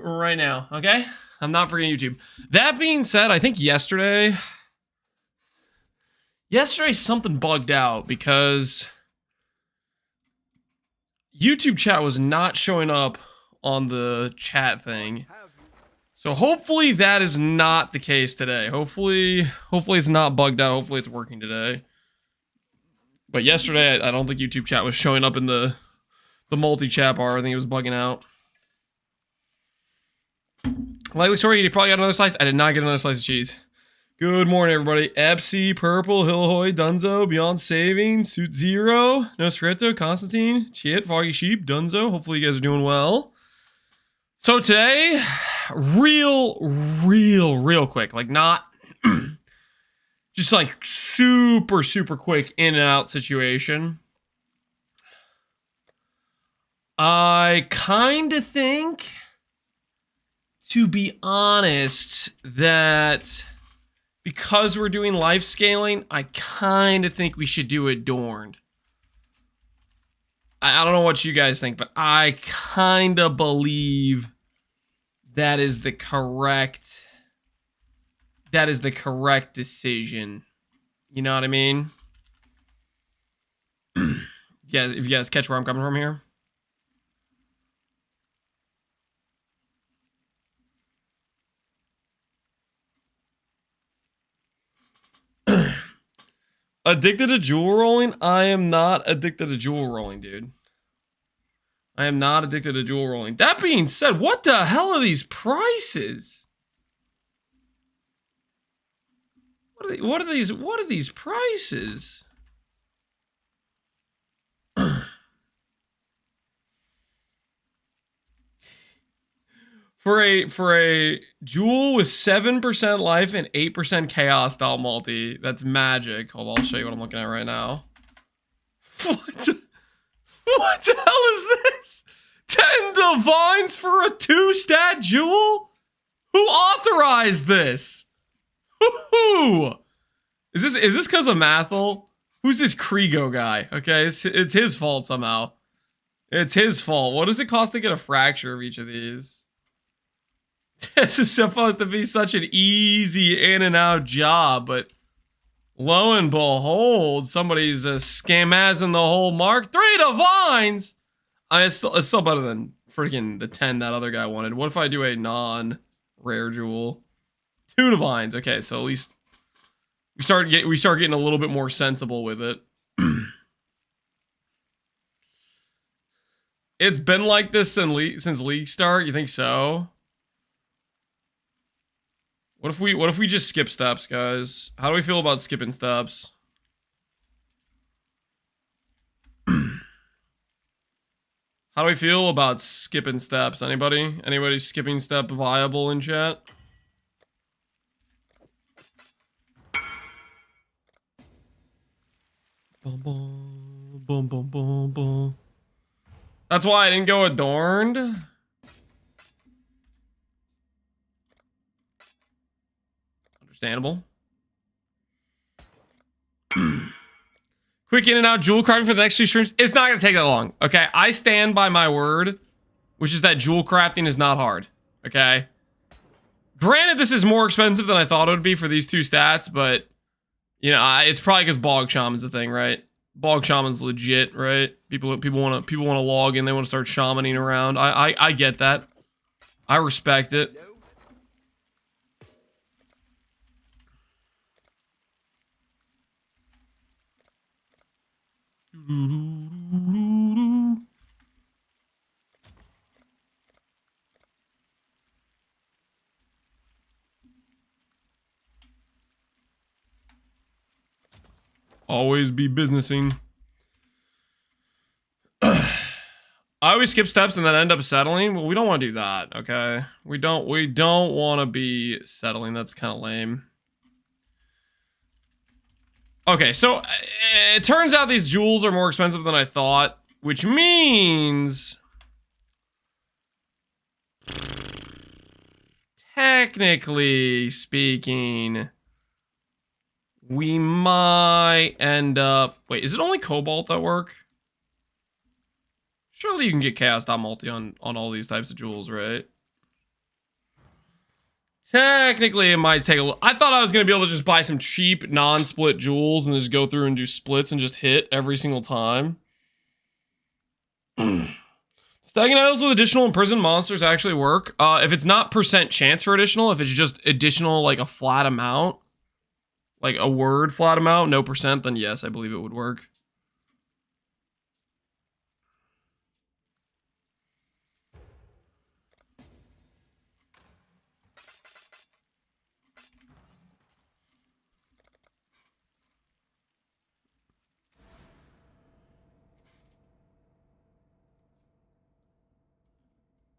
right now, okay? I'm not forgetting YouTube. That being said, I think yesterday something bugged out because YouTube chat was not showing up on the chat thing. So hopefully that is not the case today. Hopefully it's not bugged out. Hopefully it's working today. But yesterday, I don't think YouTube chat was showing up in the multi-chat bar. I think it was bugging out. Likely story, you probably got another slice. I did not get another slice of cheese. Good morning, everybody. Epsi, Purple, Hillhoy, Dunzo, Beyond Saving, Suit Zero, Nosferatu, Constantine, Chit, Foggy Sheep, Dunzo. Hopefully you guys are doing well. So today, real quick, like not just like super quick in and out situation. I kind of think, to be honest, that because we're doing life scaling, I kind of think we should do Adorned. I don't know what you guys think, but I kind of believe that is the correct decision. You know what I mean? Yeah, if you guys catch where I'm coming from here. Addicted to jewel rolling? I am not addicted to jewel rolling, dude. I am not addicted to jewel rolling. That being said, what the hell are these prices? What are these prices? For a jewel with 7% life and 8% chaos style multi, that's magic. Hold on, I'll show you what I'm looking at right now. What the hell is this? 10 divines for a 2-stat jewel? Who authorized this? Who? Is this because of Mathel? Who's this Krigo guy? Okay, it's his fault somehow. It's his fault. What does it cost to get a fracture of each of these? This is supposed to be such an easy in and out job, but lo and behold, somebody's scammazing the whole mark. 3 divines! It's still better than freaking the 10 that other guy wanted. What if I do a non-rare jewel? 2 divines. Okay, so at least we start getting a little bit more sensible with it. It's been like this since league start. You think so? What if we just skip steps, guys? How do we feel about skipping steps? How do we feel about skipping steps? Anybody? Anybody skipping step viable in chat? Boom, boom, boom, boom, boom, boom. That's why I didn't go Adorned. Understandable. Quick in and out jewel crafting for the next 2 streams. It's not going to take that long. Okay, I stand by my word, which is that jewel crafting is not hard. Okay. Granted, this is more expensive than I thought it would be for these 2 stats, but you know, it's probably because Bog Shaman's a thing, right? Bog Shaman's legit, right? People want to log in. They want to start shamaning around. I get that. I respect it. Always be businessing. I always skip steps and then end up settling. Well, we don't want to do that, okay? We don't want to be settling. That's kind of lame. Okay, so it turns out these jewels are more expensive than I thought, which means technically speaking, we might end up... Wait, is it only Cobalt that work? Surely you can get Chaos Dot Multi on all these types of jewels, right? Technically, it might take a little. I thought I was going to be able to just buy some cheap non-split jewels and just go through and do splits and just hit every single time. Stacking items with additional imprisoned monsters actually work. If it's not percent chance for additional, if it's just additional, like a flat amount, like a word flat amount, no percent, then yes, I believe it would work.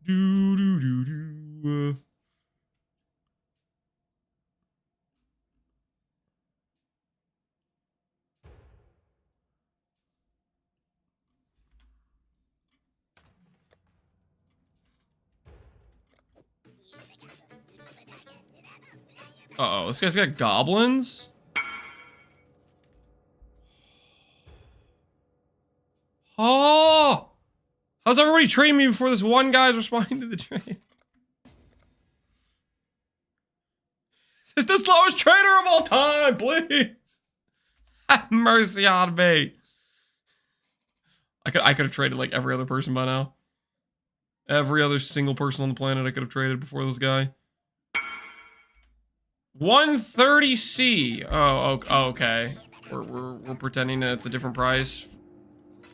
Do do do do. Uh-oh, this guy's got goblins? Oh! How's everybody trading me before this one guy's responding to the trade? It's the slowest trader of all time, please! Have mercy on me. I could have traded like every other person by now. Every other single person on the planet I could have traded before this guy. 130C. Oh, okay. We're pretending that it's a different price.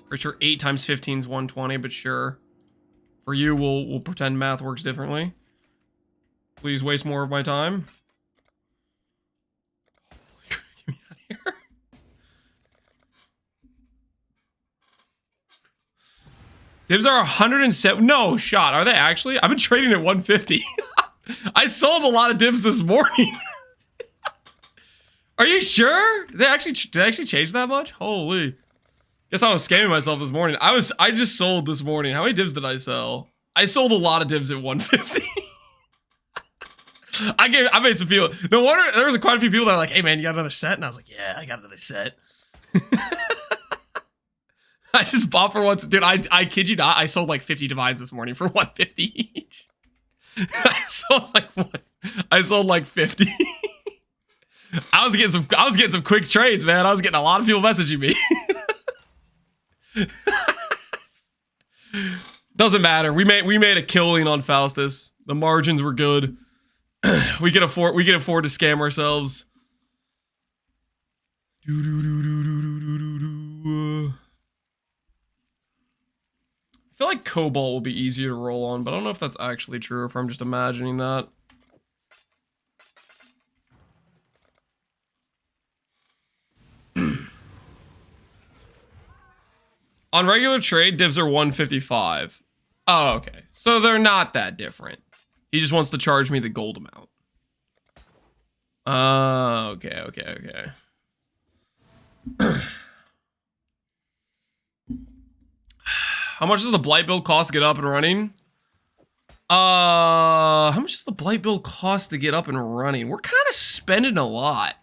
Pretty sure 8 times 15 is 120, but sure. For you, we'll pretend math works differently. Please waste more of my time. Get me out of here. Divs are 107. No shot. Are they actually? I've been trading at 150. I sold a lot of divs this morning. Are you sure? Did they actually change that much? Holy. Guess I was scamming myself this morning. I just sold this morning. How many divs did I sell? I sold a lot of divs at 150. I made some people. No wonder there was quite a few people that were like, hey man, you got another set? And I was like, yeah, I got another set. I just bought for once. Dude, I kid you not, I sold like 50 divides this morning for 150 each. I sold like 50. I was getting some quick trades, man. I was getting a lot of people messaging me. Doesn't matter. We made a killing on Faustus. The margins were good. we can afford to scam ourselves. I feel like Cobalt will be easier to roll on, but I don't know if that's actually true or if I'm just imagining that. On regular trade, divs are 155. Oh, okay. So they're not that different. He just wants to charge me the gold amount. Okay. How much does the Blight build cost to get up and running? How much does the Blight build cost to get up and running? We're kind of spending a lot.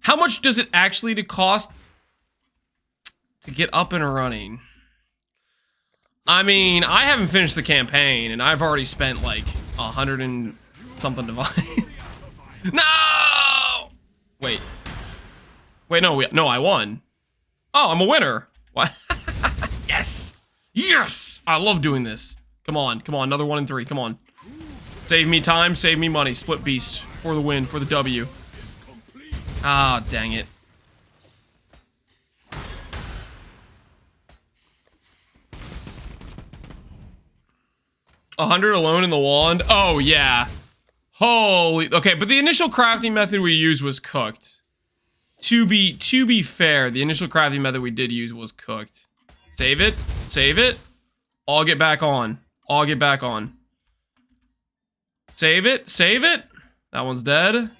How much does it actually cost to get up and running? I mean, I haven't finished the campaign, and I've already spent like 100 and something divine. No! Wait, no, I won. Oh, I'm a winner. What? Yes! Yes! I love doing this. Come on, another 1 and 3, come on. Save me time, save me money. Split beast for the win, for the W. Ah, dang it. $100 alone in the wand? Oh, yeah. Holy... Okay, but the initial crafting method we used was cooked. To be fair, the initial crafting method we did use was cooked. Save it. Save it. I'll get back on. I'll get back on. Save it. Save it. That one's dead.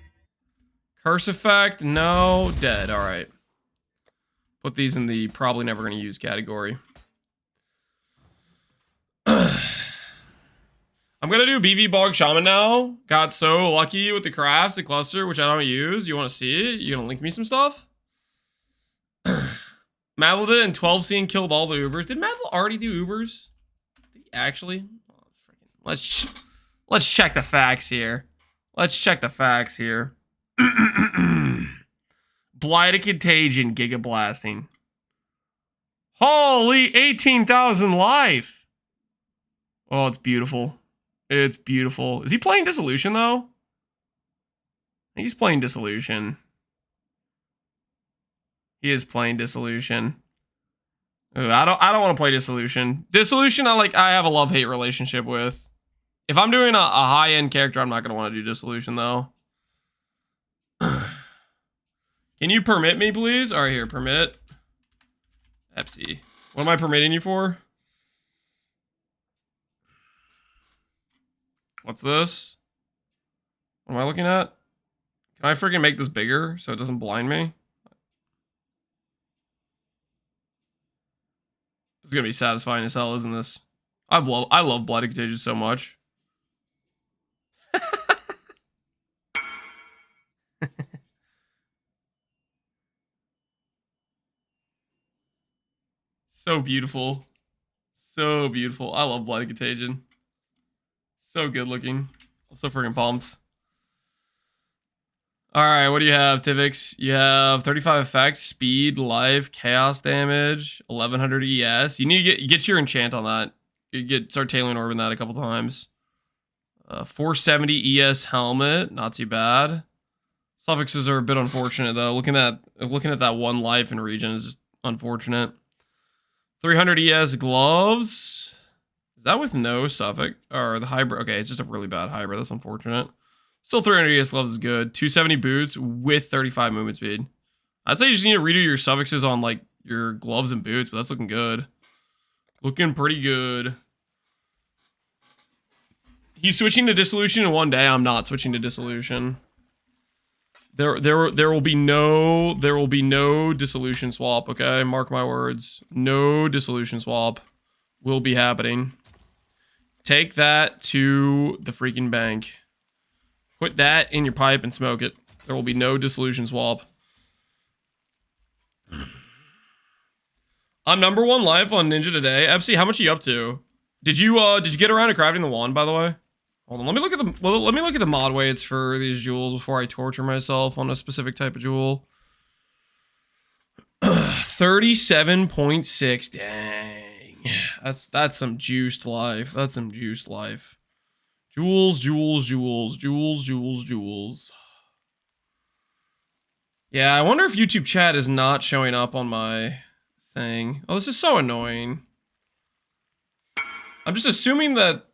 Curse effect. No. Dead. All right. Put these in the probably never going to use category. I'm going to do BV Bog Shaman now. Got so lucky with the crafts, the cluster, which I don't use. You want to see it? You going to link me some stuff? Mathil did and 12C and killed all the Ubers. Did Mathil already do Ubers? Did he actually? Oh, let's check the facts here. Let's check the facts here. Blight, Contagion, Giga Blasting. Holy 18,000 life. Oh, it's beautiful. It's beautiful. Is he playing Dissolution, though? I think he's playing Dissolution. He is playing Dissolution. Ooh, I don't want to play Dissolution. Dissolution, I have a love-hate relationship with. If I'm doing a high-end character, I'm not going to want to do Dissolution, though. Can you permit me, please? All right, here, permit. Epsi. What am I permitting you for? What's this? What am I looking at? Can I freaking make this bigger so it doesn't blind me? It's gonna be satisfying as hell, isn't this? I love Blight Contagion so much. So beautiful. So beautiful. I love Blight Contagion. So good looking. I'm so freaking pumped. Alright, what do you have, Tivix? You have 35 effect, speed, life, chaos damage, 1100 ES. You need to get your enchant on that. Start tailoring orbing that a couple times. 470 ES helmet, not too bad. Suffixes are a bit unfortunate though. Looking at that one life in region is just unfortunate. 300 ES gloves. Is that with no suffix or the hybrid? Okay, it's just a really bad hybrid. That's unfortunate. Still 300 ES gloves is good. 270 boots with 35 movement speed. I'd say you just need to redo your suffixes on like your gloves and boots, but that's looking good. Looking pretty good. He's switching to Dissolution in one day. I'm not switching to Dissolution. There will be no Dissolution swap, okay? Mark my words. No Dissolution swap will be happening. Take that to the freaking bank. Put that in your pipe and smoke it. There will be no Dissolution swap. I'm number 1 life on Ninja today. Epsi, how much are you up to? Did you get around to crafting the wand, by the way? Hold on, let me look at the mod weights for these jewels before I torture myself on a specific type of jewel. 37.6. Dang. That's some juiced life. That's some juiced life. Jewels. Yeah, I wonder if YouTube chat is not showing up on my thing. Oh, this is so annoying. I'm just assuming that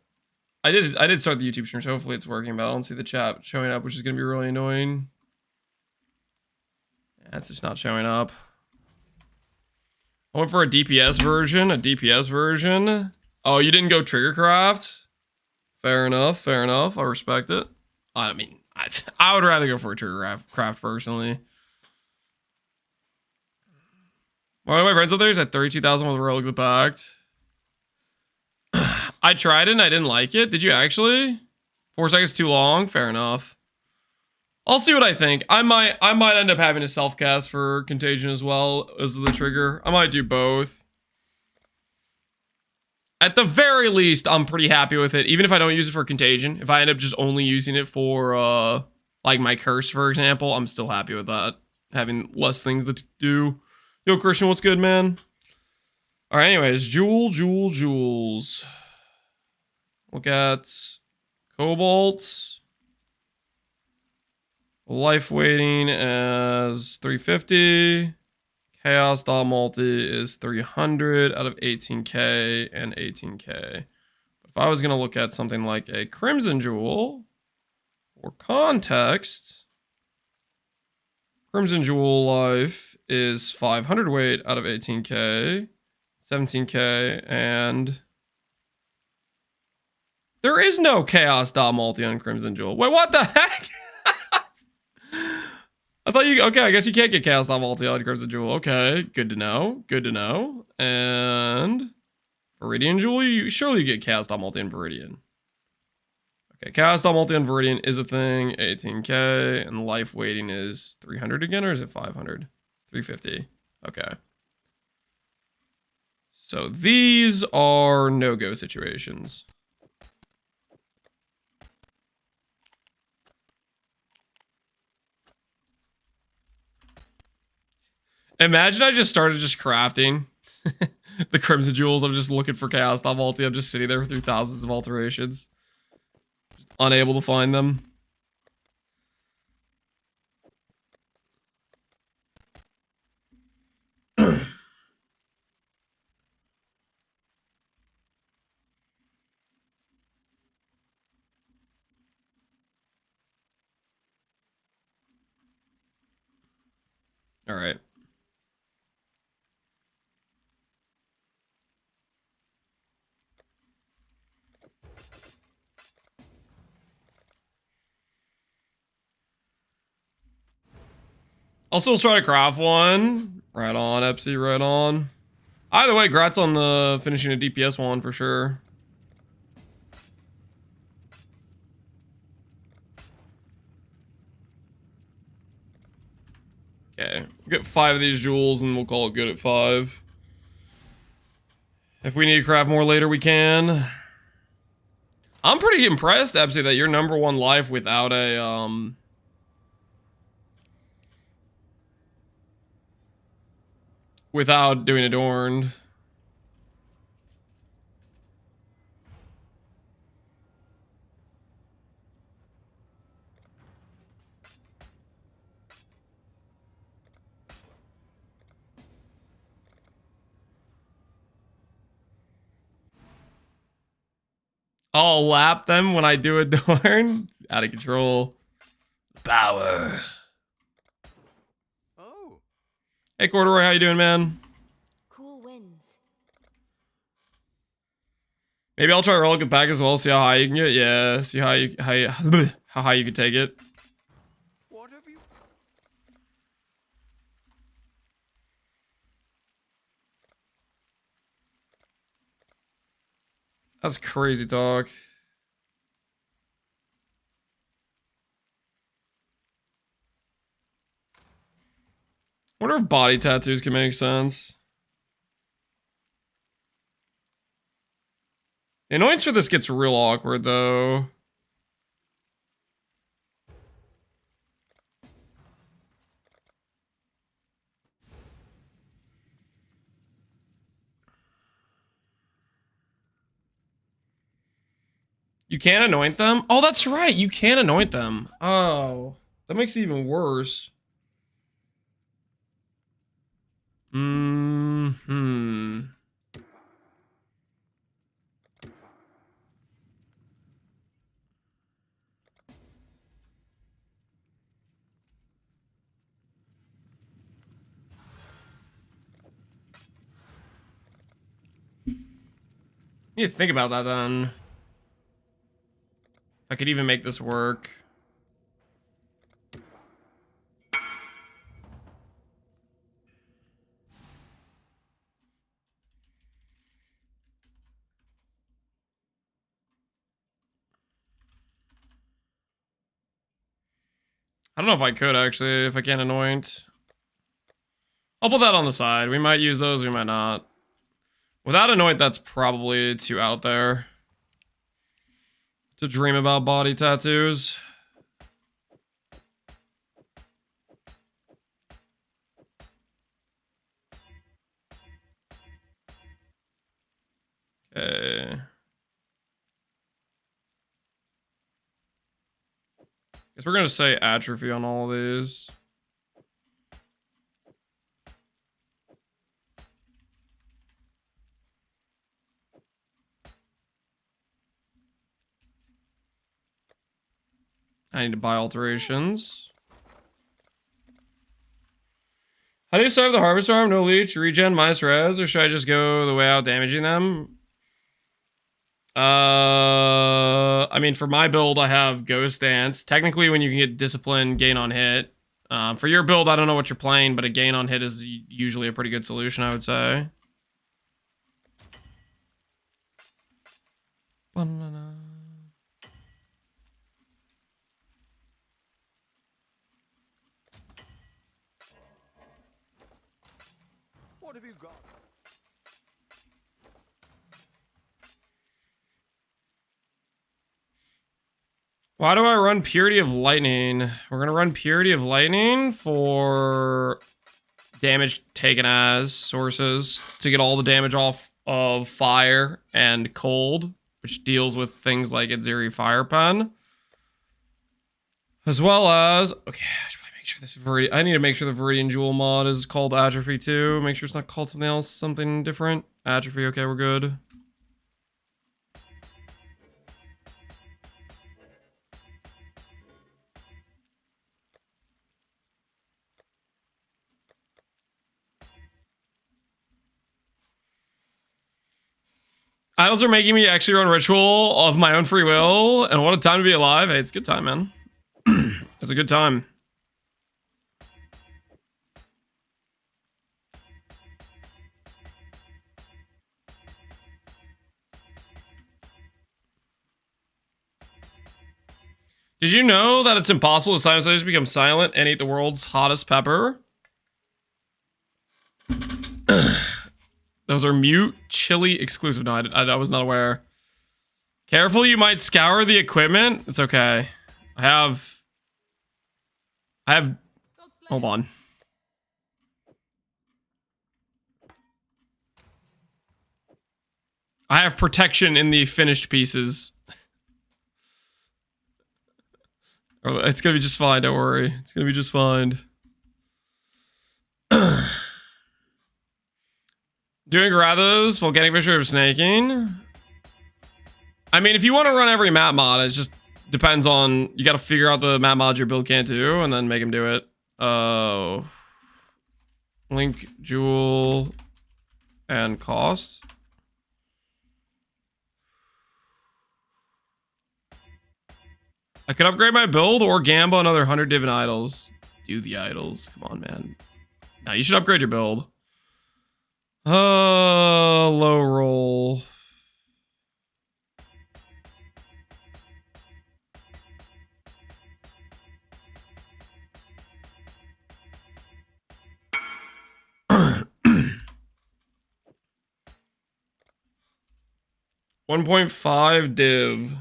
I did start the YouTube stream, so hopefully it's working, but I don't see the chat showing up, which is gonna be really annoying. Yeah, it's just not showing up. I went for a DPS version. Oh, you didn't go trigger craft? Fair enough. I respect it. I mean, I would rather go for a trigger craft personally. One of my friends up there is at 32,000 with Relic of the Pact. I tried it and I didn't like it. Did you actually? 4 seconds too long? Fair enough. I'll see what I think. I might end up having a self-cast for Contagion as well as the trigger. I might do both. At the very least, I'm pretty happy with it. Even if I don't use it for Contagion. If I end up just only using it for, like my curse, for example, I'm still happy with that. Having less things to do. Yo, Christian, what's good, man? All right, anyways, jewels. Look at Cobalts. Life weighting as 350. Chaos Doll Multi is 300 out of 18k and 18k. If I was going to look at something like a Crimson Jewel, for context, Crimson Jewel life is 500 weight out of 18k, 17k, and there is no Chaos Doll Multi on Crimson Jewel. Wait, what the heck? I thought you, okay, I guess you can't get Chaos Doll Multi on Crimson Jewel. Okay, good to know. And Viridian Jewel, surely you get Chaos Doll Multi and Viridian. Okay, Chaos Doll Multi and Viridian is a thing, 18k, and life weighting is 300 again, or is it 500? 350. Okay. So these are no-go situations. Imagine I just started just crafting the Crimson Jewels. I'm just looking for Chaos Novelty. I'm just sitting there through thousands of alterations. Just unable to find them. All right. I'll still try to craft one. Right on, Epsy, right on. Either way, grats on the finishing a DPS one for sure. Okay, we'll get 5 of these jewels and we'll call it good at 5. If we need to craft more later, we can. I'm pretty impressed, Epsy, that you're #1 life without a, without doing Adorned. I'll lap them when I do Adorn. Out of control. Power. Oh. Hey, Corduroy, how you doing, man? Cool winds. Maybe I'll try Relic of Pack as well, see how high you can get. Yeah, see how how high you can take it. What have you? That's crazy talk. Wonder if body tattoos can make sense. The annoyance for this gets real awkward, though. You can anoint them? Oh, that's right. You can anoint them. Oh, that makes it even worse. Hmm. You need to think about that then. I could even make this work. I don't know if I could actually, if I can't anoint. I'll put that on the side. We might use those, we might not. Without anoint, that's probably too out there to dream about body tattoos. Okay. Guess we're gonna say atrophy on all of these. I need to buy alterations. How do you survive the Harvest Arm? No leech, regen, minus res, or should I just go the way out damaging them? I mean, for my build, I have Ghost Dance. Technically, when you can get Discipline, gain on hit. For your build, I don't know what you're playing, but a gain on hit is usually a pretty good solution, I would say. What have you got? Why do I run Purity of Lightning? We're gonna run Purity of Lightning for damage taken as sources to get all the damage off of fire and cold, which deals with things like Edziri Fire Pen. As well as, okay, I should probably make sure this I need to make sure the Viridian Jewel mod is called Atrophy too. Make sure it's not called something else, something different. Atrophy, okay, we're good. Idols are making me actually run ritual of my own free will, and what a time to be alive. Hey, it's a good time, man. It's a good time. Did you know that it's impossible to silence become silent and eat the world's hottest pepper? Those are mute, chili exclusive. No, I was not aware. Careful, you might scour the equipment. It's okay. I have, hold on. I have protection in the finished pieces. It's gonna be just fine, don't worry. It's gonna be just fine. Doing Garathos, Volcanic Fisher of Snaking. I mean, if you want to run every map mod, it just depends on... You gotta figure out the map mods your build can't do, and then make him do it. Link, Jewel, and cost. I could upgrade my build or gamble another 100 Divin Idols. Do the idols. Come on, man. Now you should upgrade your build. Low roll. $1.5 div.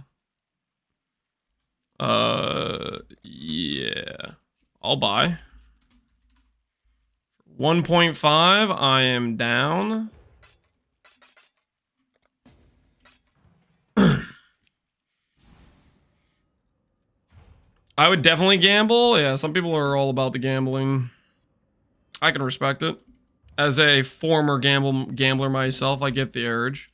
Yeah. I'll buy. 1.5, I am down. I would definitely gamble. Yeah, some people are all about the gambling. I can respect it. As a former gambler myself, I get the urge.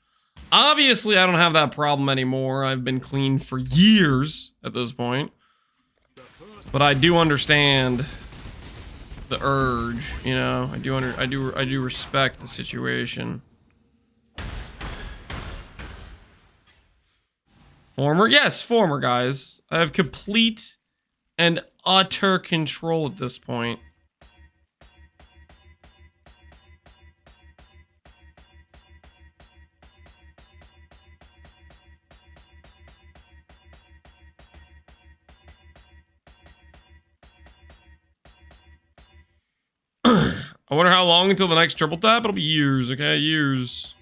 Obviously, I don't have that problem anymore. I've been clean for years at this point. But I do understand the urge, you know. I do respect the situation. Former? Yes, former, guys. I have complete and utter control at this point. I wonder how long until the next triple tap? It'll be years, okay? Years.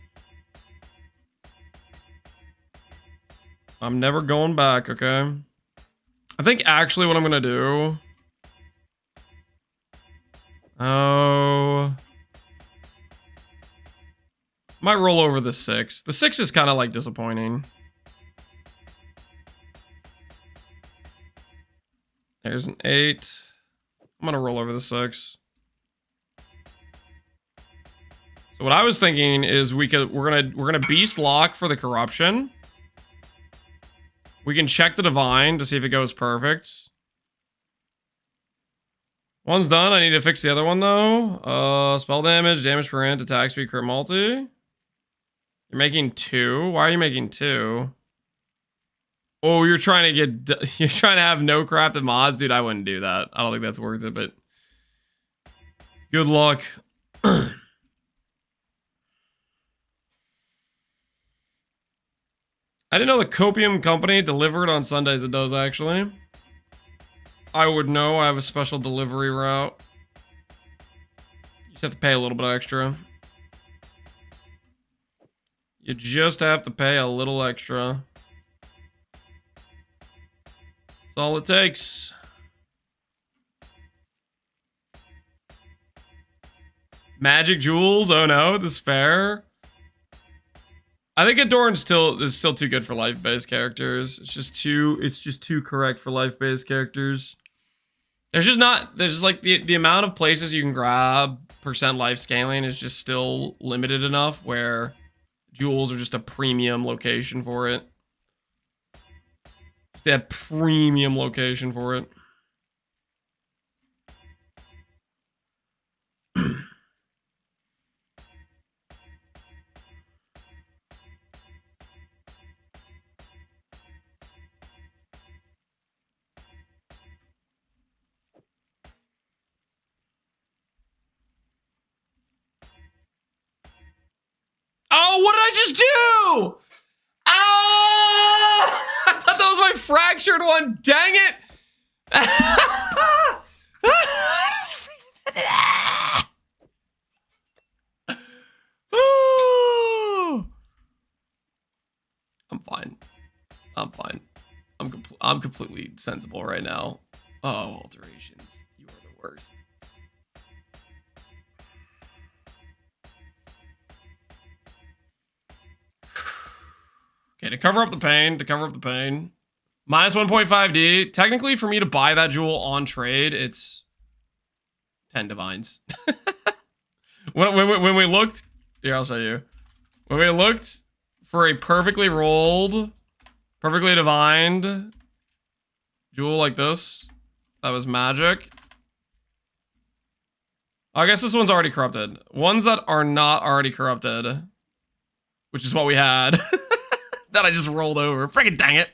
I'm never going back, okay? I think actually what I'm gonna do... Oh... Might roll over the 6. The 6 is kind of like disappointing. There's an 8. I'm gonna roll over the 6. So what I was thinking is we're gonna beast lock for the corruption. We can check the divine to see if it goes perfect. One's done. I need to fix the other one though. Spell damage, damage per int, attack speed, crit multi. You're making 2. Why are you making 2? Oh, you're trying to have no crafted mods, dude. I wouldn't do that. I don't think that's worth it. But good luck. I didn't know the Copium Company delivered on Sundays. It does, actually. I would know. I have a special delivery route. You just have to pay a little bit extra. You just have to pay a little extra. That's all it takes. Magic jewels? Oh no, despair. I think Adorned is still too good for life-based characters. It's just too correct for life-based characters. There's just like the amount of places you can grab percent life scaling is just still limited enough where jewels are just a premium location for it. That premium location for it. Oh, what did I just do? Ah! I thought that was my fractured one. Dang it. I'm fine. I'm fine. I'm completely sensible right now. Oh, alterations. You are the worst. Okay, to cover up the pain, Minus 1.5D. Technically, for me to buy that jewel on trade, it's 10 divines. when we looked, here, I'll show you. When we looked for a perfectly rolled, perfectly divined jewel like this, that was magic. I guess this one's already corrupted. Ones that are not already corrupted, which is what we had, that I just rolled over. Freaking dang it.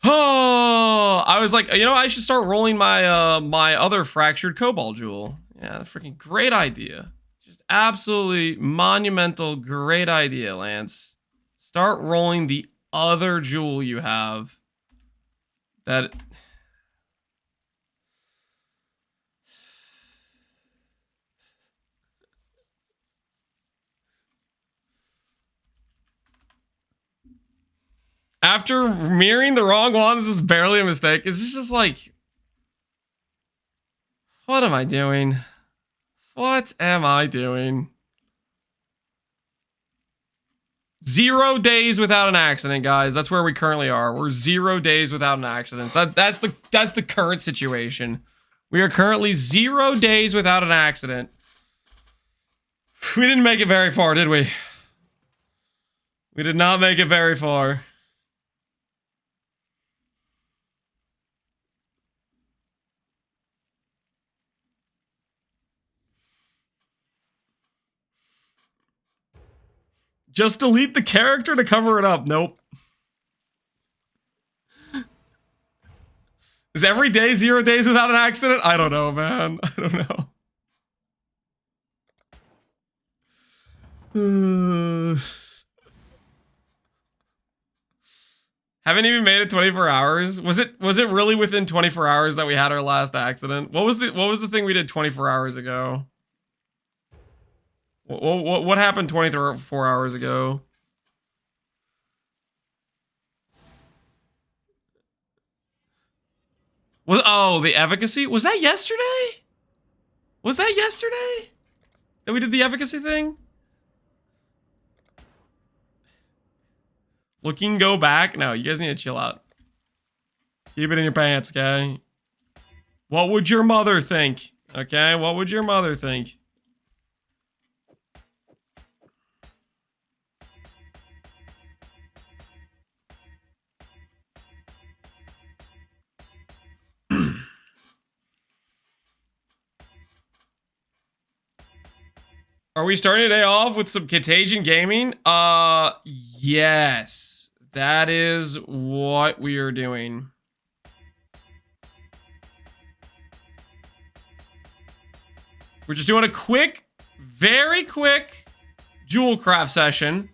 Oh, I was like, you know, I should start rolling my my other fractured cobalt jewel. Yeah, freaking great idea. Just absolutely monumental, great idea, Lance. Start rolling the other jewel you have. That. After mirroring the wrong one, this is barely a mistake. It's just like, what am I doing? What am I doing? 0 days without an accident, guys. That's where we currently are. We're 0 days without an accident. That's the current situation. We are currently 0 days without an accident. We didn't make it very far, did we? We did not make it very far. Just delete the character to cover it up. Nope. Is every day 0 days without an accident? I don't know, man. I don't know. Haven't even made it 24 hours. Was it really within 24 hours that we had our last accident? What was the thing we did 24 hours ago? What happened 24 hours ago? Oh, the efficacy? Was that yesterday? Was that yesterday? That we did the efficacy thing? Looking go back? No, you guys need to chill out. Keep it in your pants, okay? What would your mother think? Okay, what would your mother think? Are we starting today off with some Contagion gaming? Yes. That is what we are doing. We're just doing a quick, very quick jewel craft session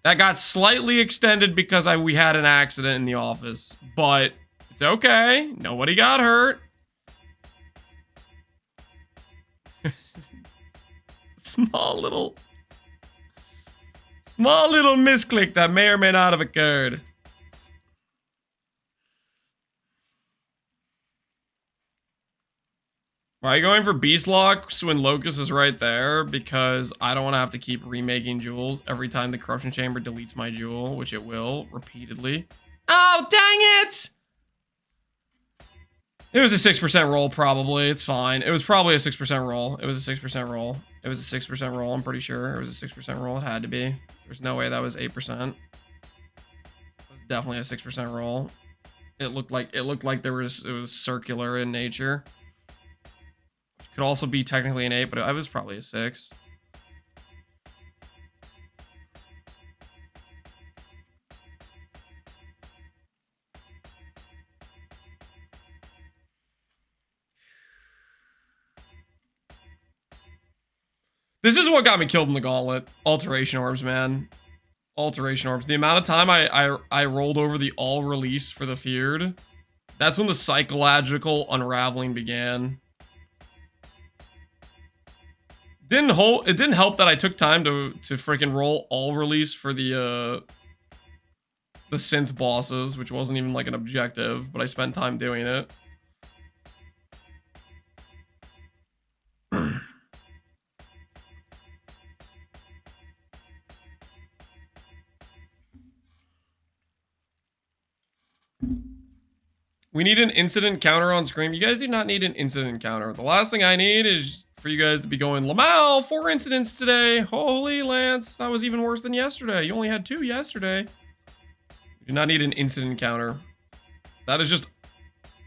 that got slightly extended because we had an accident in the office, but it's okay. Nobody got hurt. Small little misclick that may or may not have occurred. Why are you going for Beast Locks when Locust is right there? Because I don't want to have to keep remaking jewels every time the Corruption Chamber deletes my jewel, which it will repeatedly. Oh, dang it! It was a 6% roll, probably. It's fine. It was probably a 6% roll. It was a 6% roll. It was a 6% roll, I'm pretty sure. It was a 6% roll. It had to be. There's no way that was 8%. It was definitely a 6% roll. It looked like it was circular in nature. Could also be technically an 8, but I was probably a 6. This is what got me killed in the gauntlet. Alteration orbs, man. Alteration orbs. The amount of time I rolled over the all release for the feared. That's when the psychological unraveling began. It didn't help that I took time to freaking roll all release for the synth bosses, which wasn't even like an objective, but I spent time doing it. We need an incident counter on screen. You guys do not need an incident counter. The last thing I need is for you guys to be going, Lamal, 4 incidents today. Holy Lance, that was even worse than yesterday. You only had 2 yesterday. You do not need an incident counter. That is just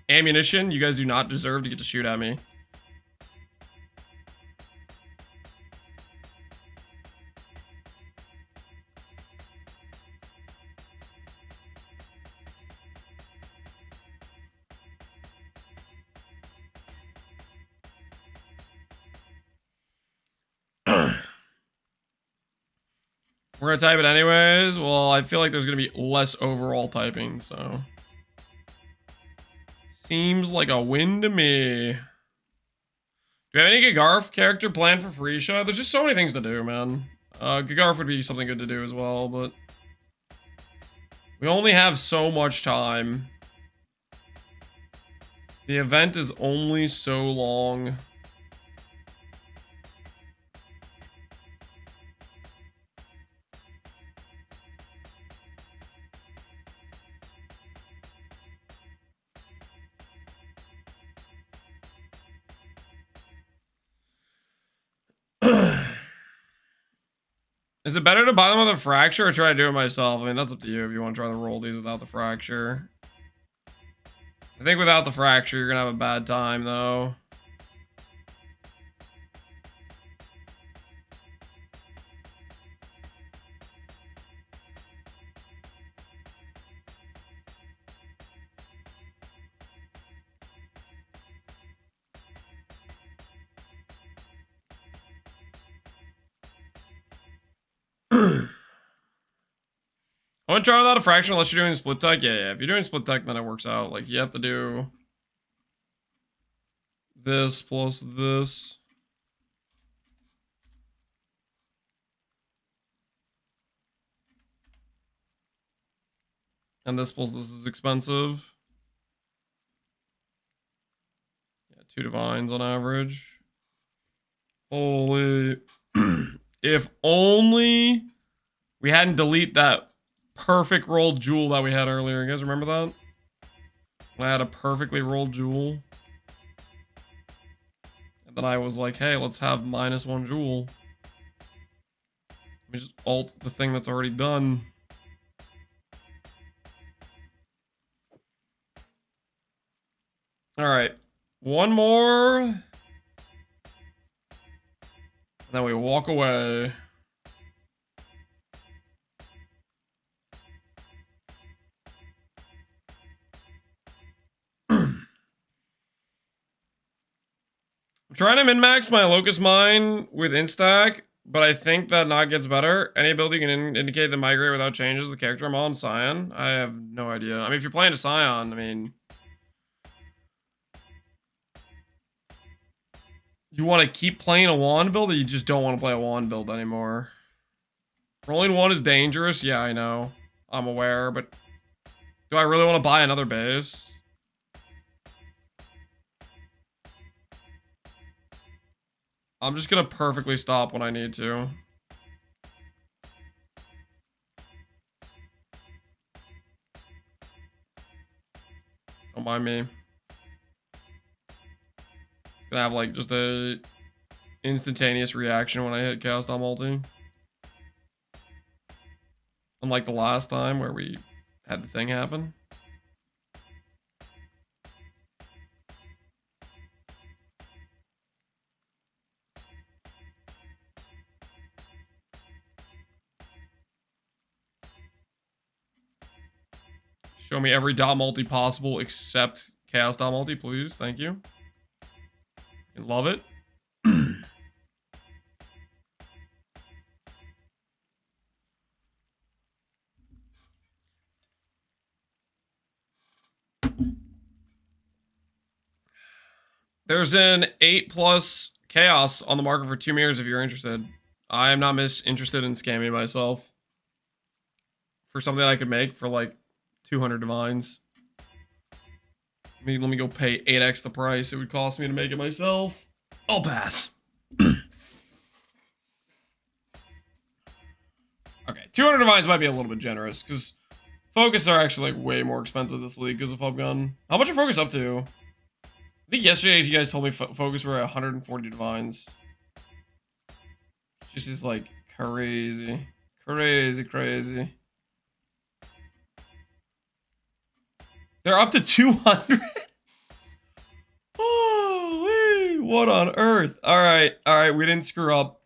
ammunition. You guys do not deserve to get to shoot at me. We're gonna type it anyways. Well, I feel like there's gonna be less overall typing, so. Seems like a win to me. Do you have any Gagarf character planned for Freesha? There's just so many things to do, man. Gagarf would be something good to do as well, but we only have so much time. The event is only so long. Is it better to buy them with a fracture or try to do it myself? I mean, that's up to you if you want to try to roll these without the fracture. I think without the fracture, you're gonna have a bad time, though. I want to try without a fraction unless you're doing split tech. Yeah. If you're doing split tech, then it works out. Like, you have to do this plus this. And this plus this is expensive. Yeah, 2 divines on average. Holy. If only we hadn't delete that perfect rolled jewel that we had earlier. You guys remember that? When I had a perfectly rolled jewel. And then I was like, hey, let's have -1 jewel. Let me just alt the thing that's already done. Alright. One more. And then we walk away. I'm trying to min-max my Locust Mine with Instack, but I think that not gets better. Any ability can indicate the migrate without changes. The character I'm on, Scion. I have no idea. I mean, if you're playing a Scion, I mean... You want to keep playing a wand build, or you just don't want to play a wand build anymore? Rolling 1 is dangerous. Yeah, I know. I'm aware, but... Do I really want to buy another base? I'm just gonna perfectly stop when I need to. Don't mind me. Gonna have like just a instantaneous reaction when I hit cast on multi. Unlike the last time where we had the thing happen. Show me every dot multi possible except chaos dot multi, please. Thank you. Love it. There's an 8+ chaos on the market for 2 mirrors if you're interested. I am not interested in scamming myself for something I could make for like 200 divines. Let me go pay 8x the price it would cost me to make it myself. I'll pass. Okay, 200 divines might be a little bit generous because focus are actually like way more expensive this league because of Hub Gun. How much are focus up to? I think yesterday you guys told me focus were at 140 divines. Just is like crazy. Crazy. They're up to 200. Holy, what on earth? All right, we didn't screw up.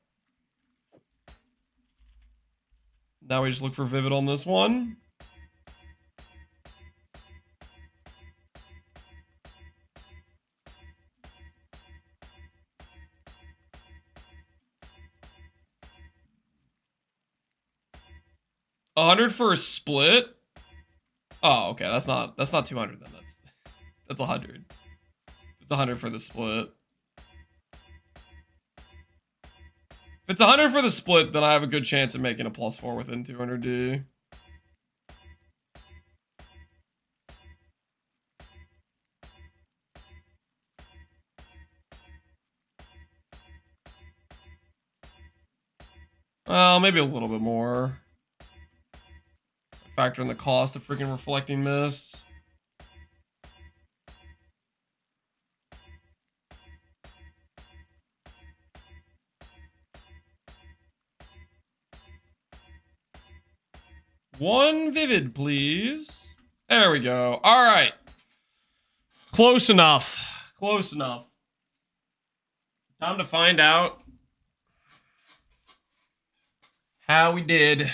Now we just look for Vivid on this one. $100 for a split. Oh, okay. That's not 200 then. That's 100. It's 100 for the split. If it's 100 for the split, then I have a good chance of making a +4 within 200D. Well, maybe a little bit more. Factor in the cost of freaking reflecting mist. One Vivid, please. There we go. All right. Close enough. Close enough. Time to find out how we did.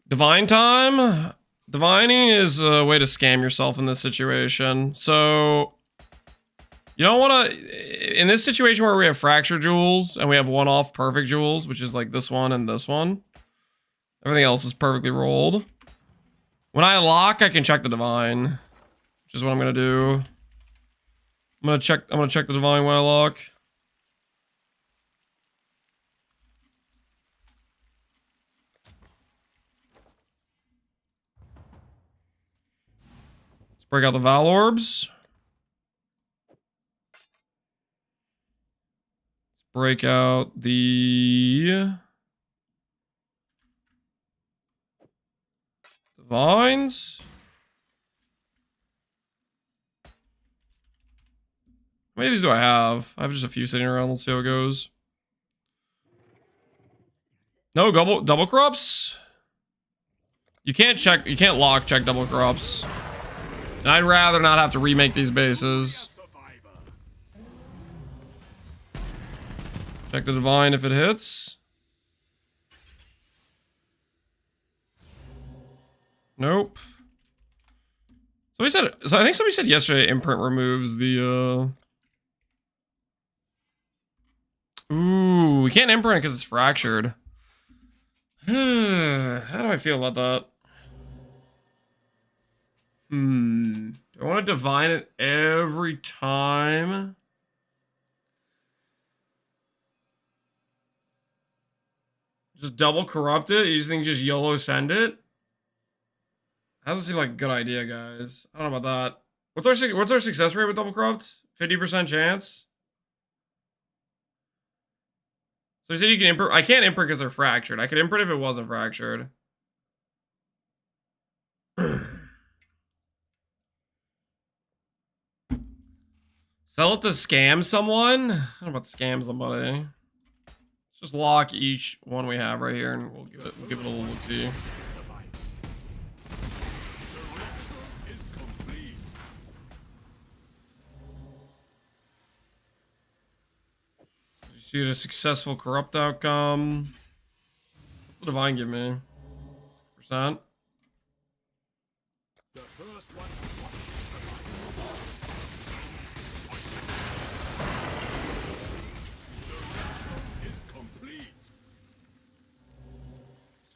Divine time? Divining is a way to scam yourself in this situation. So, you don't want to... In this situation where we have fracture jewels, and we have one-off perfect jewels, which is like this one and this one. Everything else is perfectly rolled. When I lock, I can check the divine. Which is what I'm going to do. I'm going to check the divine when I lock. Break out the Val Orbs. Let's break out the Divines. How many of these do I have? I have just a few sitting around. Let's see how it goes. No, double corrupts? You can't lock check double corrupts. And I'd rather not have to remake these bases. Check the divine if it hits. Nope. So I think somebody said yesterday imprint removes the Ooh, we can't imprint because it's fractured. How do I feel about that? Do I want to divine it every time? Just double corrupt it? You just think just YOLO send it? That doesn't seem like a good idea, guys. I don't know about that. What's our success rate with double corrupt? 50% chance. So you said you can imprint. I can't imprint because they're fractured. I could imprint if it wasn't fractured. Sell it to scam someone? I don't know about scam somebody. Let's just lock each one we have right here and we'll give it a little look-see. See a successful corrupt outcome. What's the divine give me? Percent.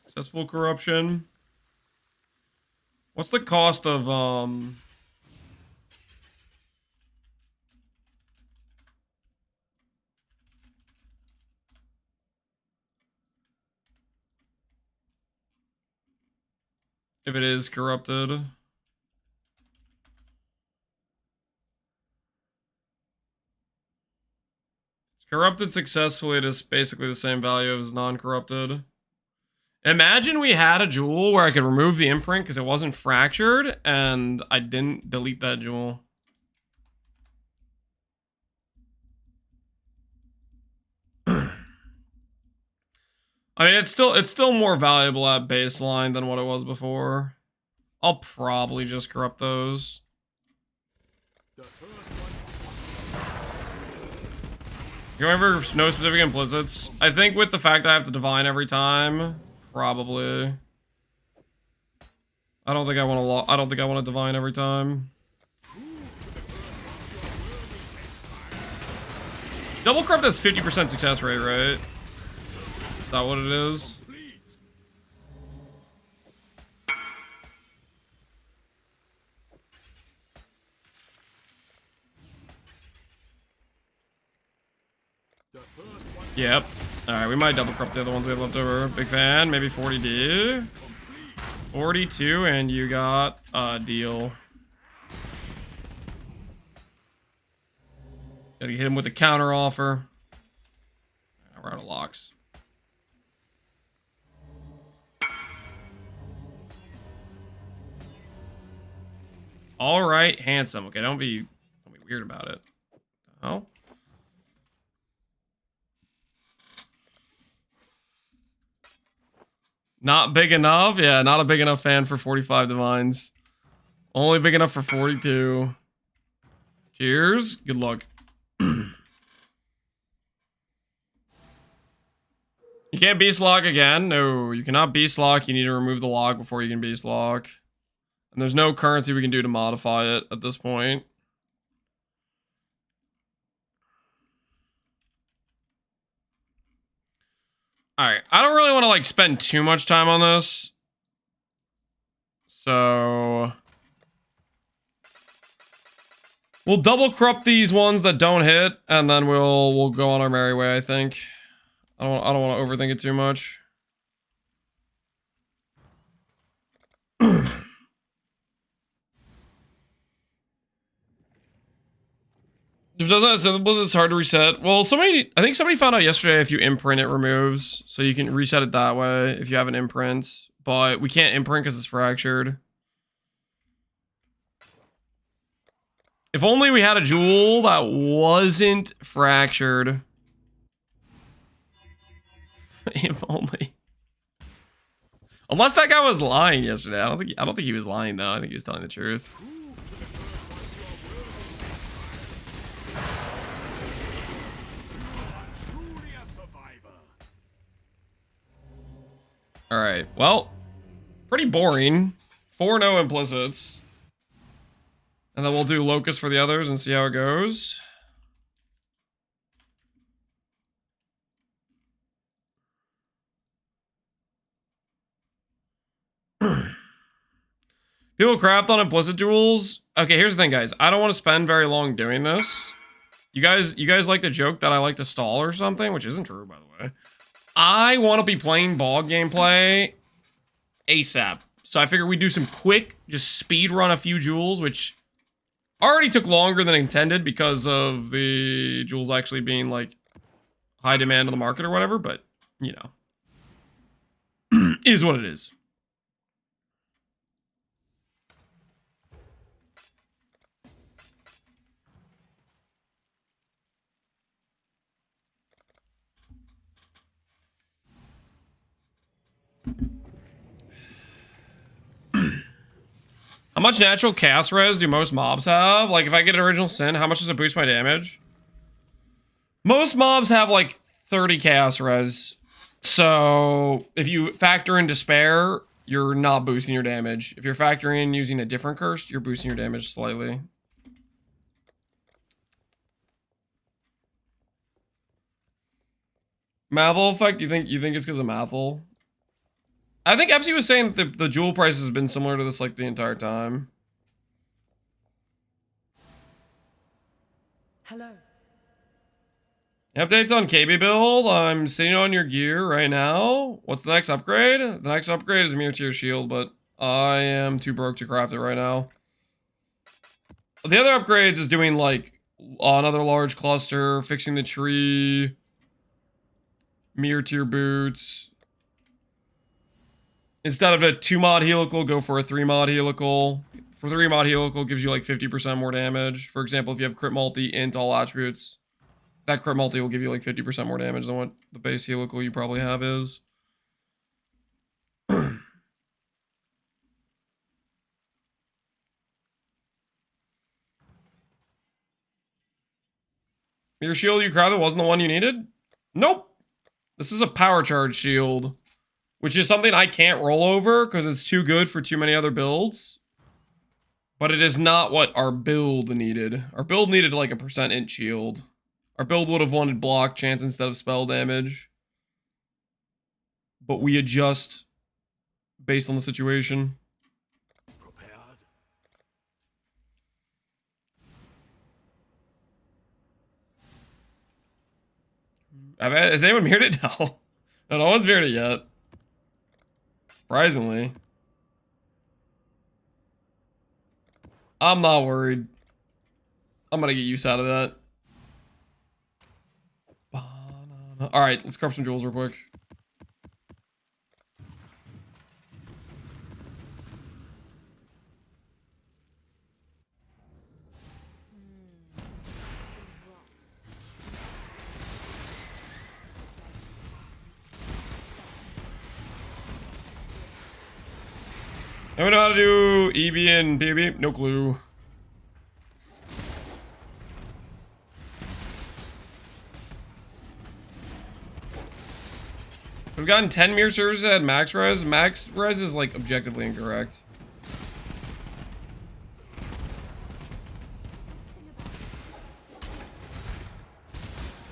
Successful corruption. What's the cost of if it is corrupted? It's corrupted successfully, it is basically the same value as non-corrupted. Imagine we had a jewel where I could remove the imprint because it wasn't fractured and I didn't delete that jewel. I mean, it's still more valuable at baseline than what it was before. I'll probably just corrupt those. You ever no specific implicits? I think with the fact I have to divine every time, probably. I don't think I want to divine every time. Double corrupt has 50% success rate, right? Is that what it is? Yep. Alright, we might double corrupt the other ones we have left over. Big fan. Maybe 40D. 42, and you got a deal. Gotta hit him with a counter offer. We're out of locks. Alright, handsome. Okay, don't be weird about it. Oh. Not big enough? Yeah, not a big enough fan for 45 divines. Only big enough for 42. Cheers. Good luck. You can't beast lock again. No, you cannot beast lock. You need to remove the lock before you can beast lock. And there's no currency we can do to modify it at this point. Alright, I don't really want to like spend too much time on this. So we'll double corrupt these ones that don't hit, and then we'll go on our merry way, I think. I don't want to overthink it too much. If it doesn't have symbols, it's hard to reset. Well, I think somebody found out yesterday if you imprint, it removes. So you can reset it that way if you have an imprint. But we can't imprint because it's fractured. If only we had a jewel that wasn't fractured. If only. Unless that guy was lying yesterday. I don't think he was lying though. I think he was telling the truth. Alright, well, pretty boring. 4 no implicits. And then we'll do Locust for the others and see how it goes. People craft on implicit jewels. Okay, here's the thing, guys. I don't want to spend very long doing this. You guys like to joke that I like to stall or something, which isn't true, by the way. I want to be playing bog gameplay ASAP. So I figured we'd do some quick, just speed run a few jewels, which Already took longer than intended because of the jewels actually being like high demand on the market or whatever, but you know, is what it is. How much natural cast res do most mobs have? Like if I get an original sin, how much does it boost my damage? Most mobs have like 30 chaos res. So if you factor in despair, you're not boosting your damage. If you're factoring in using a different curse, you're boosting your damage slightly. Mathel effect? You think it's because of Mathel? I think Epsy was saying that the jewel price has been similar to this like the entire time. Hello. Updates on KB build. I'm sitting on your gear right now. What's the next upgrade? The next upgrade is a Mirror Tier Shield, but I am too broke to craft it right now. The other upgrades is doing like another large cluster, fixing the tree, Mirror Tier boots. Instead of a 2-mod helical, go for a 3-mod helical. For 3-mod helical gives you like 50% more damage. For example, if you have crit multi int all attributes, that crit multi will give you like 50% more damage than what the base helical you probably have is. Your shield you crafted wasn't the one you needed? Nope. This is a power charge shield, which is something I can't roll over because it's too good for too many other builds. But it is not what our build needed. Our build needed like a % int shield. Our build would have wanted block chance instead of spell damage. But we adjust based on the situation. Prepared. Has anyone mirrored it? No. No one's mirrored it yet. Surprisingly. I'm not worried. I'm gonna get use out of that. Alright, let's grab some jewels real quick. I know how to do EB and PB. No clue. We've gotten 10 mirror services at max res. Max res is like objectively incorrect.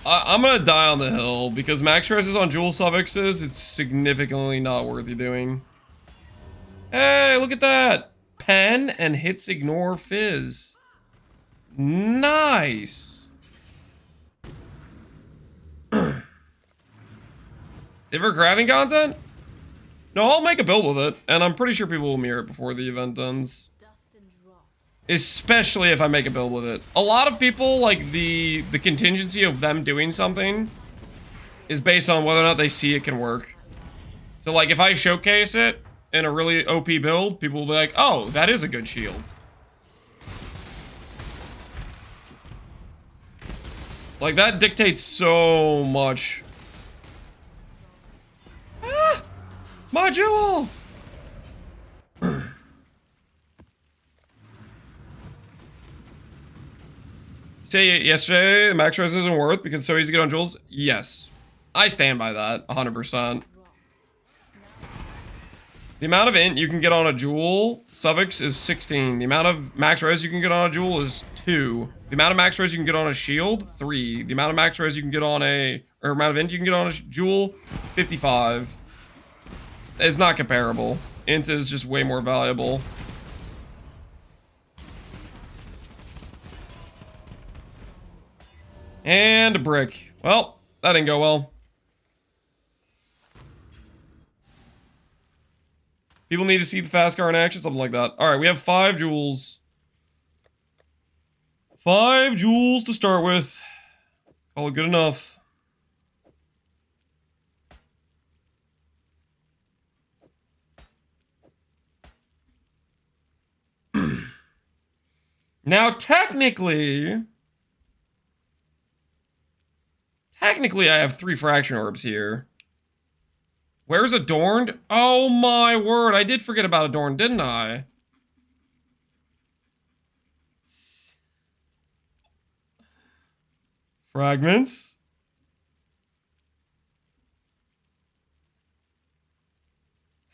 I'm gonna die on the hill because max res is on jewel suffixes. It's significantly not worth you doing. Hey, look at that! Pen and hits ignore fizz. Nice. Different crafting content? No, I'll make a build with it, and I'm pretty sure people will mirror it before the event ends. Especially if I make a build with it. A lot of people, like, the contingency of them doing something is based on whether or not they see it can work. So, like, if I showcase it in a really OP build, people will be like, oh, that is a good shield. Like, that dictates so much. Ah! My jewel! Say yesterday, the max res isn't worth because it's so easy to get on jewels? Yes. I stand by that, 100%. The amount of int you can get on a jewel suffix is 16. The amount of max res you can get on a jewel is 2. The amount of max res you can get on a shield, 3. The amount of max res you can get on or amount of int you can get on a jewel, 55. It's not comparable. Int is just way more valuable. And a brick. Well, that didn't go well. People need to see the fast car in action, something like that. All right, we have 5 jewels. 5 jewels to start with. Call it good enough. Now, technically, I have 3 fraction orbs here. Where's Adorned? Oh my word, I did forget about Adorned, didn't I? Fragments?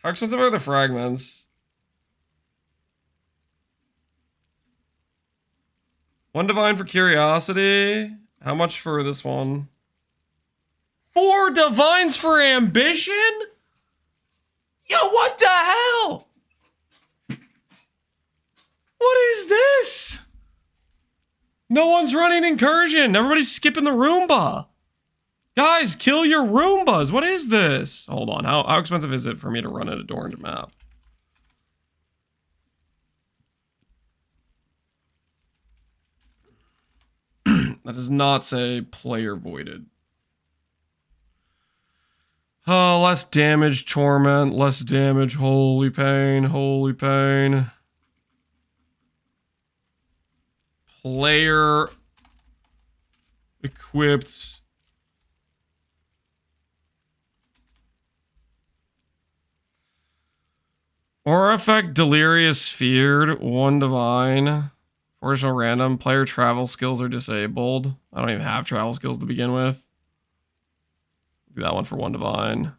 How expensive are the fragments? 1 divine for curiosity. How much for this one? 4 divines for ambition? Yo, what the hell? What is this? No one's running incursion. Everybody's skipping the Roomba. Guys, kill your Roombas. What is this? Hold on. How expensive is it for me to run an Adorned map? That does not say player voided. Oh, less damage, torment, less damage, holy pain, holy pain. Player equipped. Aura effect, delirious feared, 1 divine. Original random, player travel skills are disabled. I don't even have travel skills to begin with. Do that one for 1 divine.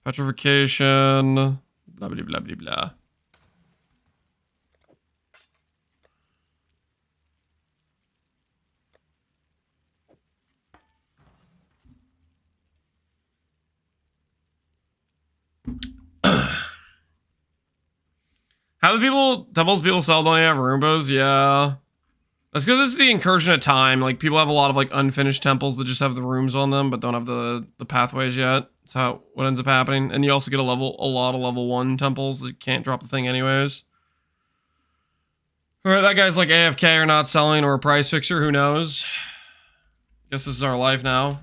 Petrification. Blah, blah, blah, blah, blah. How do people sell don't have Roombas? Yeah. That's because it's the incursion of time. Like, people have a lot of, like, unfinished temples that just have the rooms on them, but don't have the pathways yet. That's what ends up happening. And you also get a lot of level 1 temples that can't drop the thing anyways. Alright, that guy's like AFK or not selling or a price fixer, who knows? Guess this is our life now.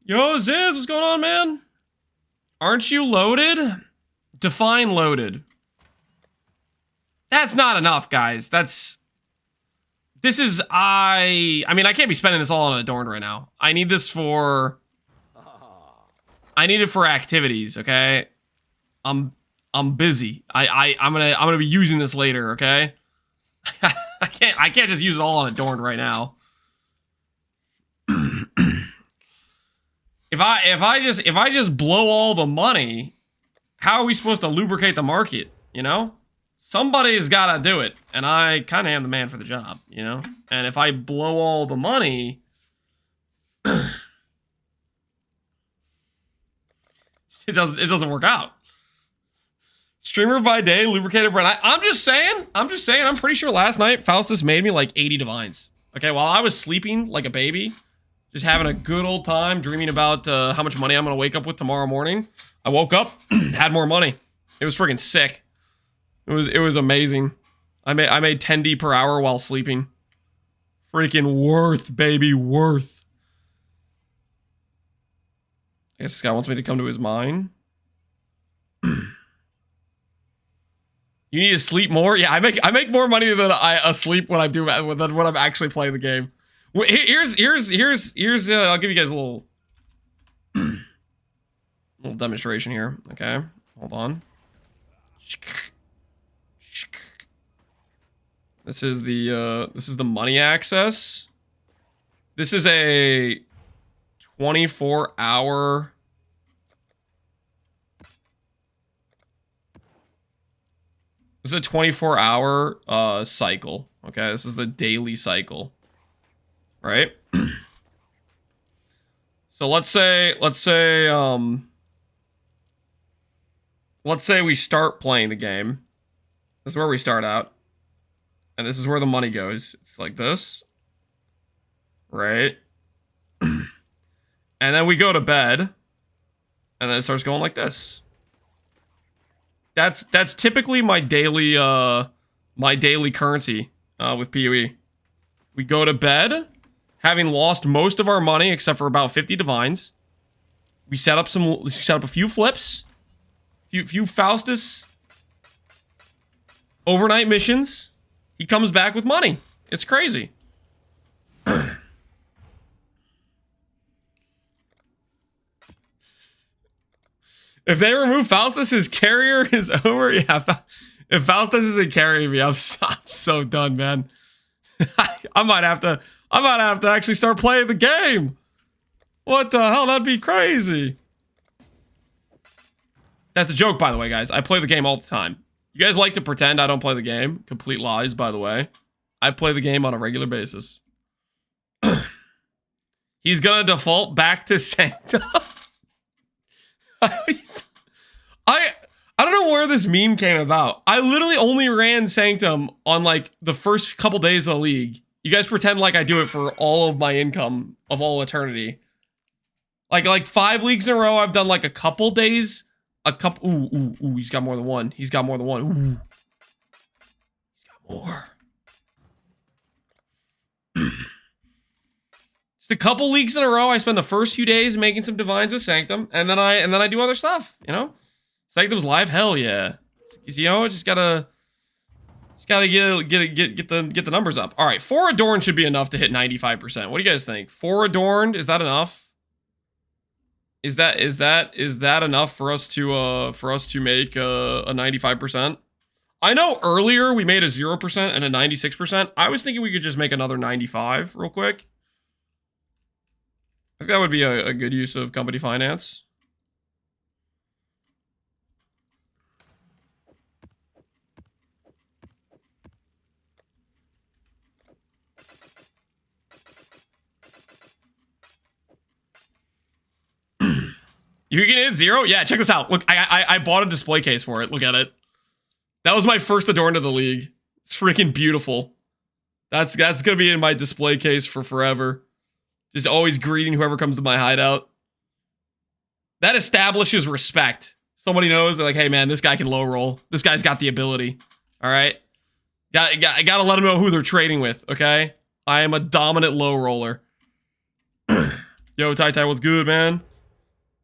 Yo, Ziz, what's going on, man? Aren't you loaded? Define loaded. That's not enough, guys. I mean, I can't be spending this all on Adorned right now. I need this for... I need it for activities, okay? I'm busy. I'm gonna be using this later, okay? I can't just use it all on Adorned right now. If I just blow all the money, how are we supposed to lubricate the market, you know? Somebody's gotta do it, and I kind of am the man for the job, you know? And if I blow all the money... it doesn't work out. Streamer by day, lubricated by night. I'm just saying, I'm pretty sure last night Faustus made me like 80 divines. Okay, while I was sleeping like a baby, just having a good old time, dreaming about how much money I'm gonna wake up with tomorrow morning. I woke up, had more money. It was freaking sick. It was amazing. I made 10D per hour while sleeping. Freaking worth, baby, worth. I guess this guy wants me to come to his mine. You need to sleep more? Yeah, I make more money than I asleep when than when I'm actually playing the game. Here's I'll give you guys a little demonstration here. Okay, hold on. This is the money access. This is a 24-hour. This is a 24-hour cycle. Okay, this is the daily cycle. Right? So let's say we start playing the game. This is where we start out. And this is where the money goes. It's like this. Right? And then we go to bed. And then it starts going like this. That's typically my daily currency with PoE. We go to bed having lost most of our money except for about 50 divines. We set up a few flips, few Faustus overnight missions. He comes back with money. It's crazy. If they remove Faustus, his carrier is over. Yeah, if Faustus isn't carrying me, I'm so done, man. I might have to actually start playing the game. What the hell? That'd be crazy. That's a joke, by the way, guys. I play the game all the time. You guys like to pretend I don't play the game. Complete lies, by the way. I play the game on a regular basis. He's gonna default back to Sanctum. I don't know where this meme came about. I literally only ran Sanctum on like the first couple days of the league. You guys pretend like I do it for all of my income of all eternity. Like 5 leagues in a row, I've done like a couple days. Ooh, he's got more than one. He's got more than one. Ooh. He's got more. Just a couple leagues in a row, I spend the first few days making some divines with Sanctum, and then I do other stuff, you know? Sanctum's live, hell yeah. You know, just gotta get the numbers up. All right, 4 Adorned should be enough to hit 95%. What do you guys think? 4 Adorned, is that enough? Is that enough for us to make a 95%? I know earlier we made a 0% and a 96%. I was thinking we could just make another 95 real quick. I think that would be a good use of company finance. You can hit 0? Yeah, check this out. Look, I bought a display case for it. Look at it. That was my first Adorned of the league. It's freaking beautiful. That's gonna be in my display case for forever. Just always greeting whoever comes to my hideout. That establishes respect. Somebody knows, they're like, hey man, this guy can low roll. This guy's got the ability. All right? Gotta let them know who they're trading with, okay? I am a dominant low roller. Yo, Tai, what's good, man?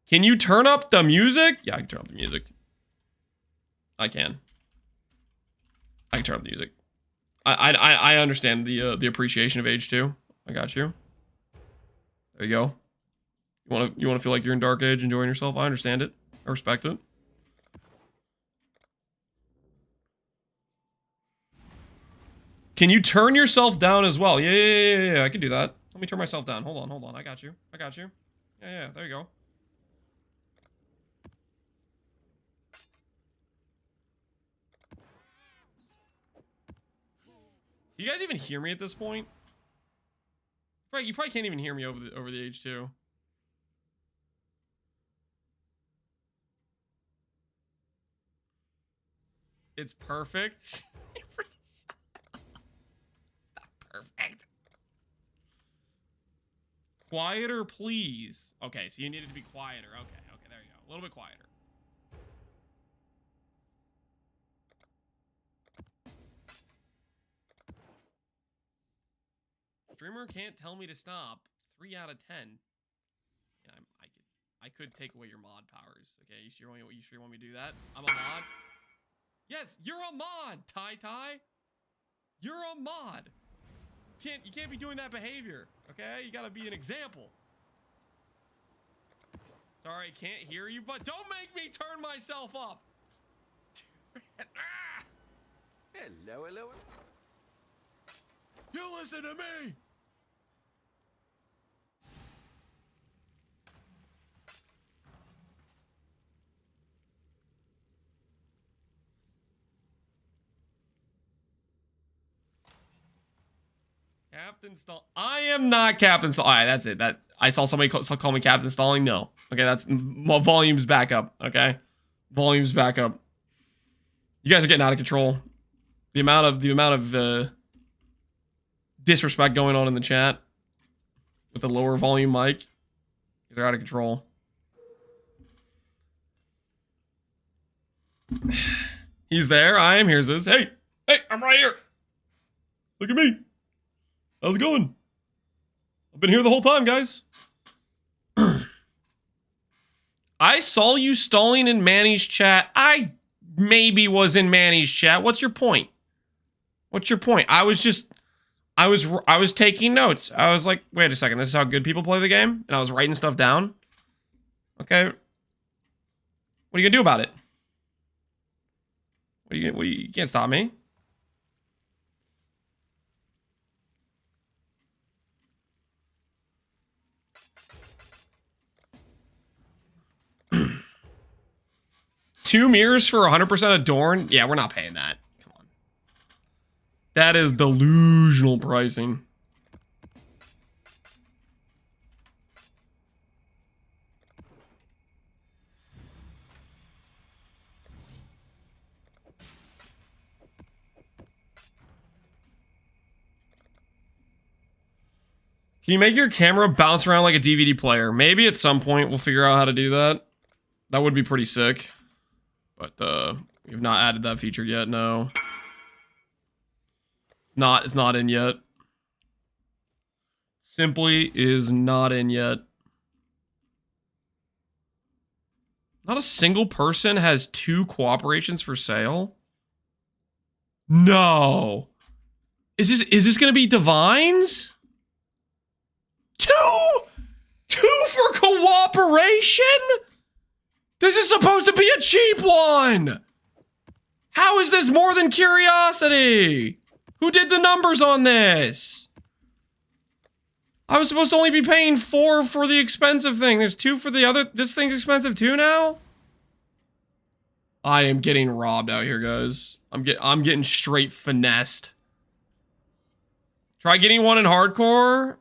Can you turn up the music? Yeah, I can turn up the music. I can turn up the music. I understand the appreciation of age 2. I got you. There you go. You wanna feel like you're in Dark Age, enjoying yourself? I understand it. I respect it. Can you turn yourself down as well? Yeah. I can do that. Let me turn myself down. Hold on. I got you. Yeah. There you go. You guys even hear me at this point? Right, you probably can't even hear me over the age 2. It's perfect. It's not perfect. Quieter, please. Okay, so you needed to be quieter. Okay, there you go. A little bit quieter. Streamer can't tell me to stop. 3 out of 10. Yeah, I could take away your mod powers. Okay, you sure want me to do that? I'm a mod. Yes, you're a mod, Tai. You're a mod. You can't be doing that behavior. Okay, you gotta be an example. Sorry, I can't hear you, but don't make me turn myself up. Hello. You listen to me. Captain Stall. I am not Captain Stall. All right, that's it. I saw somebody call me Captain Stalling. No. Okay, that's my volume's back up. Okay, volume's back up. You guys are getting out of control. The amount of disrespect going on in the chat with the lower volume mic. They're out of control. He's there. I am. Here's this. Hey, I'm right here. Look at me. How's it going? I've been here the whole time, guys. I saw you stalling in Manny's chat. I maybe was in Manny's chat. What's your point? What's your point? I was taking notes. I was like, wait a second. This is how good people play the game? And I was writing stuff down. Okay. What are you gonna do about it? You can't stop me. Two mirrors for 100% Adorned? Yeah, we're not paying that. Come on. That is delusional pricing. Can you make your camera bounce around like a DVD player? Maybe at some point we'll figure out how to do that. That would be pretty sick. But we've not added that feature yet, no. It's not in yet. Simply is not in yet. Not a single person has 2 cooperations for sale? No. Is this gonna be divines? 2 for cooperation? This is supposed to be a cheap one! How is this more than curiosity? Who did the numbers on this? I was supposed to only be paying 4 for the expensive thing. There's 2 for the other. This thing's expensive too now? I am getting robbed out here, guys. I'm getting straight finessed. Try getting one in hardcore.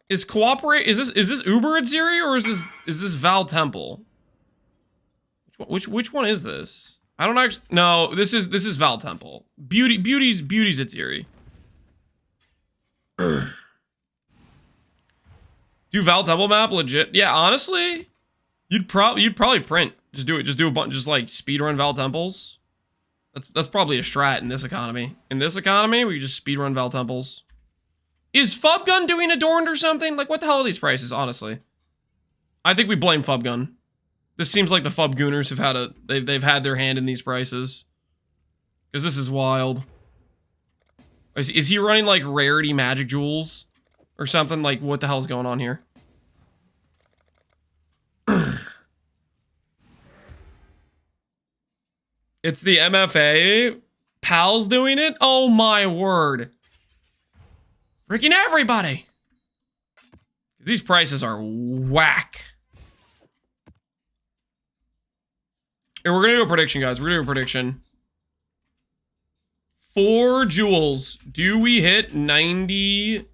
Is this Uber at Ziri or is this Val Temple? Which one is this? I don't actually. No, this is Val Temple. Beauty's at Ziri. Do Val Temple map legit? Yeah, honestly, you'd probably print. Just do it. Just do a bunch. Just like speedrun Val Temples. That's probably a strat in this economy. In this economy, we just speedrun Val Temples. Is Fubgun doing Adorned or something? Like, what the hell are these prices, honestly? I think we blame Fubgun. This seems like the Fubgooners have had they've had their hand in these prices. Because this is wild. Is he running, like, rarity magic jewels? Or something? Like, what the hell's going on here? It's the MFA. Pal's doing it? Oh, my word. Freaking everybody! These prices are whack. Here, we're gonna do a prediction, guys. We're gonna do a prediction. 4 jewels. Do we hit 90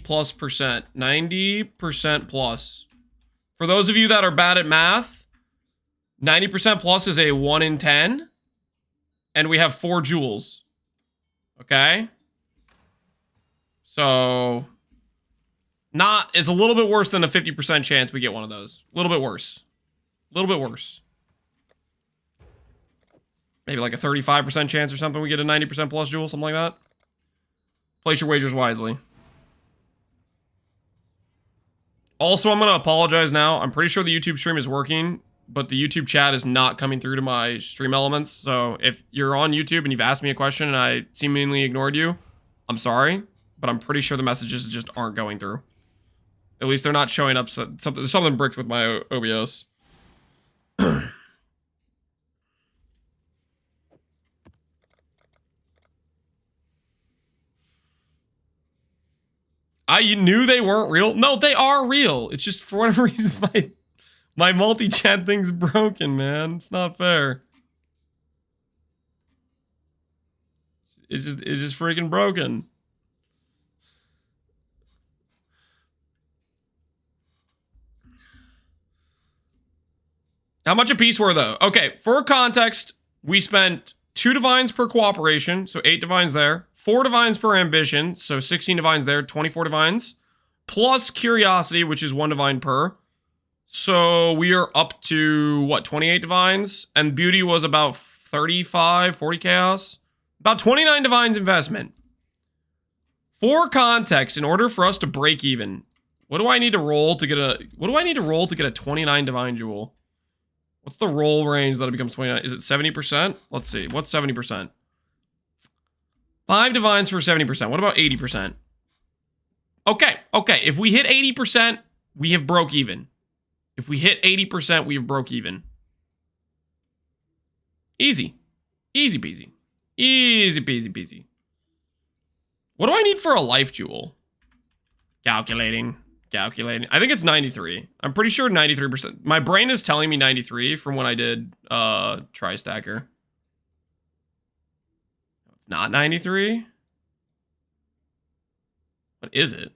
plus percent? 90% plus. For those of you that are bad at math, 90% plus is a 1 in 10. And we have 4 jewels. Okay? So, it's a little bit worse than a 50% chance we get one of those. A little bit worse. A little bit worse. Maybe like a 35% chance or something we get a 90% plus jewel, something like that. Place your wagers wisely. Also, I'm going to apologize now. I'm pretty sure the YouTube stream is working, but the YouTube chat is not coming through to my stream elements. So if you're on YouTube and you've asked me a question and I seemingly ignored you, I'm sorry. But I'm pretty sure the messages just aren't going through. At least they're not showing up. Something bricked with my OBS. I knew they weren't real. No, they are real. It's just for whatever reason my multi-chat thing's broken, man. It's not fair. It's just freaking broken. How much a piece were though? Okay, for context, we spent 2 divines per cooperation, so 8 divines there. 4 divines per ambition, so 16 divines there, 24 divines. plus curiosity, which is 1 divine per. So we are up to, what, 28 divines? And beauty was about 35, 40 chaos. About 29 divines investment. For context, in order for us to break even, what do I need to roll to get a 29 divine jewel? What's the roll range that it becomes 29? Is it 70%? Let's see. What's 70%? 5 divines for 70%. What about 80%? Okay. If we hit 80%, we have broke even. If we hit 80%, we have broke even. Easy. Easy peasy. Easy peasy peasy. What do I need for a life jewel? Calculating. I think it's 93. I'm pretty sure 93%. My brain is telling me 93 from when I did Tri-Stacker. It's not 93. What is it?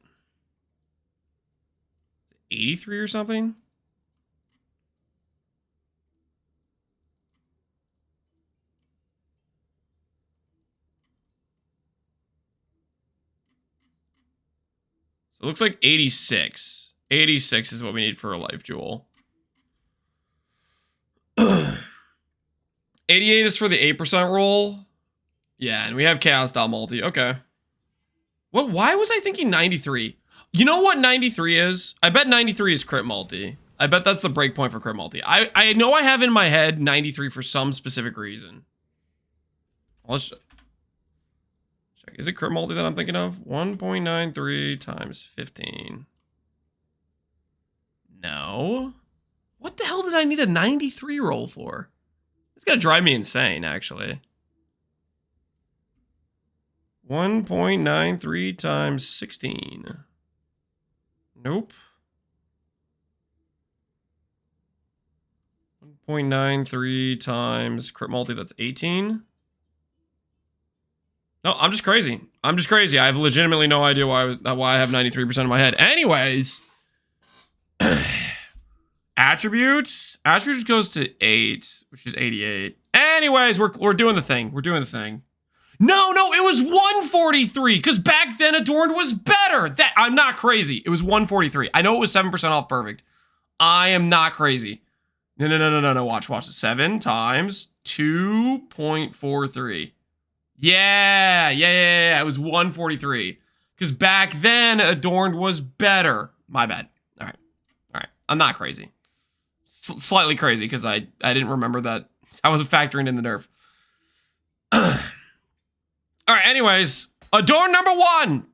83 or something? So it looks like 86. 86 is what we need for a life jewel. 88 is for the 8% roll. Yeah, and we have Chaos Dot Multi. Okay. What? Why was I thinking 93? You know what 93 is? I bet 93 is crit multi. I bet that's the breakpoint for crit multi. I know I have in my head 93 for some specific reason. Let's check. Is it crit multi that I'm thinking of? 1.93 times 15. No. What the hell did I need a 93 roll for? It's gonna drive me insane, actually. 1.93 times 16. Nope. 1.93 times crit multi, that's 18. No, I'm just crazy. I have legitimately no idea why I have 93% in my head. Anyways. Attributes goes to 8, which is 88. Anyways, we're doing the thing. No, it was 143, because back then Adorned was better. I'm not crazy. It was 143. I know it was 7% off perfect. I am not crazy. No. Watch it. 7 times 2.43. Yeah. It was 143. Because back then Adorned was better. My bad. All right. I'm not crazy. Slightly crazy because I didn't remember that. I wasn't factoring in the nerf. All right, anyways, Adorned number 1,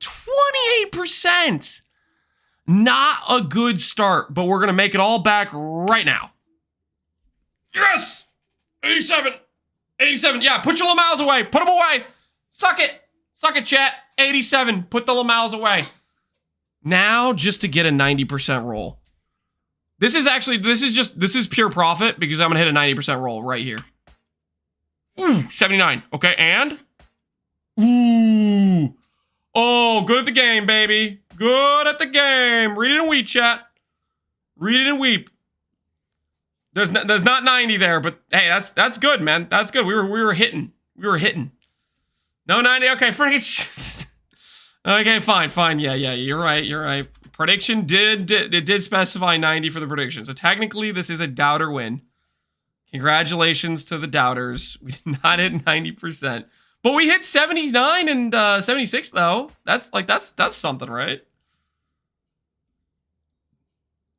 28%. Not a good start, but we're going to make it all back right now. Yes! 87. Yeah, put your lamals away. Put them away. Suck it, chat. 87. Put the lamals away. Now, just to get a 90% roll. This is pure profit because I'm going to hit a 90% roll right here. Ooh, 79. Okay, and... Ooh. Oh, good at the game, baby. Good at the game. Read it and weep, chat. Read it and weep. There's not 90 there, but hey, that's good, man. That's good. We were hitting. No 90. Okay, freaking. Okay, fine. Yeah. You're right. Prediction did specify 90 for the prediction. So technically, this is a doubter win. Congratulations to the doubters. We did not hit 90%. But we hit 79 and 76 though. That's something, right?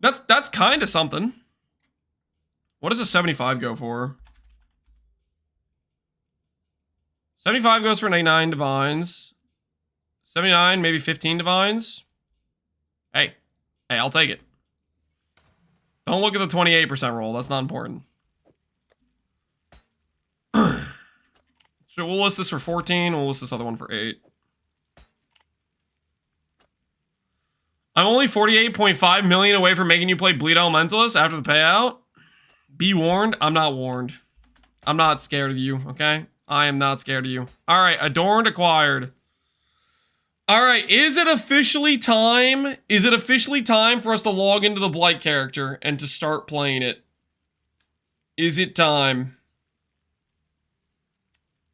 That's kind of something. What does a 75 go for? 75 goes for 99 divines. 79, maybe 15 divines. Hey, I'll take it. Don't look at the 28% roll. That's not important. So we'll list this for 14. We'll list this other one for 8. I'm only 48.5 million away from making you play Bleed Elementalist after the payout. Be warned, I'm not warned. I'm not scared of you, okay? I am not scared of you. All right, Adorned acquired. All right, is it officially time? Is it officially time for us to log into the Blight character and to start playing it? Is it time?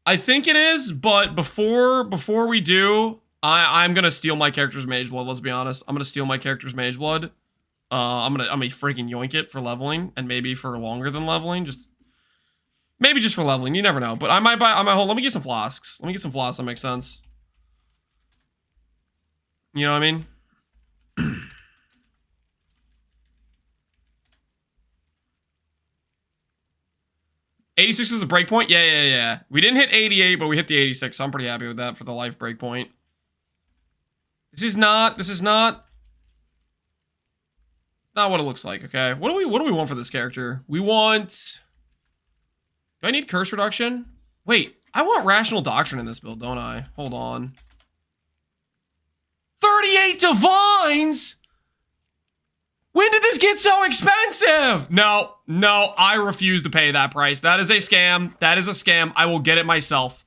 I think it is, but before we do, I'm gonna steal my character's mage blood, let's be honest. I'm gonna steal my character's mage blood. I'm gonna freaking yoink it for leveling, and maybe for longer than leveling, maybe just for leveling, you never know. But I might hold, let me get some flasks. Let me get some flasks, that makes sense. You know what I mean? 86 is the breakpoint? Yeah. We didn't hit 88, but we hit the 86, so I'm pretty happy with that for the life breakpoint. This is not what it looks like, okay? What do we want for this character? We want... Do I need curse reduction? Wait, I want rational doctrine in this build, don't I? Hold on. 38 divines? When did this get so expensive? No, I refuse to pay that price. That is a scam. That is a scam. I will get it myself.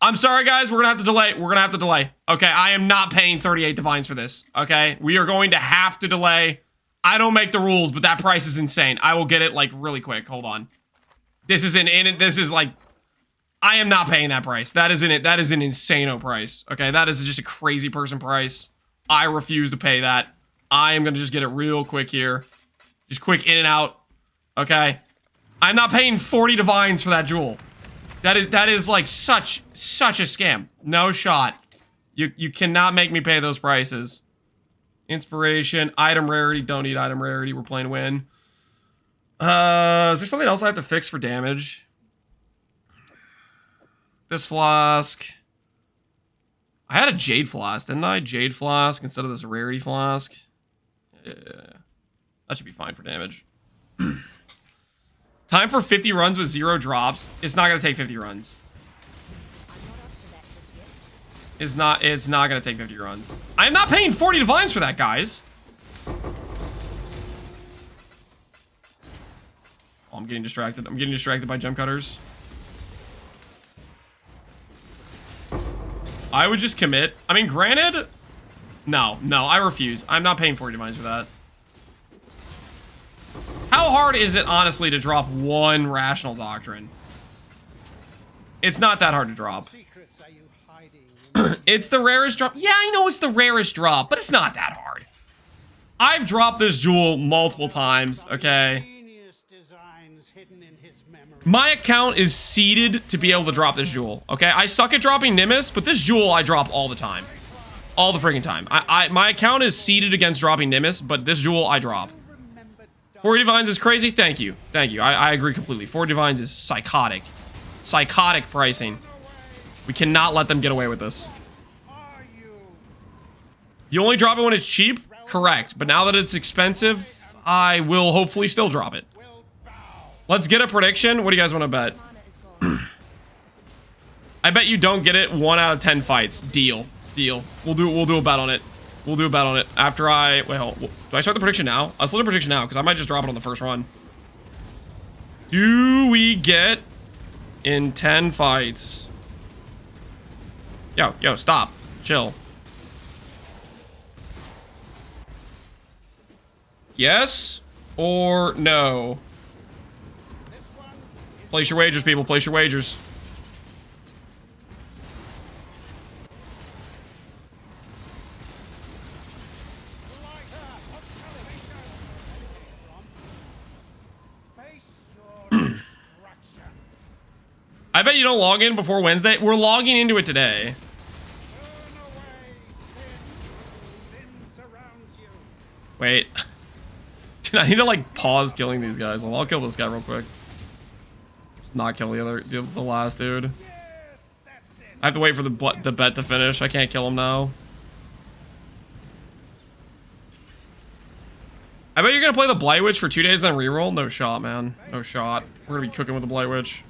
I'm sorry, guys. We're gonna have to delay. We're gonna have to delay. Okay, I am not paying 38 divines for this. Okay, we are going to have to delay. I don't make the rules, but that price is insane. I will get it like really quick. Hold on. This is like, I am not paying that price. That is an insano price. Okay, that is just a crazy person price. I refuse to pay that. I am gonna just get it real quick here. Just quick in and out. Okay. I'm not paying 40 divines for that jewel. That is like such a scam. No shot. You cannot make me pay those prices. Inspiration, item rarity, don't need item rarity, we're playing win. Is there something else I have to fix for damage? This flask. I had a jade flask, didn't I? Jade flask instead of this rarity flask. Yeah, that should be fine for damage. Time for 50 runs with 0 drops. It's not gonna take 50 runs. It's not gonna take 50 runs. I'm not paying 40 divines for that, guys. Oh, I'm getting distracted. I'm getting distracted by gem cutters. I would just commit. I mean, granted, no, I refuse. I'm not paying 40 divines for that. How hard is it, honestly, to drop one rational doctrine? It's not that hard to drop. It's the rarest drop. Yeah, I know it's the rarest drop, but it's not that hard. I've dropped this jewel multiple times, okay? My account is seeded to be able to drop this jewel, okay? I suck at dropping Nimbus, but this jewel I drop all the time. All the freaking time. My account is seeded against dropping Nimbus, but this jewel I drop. 40 divines is crazy? Thank you. Thank you. I agree completely. 40 divines is psychotic. Psychotic pricing. We cannot let them get away with this. You only drop it when it's cheap? Correct. But now that it's expensive, I will hopefully still drop it. Let's get a prediction. What do you guys want to bet? I bet you don't get it 1 out of 10 fights. Deal. Deal. We'll do a bet on it. We'll do a bet on it after I... Wait, hold. Do I start the prediction now? I'll start the prediction now, because I might just drop it on the first run. Do we get in 10 fights? Yo, stop. Chill. Yes or no? Place your wagers, people. Place your wagers. I bet you don't log in before Wednesday. We're logging into it today. Wait. Dude, I need to like pause killing these guys. I'll kill this guy real quick. Just not kill the last dude. I have to wait for the bet to finish. I can't kill him now. I bet you're gonna play the Blight Witch for 2 days then reroll. No shot, man. No shot. We're gonna be cooking with the Blight Witch.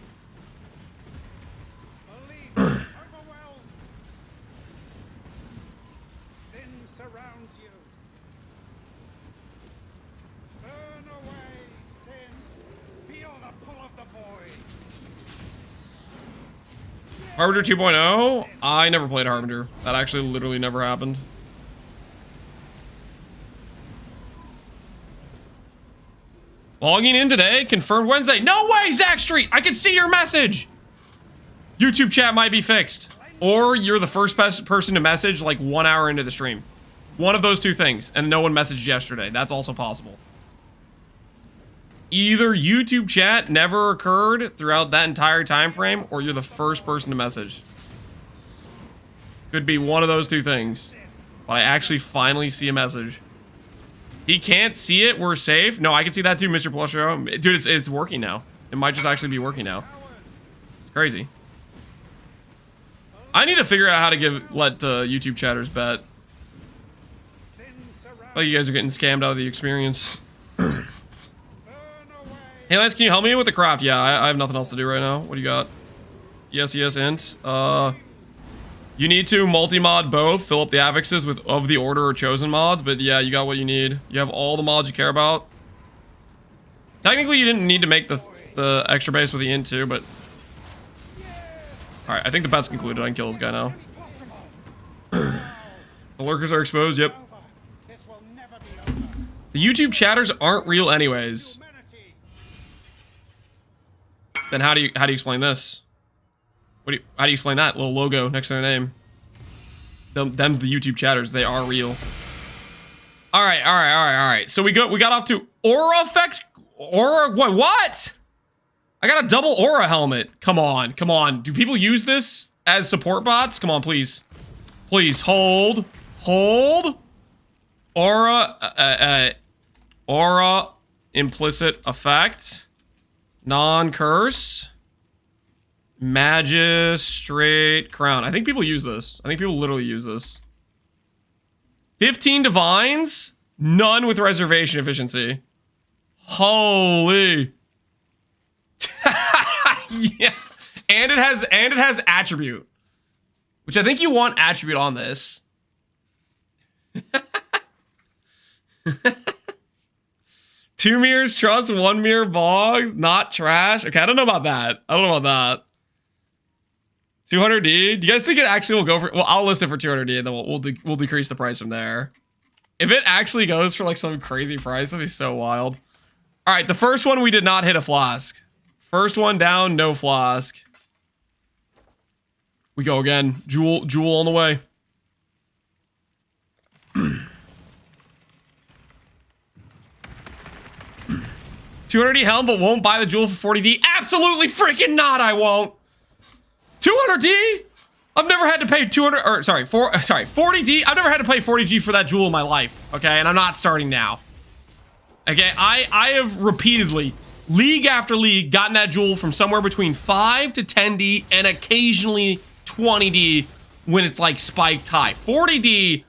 Harbinger 2.0? I never played Harbinger. That actually literally never happened. Logging in today, confirmed Wednesday. No way, Zach Street! I can see your message! YouTube chat might be fixed. or you're the first person to message like 1 hour into the stream. One of those two things, and no one messaged yesterday. That's also possible. Either YouTube chat never occurred throughout that entire time frame, or you're the first person to message. Could be one of those two things. But I actually finally see a message. He can't see it, we're safe. No, I can see that too, Mr. Plushio. Dude, it's working now. It might just actually be working now. It's crazy. I need to figure out how to let YouTube chatters bet. Oh, you guys are getting scammed out of the experience. Hey, Lance, can you help me with the craft? Yeah, I have nothing else to do right now. What do you got? Yes, int. You need to multi-mod both, fill up the affixes with of the order or chosen mods, but yeah, you got what you need. You have all the mods you care about. Technically, you didn't need to make the extra base with the int too, but... Alright, I think the bet's concluded. I can kill this guy now. The lurkers are exposed, yep. The YouTube chatters aren't real anyways. Then how do you explain this? How do you explain that little logo next to their name? Them's the YouTube chatters. They are real. All right. So we got off to aura effect. Aura what? I got a double aura helmet. Come on. Do people use this as support bots? Come on, please. Please hold. Aura implicit effect. Non-curse. Magistrate crown. I think people use this. I think people literally use this. 15 divines, none with reservation efficiency. Holy. Yeah. And it has attribute. Which I think you want attribute on this. 2 mirrors trust, 1 mirror bog, not trash. Okay, I don't know about that. 200D. Do you guys think it actually will go for? Well, I'll list it for 200D, and then we'll decrease the price from there. If it actually goes for like some crazy price, that'd be so wild. All right, the first one we did not hit a flask. First one down, no flask. We go again. Jewel on the way. 200D helm, but won't buy the jewel for 40D. Absolutely freaking not, I won't. 200D? I've never had to pay 40D. I've never had to pay 40G for that jewel in my life, okay? And I'm not starting now. Okay, I have repeatedly, league after league, gotten that jewel from somewhere between 5 to 10D and occasionally 20D when it's like spiked high. 40D,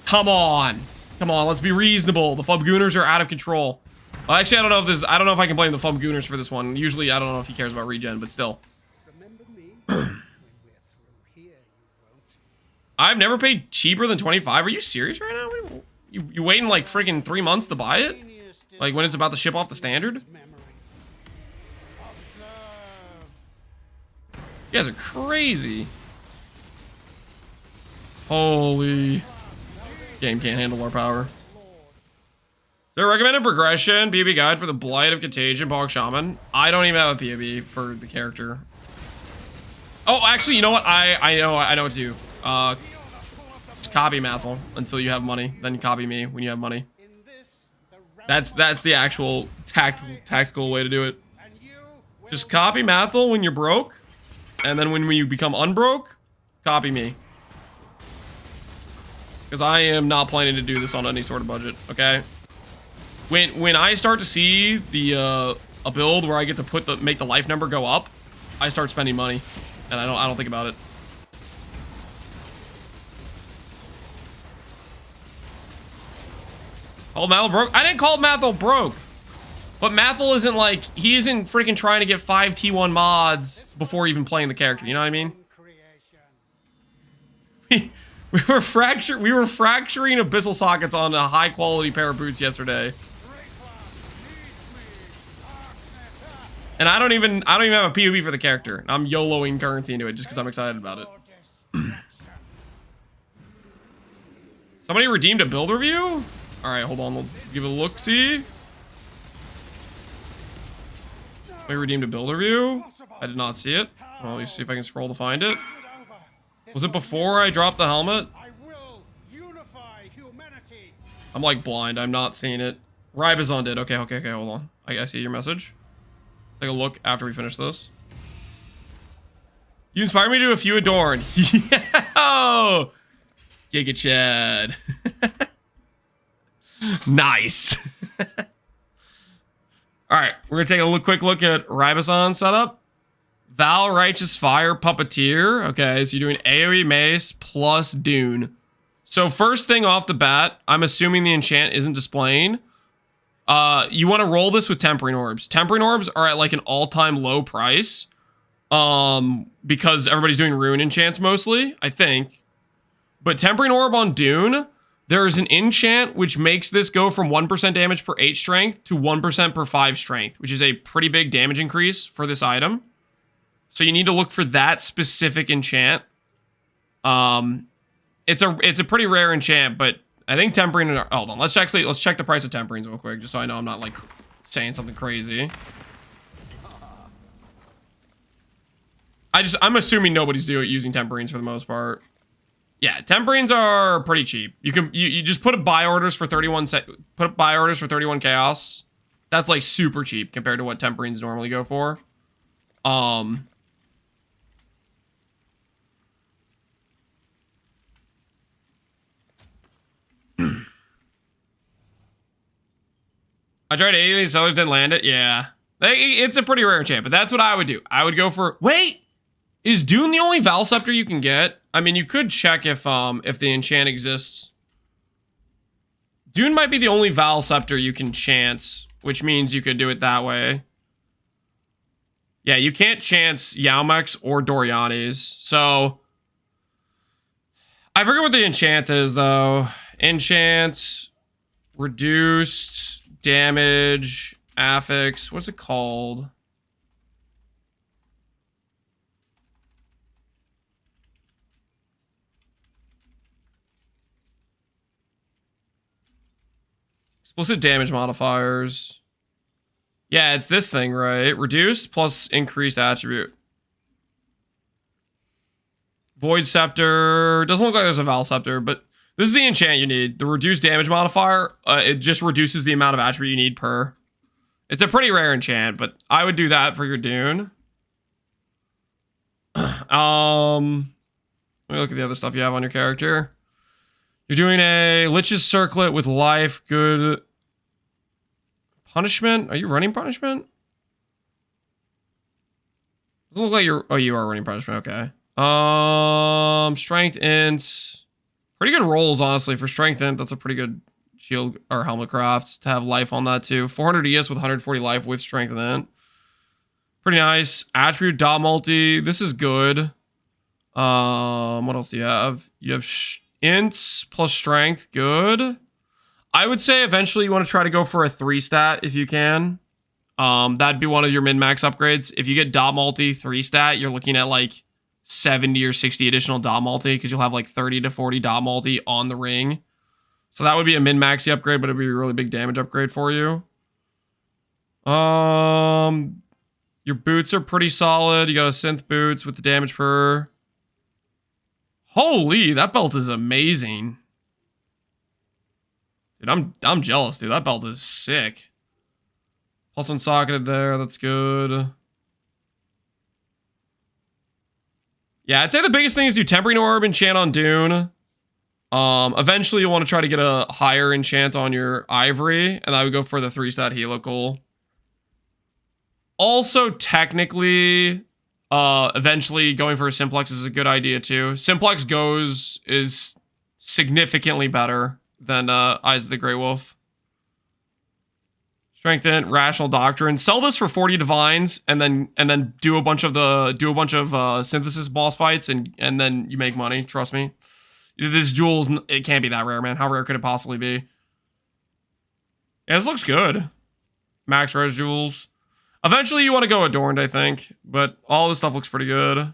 come on, let's be reasonable. The Fubgooners are out of control. Well, actually, I don't know if I can blame the Fubgooners for this one. Usually, I don't know if he cares about regen, but still. I've never paid cheaper than 25. Are you serious right now? You waiting like freaking 3 months to buy it? Like when it's about to ship off the standard? You guys are crazy. Holy. Game can't handle our power. Is there a recommended progression PvP guide for the Blight of Contagion, Bog Shaman? I don't even have a PvP for the character. Oh, actually, you know what? I know what to do. Just copy Mathel until you have money. Then you copy me when you have money. That's the actual tactical way to do it. Just copy Mathel when you're broke, and then when you become unbroke, copy me. Because I am not planning to do this on any sort of budget. Okay. When I start to see the a build where I get to make the life number go up, I start spending money, and I don't think about it. Called Mathel broke? I didn't call Mathel broke. But Mathel isn't like, he isn't freaking trying to get 5 T1 mods before even playing the character, you know what I mean? We were fracturing abyssal sockets on a high quality pair of boots yesterday. And I don't even have a POV for the character. I'm YOLOing currency into it just because I'm excited about it. Somebody redeemed a build review? Alright, hold on, we'll give it a look-see. We redeemed a build review. I did not see it. Well, let me see if I can scroll to find it. Was it before I dropped the helmet? I will unify humanity. I'm like blind. I'm not seeing it. Ribon did. Okay, hold on. I see your message. Take a look after we finish this. You inspired me to do a few Adorned. Yo! Giga Chad. Nice. Alright, we're gonna take a quick look at Ribon setup. Val Righteous Fire Puppeteer. Okay, so you're doing AoE Mace plus Dune. So first thing off the bat, I'm assuming the enchant isn't displaying. You want to roll this with Tempering Orbs. Tempering Orbs are at like an all-time low price. Because everybody's doing rune enchants mostly, I think. But Tempering Orb on Dune, there is an enchant which makes this go from 1% damage per 8 strength to 1% per 5 strength, which is a pretty big damage increase for this item. So you need to look for that specific enchant. It's a pretty rare enchant, but I think Tempering... Hold on, let's check the price of Temperings real quick, just so I know I'm not like saying something crazy. I'm assuming nobody's using Temperings for the most part. Yeah, Temperings are pretty cheap. You just put up buy orders for 31 chaos. That's like super cheap compared to what Temperings normally go for. I tried aliens, sellers didn't land it. Yeah. It's a pretty rare enchant, but that's what I would do. I would go for... Wait! Is Dune the only Val Scepter you can get? I mean, you could check if the enchant exists. Dune might be the only Val Scepter you can chance, which means you could do it that way. Yeah, you can't chance Yaumex or Doriani's. So, I forget what the enchant is, though. Enchant, reduced, damage, affix. What's it called? Explicit damage modifiers. Yeah, it's this thing, right? Reduced plus increased attribute. Void Scepter. Doesn't look like there's a Val Scepter, but this is the enchant you need. The reduced damage modifier, it just reduces the amount of attribute you need per. It's a pretty rare enchant, but I would do that for your Dune. Let me look at the other stuff you have on your character. You're doing a Lich's Circlet with life, good. Punishment? Are you running punishment? Doesn't look like you're... Oh, you are running punishment, okay. Strength Int. Pretty good rolls, honestly, for Strength Int. That's a pretty good shield or helmet craft to have life on that, too. 400 ES with 140 life with Strength Int. Pretty nice. Attribute dot multi. This is good. What else do you have? You have... Ints plus strength, good. I would say eventually you want to try to go for a 3-stat if you can. That'd be one of your min-max upgrades. If you get dot multi 3-stat, you're looking at like 70 or 60 additional dot multi because you'll have like 30 to 40 dot multi on the ring. So that would be a min-maxy upgrade, but it'd be a really big damage upgrade for you. Your boots are pretty solid. You got a synth boots with the damage per... Holy, that belt is amazing. Dude, I'm jealous, dude. That belt is sick. +1 socketed there, that's good. Yeah, I'd say the biggest thing is do Tempering Orb enchant on Dune. Eventually you'll want to try to get a higher enchant on your Ivory, and I would go for the 3-stat helical. Also, technically... eventually going for a Simplex is a good idea too. Simplex is significantly better than Eyes of the Grey Wolf. Strengthen, Rational Doctrine. Sell this for 40 divines and then do a bunch of synthesis boss fights and then you make money. Trust me. This jewel it can't be that rare, man. How rare could it possibly be? Yeah, this looks good. Max res jewels. Eventually, you want to go Adorned, I think. But all this stuff looks pretty good.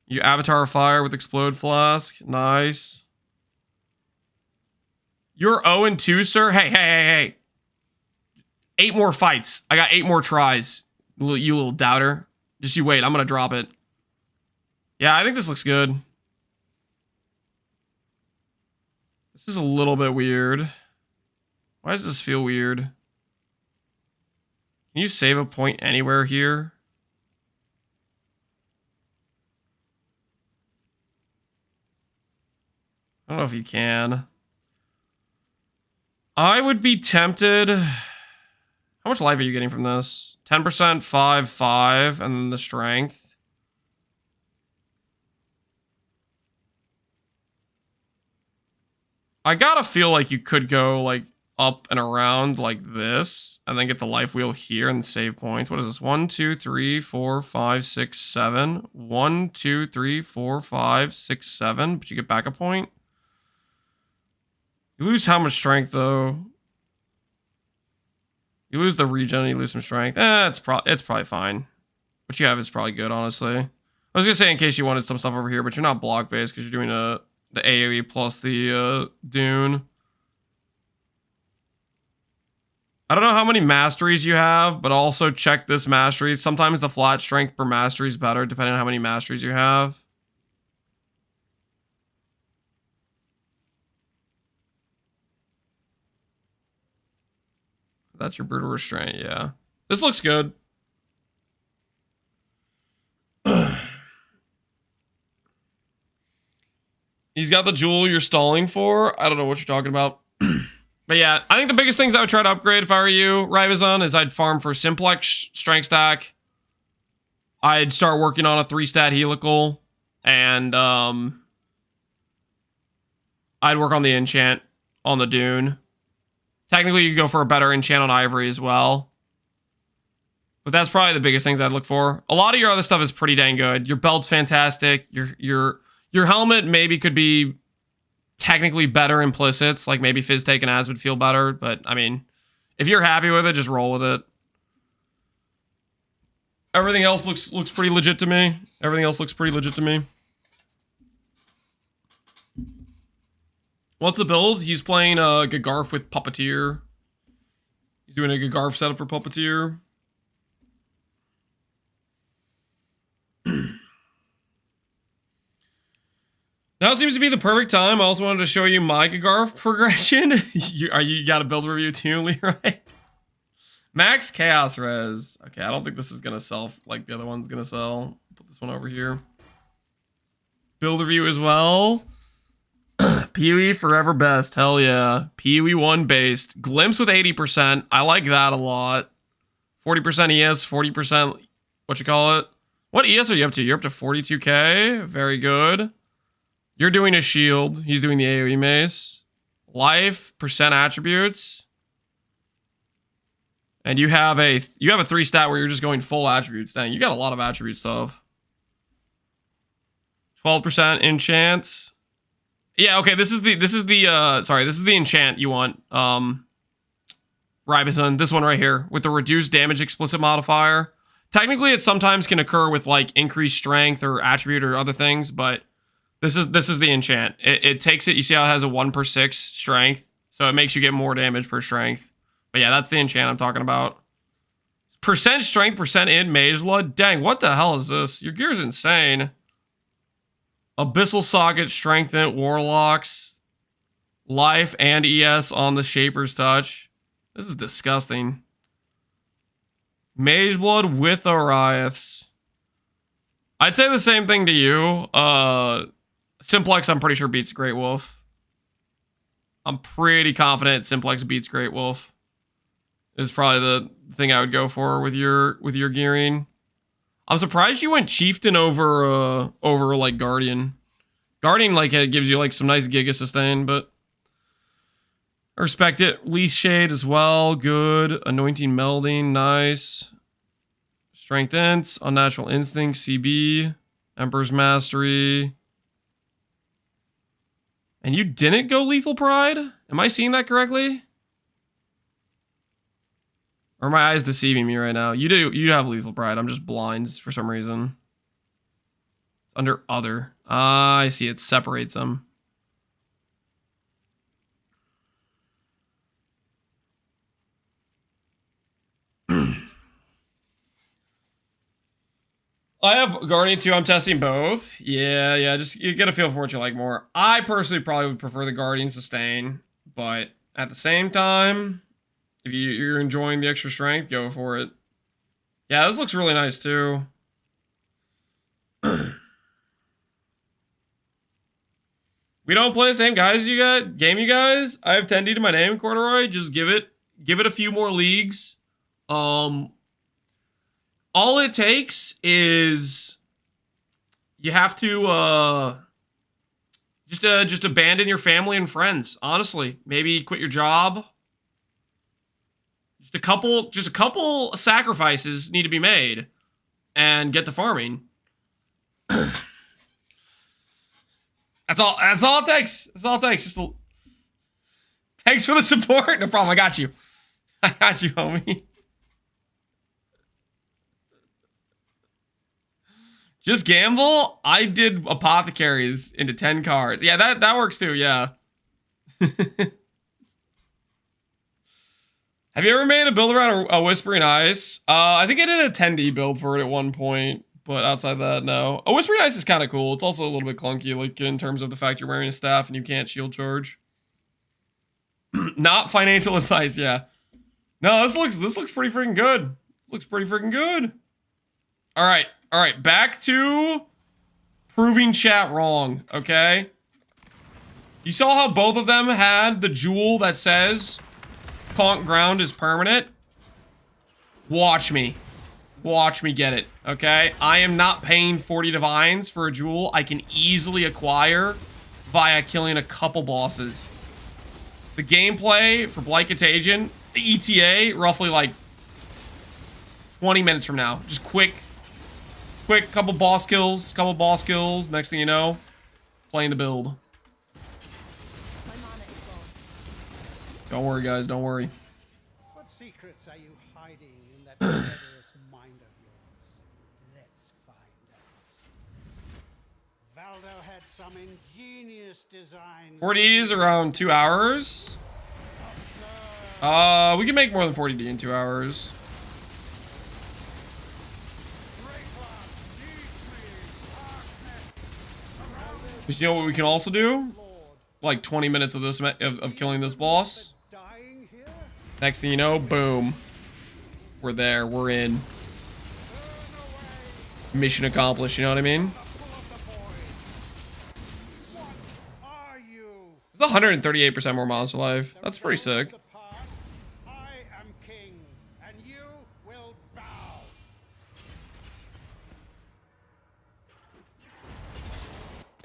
You Avatar Fire with Explode Flask. Nice. You're 0-2, sir? Hey. 8 more fights. I got 8 more tries. You little doubter. Just you wait. I'm going to drop it. Yeah, I think this looks good. This is a little bit weird. Why does this feel weird? Can you save a point anywhere here? I don't know if you can. I would be tempted. How much life are you getting from this? 10%, 5, 5, and then the strength. I gotta feel like you could go like up and around like this, and then get the life wheel here and save points. What is this? 1, 2, 3, 4, 5, 6, 7. 1, 2, 3, 4, 5, 6, 7. But you get back a point. You lose how much strength though? You lose the regen, you lose some strength. It's probably fine. What you have is probably good, honestly. I was gonna say in case you wanted some stuff over here, but you're not block based because you're doing the AoE plus the Dune. I don't know how many masteries you have, but also check this mastery. Sometimes the flat strength per mastery is better depending on how many masteries you have. That's your brutal restraint, yeah. This looks good. He's got the jewel you're stalling for. I don't know what you're talking about. But yeah, I think the biggest things I would try to upgrade if I were you, Ribon, is I'd farm for Simplex strength stack. I'd start working on a 3-stat helical. And I'd work on the enchant on the Dune. Technically, you could go for a better enchant on Ivory as well. But that's probably the biggest things I'd look for. A lot of your other stuff is pretty dang good. Your belt's fantastic. Your helmet maybe could be technically better implicits. Like maybe Fizz Take and Az would feel better. But I mean, if you're happy with it, just roll with it. Everything else looks pretty legit to me. Everything else looks pretty legit to me. What's the build? He's playing Gagarf with Puppeteer. He's doing a Gagarf setup for Puppeteer. Now seems to be the perfect time. I also wanted to show you my Gagarf progression. you got a build review too, Leroy? Max Chaos Res. Okay, I don't think this is gonna sell like the other one's gonna sell. Put this one over here. Build review as well. Pee-wee forever best. Hell yeah. Pee-wee 1 based. Glimpse with 80%. I like that a lot. 40% ES, 40% what you call it? What ES are you up to? You're up to 42k. Very good. You're doing a shield. He's doing the AoE mace. Life, percent attributes. And you have a 3-stat where you're just going full attributes. Dang, you got a lot of attribute stuff. 12% enchant. Yeah, okay, this is the enchant you want. Ribon, this one right here with the reduced damage explicit modifier. Technically it sometimes can occur with like increased strength or attribute or other things, but this is the enchant. It takes it, you see how it has a 1/6 strength, so it makes you get more damage per strength. But yeah, that's the enchant I'm talking about. Percent strength, percent in Mage Blood. Dang, what the hell is this? Your gear's insane. Abyssal Socket, Strengthen, Warlocks, Life and ES on the Shaper's Touch. This is disgusting. Mage Blood with Oriaths. I'd say the same thing to you. Simplex, I'm pretty sure beats Great Wolf. I'm pretty confident Simplex beats Great Wolf. Is probably the thing I would go for with your gearing. I'm surprised you went Chieftain over like Guardian. Guardian like it gives you like some nice Giga sustain, but I respect it. Leaf Shade as well, good. Anointing Melding, nice. Strength Ints, Unnatural Instinct, CB, Emperor's Mastery. And you didn't go Lethal Pride? Am I seeing that correctly? Or are my eyes deceiving me right now? You have Lethal Pride. I'm just blind for some reason. It's under Other. Ah, I see. It separates them. I have Guardian 2. I'm testing both. Yeah. Just you get a feel for what you like more. I personally probably would prefer the Guardian Sustain, but at the same time, if you're enjoying the extra strength, go for it. Yeah, this looks really nice too. We don't play the same guys you got? Game you guys? I have 10D to my name, Corduroy. Just give it a few more leagues. All it takes is you have to just abandon your family and friends. Honestly, maybe quit your job. Just a couple sacrifices need to be made and get to farming. That's all it takes. That's all it takes. Thanks for the support. No problem. I got you. I got you, homie. Just gamble. I did apothecaries into 10 cards. Yeah, that works too. Yeah. Have you ever made a build around a Whispering Ice? I think I did a 10D build for it at one point. But outside that, no. A Whispering Ice is kind of cool. It's also a little bit clunky, like in terms of the fact you're wearing a staff and you can't shield charge. Not financial advice, yeah. No, this looks pretty freaking good. This looks pretty freaking good. All right. Back to proving chat wrong. Okay. You saw how both of them had the jewel that says Conk Ground is permanent. Watch me. Watch me get it, okay? I am not paying 40 divines for a jewel I can easily acquire via killing a couple bosses. The gameplay for Blight Contagion, the ETA, roughly like 20 minutes from now. Just quick, couple boss kills. Next thing you know, playing the build. Don't worry, guys, don't worry. What secrets are you hiding in that murderous mind of yours? Let's find out. Valdo had some ingenious designs. 40D is around 2 hours. We can make more than 40D in 2 hours. But you know what we can also do? Like 20 minutes of this of killing this boss. Next thing you know, boom. We're there. We're in. Mission accomplished, you know what I mean? It's 138% more monster life. That's pretty sick. I am king, and you will bow.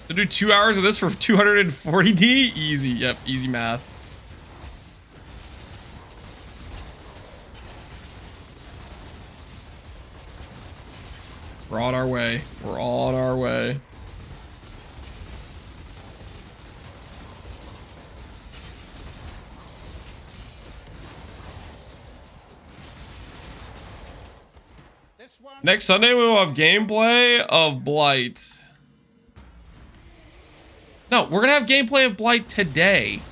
To do 2 hours of this for 240D? Easy. Yep, easy math. We're on our way. We're on our way. Next Sunday, we will have gameplay of Blight. No, we're gonna have gameplay of Blight today.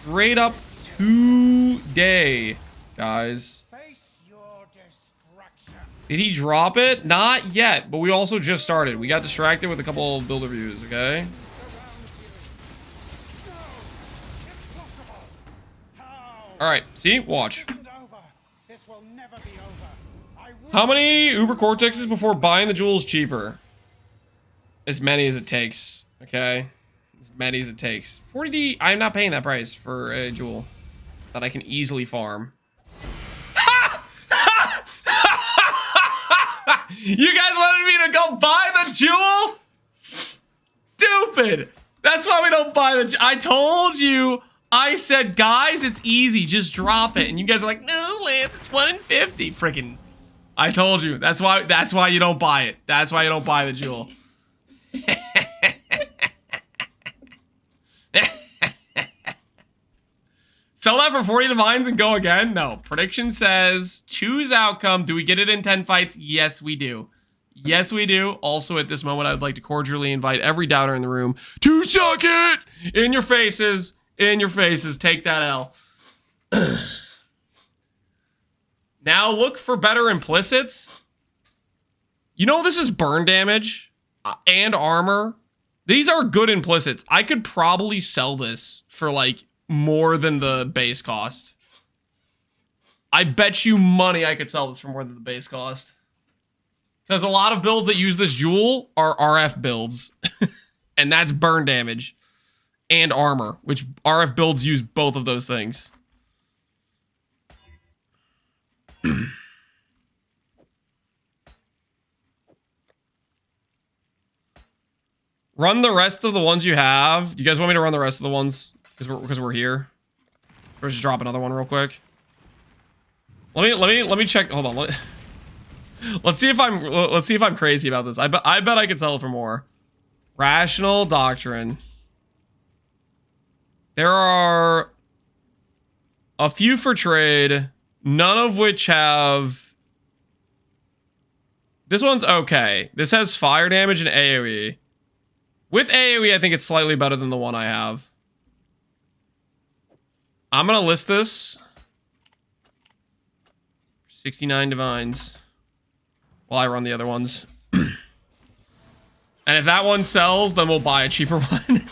Straight up today, guys. Did he drop it? Not yet, but we also just started. We got distracted with a couple of build reviews, okay? Alright, see? Watch. How many Uber Cortexes before buying the jewels cheaper? As many as it takes, okay? As many as it takes. 40D, I'm not paying that price for a jewel that I can easily farm. You guys wanted me to go buy the jewel? Stupid. That's why we don't buy the I told you. I said, guys, it's easy. Just drop it. And you guys are like, no, Lance, it's 1 in 50. Freaking. I told you. That's why you don't buy it. That's why you don't buy the jewel. Sell that for 40 divines and go again? No. Prediction says, choose outcome. Do we get it in 10 fights? Yes, we do. Yes, we do. Also, at this moment, I would like to cordially invite every doubter in the room to suck it! In your faces. In your faces. Take that L. Now look for better implicits. You know, this is burn damage and armor. These are good implicits. I could probably sell this for like more than the base cost. I bet you money I could sell this for more than the base cost. Because a lot of builds that use this jewel are RF builds. And that's burn damage and armor, which RF builds use both of those things. Run the rest of the ones you have. Do you guys want me to run the rest of the ones? Because we're here. Or just drop another one real quick. Let me check. Hold on. Let's see if I'm crazy about this. I bet I could sell it for more. Rational doctrine. There are a few for trade, none of which have. This one's okay. This has fire damage and AoE. With AoE, I think it's slightly better than the one I have. I'm gonna list this. 69 divines. While I run the other ones. And if that one sells, then we'll buy a cheaper one.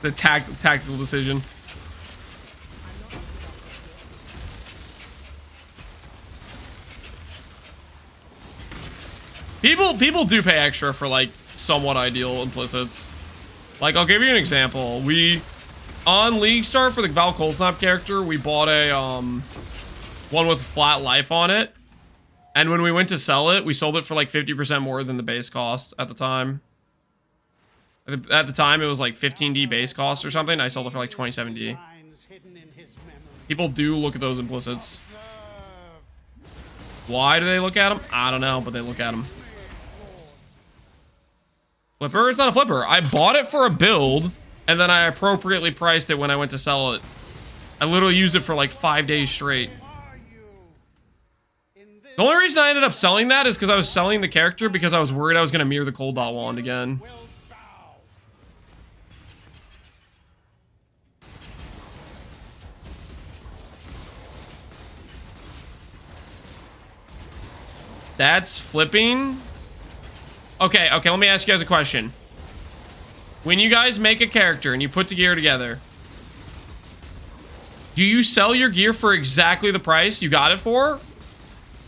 The tactical decision. People do pay extra for like somewhat ideal implicits. Like, I'll give you an example. On League Start for the Val Cold-Snap character, we bought a one with flat life on it. And when we went to sell it, we sold it for like 50% more than the base cost at the time. At the time, it was like 15D base cost or something. I sold it for like 27D. People do look at those implicits. Why do they look at them? I don't know, but they look at them. Flipper? It's not a flipper. I bought it for a build, and then I appropriately priced it when I went to sell it. I literally used it for like 5 days straight. The only reason I ended up selling that is because I was selling the character because I was worried I was going to mirror the cold dot wand again. That's flipping. Okay, let me ask you guys a question. When you guys make a character and you put the gear together, do you sell your gear for exactly the price you got it for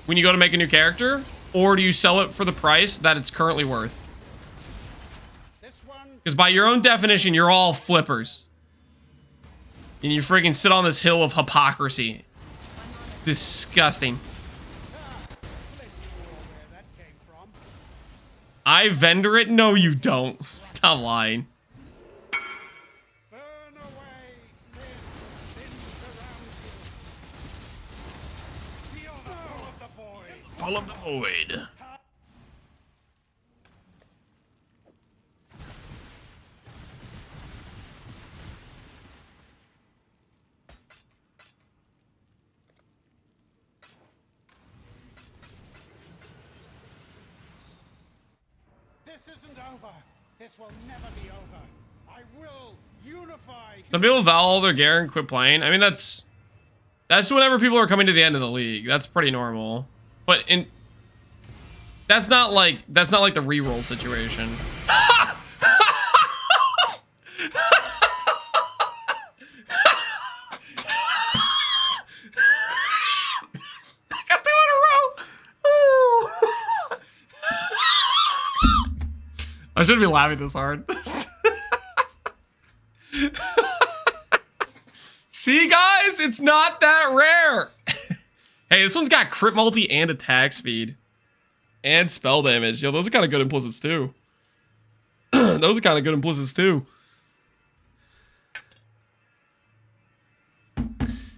when you go to make a new character? Or do you sell it for the price that it's currently worth? Because by your own definition, you're all flippers. And you freaking sit on this hill of hypocrisy. Disgusting. I vendor it? No, you don't. Stop lying. Burn away, sin surrounds you. Feel the pull of the void. Pull of the void. This isn't over. This will never be over. I will unify. Some people vow all their gear and quit playing. I mean, that's whenever people are coming to the end of the league. That's pretty normal. But that's not like the reroll situation. I got 2 in a row. I shouldn't be laughing this hard. See, guys, it's not that rare. Hey, this one's got crit multi and attack speed. And spell damage. Yo, those are kind of good implicits, too. Those are kind of good implicits, too.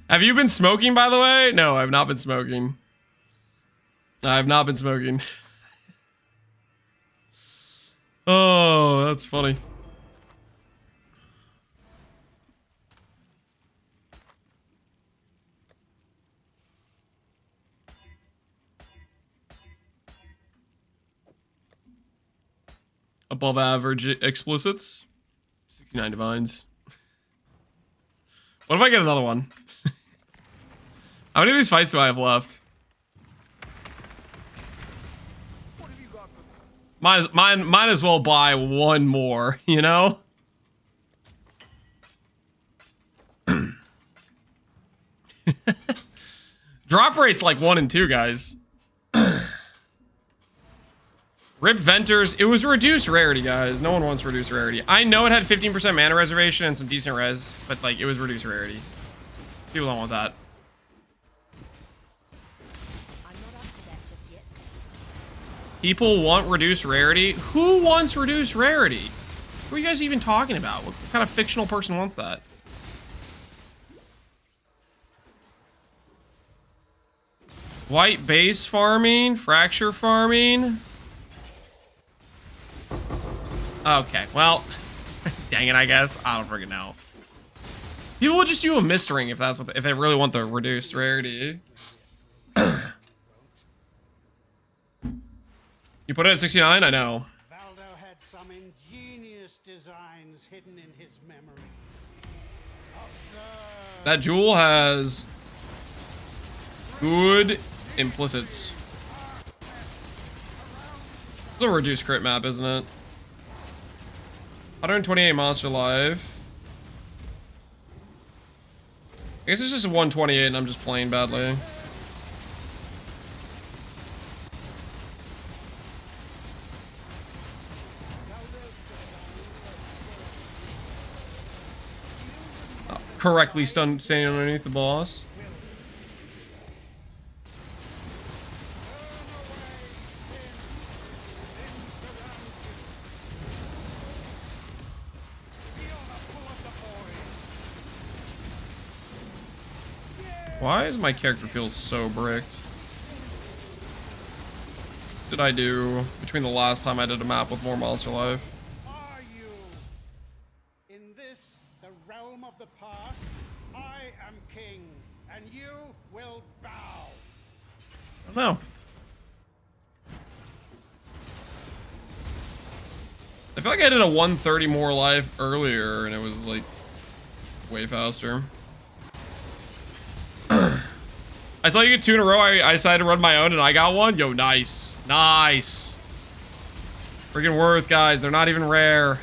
Have you been smoking, by the way? No, I've not been smoking. I've not been smoking. Oh, that's funny. Above average explicits. 69 divines. What if I get another one? How many of these fights do I have left? What have you Might as well buy one more, you know? Drop rate's like 1 and 2, guys. Rip Venters. It was reduced rarity, guys. No one wants reduced rarity. I know it had 15% mana reservation and some decent res, but like it was reduced rarity. People don't want that. I'm not up to that just yet. People want reduced rarity? Who wants reduced rarity? Who are you guys even talking about? What kind of fictional person wants that? White base farming? Fracture farming? Okay, well, dang it, I guess. I don't freaking know. People will just do a mist ring if that's what if they really want the reduced rarity. You put it at 69? I know. Valdo had some ingenious designs hidden in his memories. Observe. That jewel has good implicits. It's a reduced crit map, isn't it? 128 monster life. I guess it's just 128 and I'm just playing badly. Correctly standing underneath the boss. Why is my character feel so bricked? What did I do between the last time I did a map with more monster life? Are you? In this, the realm of the past, I am king, and you will bow. I don't know. I feel like I did a 130 more life earlier and it was like way faster. I saw you get 2 in a row. I decided to run my own and I got 1. Yo, nice. Nice. Freaking worth, guys. They're not even rare.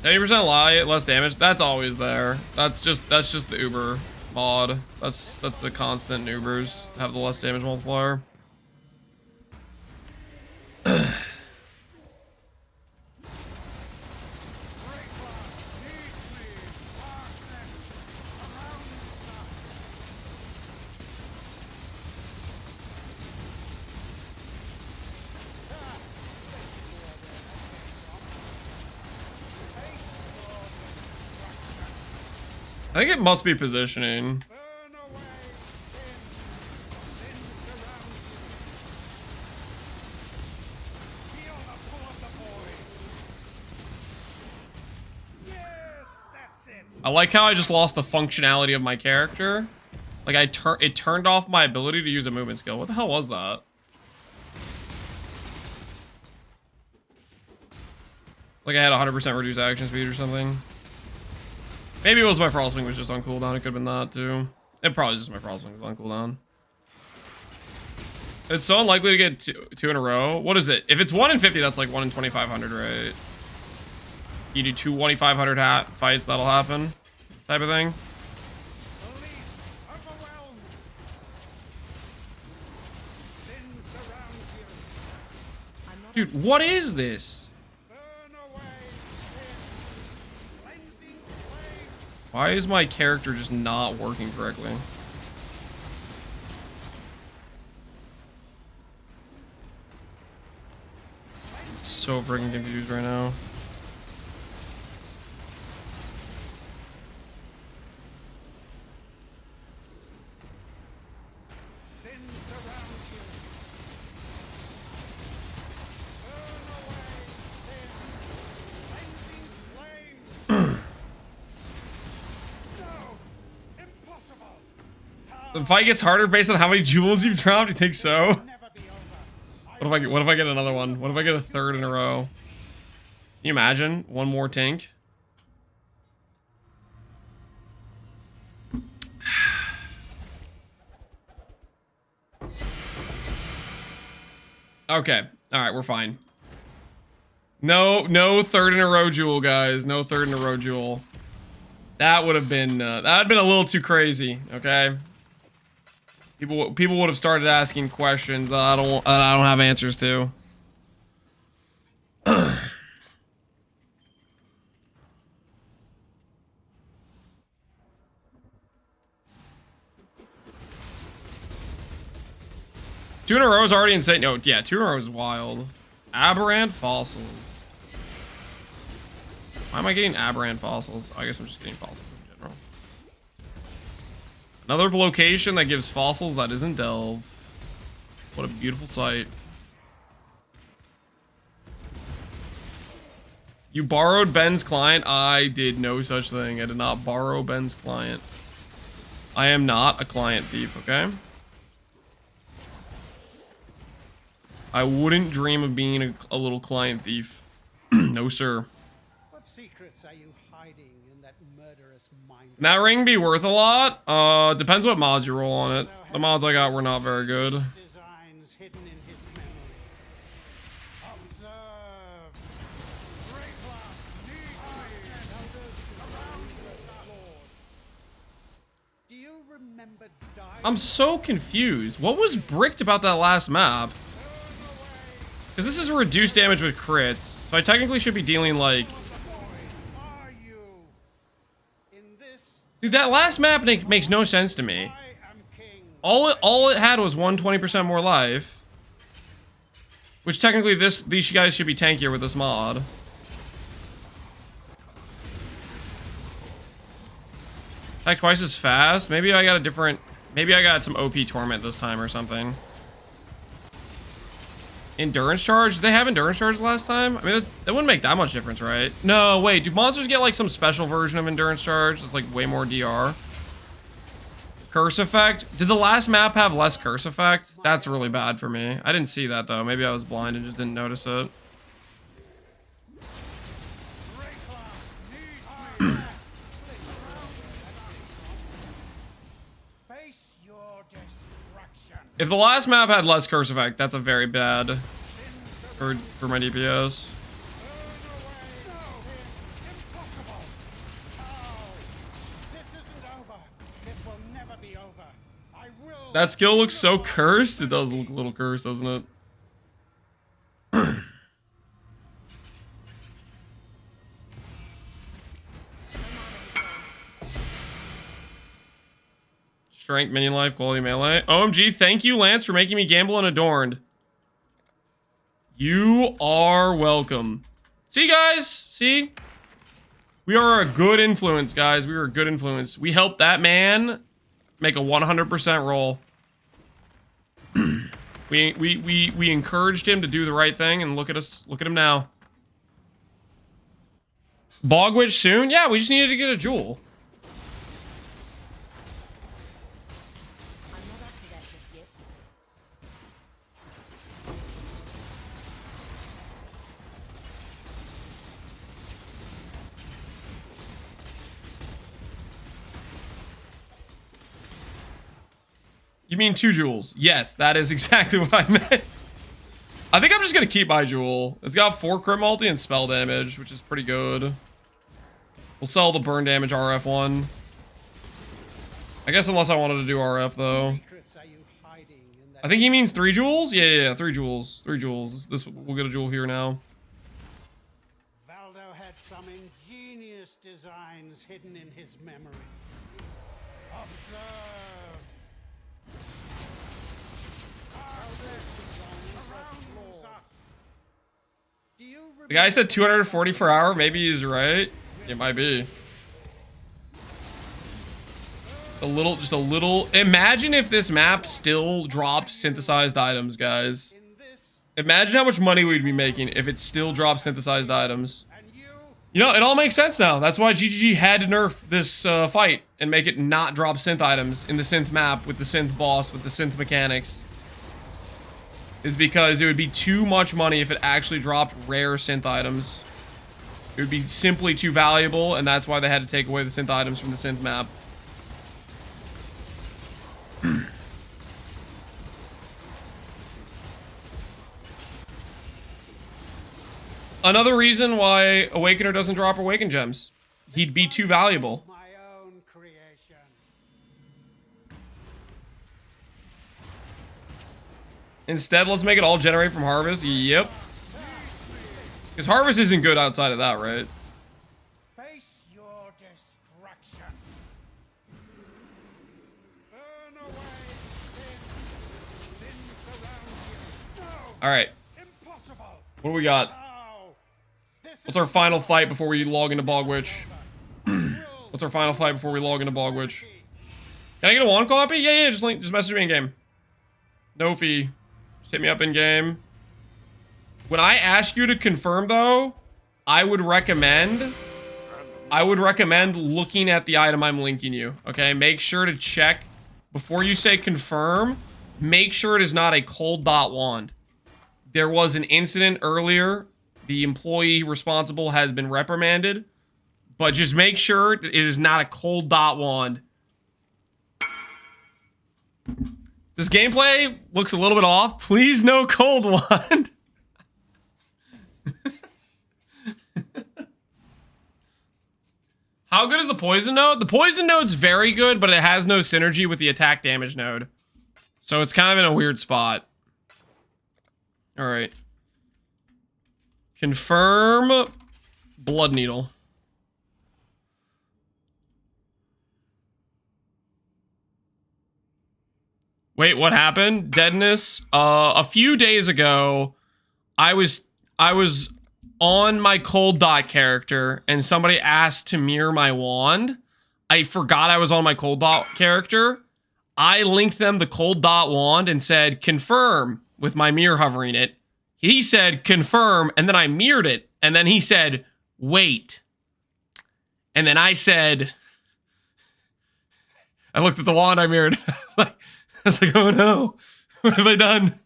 70% lie, less damage. That's always there. That's just the Uber mod. That's the constant in Ubers. Have the less damage multiplier. I think it must be positioning. Burn away, sin. Sin surrounds you. Feel the pull of the void. Yes, that's it. I like how I just lost the functionality of my character. Like it turned off my ability to use a movement skill. What the hell was that? It's like I had 100% reduced action speed or something. Maybe it was my frost swing was just on cooldown. It could have been that too. It probably is just my frost swing was on cooldown. It's so unlikely to get two in a row. What is it? If it's 1 in 50, that's like 1 in 2,500, right? You do 2 2,500 fights, that'll happen, type of thing. Dude, what is this? Why is my character just not working correctly? I'm so freaking confused right now. Sin surrounds you. Burn away, sin. Cleansing flame. No, impossible. The fight gets harder based on how many jewels you've dropped. You think so? Never be over. What if I get another one? What if I get a third in a row? Can you imagine one more tank? Okay. All right, we're fine. No third in a row jewel, guys. No third in a row jewel. That would have been a little too crazy. Okay. People would have started asking questions that I don't have answers to. Two in a row is already insane. No, yeah, 2 in a row is wild. Aberrant fossils. Why am I getting aberrant fossils? I guess I'm just getting fossils in general. Another location that gives fossils that isn't Delve. What a beautiful sight. You borrowed Ben's client? I did no such thing. I did not borrow Ben's client. I am not a client thief, okay? I wouldn't dream of being a little client thief. No, sir. What secrets are you hiding in that murderous mind? That ring be worth a lot? Depends what mods you roll on it. The mods I got were not very good. Designs hidden in his memories. Observe. Do you remember dying? I'm so confused. What was bricked about that last map? Because this is reduced damage with crits, so I technically should be dealing like... Are you in this? Dude, that last map makes no sense to me. I am king. All it had was 120% more life. Which technically these guys should be tankier with this mod. Attack twice as fast? Maybe I got a different... Maybe I got some OP torment this time or something. Endurance charge? Did they have endurance charge last time? I mean, that wouldn't make that much difference, right? No, wait. Do monsters get like some special version of endurance charge? It's like way more DR. Curse effect? Did the last map have less curse effect? That's really bad for me. I didn't see that though. Maybe I was blind and just didn't notice it. Face your destruction. If the last map had less curse effect, that's a very bad for my DPS. Impossible. Oh, this isn't over. This will never be over. I will. That skill looks so cursed. It does look a little cursed, doesn't it? Strength, minion life, quality melee. OMG, thank you, Lance, for making me gamble on Adorned. You are welcome. See, guys? See? We are a good influence, guys. We are a good influence. We helped that man make a 100% roll. we encouraged him to do the right thing, and look at us. Look at him now. Bogwitch soon? Yeah, we just needed to get a jewel. I'm not up to that just yet. You mean 2 jewels? Yes, that is exactly what I meant. I think I'm just gonna keep my jewel. It's got 4 crit multi and spell damage, which is pretty good. We'll sell the burn damage RF one. I guess unless I wanted to do RF though. Secrets are you hiding in that? I think he means 3 jewels? Yeah, 3 jewels. 3 jewels. We'll get a jewel here now. Valdo had some ingenious designs hidden in his memories. Observe. Do you The guy said 240 per hour. Maybe he's right. It might be. Just a little. Imagine if this map still dropped synthesized items, guys. in this Imagine how much money we'd be making if it still dropped synthesized items. and you? You know, it all makes sense now. That's why GGG had to nerf this fight and make it not drop synth items in the synth map with the synth boss, with the synth mechanics. Is because it would be too much money if it actually dropped rare synth items. It would be simply too valuable, and that's why they had to take away the synth items from the synth map. Another reason why Awakener doesn't drop Awaken Gems. He'd be too valuable. My own creation. Instead, let's make it all generate from Harvest. Yep. Because Harvest isn't good outside of that, right? Face your destruction. Burn away sin. Sin surrounds you. No. All right. Impossible. What do we got? Now. This What's our final fight before we log into Bog Witch? What's our final fight before we log into Bog Witch? Can I get a wand copy? Yeah, just message me in game. No fee. Just hit me up in game. When I ask you to confirm though, I would recommend looking at the item I'm linking you. Okay, make sure to check before you say confirm. Make sure it is not a cold dot wand. There was an incident earlier. The employee responsible has been reprimanded, but just make sure it is not a cold dot wand. This gameplay looks a little bit off. Please no cold wand. How good is the poison node? The poison node's very good, but it has no synergy with the attack damage node. So it's kind of in a weird spot. All right. Confirm Blood Needle. Wait, what happened? Deadness. A few days ago, I was on my cold dot character and somebody asked to mirror my wand. I forgot I was on my cold dot character. I linked them the cold dot wand and said confirm with my mirror hovering it. He said confirm and then I mirrored it and then he said wait. And then I said, I looked at the wand I mirrored. I was like, oh no, what have I done?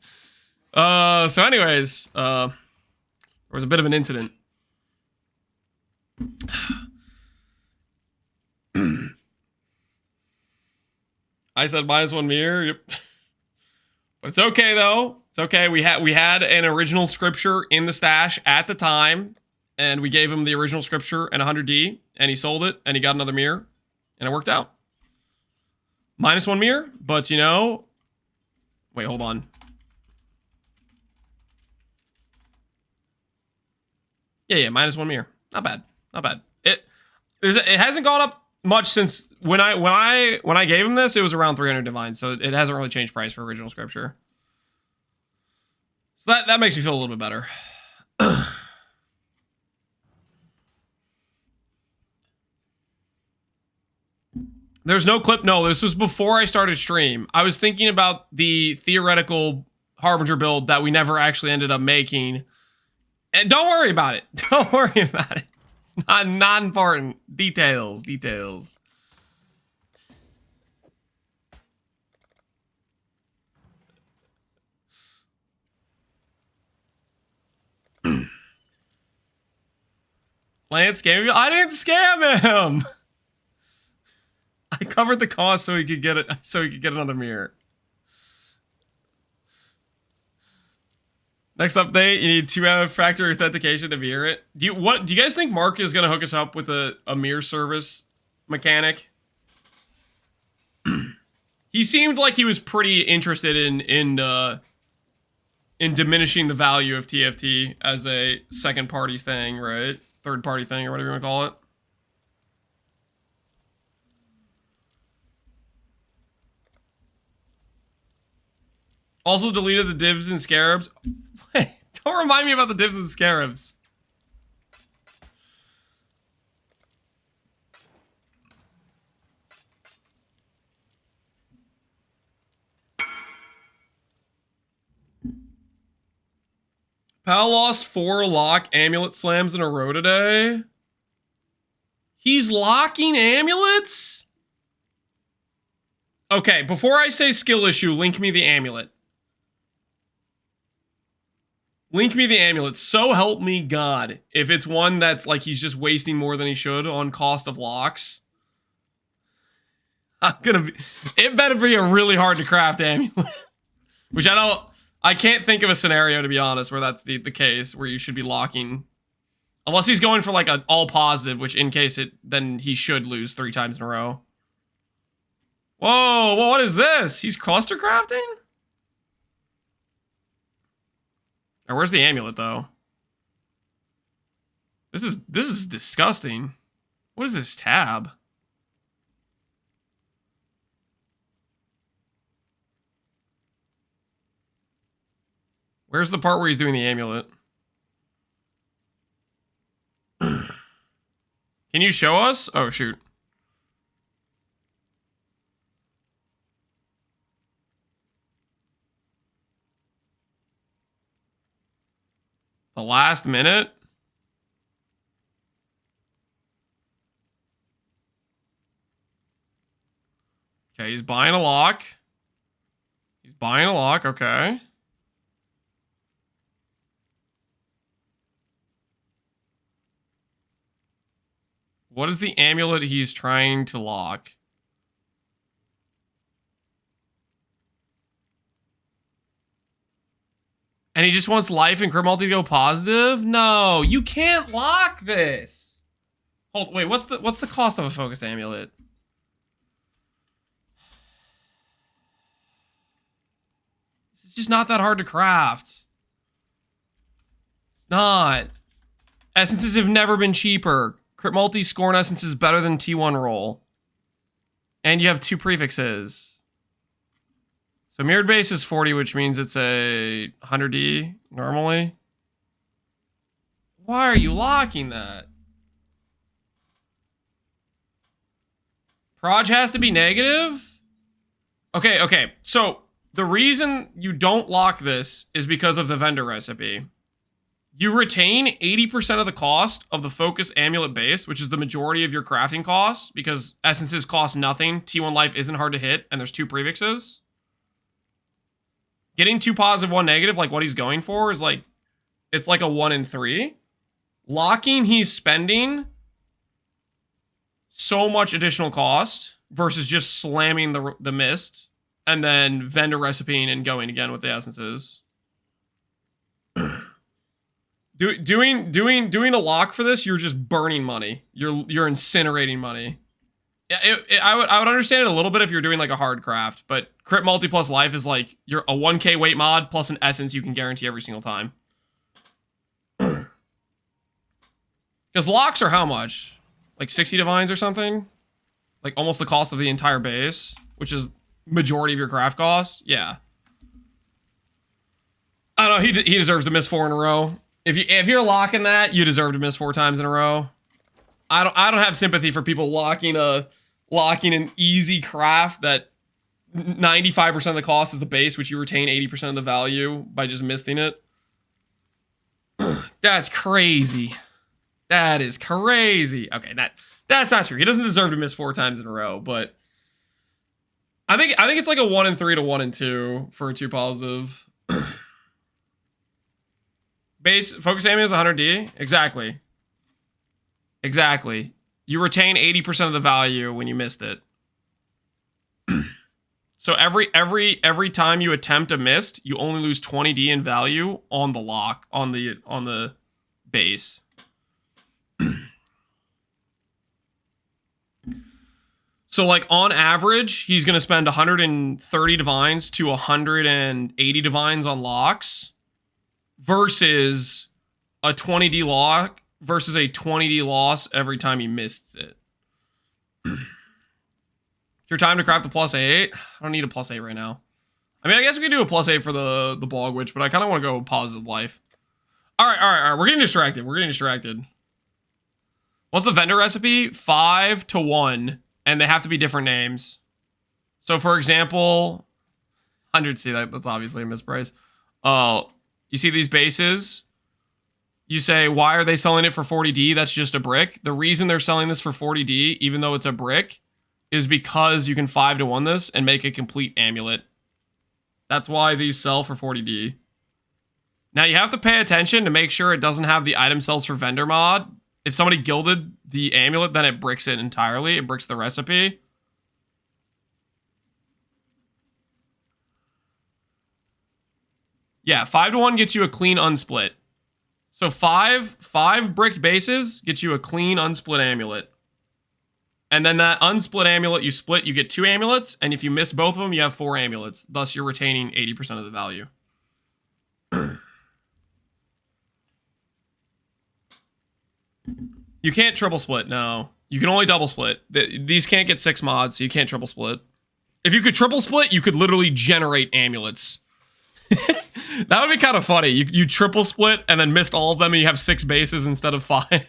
So anyways, there was a bit of an incident. I said -1 mirror. Yep. But it's okay though. It's okay. We had an original scripture in the stash at the time, and we gave him the original scripture and 100D, and he sold it, and he got another mirror, and it worked out. -1 mirror, but you know, wait, hold on. Yeah, -1 mirror. Not bad. Not bad. It hasn't gone up much since when I gave him this. It was around 300 divine, so it hasn't really changed price for original scripture. So that makes me feel a little bit better. There's no clip. No, this was before I started stream. I was thinking about the theoretical Harbinger build that we never actually ended up making. And don't worry about it. Don't worry about it. It's not important. Details. Lance scam you? I didn't scam him. I covered the cost so he could get it. So he could get another mirror. Next update, you need 2-factor authentication to mirror it. Do you guys think Mark is gonna hook us up with a mirror service mechanic? He seemed like he was pretty interested in diminishing the value of TFT as a second party thing, right? Third party thing or whatever you want to call it. Also deleted the divs and scarabs. Wait, don't remind me about the divs and scarabs. Pal lost 4 lock amulet slams in a row today. He's locking amulets? Okay, before I say skill issue, link me the amulet. Link me the amulet. So help me God. If it's one that's like he's just wasting more than he should on cost of locks. It better be a really hard to craft amulet. Which I can't think of a scenario, to be honest, where that's the case, where you should be locking Unless he's going for like an all positive, which in case it, then he should lose 3 times in a row. Whoa, what is this? He's cluster crafting? Or where's the amulet though? This is disgusting. What is this tab? Where's the part where he's doing the amulet? Can you show us? Oh, shoot. The last minute? Okay, he's buying a lock. He's buying a lock, okay. What is the amulet he's trying to lock? And he just wants life and crit multi to go positive? No, you can't lock this. Hold, wait, what's the cost of a focus amulet? It's just not that hard to craft. It's not. Essences have never been cheaper. Crit multi scorn essence is better than T1 roll. And you have 2 prefixes. So mirrored base is 40, which means it's a 100D normally. Why are you locking that? Proj has to be negative? Okay. So the reason you don't lock this is because of the vendor recipe. You retain 80% of the cost of the focus amulet base, which is the majority of your crafting costs, because essences cost nothing. T1 life isn't hard to hit, and there's 2 prefixes. Getting 2 positive, 1 negative, like what he's going for, is like, it's like a 1 in 3. Locking, he's spending so much additional cost versus just slamming the mist and then vendor recipeing and going again with the essences. Doing a lock for this, you're just burning money. You're incinerating money. Yeah, I would understand it a little bit if you're doing like a hard craft, but crit multi plus life is like you're a 1k weight mod plus an essence you can guarantee every single time. Because locks are how much? Like 60 divines or something? Like almost the cost of the entire base, which is majority of your craft costs. Yeah. I don't know. He deserves to miss 4 in a row. If you're locking that, you deserve to miss 4 times in a row. I don't have sympathy for people locking an easy craft that 95% of the cost is the base, which you retain 80% of the value by just misting it. That's crazy. That is crazy. Okay, that's not true. He doesn't deserve to miss 4 times in a row, but I think it's like a 1 in 3 to 1 in 2 for a 2 positive. Base focus aiming is 100D. Exactly. You retain 80% of the value when you missed it. So every time you attempt a mist, you only lose 20D in value on the lock on the base. So like on average, he's going to spend 130 divines to 180 divines on locks versus a 20D lock versus a 20D loss every time he missed it. It's your time to craft the +8. I don't need a +8 right now. I mean, I guess we could do a +8 for the Bog Witch, but I kind of want to go positive life. All right. We're getting distracted. What's the vendor recipe? 5 to 1, and they have to be different names. So, for example, 100C, that's obviously a misprice. You see these bases? You say, why are they selling it for 40D? That's just a brick. The reason they're selling this for 40D, even though it's a brick, is because you can 5 to 1 this and make a complete amulet. That's why these sell for 40D. Now, you have to pay attention to make sure it doesn't have the item cells for vendor mod. If somebody gilded the amulet, then it bricks it entirely. It bricks the recipe. Yeah, 5 to 1 gets you a clean unsplit. So five bricked bases gets you a clean unsplit amulet. And then that unsplit amulet you split, you get 2 amulets. And if you miss both of them, you have 4 amulets. Thus, you're retaining 80% of the value. You can't triple split, no. You can only double split. These can't get 6 mods, so you can't triple split. If you could triple split, you could literally generate amulets. That would be kind of funny. You triple split and then missed all of them and you have 6 bases instead of 5.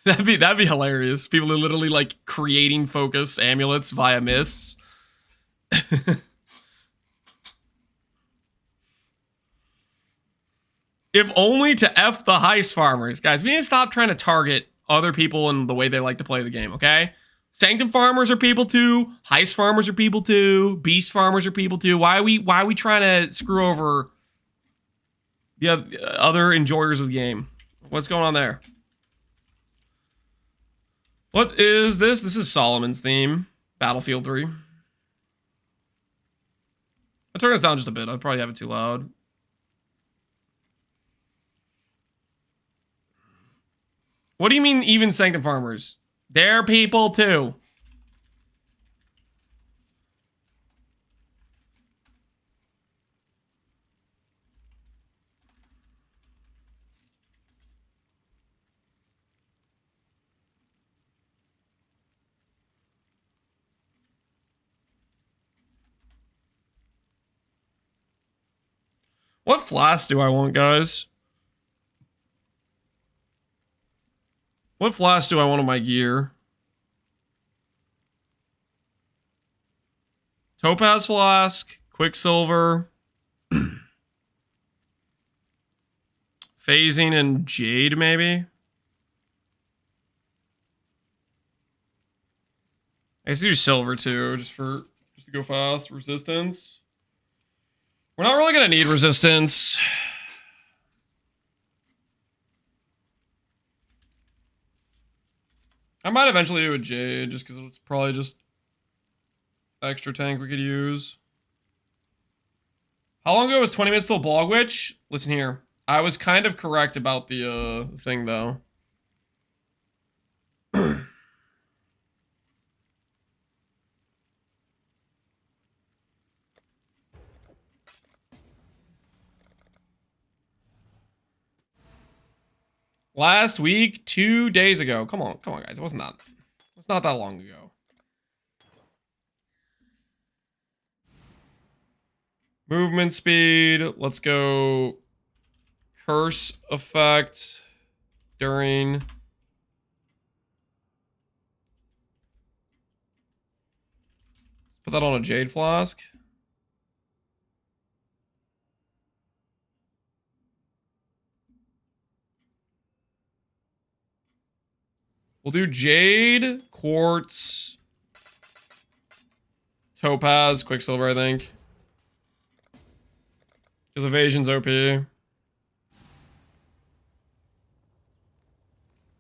That'd be hilarious. People are literally like creating focus amulets via mists. If only to F the heist farmers. Guys, we need to stop trying to target other people and the way they like to play the game, okay? Sanctum farmers are people too. Heist farmers are people too. Beast farmers are people too. Why are we trying to screw over the other enjoyers of the game? What's going on there? What is this? This is Solomon's theme. Battlefield 3. I'll turn this down just a bit. I'd probably have it too loud. What do you mean even Sanctum farmers? They're people too. What flask do I want, guys? What flask do I want on my gear? Topaz flask, Quicksilver, phasing, and Jade, maybe? I guess do silver too, just to go fast. Resistance. We're not really gonna need resistance. I might eventually do a Jade, just because it's probably just extra tank we could use. How long ago was 20 minutes till Bog Witch? Listen here. I was kind of correct about the thing, though. Last week, 2 days ago. Come on, guys. It's not that long ago. Movement speed. Let's go curse effect during. Put that on a Jade flask. We'll do Jade, Quartz, Topaz, Quicksilver, I think. Because evasion's OP. I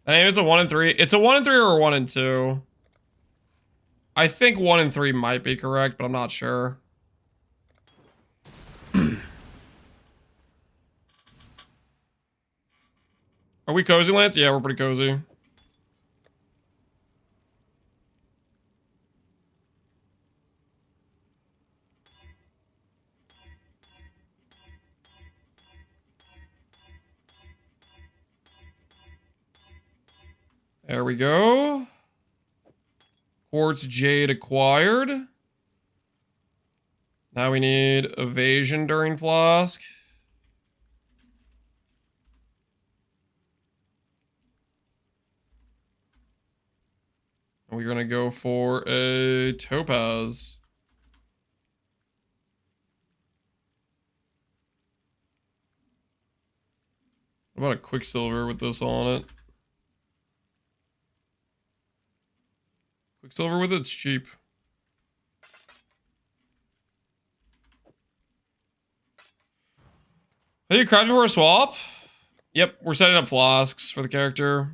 think it's a 1 and 3. It's a 1 and 3 or a 1 and 2. I think 1 and 3 might be correct, but I'm not sure. Are we cozy, Lance? Yeah, we're pretty cozy. There we go. Quartz Jade acquired. Now we need evasion during flask. And we're gonna go for a topaz. What about a Quicksilver with this on it? Quicksilver with it's cheap. Are you crafting for a swap? Yep, we're setting up flasks for the character.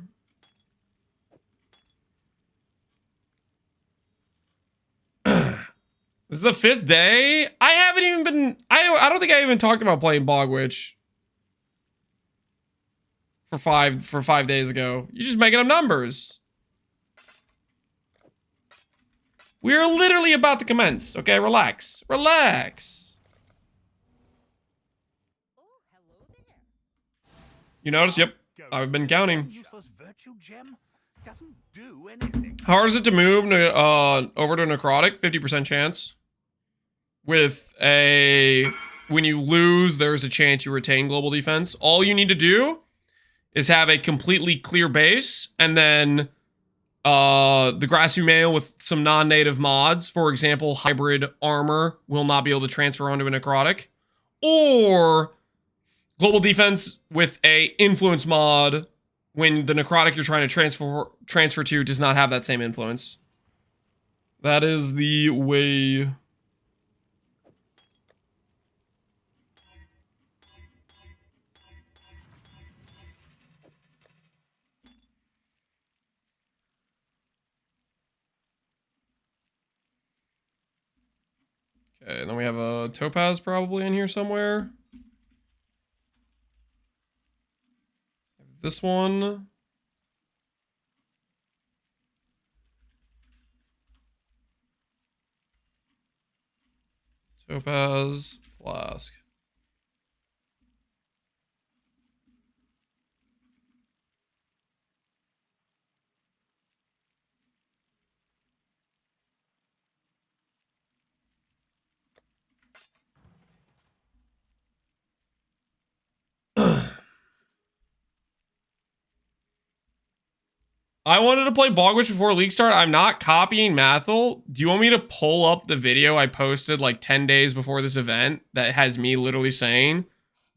This is the 5th day? I haven't even been... I don't think I even talked about playing Bog Witch. for 5 days ago. You're just making up numbers. We are literally about to commence. Okay, relax. Relax. Oh, hello there. You notice? Yep. I've been counting. Useless virtue gem doesn't do anything. How hard is it to move over to necrotic? 50% chance. With a... When you lose, there's a chance you retain global defense. All you need to do is have a completely clear base, and then the grassy mail with some non-native mods. For example, hybrid armor will not be able to transfer onto a necrotic. Or global defense with a influence mod when the necrotic you're trying to transfer to does not have that same influence. That is the way. Okay, and then we have a topaz probably in here somewhere. This one. Topaz, flask. I wanted to play Bogwitch before League start. I'm not copying Mathel. Do you want me to pull up the video I posted like 10 days before this event that has me literally saying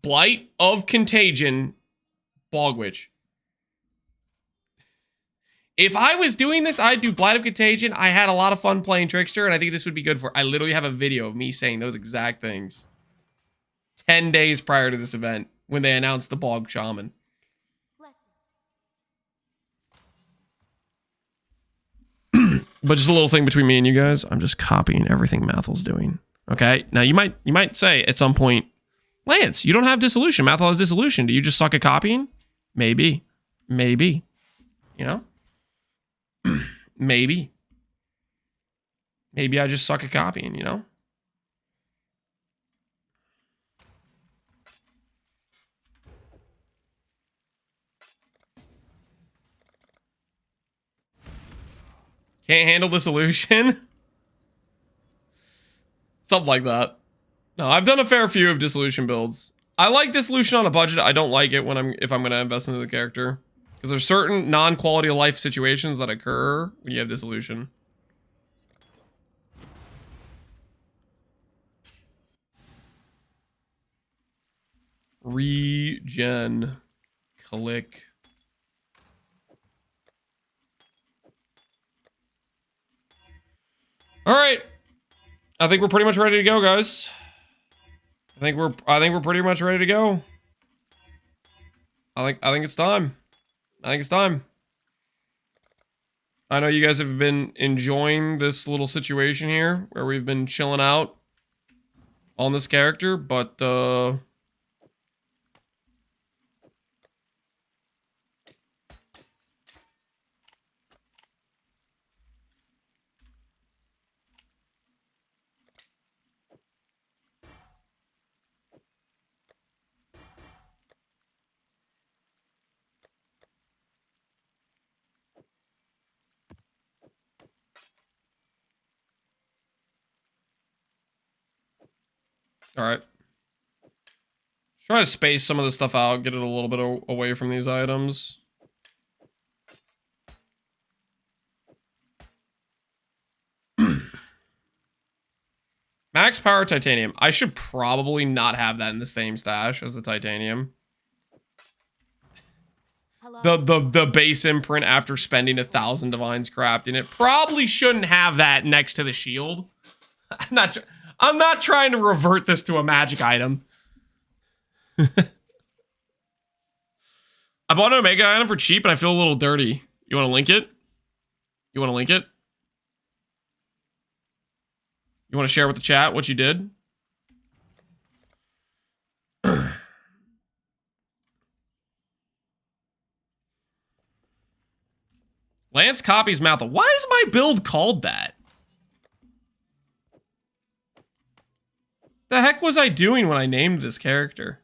Blight of Contagion, Bogwitch? If I was doing this, I'd do Blight of Contagion. I had a lot of fun playing Trickster, and I think this would be good for... I literally have a video of me saying those exact things 10 days prior to this event when they announced the Bog Shaman. But just a little thing between me and you guys, I'm just copying everything Mathel's doing. Okay? Now you might say at some point, Lance, you don't have dissolution. Mathel has dissolution. Do you just suck at copying? Maybe. Maybe. You know? Maybe. Maybe I just suck at copying, you know? Can't handle the solution? Something like that. No, I've done a fair few of dissolution builds. I like dissolution on a budget. I don't like it when if I'm gonna invest into the character. Because there's certain non-quality of life situations that occur when you have dissolution. Regen. Click. All right, I think we're pretty much ready to go, guys. I think we're pretty much ready to go. I think it's time. I think it's time. I know you guys have been enjoying this little situation here where we've been chilling out on this character, but all right. Try to space some of this stuff out, get it a little bit away from these items. Max power titanium. I should probably not have that in the same stash as the titanium. Hello. The base imprint after spending 1,000 divines crafting it. Probably shouldn't have that next to the shield. I'm not trying to revert this to a magic item. I bought an Omega item for cheap and I feel a little dirty. You want to link it? You want to link it? You want to share with the chat what you did? Lance copies Mathel. Why is my build called that? The heck was I doing when I named this character?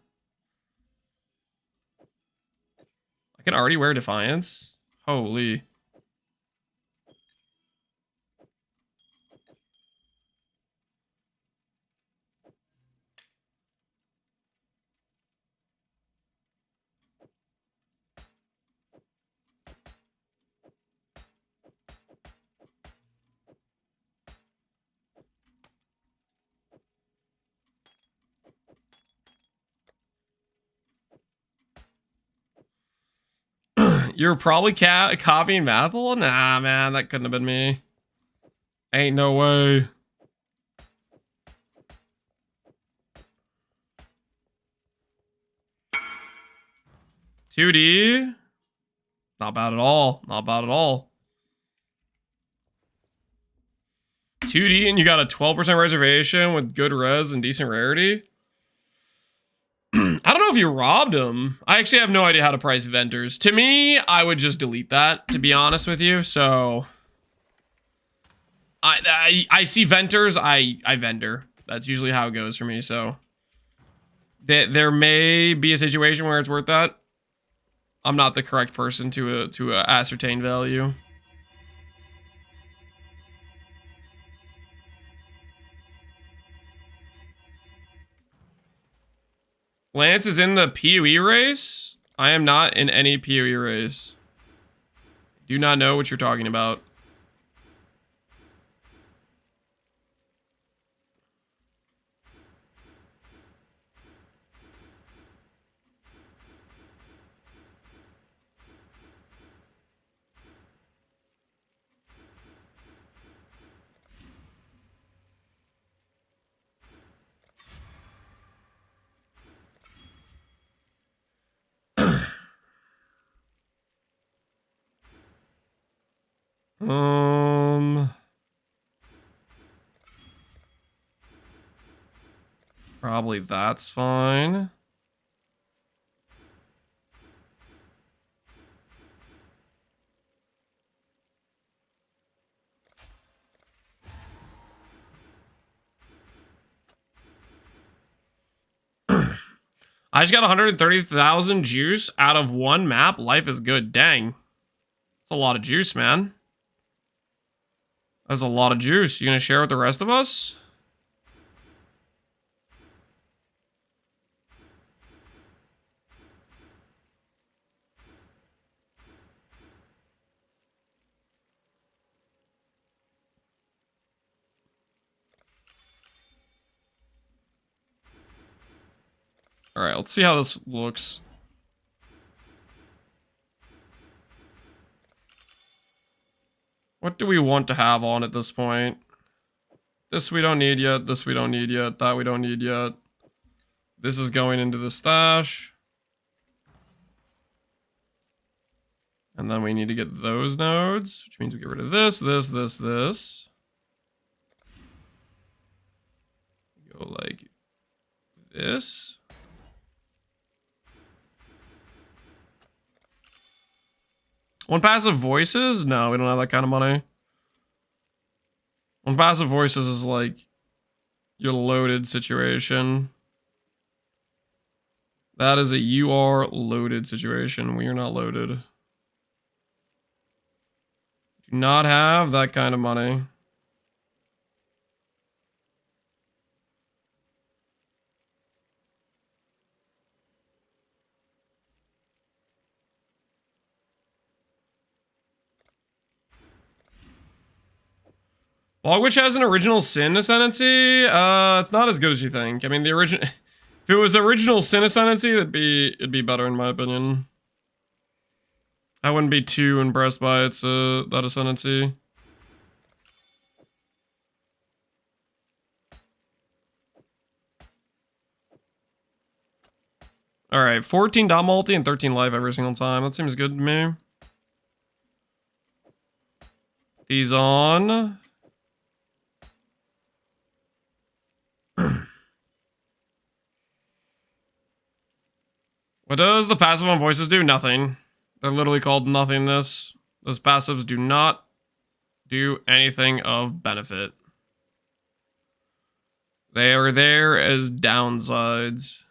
I can already wear Defiance? Holy. You're probably copying Mathel? Nah, man, that couldn't have been me. Ain't no way. $2D? Not bad at all. Not bad at all. 2D and you got a 12% reservation with good res and decent rarity? I don't know if you robbed him. I actually have no idea how to price vendors. To me, I would just delete that, to be honest with you. So I see vendors, I vendor. That's usually how it goes for me. So there may be a situation where it's worth that. I'm not the correct person to ascertain value. Lance is in the PoE race? I am not in any PoE race. Do not know what you're talking about. Probably that's fine. I just got 130,000 juice out of one map. Life is good. Dang. That's a lot of juice, man. That's a lot of juice. You gonna share with the rest of us? All right, let's see how this looks. What do we want to have on at this point? This we don't need yet. This we don't need yet. That we don't need yet. This is going into the stash. And then we need to get those nodes, which means we get rid of this, this, this, this. Go like this. One passive voices? No, we don't have that kind of money. One passive voices is like your loaded situation. That is a you are loaded situation. We are not loaded. Do not have that kind of money. Logwitch has an original sin ascendancy. It's not as good as you think. I mean, the original. If it was original sin ascendancy, it'd be better in my opinion. I wouldn't be too impressed by its that ascendancy. All right, 14 dot multi and 13 life every single time. That seems good to me. These on. What does the passive on voices do? Nothing. They're literally called nothingness. Those passives do not do anything of benefit. They are there as downsides.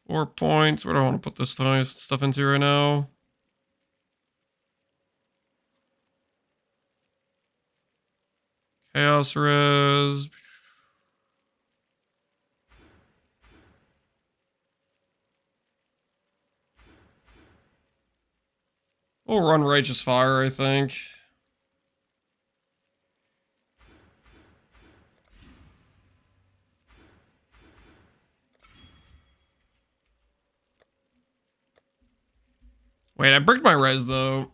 4 points. Where do I want to put this stuff into right now? Chaos res. We'll run Righteous Fire, I think. Wait, I bricked my res though.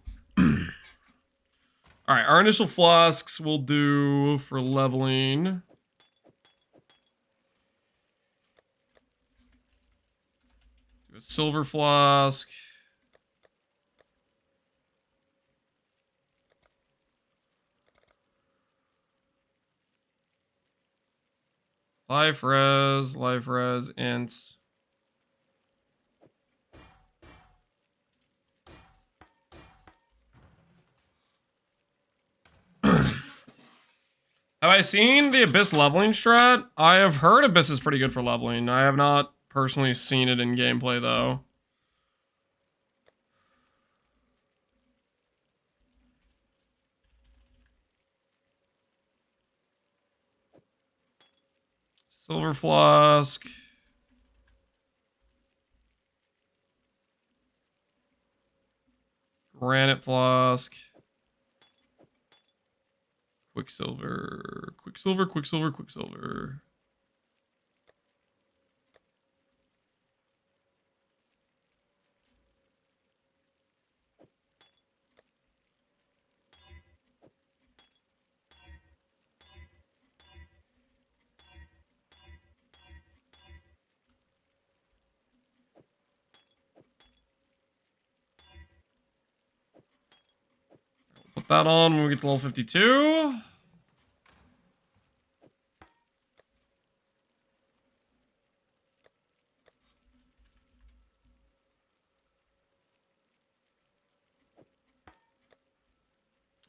Alright, our initial flasks will do for leveling. Do a silver flask. Life res, int. Have I seen the Abyss leveling strat? I have heard Abyss is pretty good for leveling. I have not personally seen it in gameplay though. Silver flask. Granite flask. Quicksilver. Quicksilver, quicksilver, quicksilver. Put that on when we get to level 52.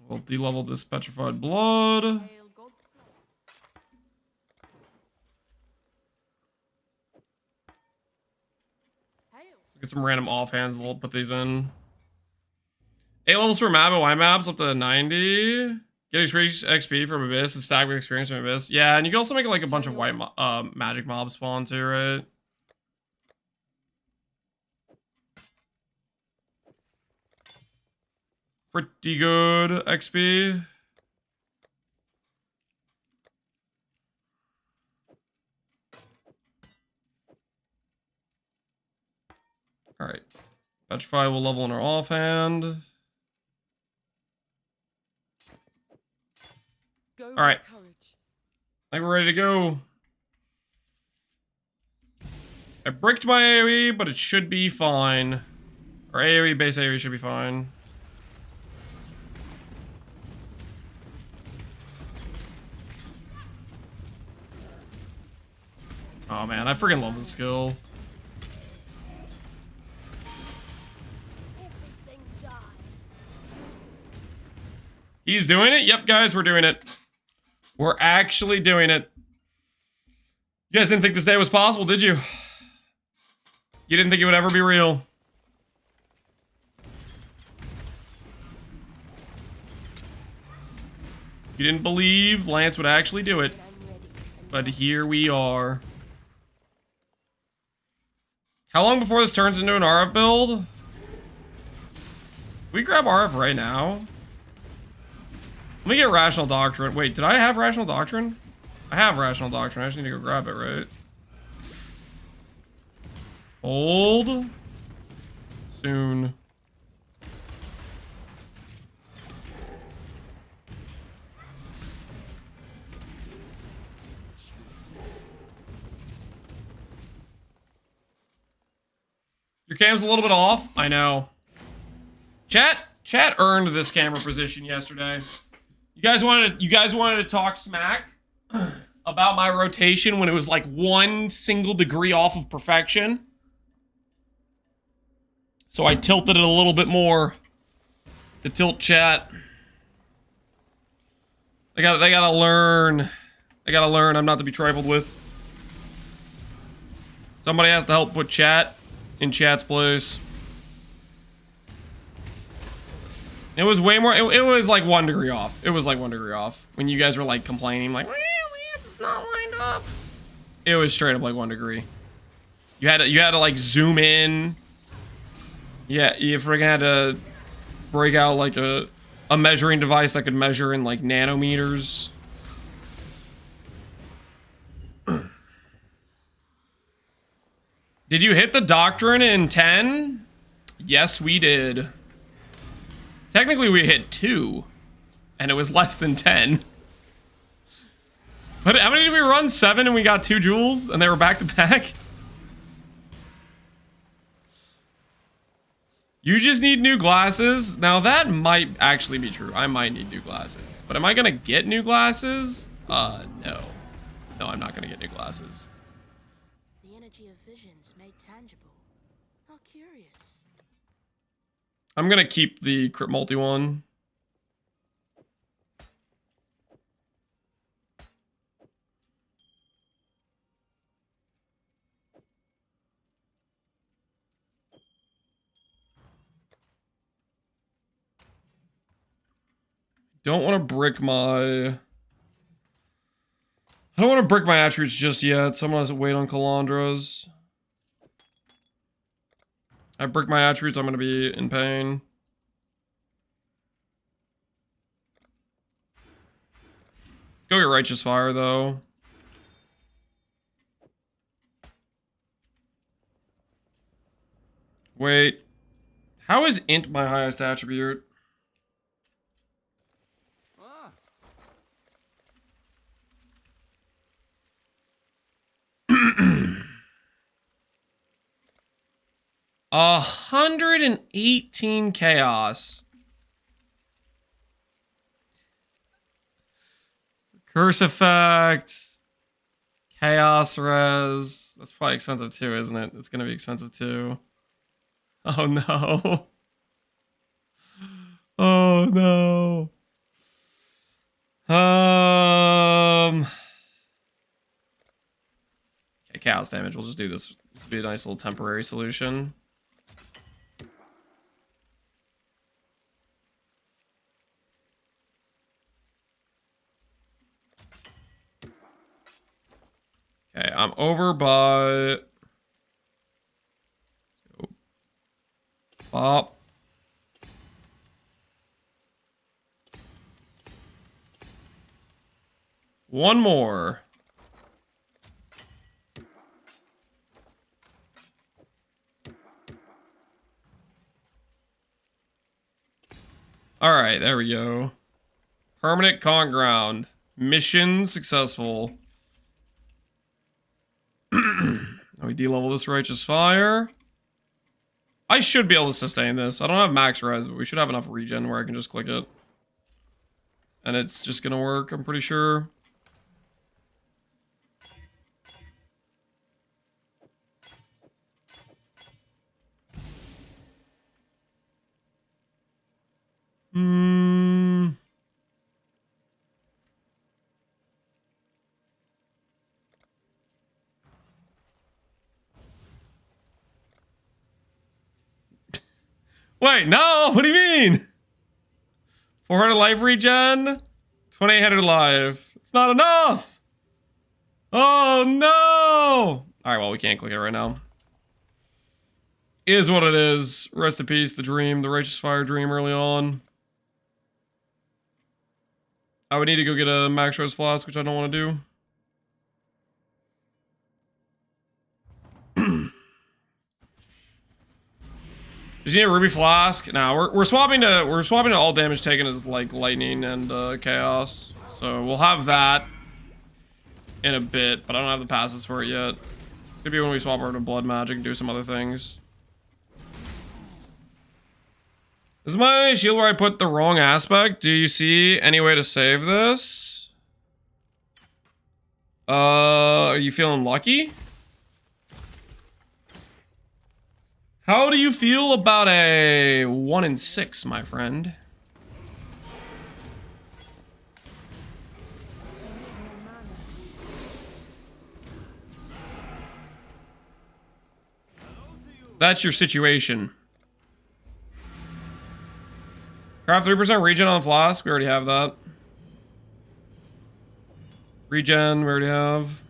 We'll de-level this petrified blood. Hail Godson. Hail. Get some random offhands. We'll put these in. 8 levels for map and Y maps up to 90. Get experience XP from Abyss and stack with experience from Abyss. Yeah, and you can also make like a bunch of white magic mobs spawn too, right? Pretty good XP. Alright. Petrify will level in our offhand. Alright. I think we're ready to go. I bricked my AoE, but it should be fine. Our AoE, base AoE should be fine. Oh man, I freaking love this skill. Everything dies. He's doing it? Yep, guys, we're doing it. We're actually doing it. You guys didn't think this day was possible, did you? You didn't think it would ever be real. You didn't believe Lance would actually do it. But here we are. How long before this turns into an RF build? We grab RF right now. Let me get Rational Doctrine. Wait, did I have Rational Doctrine? I have Rational Doctrine. I just need to go grab it, right? Hold. Soon. Your cam's a little bit off. I know. Chat earned this camera position yesterday. You guys wanted to talk smack about my rotation when it was like 1 single degree off of perfection. So I tilted it a little bit more to tilt chat. They gotta learn. They gotta learn I'm not to be trifled with. Somebody has to help put chat in chat's place. It was way more. It was like 1 degree off. It was like 1 degree off when you guys were like complaining, like, well, it's not lined up. It was straight up like 1 degree. You had to like zoom in. Yeah, you friggin' had to break out like a measuring device that could measure in like nanometers. Did you hit the doctrine in 10? Yes, we did. Technically, we hit 2, and it was less than 10. But how many did we run? 7, and we got 2 jewels, and they were back to back? You just need new glasses? Now, that might actually be true. I might need new glasses. But am I gonna get new glasses? No. No, I'm not gonna get new glasses. The energy of visions made tangible. How curious. I'm gonna keep the crit multi one. Don't want to brick my... I don't want to brick my attributes just yet. Someone has to wait on Calandras. I brick my attributes, I'm going to be in pain. Let's go get Righteous Fire, though. Wait. How is Int my highest attribute? Ah. 118 chaos. Curse effect. Chaos res. That's probably expensive too, isn't it? It's gonna be expensive too. Oh no. Oh no. Okay, chaos damage. We'll just do this. This will be a nice little temporary solution. Okay, I'm over by... Bop. One more. All right, there we go. Permanent con ground. Mission successful. We de-level this Righteous Fire. I should be able to sustain this. I don't have max res, but we should have enough regen where I can just click it. And it's just gonna work, I'm pretty sure. Wait, no, what do you mean? 400 life regen, 2800 life. It's not enough. Oh no. All right, well, we can't click it right now. Is what it is. Rest in peace, the dream, the Righteous Fire dream early on. I would need to go get a max res flask, which I don't want to do. Just need a ruby flask. Now we're swapping to all damage taken as like lightning and chaos. So we'll have that in a bit, but I don't have the passives for it yet. It's gonna be when we swap over to blood magic and do some other things. This is my shield where I put the wrong aspect. Do you see any way to save this? Are you feeling lucky? How do you feel about a 1 in 6, my friend? That's your situation. Craft 3% regen on flask. We already have that. Regen, we already have.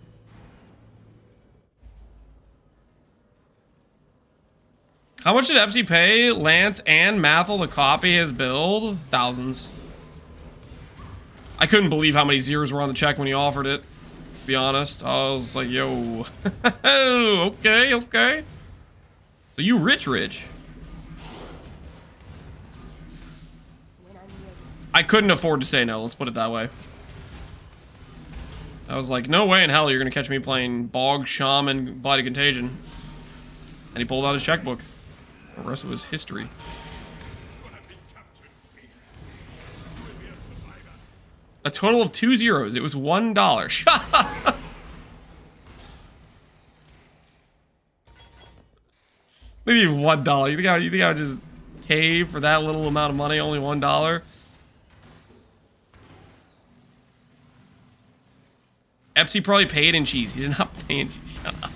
How much did Epsy pay Lance and Mathel to copy his build? Thousands. I couldn't believe how many zeros were on the check when he offered it. To be honest, I was like, yo. Okay, okay. So you rich. I couldn't afford to say no, let's put it that way. I was like, no way in hell you're gonna catch me playing Bog, Shaman, Blight, Contagion. And he pulled out his checkbook. The rest was history. A total of 2 zeros. It was $1. Maybe $1. You think I would just cave for that little amount of money? Only $1? Epsy probably paid in cheese. He did not pay in cheese. Shut up.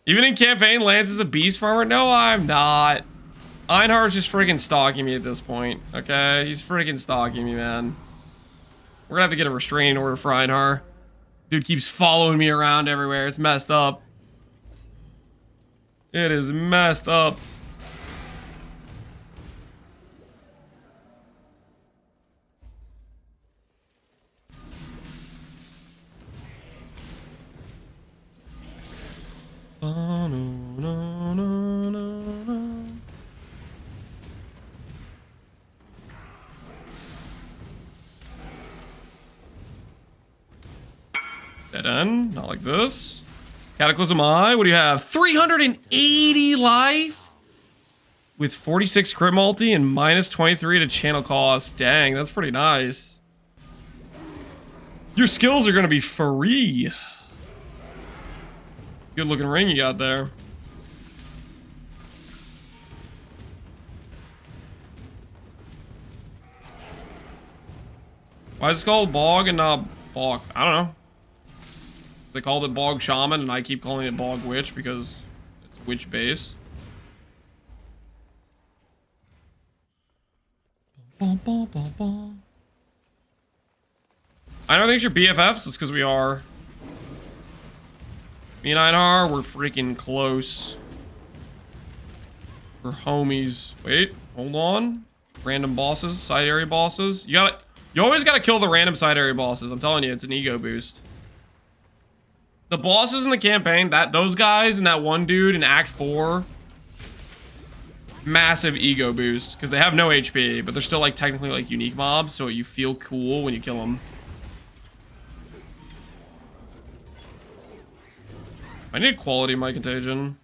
Even in campaign, Lance is a beast farmer? No, I'm not. Einhar's just freaking stalking me at this point, okay? He's freaking stalking me, man. We're gonna have to get a restraining order for Einhar. Dude keeps following me around everywhere. It's messed up. It is messed up. Oh, no. Dead end, not like this. Cataclysm Eye, what do you have? 380 life? With 46 crit multi and minus 23 to channel cost. Dang, that's pretty nice. Your skills are gonna be free. Good looking ring you got there. Why is it called Bog and not Bog? I don't know. They called it Bog Shaman and I keep calling it Bog Witch because it's witch base. I don't think you're BFFs, it's because we are. Me and Einar, we're freaking close. We're homies. Wait, hold on. Random bosses, side area bosses. You always gotta kill the random side area bosses. I'm telling you, it's an ego boost. The bosses in the campaign, those guys and that one dude in Act 4, massive ego boost because they have no HP, but they're still like technically like unique mobs, so you feel cool when you kill them. I need quality in my Contagion.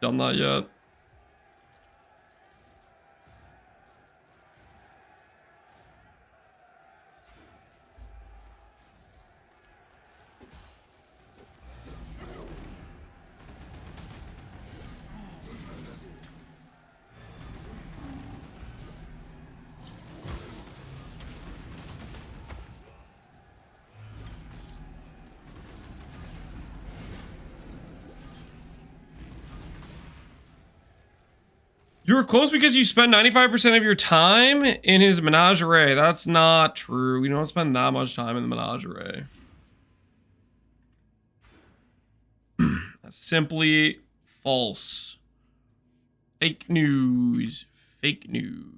Done that yet. You were close because you spend 95% of your time in his menagerie. That's not true. We don't spend that much time in the menagerie. That's simply false. Fake news. Fake news.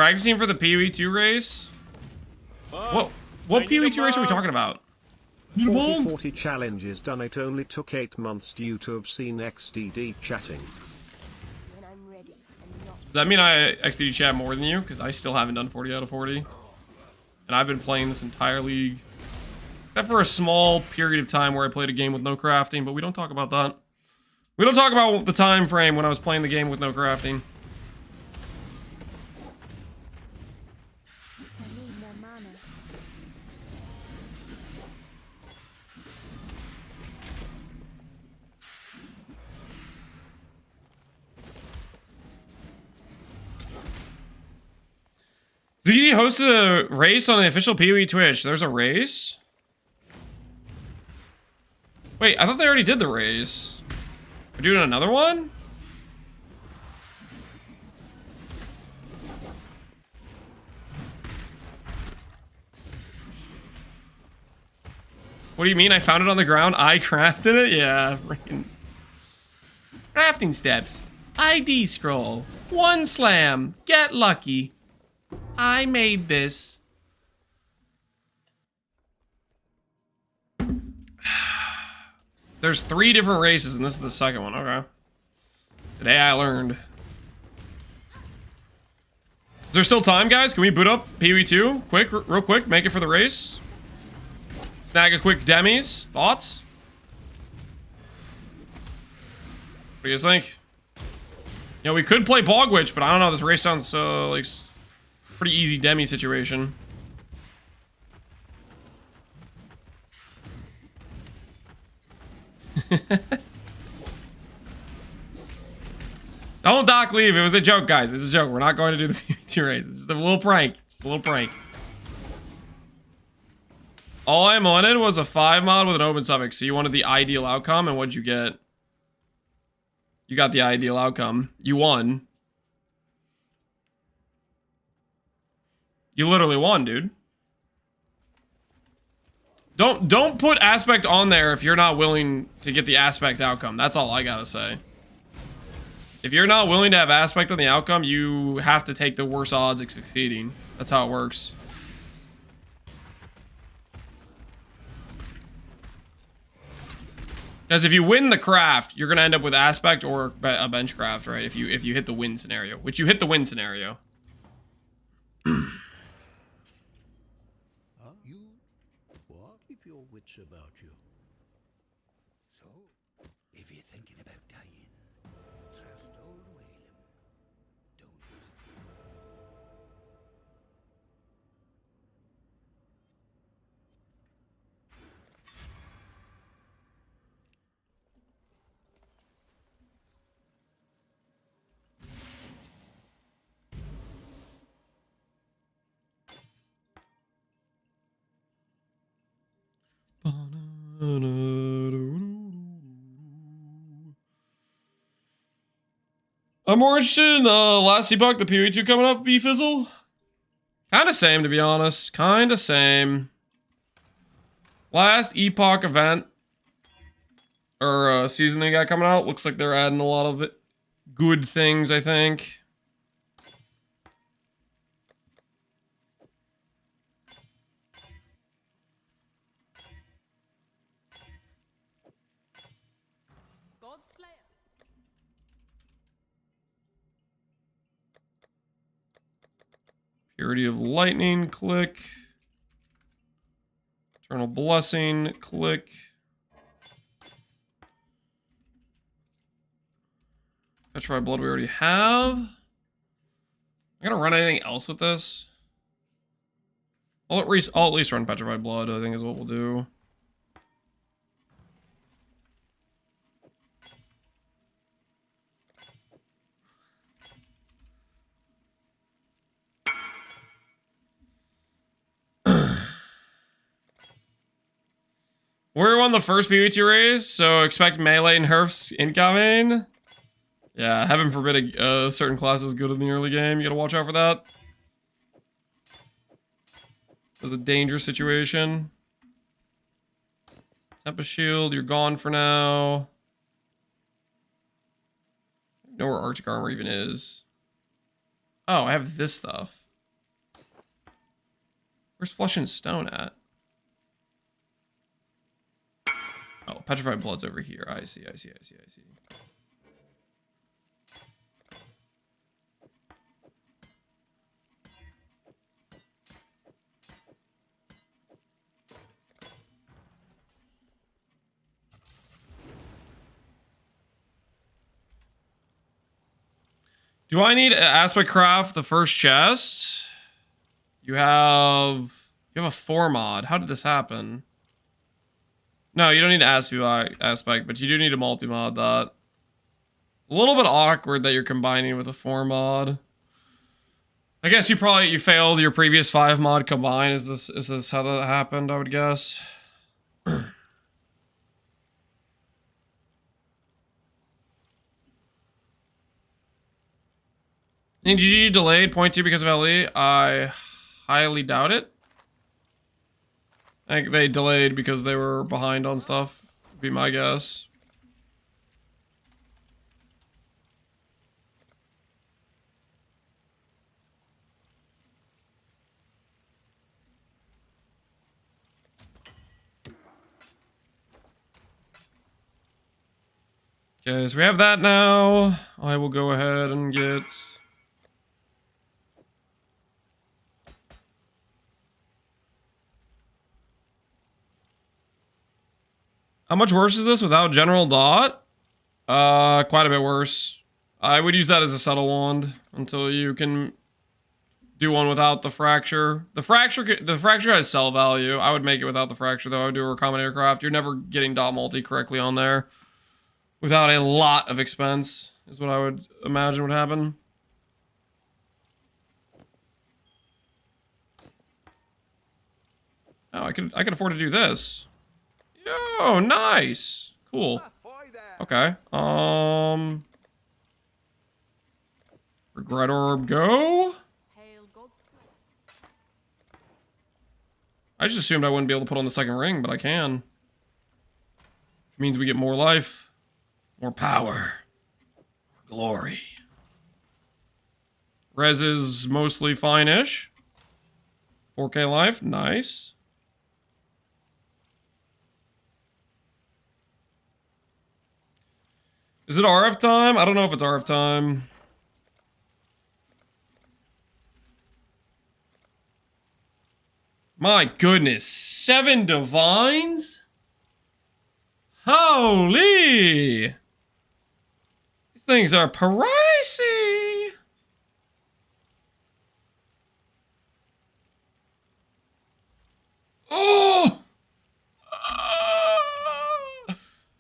practicing for the PoE2 race? What PoE2 race are we talking about? 40 challenges done. It only took 8 months due to obscene XDD chatting. When I'm ready and not Does that mean I XD chat more than you? Because I still haven't done 40 out of 40. And I've been playing this entire league. Except for a small period of time where I played a game with no crafting, but we don't talk about that. We don't talk about the time frame when I was playing the game with no crafting. I need more mana. ZD hosted a race on the official PoE Twitch. There's a race? Wait, I thought they already did the race. We're doing another one? What do you mean? I found it on the ground? I crafted it? Yeah. Freaking crafting steps. ID scroll. One slam. Get lucky. I made this. There's 3 different races, and this is the second one. Okay. Today I learned. Is there still time, guys? Can we boot up PoE2? Quick, real quick. Make it for the race. Snag a quick demis. Thoughts? What do you guys think? You know, we could play Bog Witch, but I don't know. This race sounds like pretty easy demi situation. Don't Doc leave. It was a joke, guys. It's a joke. We're not going to do the PvP race. It's just a little prank. Just a little prank. All I wanted was a 5 mod with an open suffix. So you wanted the ideal outcome, and what'd you get? You got the ideal outcome. You won. You literally won, dude. Don't put aspect on there if you're not willing to get the aspect outcome. That's all I gotta say. If you're not willing to have aspect on the outcome, you have to take the worst odds of succeeding. That's how it works. Because if you win the craft, you're gonna end up with aspect or a bench craft, right? If you hit the win scenario, which you hit the win scenario. You what? Keep your wits about you. So, if you're thinking about dying, trust old Whalem. Don't I'm more interested in last epoch, the PoE2 coming up, B-Fizzle. Kinda same, to be honest. Kinda same. Last epoch event, or season they got coming out, looks like they're adding a lot of good things, I think. Purity of Lightning, click. Eternal Blessing, click. Petrified Blood we already have. I'm gonna run anything else with this. I'll at least run Petrified Blood, I think is what we'll do. We're on the first PvT raise, so expect melee and herfs incoming. Yeah, heaven forbid a certain class is good in the early game. You gotta watch out for that. There's a dangerous situation. Tempa shield, you're gone for now. I don't know where Arctic armor even is. Oh, I have this stuff. Where's Flesh and Stone at? Oh, Petrified Blood's over here. I see. Do I need Aspect Craft the first chest? You have a 4 mod. How did this happen? No, you don't need Aspect, but you do need a multi-mod that. It's a little bit awkward that you're combining with a 4 mod. I guess you failed your previous 5 mod combine. Is this how that happened, I would guess? GG delayed 0.2 because of LE. I highly doubt it. I think they delayed because they were behind on stuff. Would be my guess. Okay, so we have that now. I will go ahead and get... How much worse is this without General Dot? Quite a bit worse. I would use that as a subtle wand until you can do one without the fracture. The fracture has sell value. I would make it without the fracture though. I would do a Recombinator Craft. You're never getting Dot multi correctly on there without a lot of expense, is what I would imagine would happen. Oh, I could afford to do this. Yo, nice. Cool. Okay. Regret Orb, go. I just assumed I wouldn't be able to put on the second ring, but I can. Which means we get more life, more power, more glory. Res is mostly fine-ish. 4K life, nice. Is it RF time? I don't know if it's RF time. My goodness, 7 divines? Holy! These things are pricey! Oh!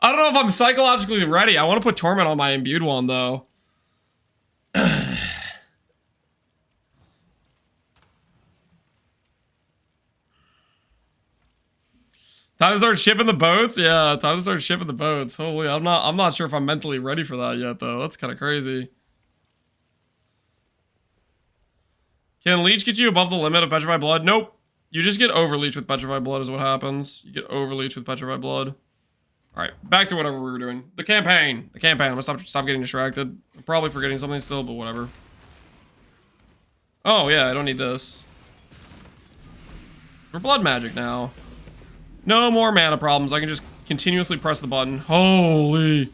I don't know if I'm psychologically ready. I want to put Torment on my imbued one, though. Time to start shipping the boats? Yeah, time to start shipping the boats. Holy, I'm not sure if I'm mentally ready for that yet, though. That's kind of crazy. Can Leech get you above the limit of Petrified Blood? Nope. You just get overleech with Petrified Blood is what happens. You get overleech with Petrified Blood. Alright, back to whatever we were doing. The campaign. I'm gonna stop getting distracted. I'm probably forgetting something still, but whatever. Oh, yeah, I don't need this. We're blood magic now. No more mana problems. I can just continuously press the button. Holy.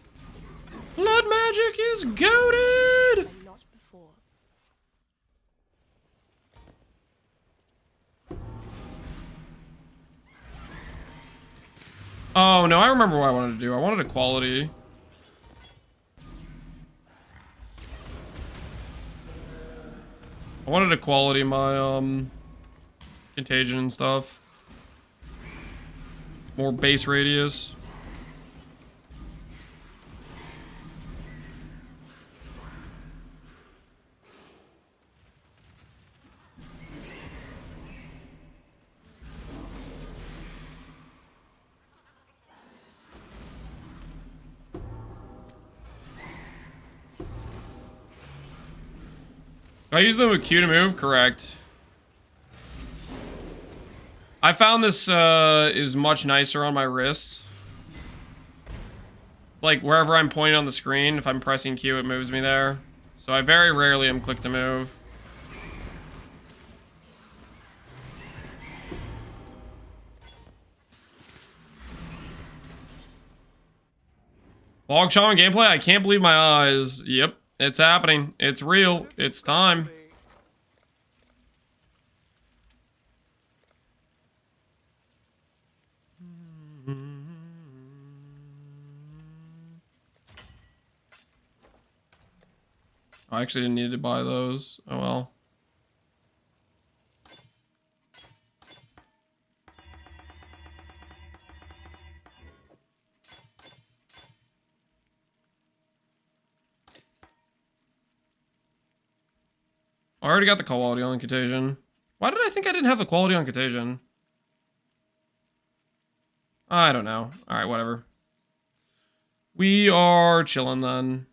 Blood magic is goated! Not before. Oh, no, I remember what I wanted to do. I wanted equality. I wanted equality my, Contagion and stuff. More base radius. I use them with Q to move? Correct. I found this is much nicer on my wrists. Like wherever I'm pointing on the screen, if I'm pressing Q, it moves me there. So I very rarely am click to move. Log Shaman gameplay? I can't believe my eyes. Yep, it's happening. It's real. It's time. I actually didn't need to buy those. Oh well. I already got the quality on Contagion. Why did I think I didn't have the quality on Contagion? I don't know. Alright, whatever. We are chilling then.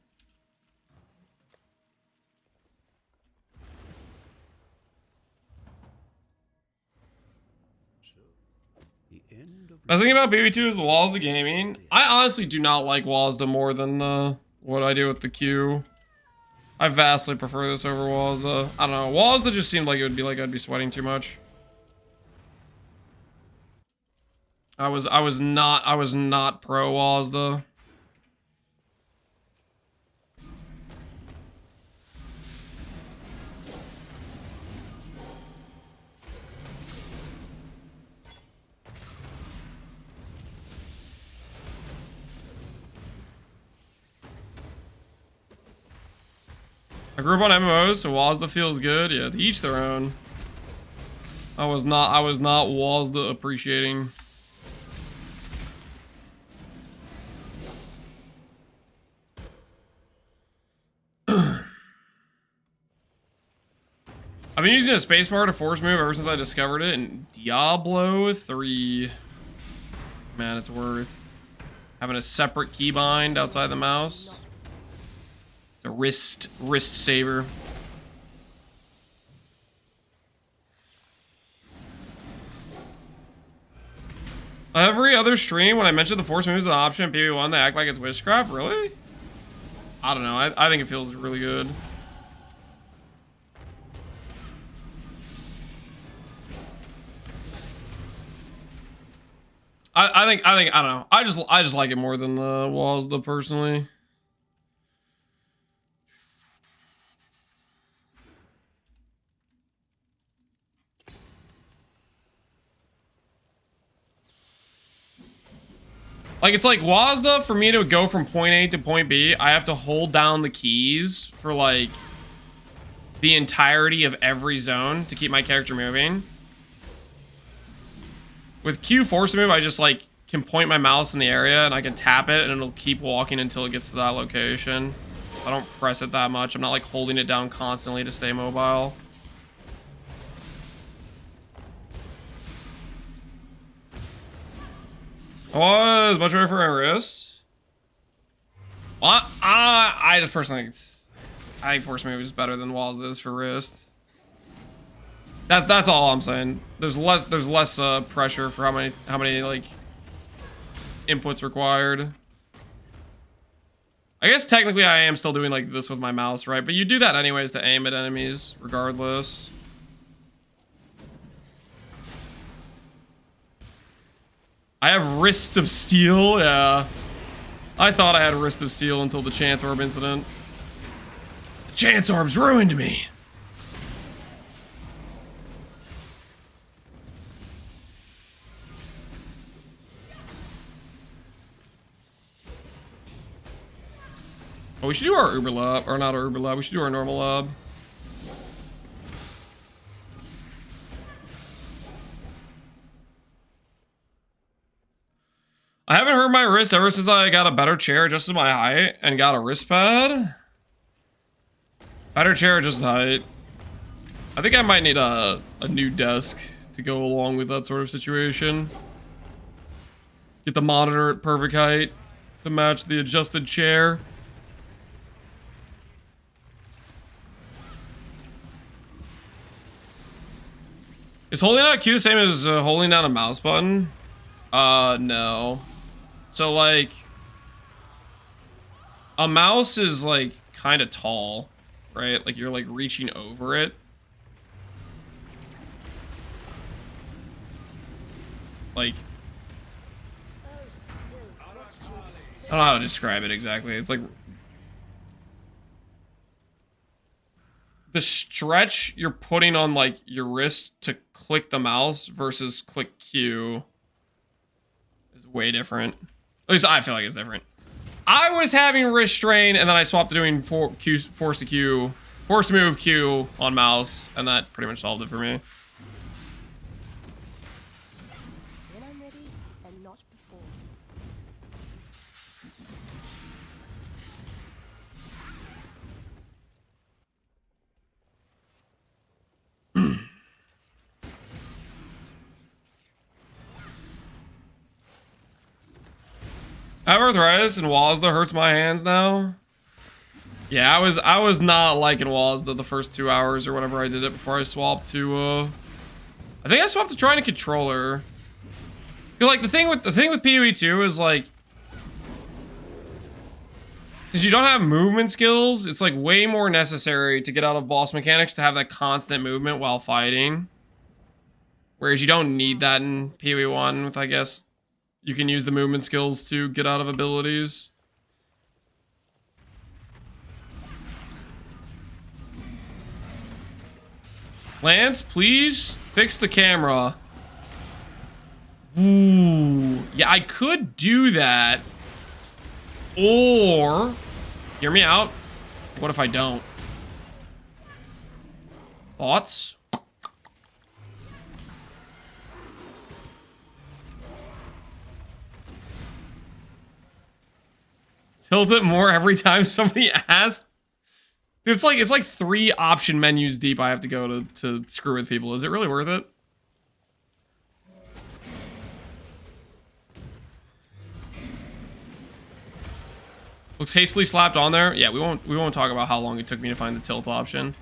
I was thinking about BB2 as the Wazda gaming. I honestly do not like Wazda more than what I do with the Q. I vastly prefer this over Wazda. I don't know. Wazda just seemed like it would be like I'd be sweating too much. I was not pro Wazda. I grew up on MMOs, so Wazda feels good. Yeah, to each their own. I was not Wazda appreciating. I've been using a spacebar to force move ever since I discovered it in Diablo 3. Man, it's worth having a separate keybind outside the mouse. It's a wrist saver. Every other stream, when I mention the force moves as an option in PvP1, they act like it's witchcraft. Really? I don't know. I think it feels really good. I think I don't know. I just like it more than the Wazda personally. Like, it's like Wazda, for me to go from point A to point B, I have to hold down the keys for like the entirety of every zone to keep my character moving. With Q force move, I just like can point my mouse in the area and I can tap it and it'll keep walking until it gets to that location. I don't press it that much. I'm not like holding it down constantly to stay mobile. I was much better for my wrist. Well, I just personally think I think force move is better than Walls is for wrist. That's all I'm saying. There's less pressure for how many like inputs required. I guess technically I am still doing like this with my mouse, right? But you do that anyways to aim at enemies regardless. I have wrists of steel, yeah. I thought I had a wrist of steel until the Chance Orb incident. The Chance Orbs ruined me. Oh, we should do our Uber lab, or not our Uber lab, we should do our normal lab. I haven't hurt my wrist ever since I got a better chair adjusted my height and got a wrist pad. Better chair adjusted height. I think I might need a new desk to go along with that sort of situation. Get the monitor at perfect height to match the adjusted chair. Is holding down Q the same as holding down a mouse button? No. So like, a mouse is like kind of tall, right? Like you're like reaching over it. Like, I don't know how to describe it exactly. It's like the stretch you're putting on like your wrist to click the mouse versus click Q is way different. At least I feel like it's different. I was having wrist strain and then I swapped to doing force to move Q on mouse, and that pretty much solved it for me. When I'm ready and not before. I have arthritis and Wazda hurts my hands now. Yeah, I was not liking Wazda the first 2 hours or whatever I did it before I swapped to I think I swapped to trying a controller. Like the thing with PoE 2 is like, since you don't have movement skills, it's like way more necessary to get out of boss mechanics to have that constant movement while fighting. Whereas you don't need that in PoE 1 with, I guess, you can use the movement skills to get out of abilities. Lance, please fix the camera. Ooh. Yeah, I could do that. Or, hear me out. What if I don't? Thoughts? Tilt it more every time somebody asks. Dude, it's like 3 option menus deep I have to go to screw with people. Is it really worth it? Looks hastily slapped on there. Yeah, we won't talk about how long it took me to find the tilt option.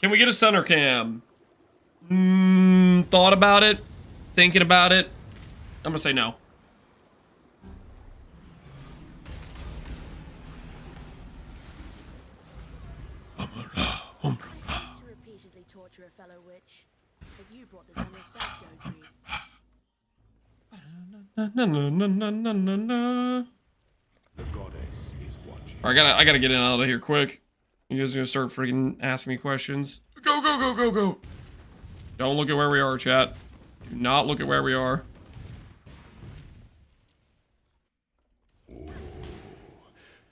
Can we get a center cam? Thought about it. Thinking about it. I'm gonna say no. To repeatedly torture a fellow witch, but you brought this on yourself, don't you? The goddess is watching. Alright, I gotta get in out of here quick. You guys are gonna start freaking asking me questions. Go, go, go, go, go. Don't look at where we are, chat. Do not look at where we are.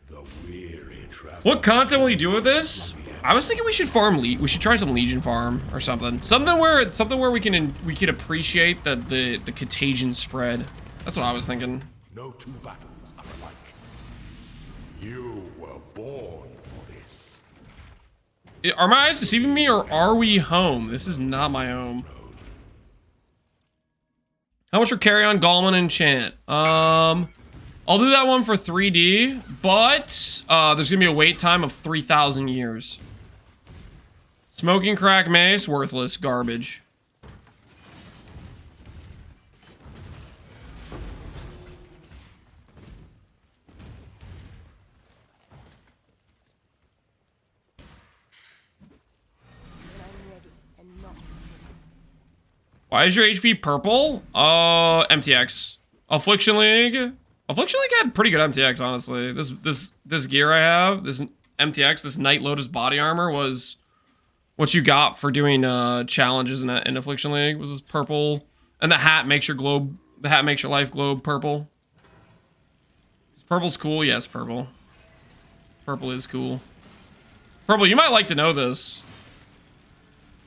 The weary traveler. What content will you do with this? I was thinking we should farm we should try some Legion farm or something. Something where we can appreciate the Contagion spread. That's what I was thinking. No two battles are alike. You were born for this. Are my eyes deceiving me, or are we home? This is not my home. How much for carry on Golem enchant? I'll do that one for 3D, but there's gonna be a wait time of 3,000 years. Smoking crack mace, worthless, garbage. When I'm ready and not before. Why is your HP purple? MTX. Affliction League. Affliction League had pretty good MTX, honestly. This gear I have, this MTX, this Night Lotus body armor was what you got for doing challenges in Affliction League. Was this purple, and the hat makes your globe. The hat makes your life globe purple. Purple's cool. Yes, purple. Purple is cool. Purple, you might like to know this.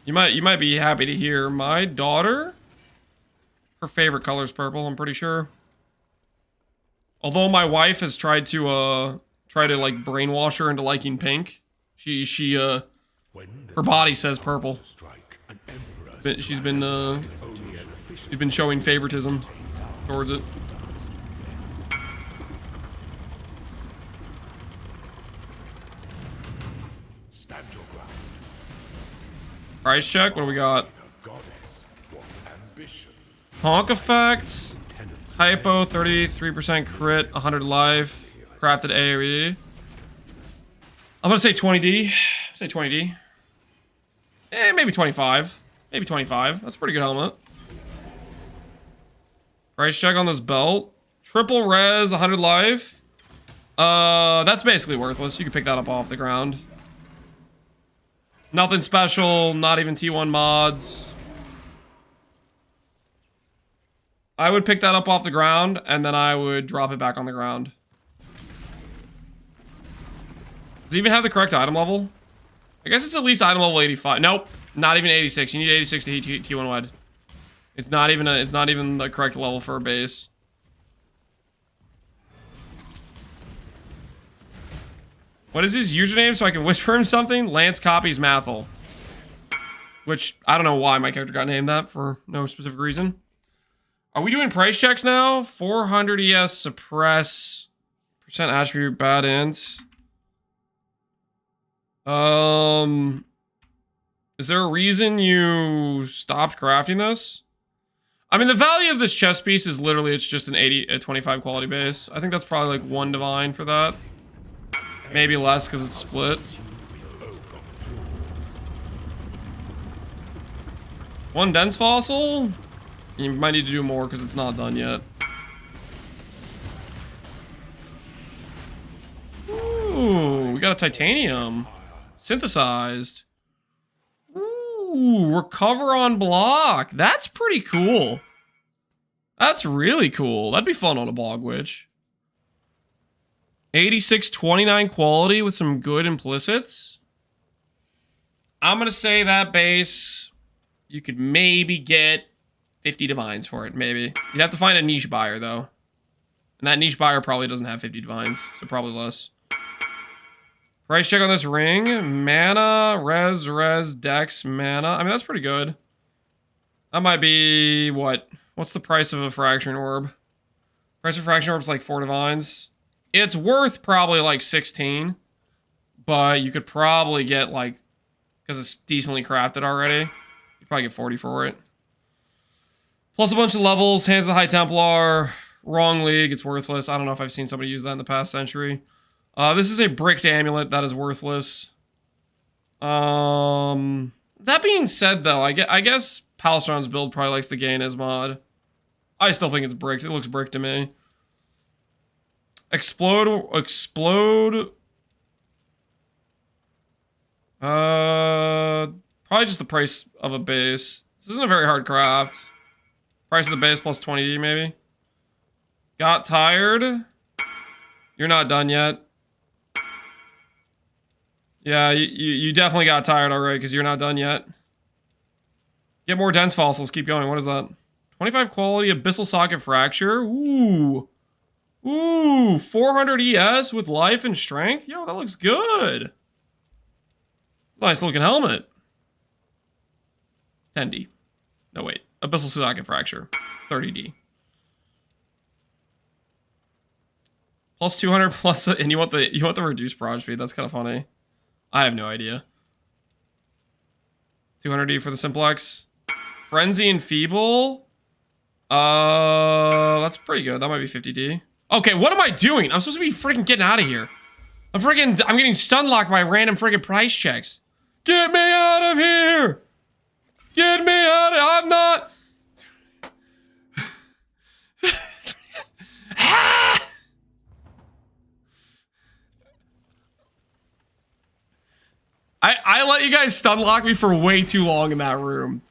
You might be happy to hear my daughter. Her favorite color is purple. I'm pretty sure. Although my wife has tried to like brainwash her into liking pink, her body says purple. She's been showing favoritism towards it. Stand your ground. Price check. What do we got? Goddess, what ambition. Honk effects. Hypo, 33% crit, 100 life. Crafted AoE. I'm gonna say 20D. say 20D. Maybe 25. Maybe 25. That's a pretty good helmet. Price check on this belt. Triple res, 100 life. That's basically worthless. You can pick that up off the ground. Nothing special, not even T1 mods. I would pick that up off the ground, and then I would drop it back on the ground. Does it even have the correct item level? I guess it's at least item level 85. Nope, not even 86. You need 86 to T1 wed. It's not even the correct level for a base. What is his username so I can whisper him something? Lance copies Mathel. Which, I don't know why my character got named that for no specific reason. Are we doing price checks now? 400 ES suppress. Percent attribute bad int. Is there a reason you stopped crafting this? I mean, the value of this chest piece is literally, it's just a 25 quality base. I think that's probably like 1 divine for that. Maybe less because it's split. 1 dense fossil? You might need to do more because it's not done yet. Ooh, we got a titanium. Synthesized. Ooh, recover on block. That's pretty cool. That's really cool. That'd be fun on a bog witch. 86, 29 quality with some good implicits. I'm going to say that base, you could maybe get 50 divines for it, maybe. You'd have to find a niche buyer, though. And that niche buyer probably doesn't have 50 divines, so probably less. Price check on this ring. Mana, res, dex, mana. I mean, that's pretty good. That might be, what? What's the price of a fracturing orb? Price of fracturing orb's like 4 divines. It's worth probably like 16. But you could probably get like, because it's decently crafted already, you probably get 40 for it. Plus a bunch of levels, Hands of the High Templar, wrong league, it's worthless. I don't know if I've seen somebody use that in the past century. This is a bricked amulet that is worthless. That being said, though, I guess Palestron's build probably likes the Gaines mod. I still think it's bricked. It looks bricked to me. Explode. Probably just the price of a base. This isn't a very hard craft. Price of the base plus 20D, maybe. Got tired. You're not done yet. Yeah, you definitely got tired already because you're not done yet. Get more dense fossils. Keep going. What is that? 25 quality Abyssal Socket Fracture. Ooh. Ooh, 400 ES with life and strength. Yo, that looks good. Nice looking helmet. 10D. No, wait. Abyssal Socket Fracture. 30D. Plus 200 plus, and you want the reduced proj speed. That's kind of funny. I have no idea. 200D for the simplex. Frenzy and Feeble. That's pretty good. That might be 50D. Okay, what am I doing? I'm supposed to be freaking getting out of here. I'm getting stun locked by random freaking price checks. Get me out of here! Get me out of here! I'm not... I let you guys stun lock me for way too long in that room.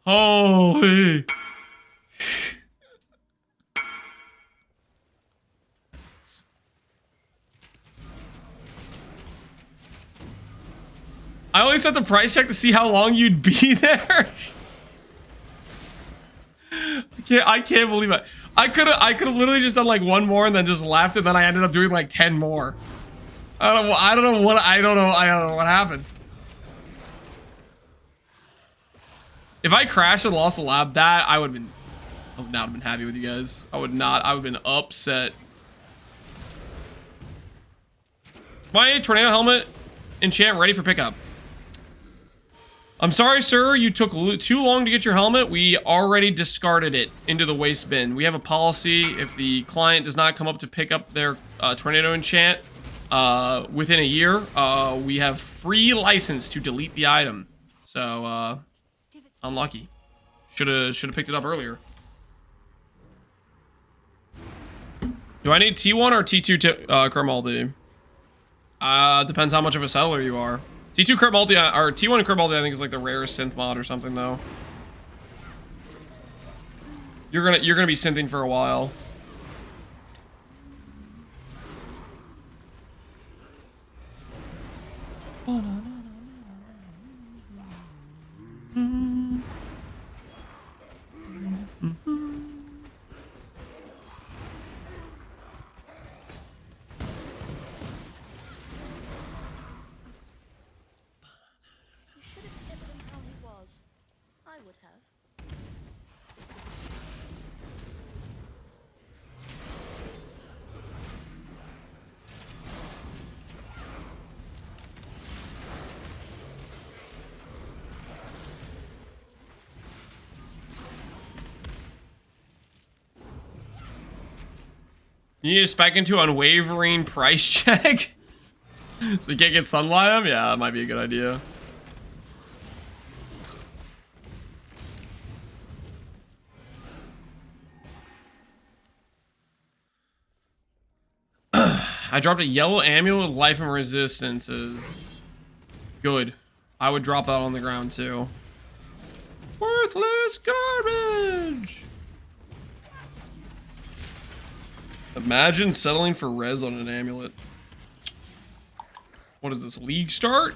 Holy... I only set the price check to see how long you'd be there. I can't believe it. I could have literally just done like one more and then just left, and then I ended up doing like 10 more. I don't know what happened. If I crashed and lost the lab, I would not have been happy with you guys. I would have been upset. My tornado helmet enchant ready for pickup. I'm sorry, sir. You took too long to get your helmet. We already discarded it into the waste bin. We have a policy. If the client does not come up to pick up their tornado enchant, within a year, we have free license to delete the item. So, unlucky. Should've picked it up earlier. Do I need T1 or T2 crit multi? Depends how much of a settler you are. T2 crit multi, or T1 crit multi I think is like the rarest synth mod or something though. You're gonna be synthing for a while. You should have kept him how he was. I would have. You need to spec into unwavering price check? So you can't get sunlight him? Yeah, that might be a good idea. I dropped a yellow amulet with life and resistances. Good. I would drop that on the ground too. Worthless garbage! Imagine settling for res on an amulet. What is this, league start?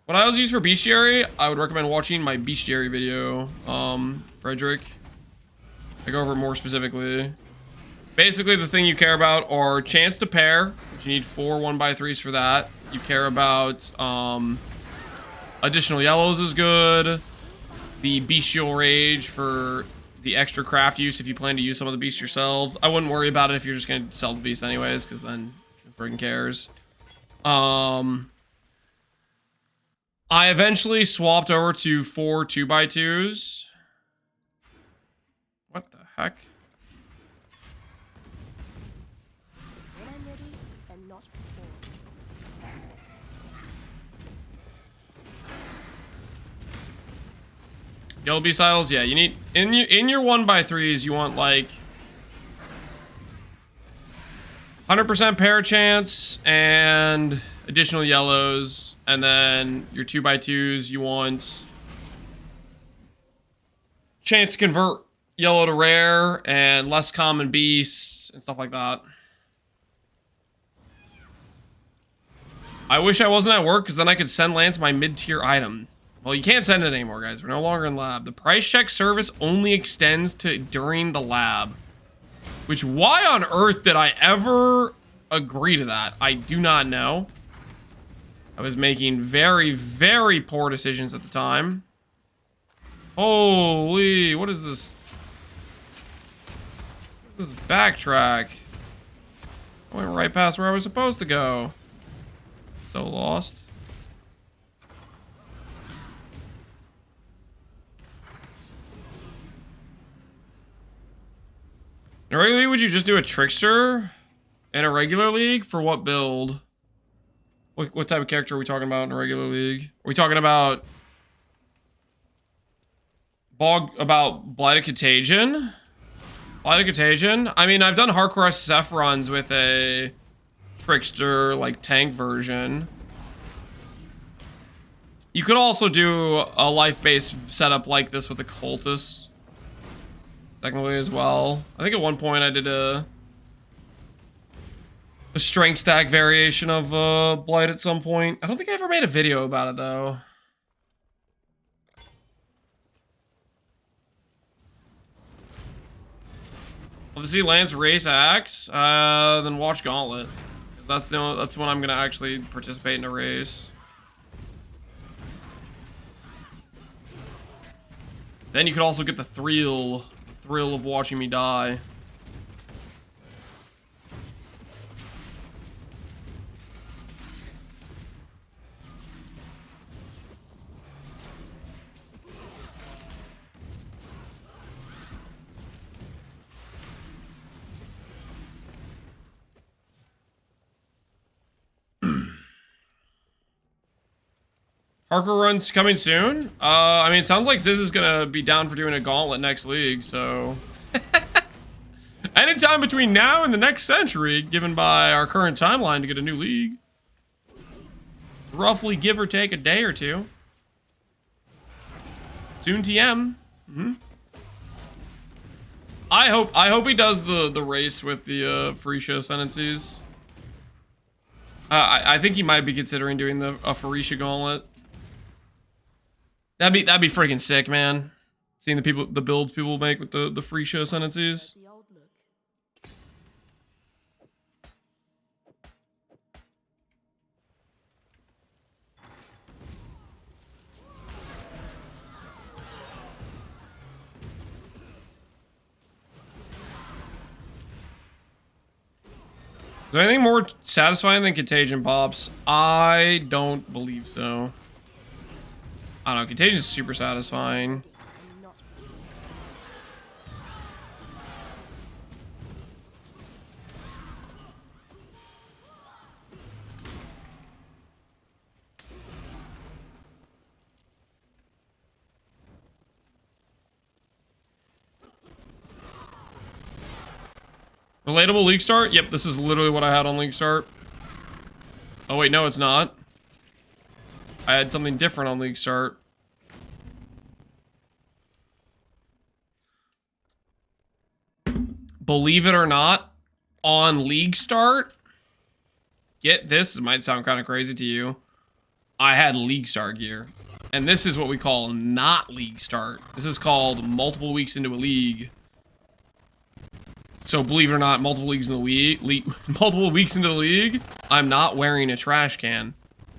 What I always use for bestiary, I would recommend watching my bestiary video, Frederick. I go over it more specifically. Basically, the thing you care about are chance to pair, which you need 4 1x3s for that. You care about, additional yellows is good. The bestial rage for the extra craft use if you plan to use some of the beasts yourselves. I wouldn't worry about it if you're just going to sell the beast anyways, because then who friggin' cares. I eventually swapped over to 4 2x2s. What the heck? When I'm ready, and not before. Yellow beast idols, yeah, you need in your 1x3s you want like 100% pair chance and additional yellows, and then your 2x2s you want chance to convert yellow to rare and less common beasts and stuff like that. I wish I wasn't at work because then I could send Lance my mid-tier item. Well, you can't send it anymore, guys. We're no longer in lab. The price check service only extends to during the lab. Which, why on earth did I ever agree to that? I do not know. I was making very, very poor decisions at the time. Holy, what is this? What is this backtrack? I went right past where I was supposed to go. So lost. In a regular league, would you just do a trickster? In a regular league? For what build? What type of character are we talking about in a regular league? Are we talking about Blight Contagion? Blight Contagion? I mean, I've done hardcore SSF runs with a trickster, like, tank version. You could also do a life-based setup like this with a cultist. Technically as well. I think at one point I did a strength stack variation of Blight at some point. I don't think I ever made a video about it though. Obviously Lance Race Axe, then watch Gauntlet. That's when I'm gonna actually participate in a race. Then you could also get the thrill of watching me die. Parkour run's coming soon. I mean, it sounds like Ziz is gonna be down for doing a gauntlet next league, so anytime between now and the next century, given by our current timeline to get a new league, roughly give or take a day or two. Soon TM. I hope he does the race with the free show sentences. I think he might be considering doing a Farisha gauntlet. That'd be freaking sick, man. Seeing the builds people make with the free show sentences. The old look. Is there anything more satisfying than Contagion pops? I don't believe so. I don't know. Contagion is super satisfying. And not Relatable League Start? Yep, this is literally what I had on League Start. Oh wait, no it's not. I had something different on League Start. Believe it or not, on League Start, get this, it might sound kind of crazy to you, I had League Start gear. And this is what we call not League Start. This is called multiple weeks into a league. So believe it or not, multiple weeks into the league, I'm not wearing a trash can.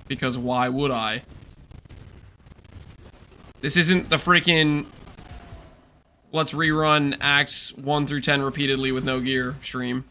Because why would I? This isn't the freaking let's rerun acts 1 through 10 repeatedly with no gear stream.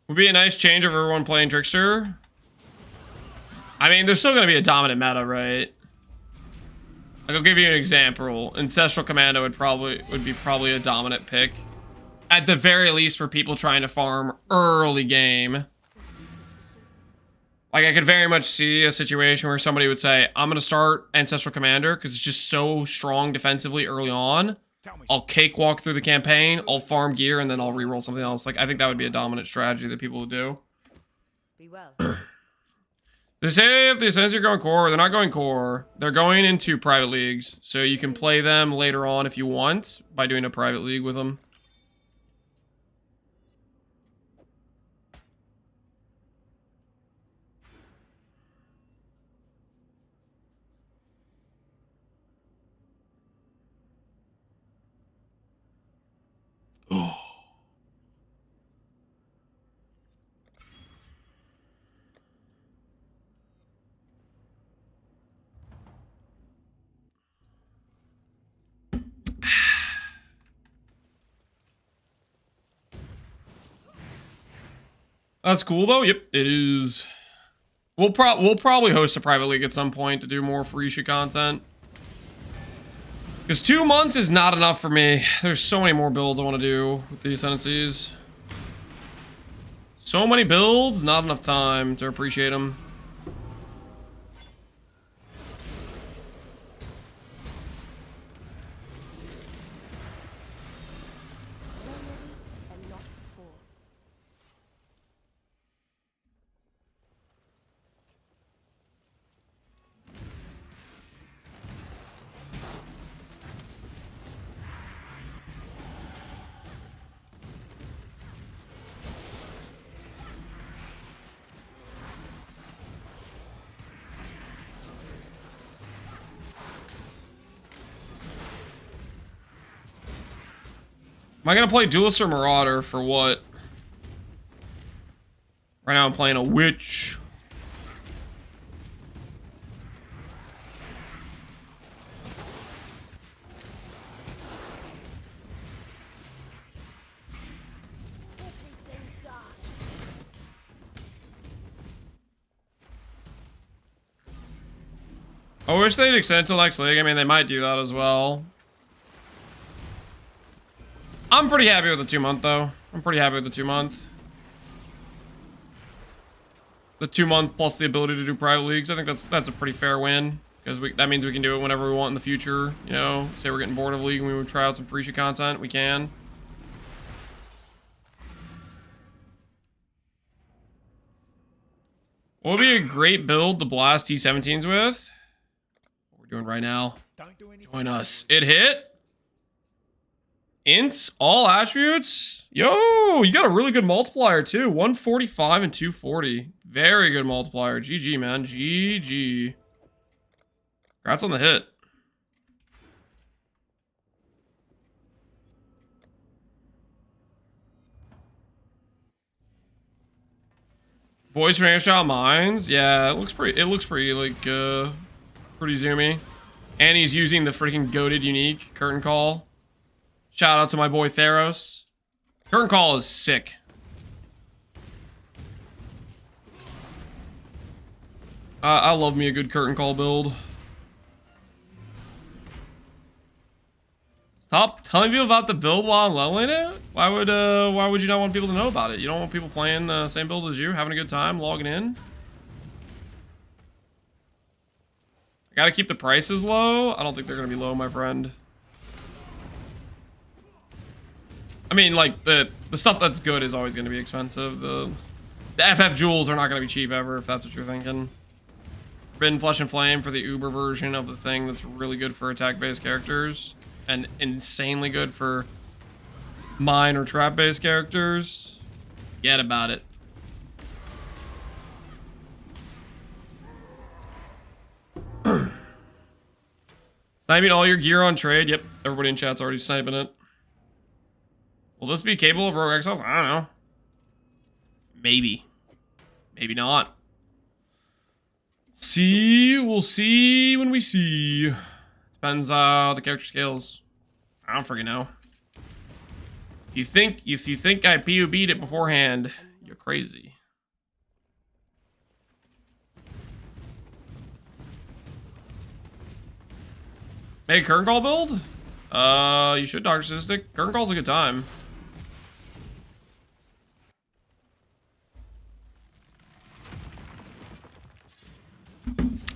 Would be a nice change of everyone playing Trickster. I mean, there's still going to be a dominant meta, right? Like, I'll give you an example. Ancestral Commando would be probably a dominant pick. At the very least for people trying to farm early game. Like, I could very much see a situation where somebody would say, I'm going to start Ancestral Commander because it's just so strong defensively early on. I'll cakewalk through the campaign, I'll farm gear, and then I'll reroll something else. Like, I think that would be a dominant strategy that people would do. be well. They say if the Ascendancy are going core, they're not going core. They're going into private leagues. So you can play them later on if you want by doing a private league with them. That's cool though. Yep, it is. We'll probably host a private league at some point to do more free shit content. Because 2 months is not enough for me. There's so many more builds I want to do with the Ascendancies. So many builds, not enough time to appreciate them. And not before. Am I gonna play Duelist or Marauder for what? Right now I'm playing a Witch. I wish they'd extend it to next league. I mean, they might do that as well. I'm pretty happy with the 2 month though. I'm pretty happy with the 2 month. The 2 month plus the ability to do private leagues. I think that's a pretty fair win. Because that means we can do it whenever we want in the future. You know, say we're getting bored of league and we would try out some free shit content. We can. What would be a great build to blast T17s with? What we're doing right now. Join us. It hit. Ints, all attributes. Yo, you got a really good multiplier too. 145 and 240. Very good multiplier. GG, man. GG. Congrats on the hit. Voice range shot mines. Yeah, it looks pretty like pretty zoomy. And he's using the freaking goated unique curtain call. Shout out to my boy Theros. Curtain call is sick. I love me a good curtain call build. Stop telling people about the build while I'm leveling it? Why would you not want people to know about it? You don't want people playing the same build as you, having a good time, logging in? I gotta keep the prices low. I don't think they're gonna be low, my friend. I mean, like, the stuff that's good is always gonna be expensive. The FF jewels are not gonna be cheap ever, if that's what you're thinking. Forbidden Flesh and Flame for the Uber version of the thing that's really good for attack-based characters. And insanely good for mine or trap-based characters. Forget about it. Sniping all your gear on trade. Yep, everybody in chat's already sniping it. Will this be capable of Rogue Exiles? I don't know. Maybe. Maybe not. We'll see when we see. Depends the character scales. I don't freaking know. If you think I PUB'd it beforehand, you're crazy. Make a curtain call build? You should, Dr. Statistic. Curtain call's a good time.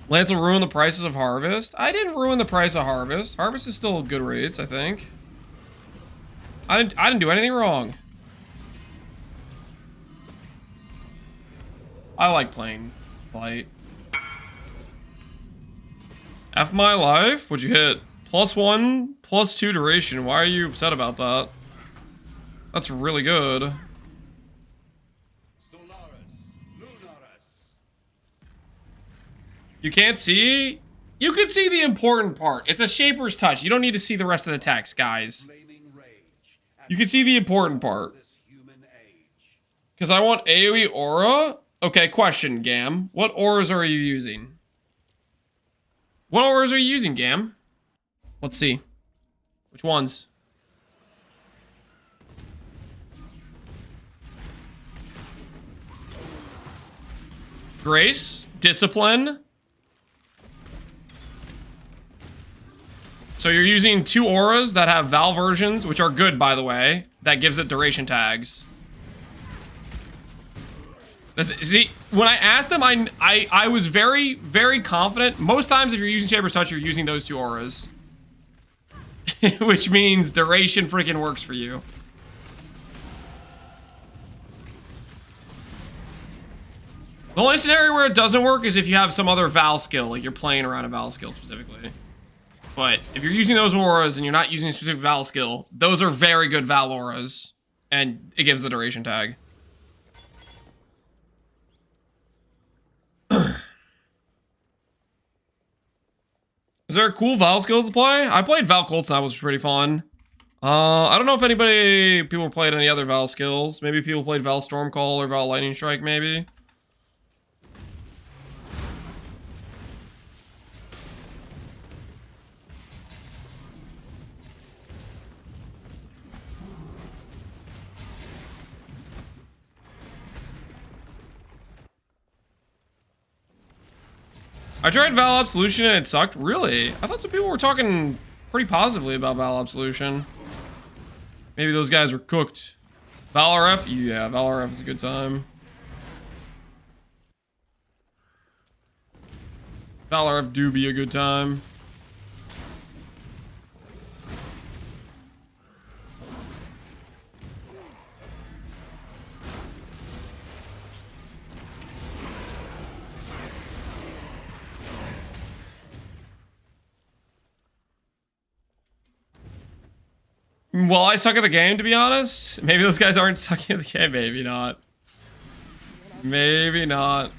Lance will ruin the prices of Harvest. I didn't ruin the price of Harvest. Harvest is still good rates, I think. I didn't do anything wrong. I like playing Blight. F my life? What'd you hit? +1, +2 duration. Why are you upset about that? That's really good. You can't see? You can see the important part. It's a Shaper's Touch. You don't need to see the rest of the text, guys. You can see the important part. Because I want AoE aura? Okay, question, Gam. What auras are you using? What auras are you using, Gam? Let's see. Which ones? Grace? Discipline? So you're using 2 auras that have Val versions, which are good, by the way. That gives it duration tags. See, when I asked them, I was very, very confident. Most times if you're using Shaper's Touch, you're using those 2 auras. Which means duration freaking works for you. The only scenario where it doesn't work is if you have some other Val skill, like you're playing around a Val skill specifically. But if you're using those auras and you're not using a specific Val skill, those are very good Val auras. And it gives the duration tag. Is there cool Val skills to play? I played Val Colts and that was pretty fun. I don't know if people played any other Val skills. Maybe people played Val Stormcall or Val Lightning Strike, maybe. I tried Val Absolution and it sucked. Really? I thought some people were talking pretty positively about Val Absolution. Maybe those guys were cooked. Valorf? Yeah, Valorf is a good time. Valorf do be a good time. Well, I suck at the game, to be honest. Maybe those guys aren't sucking at the game. Maybe not. Maybe not.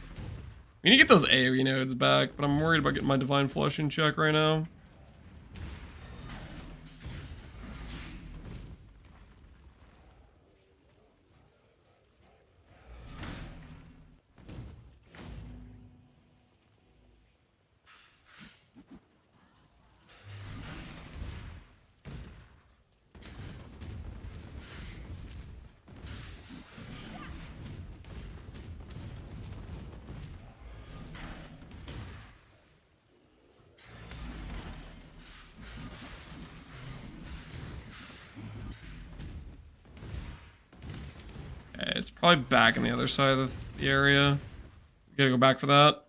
We need to get those AoE nodes back, but I'm worried about getting my Divine Flush in check right now. Okay, it's probably back on the other side of the area. We gotta go back for that.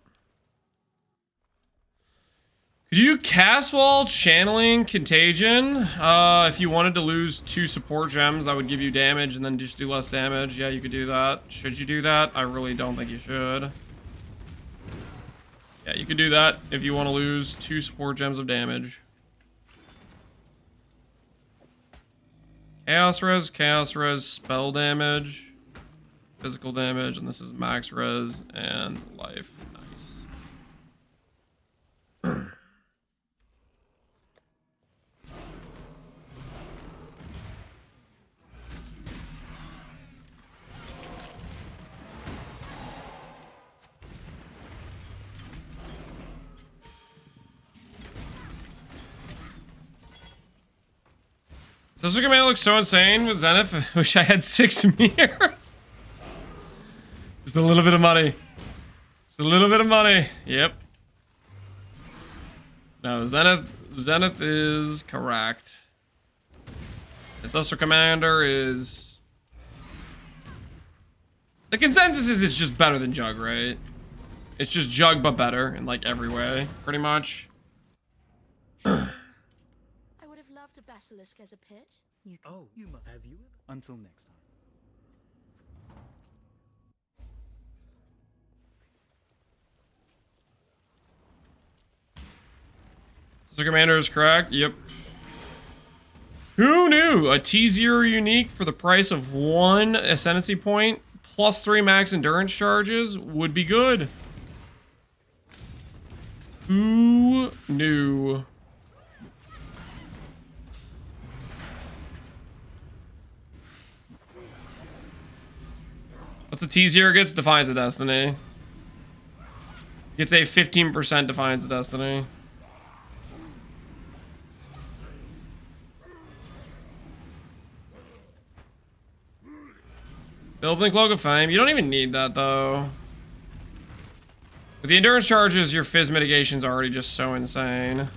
Could you cast while channeling Contagion? If you wanted to lose 2 support gems, that would give you damage and then just do less damage. Yeah, you could do that. Should you do that? I really don't think you should. Yeah, you could do that if you want to lose 2 support gems of damage. Chaos res, spell damage, physical damage, and this is max res and life. Nice. Sister Commander looks so insane with Zenith. I wish I had 6 mirrors. Just a little bit of money. Just a little bit of money. Yep. No, Zenith is correct. The Sister Commander is... The consensus is it's just better than Jug, right? It's just Jug but better in like every way, pretty much. Basilisk as a pit. You must have you. Until next time. Sister Commander is correct. Yep. Who knew? A T0 unique for the price of 1 Ascendancy point plus 3 max endurance charges would be good. Who knew? What's the T0 gets? Defiance of Destiny. Gets a 15% Defiance of Destiny. Builds in Cloak of Fame. You don't even need that though. With the endurance charges, your fizz mitigation's already just so insane.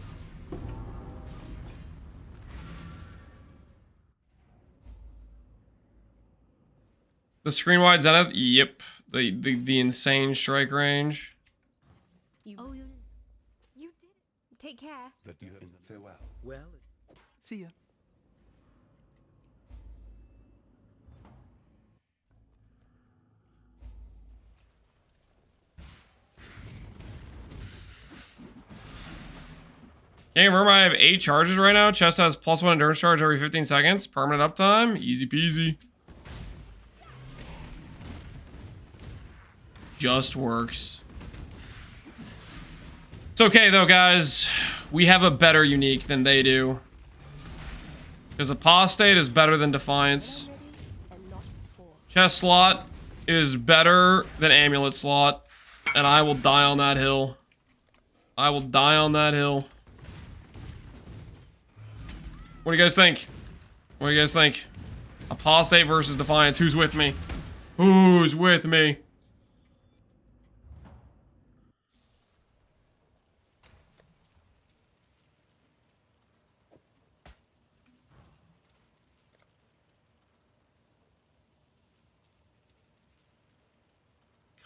The screen wide Zenith? Yep. The insane strike range. You did it. Take care. That you farewell. Well, see ya. Okay, remember I have 8 charges right now. Chest has +1 endurance charge every 15 seconds. Permanent uptime. Easy peasy. Just works. It's okay though, guys. We have a better unique than they do. Because Apostate is better than Defiance. Chest slot is better than Amulet slot. And I will die on that hill. I will die on that hill. What do you guys think? What do you guys think? Apostate versus Defiance. Who's with me? Who's with me?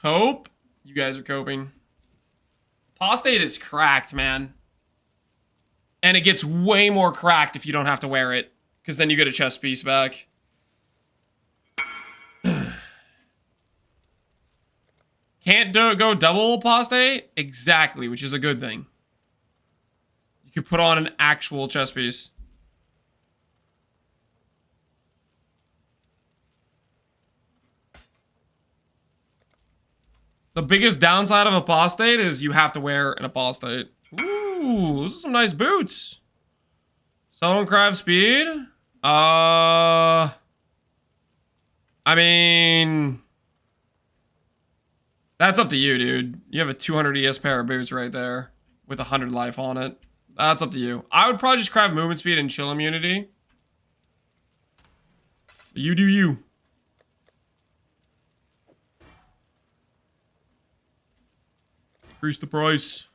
Cope? You guys are coping. Apostate is cracked, man. And it gets way more cracked if you don't have to wear it. Because then you get a chest piece back. Can't go double apostate? Exactly, which is a good thing. You could put on an actual chest piece. The biggest downside of apostate is you have to wear an apostate. Ooh, those are some nice boots. Someone craft speed? I mean... That's up to you, dude. You have a 200 ES pair of boots right there. With 100 life on it. That's up to you. I would probably just craft movement speed and chill immunity. You do you. Increase the price.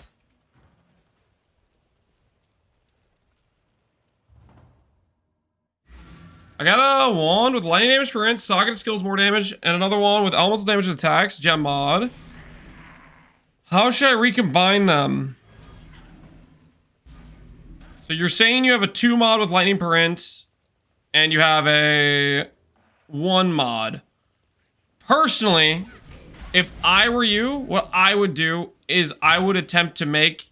I got a wand with lightning damage per inch, socket skills more damage, and another wand with elemental damage attacks, gem mod. How should I recombine them? So you're saying you have a 2 mod with lightning per inch, and you have a 1 mod. Personally, if I were you, what I would do is I would attempt to make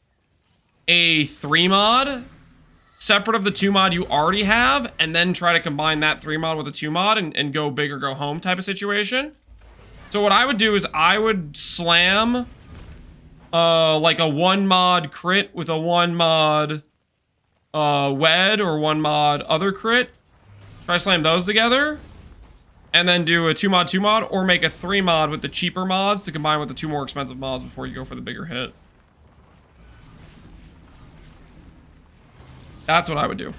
a 3 mod separate of the 2 mod you already have, and then try to combine that 3 mod with a 2 mod and go big or go home type of situation. So what I would do is I would slam like a 1 mod crit with a 1 mod wed or 1 mod other crit. Try to slam those together. And then do a 2 mod, 2 mod, or make a 3 mod with the cheaper mods to combine with the 2 more expensive mods before you go for the bigger hit. That's what I would do.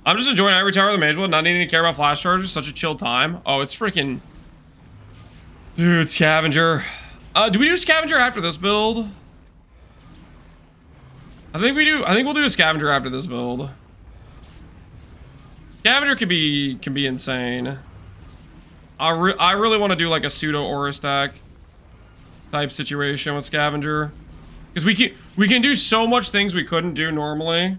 I'm just enjoying Ivory Tower of the Mage World, not needing to care about flash charges. Such a chill time. Oh, it's freaking... Dude, Scavenger. Do we do Scavenger after this build? I think we do. I think we'll do a Scavenger after this build. Scavenger can be insane. I really want to do like a pseudo aura stack type situation with Scavenger, because we can do so much things we couldn't do normally,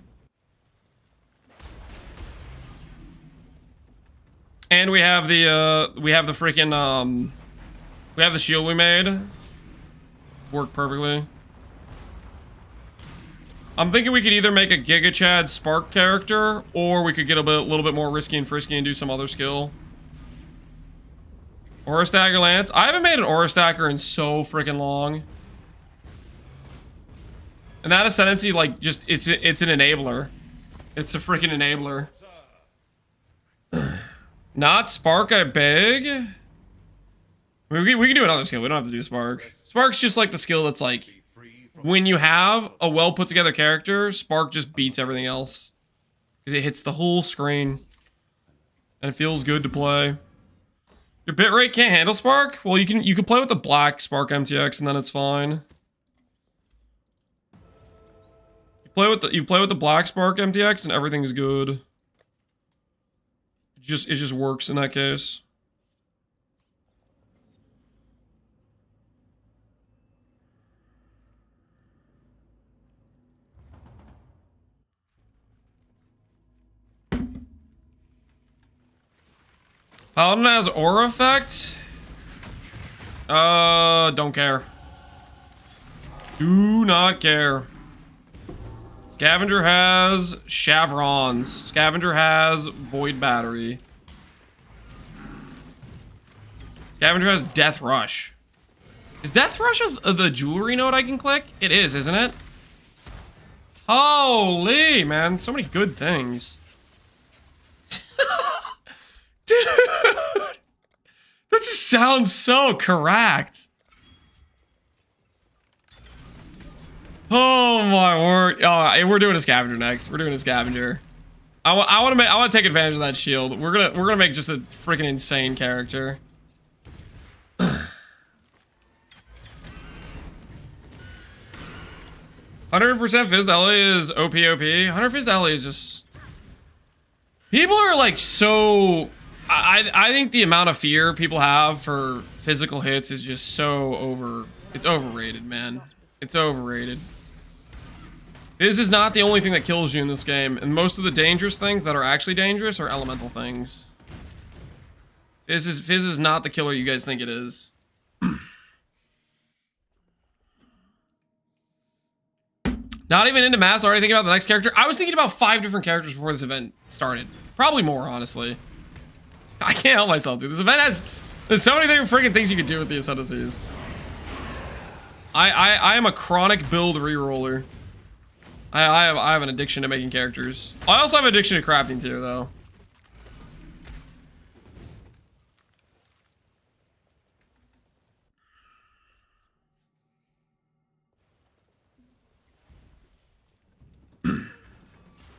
and we have the freaking we have the shield we made work perfectly. I'm thinking we could either make a Giga Chad Spark character, or we could get a little bit more risky and frisky and do some other skill. Aura Stacker Lance. I haven't made an Aura Stacker in so freaking long. And that Ascendancy, like, just, it's an enabler. It's a freaking enabler. Not Spark, I beg. I mean, we can do another skill. We don't have to do Spark. Spark's just like the skill that's like, when you have a well put together character, Spark just beats everything else. Because it hits the whole screen. And it feels good to play. Your bitrate can't handle Spark? Well, you can play with the black Spark MTX and then it's fine. You play with the black Spark MTX and everything's good. It just works in that case. Paladin has aura effect? Don't care. Do not care. Scavenger has chevrons. Scavenger has void battery. Scavenger has death rush. Is death rush the jewelry node I can click? It is, isn't it? Holy, man, so many good things. Dude, that just sounds so correct. Oh my word! Oh, we're doing a Scavenger next. We're doing a Scavenger. I want to take advantage of that shield. We're gonna make just a freaking insane character. 100% Fizz LA is OP. 100 Fizz LA is just... People are like so I think the amount of fear people have for physical hits is just so it's overrated, man. It's overrated. Fizz is not the only thing that kills you in this game, and most of the dangerous things that are actually dangerous are elemental things. Fizz is not the killer you guys think it is. Not even into mass, already thinking about the next character. I was thinking about 5 different characters before this event started. Probably more, honestly. I can't help myself, dude. This event there's so many different freaking things you can do with the Ascendancies. I am a chronic build reroller. I have an addiction to making characters. I also have an addiction to crafting too, though.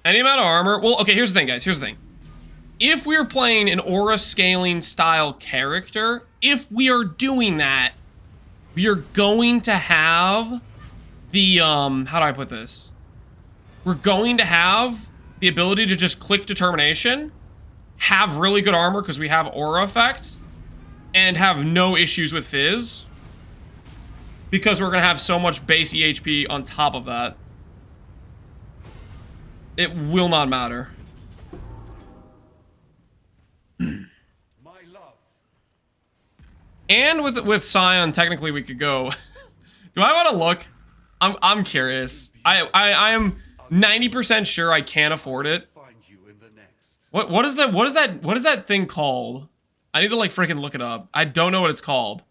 Any amount of armor. Well, okay, here's the thing, guys. Here's the thing. If we're playing an aura scaling style character, if we are doing that, we are going to have the, how do I put this? We're going to have the ability to just click determination, have really good armor because we have aura effect, and have no issues with fizz. Because we're going to have so much base EHP on top of that. It will not matter. My love. And with Scion, technically we could go. Do I want to look? I'm curious. I am 90% sure I can't afford it. Find you in the next. What is that thing called? I need to like freaking look it up. I don't know what it's called.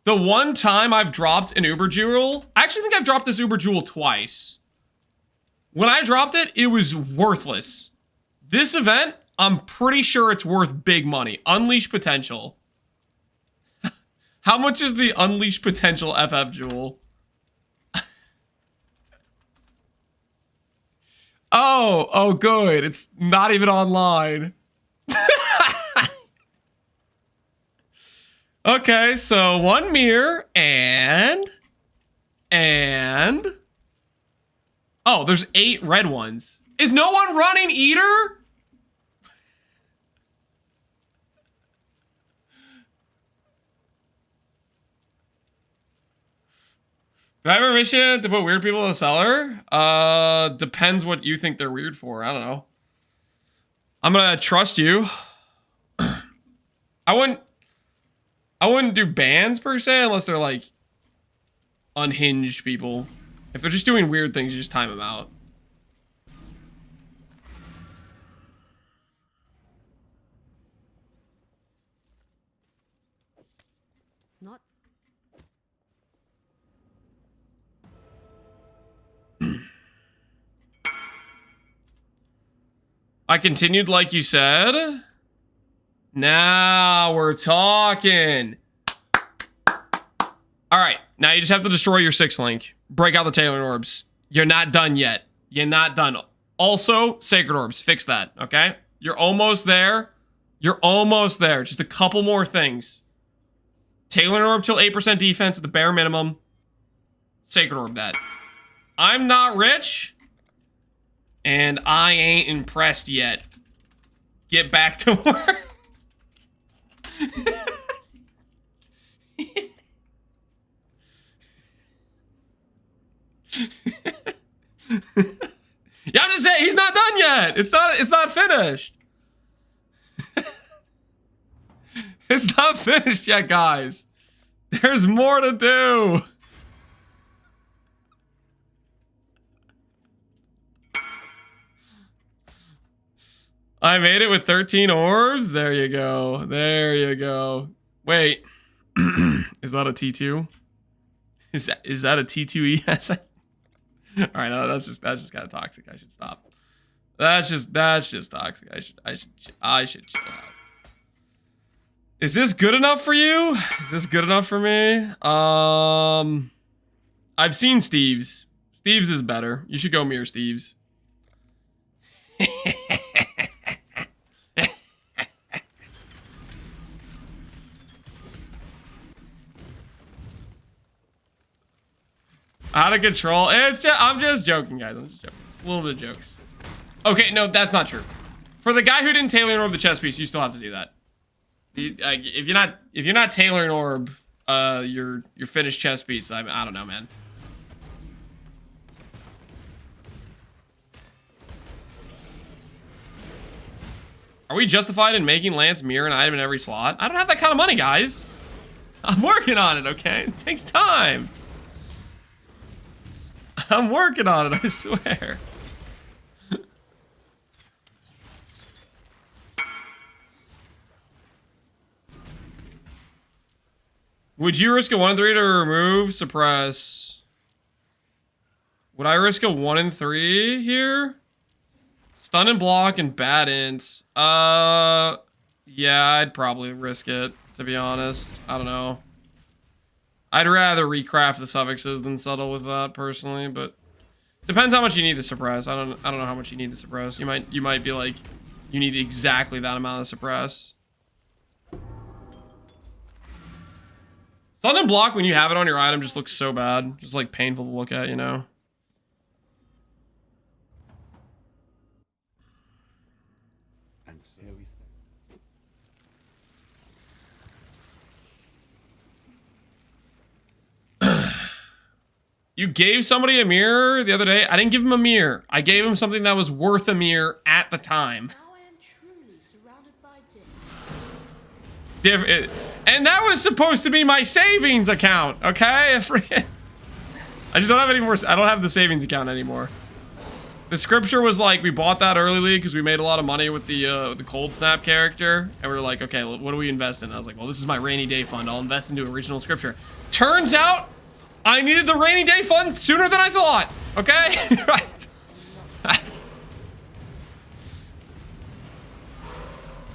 The one time I've dropped an Uber Jewel, I actually think I've dropped this Uber Jewel twice. When I dropped it, it was worthless. This event, I'm pretty sure it's worth big money. Unleash potential. How much is the Unleash potential FF Jewel? Oh, good. It's not even online. Okay, so 1 mirror and oh, there's 8 red ones. Is no one running Eater? Do I have permission to put weird people in the cellar? Depends what you think they're weird for. I don't know. I'm gonna trust you. I wouldn't do bans per se unless they're like unhinged people. If they're just doing weird things, you just time them out. Not. I continued like you said. Now we're talking. All right, now you just have to destroy your 6 link. Break out the tailoring orbs. You're not done yet. You're not done. Also, sacred orbs. Fix that, okay? You're almost there. You're almost there. Just a couple more things. Tailoring orb till 8% defense at the bare minimum. Sacred orb that. I'm not rich. And I ain't impressed yet. Get back to work. Yeah, I'm just saying he's not done yet. It's not finished. It's not finished yet, guys. There's more to do. I made it with 13 orbs. There you go. There you go. Wait. Is that a T2? Is that a T2 ES? All right, no, that's just kind of toxic. I should stop. That's just toxic. I should chill out. Is this good enough for you? Is this good enough for me? I've seen Steve's. Steve's is better. You should go mirror Steve's. Out of control. I'm just joking, guys. I'm just joking. It's a little bit of jokes. Okay, no, that's not true. For the guy who didn't tailor orb the chest piece, you still have to do that. If you're not tailoring orb your finished chest piece, I don't know, man. Are we justified in making Lance mirror an item in every slot? I don't have that kind of money, guys. I'm working on it, okay? It takes time. I'm working on it, I swear. Would you risk a 1 and 3 to remove suppress? Would I risk a 1 and 3 here? Stun and block and bad int. Yeah, I'd probably risk it, to be honest. I don't know. I'd rather recraft the suffixes than settle with that personally, but depends how much you need to suppress. I don't know how much you need to suppress. You might be like, you need exactly that amount of suppress. Stun and block when you have it on your item just looks so bad. Just like painful to look at, you know? And so we stand. You gave somebody a mirror the other day. I didn't give him a mirror. I gave him something that was worth a mirror at the time. Now I am truly surrounded by death. And that was supposed to be my savings account, okay? I just don't have any more. I don't have the savings account anymore. The scripture was like, we bought that early because we made a lot of money with the cold snap character, and we were like, okay, what do we invest in? I was like, well, this is my rainy day fund. I'll invest into original scripture. Turns out, I needed the rainy day fund sooner than I thought. Okay, right?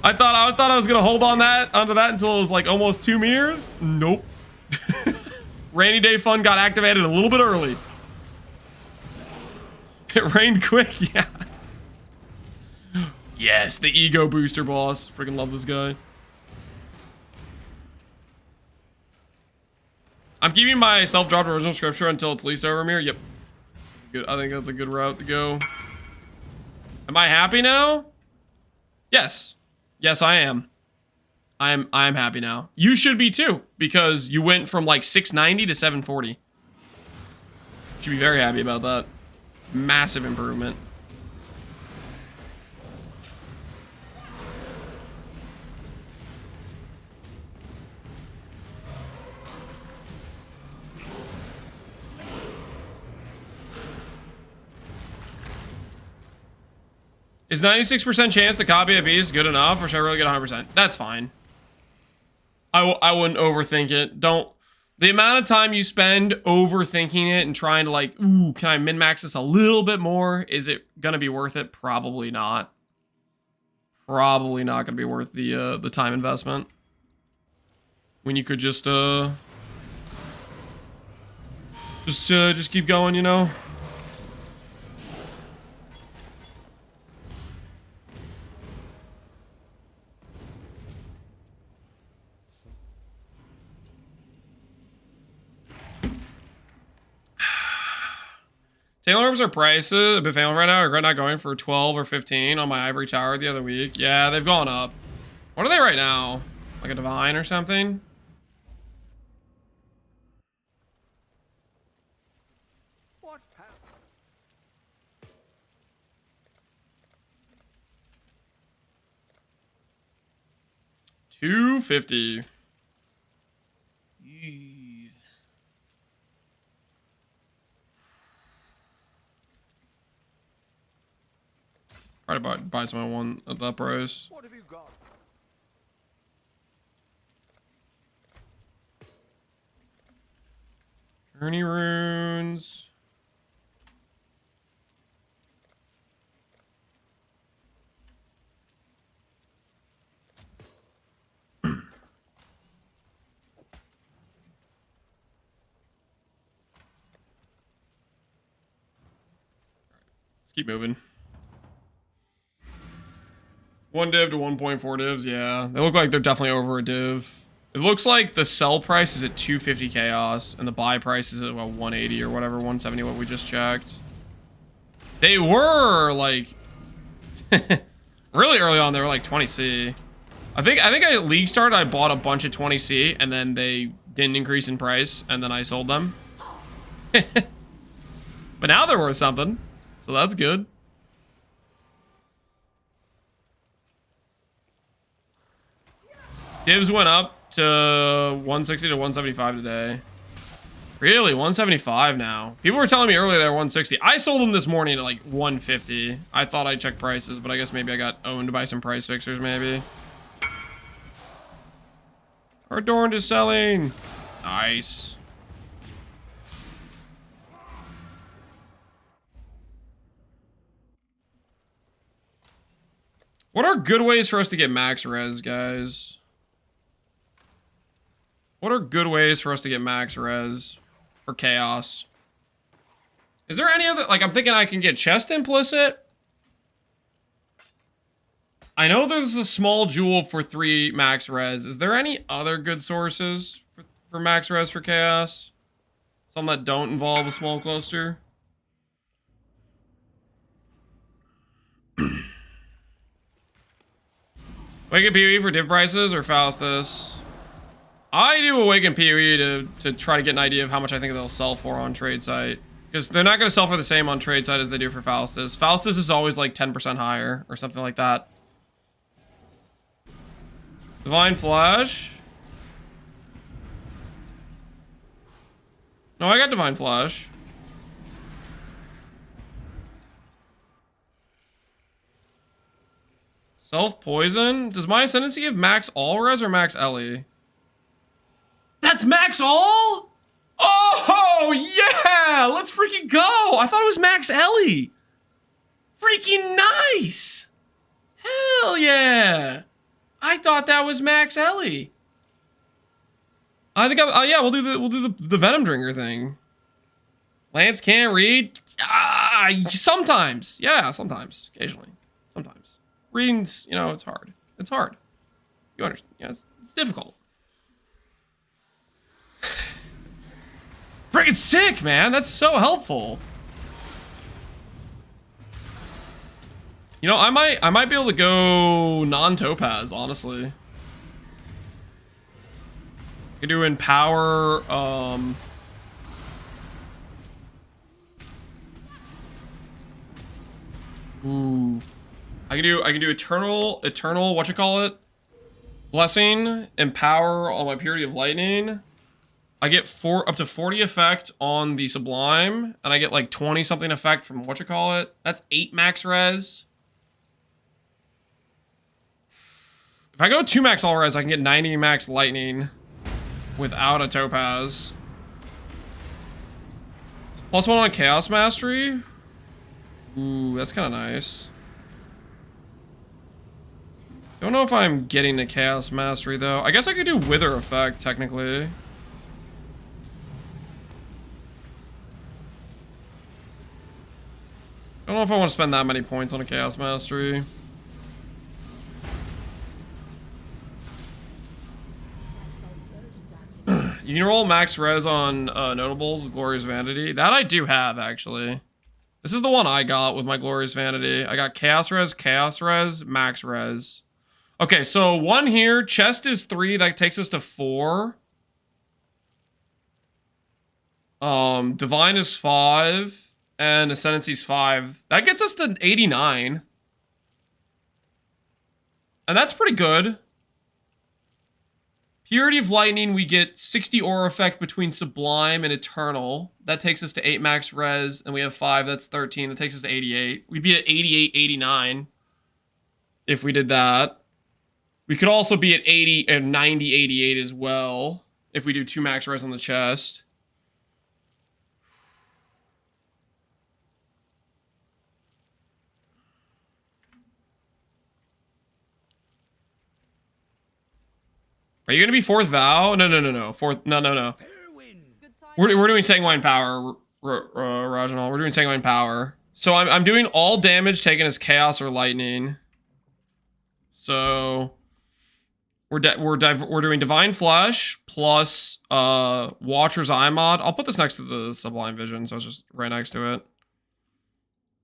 I thought I was gonna hold on onto that until it was like almost 2 mirrors. Nope. Rainy day fund got activated a little bit early. It rained quick, yeah. Yes, the ego booster boss. Freaking love this guy. I'm keeping my self-dropped original scripture until it's least over mirror. Yep. Good. I think that's a good route to go. Am I happy now? Yes. Yes, I am. I'm happy now. You should be too, because you went from like 690 to 740. Should be very happy about that. Massive improvement. Is 96% chance to copy a piece good enough, or should I really get 100%? That's fine. I wouldn't overthink it. Don't. The amount of time you spend overthinking it and trying to like, ooh, can I min-max this a little bit more? Is it gonna be worth it? Probably not. Probably not gonna be worth the time investment. When you could just keep going, you know? Tailor orbs are prices a bit failing right now. I regret not going for 12 or 15 on my ivory tower the other week. Yeah, they've gone up. What are they right now? Like a divine or something? What happened? $250. Try to buy some one at that price. What have you got? Journey runes. Let's keep moving. 1 div to 1.4 divs, yeah. They look like they're definitely over a div. It looks like the sell price is at 250 chaos, and the buy price is at, what, 180 or whatever, 170, what we just checked. They were, like... Really early on, they were like 20C. I think I league started, I bought a bunch of 20C, and then they didn't increase in price, and then I sold them. But now they're worth something, so that's good. Divs went up to 160 to 175 today. Really, 175 now. People were telling me earlier they were 160. I sold them this morning at like 150. I thought I checked prices, but I guess maybe I got owned by some price fixers, maybe. Adorned is selling. Nice. What are good ways for us to get max res, guys? What are good ways for us to get max res for chaos? Is there any other, like, I'm thinking I can get chest implicit. I know there's a small jewel for 3 max res. Is there any other good sources for max res for chaos? Some that don't involve a small cluster? Awaken PoE for div prices or Faustus? I do Awaken PoE to try to get an idea of how much I think they'll sell for on trade site. Because they're not going to sell for the same on trade site as they do for Faustus. Faustus is always like 10% higher or something like that. Divine Flash. No, I got Divine Flash. Self-poison? Does my Ascendancy give max all res or max LE? That's max all? Oh, yeah! Let's freaking go! I thought it was max LE. Freaking nice! Hell yeah! I thought that was max LE. I think oh yeah, we'll do the Venom Drinker thing. Lance can't read? Sometimes. Yeah, sometimes. Occasionally. Sometimes. Reading's, you know, it's hard. It's hard. You understand? Yeah, it's difficult. Freaking sick, man. That's so helpful. You know, I might be able to go non-topaz, honestly. I could do empower, ooh. I can do eternal, whatchamacallit? Blessing, empower on my Purity of Lightning. I get up to 40 effect on the Sublime, and I get like 20 something effect from whatchamacallit. That's 8 max res. If I go 2 max all res, I can get 90 max lightning without a topaz. +1 on Chaos Mastery. Ooh, that's kind of nice. Don't know if I'm getting the Chaos Mastery though. I guess I could do Wither effect technically. Don't know if I want to spend that many points on a Chaos Mastery. You can roll max res on notables with Glorious Vanity. That I do have, actually. This is the one I got with my Glorious Vanity. I got Chaos Res, max res. Okay, so 1 here. Chest is 3. That takes us to 4. Divine is 5. And Ascendancy's 5. That gets us to 89. And that's pretty good. Purity of Lightning, we get 60 aura effect between Sublime and Eternal. That takes us to 8 max res, and we have 5, that's 13. That takes us to 88. We'd be at 88, 89 if we did that. We could also be at 80 and 90, 88 as well if we do 2 max res on the chest. Are you gonna be 4th vow? No. 4th, no. We're doing Sanguine Power, Rajanal. We're doing Sanguine Power. So I'm doing all damage taken as Chaos or Lightning. So we're doing Divine Flesh plus Watcher's Eye mod. I'll put this next to the Sublime Vision, so it's just right next to it.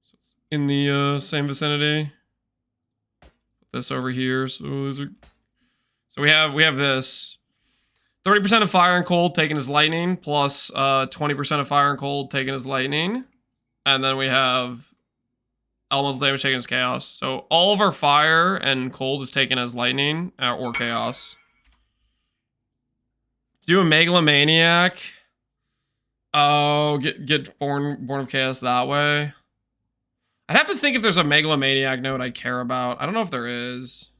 So it's in the same vicinity. this over here. So those are. So we have this 30% of fire and cold taken as lightning, plus 20% of fire and cold taken as lightning, and then we have elemental damage taken as chaos. So all of our fire and cold is taken as lightning or chaos. Do a megalomaniac. Oh, get born of chaos that way. I'd have to think if there's a megalomaniac node I care about. I don't know if there is.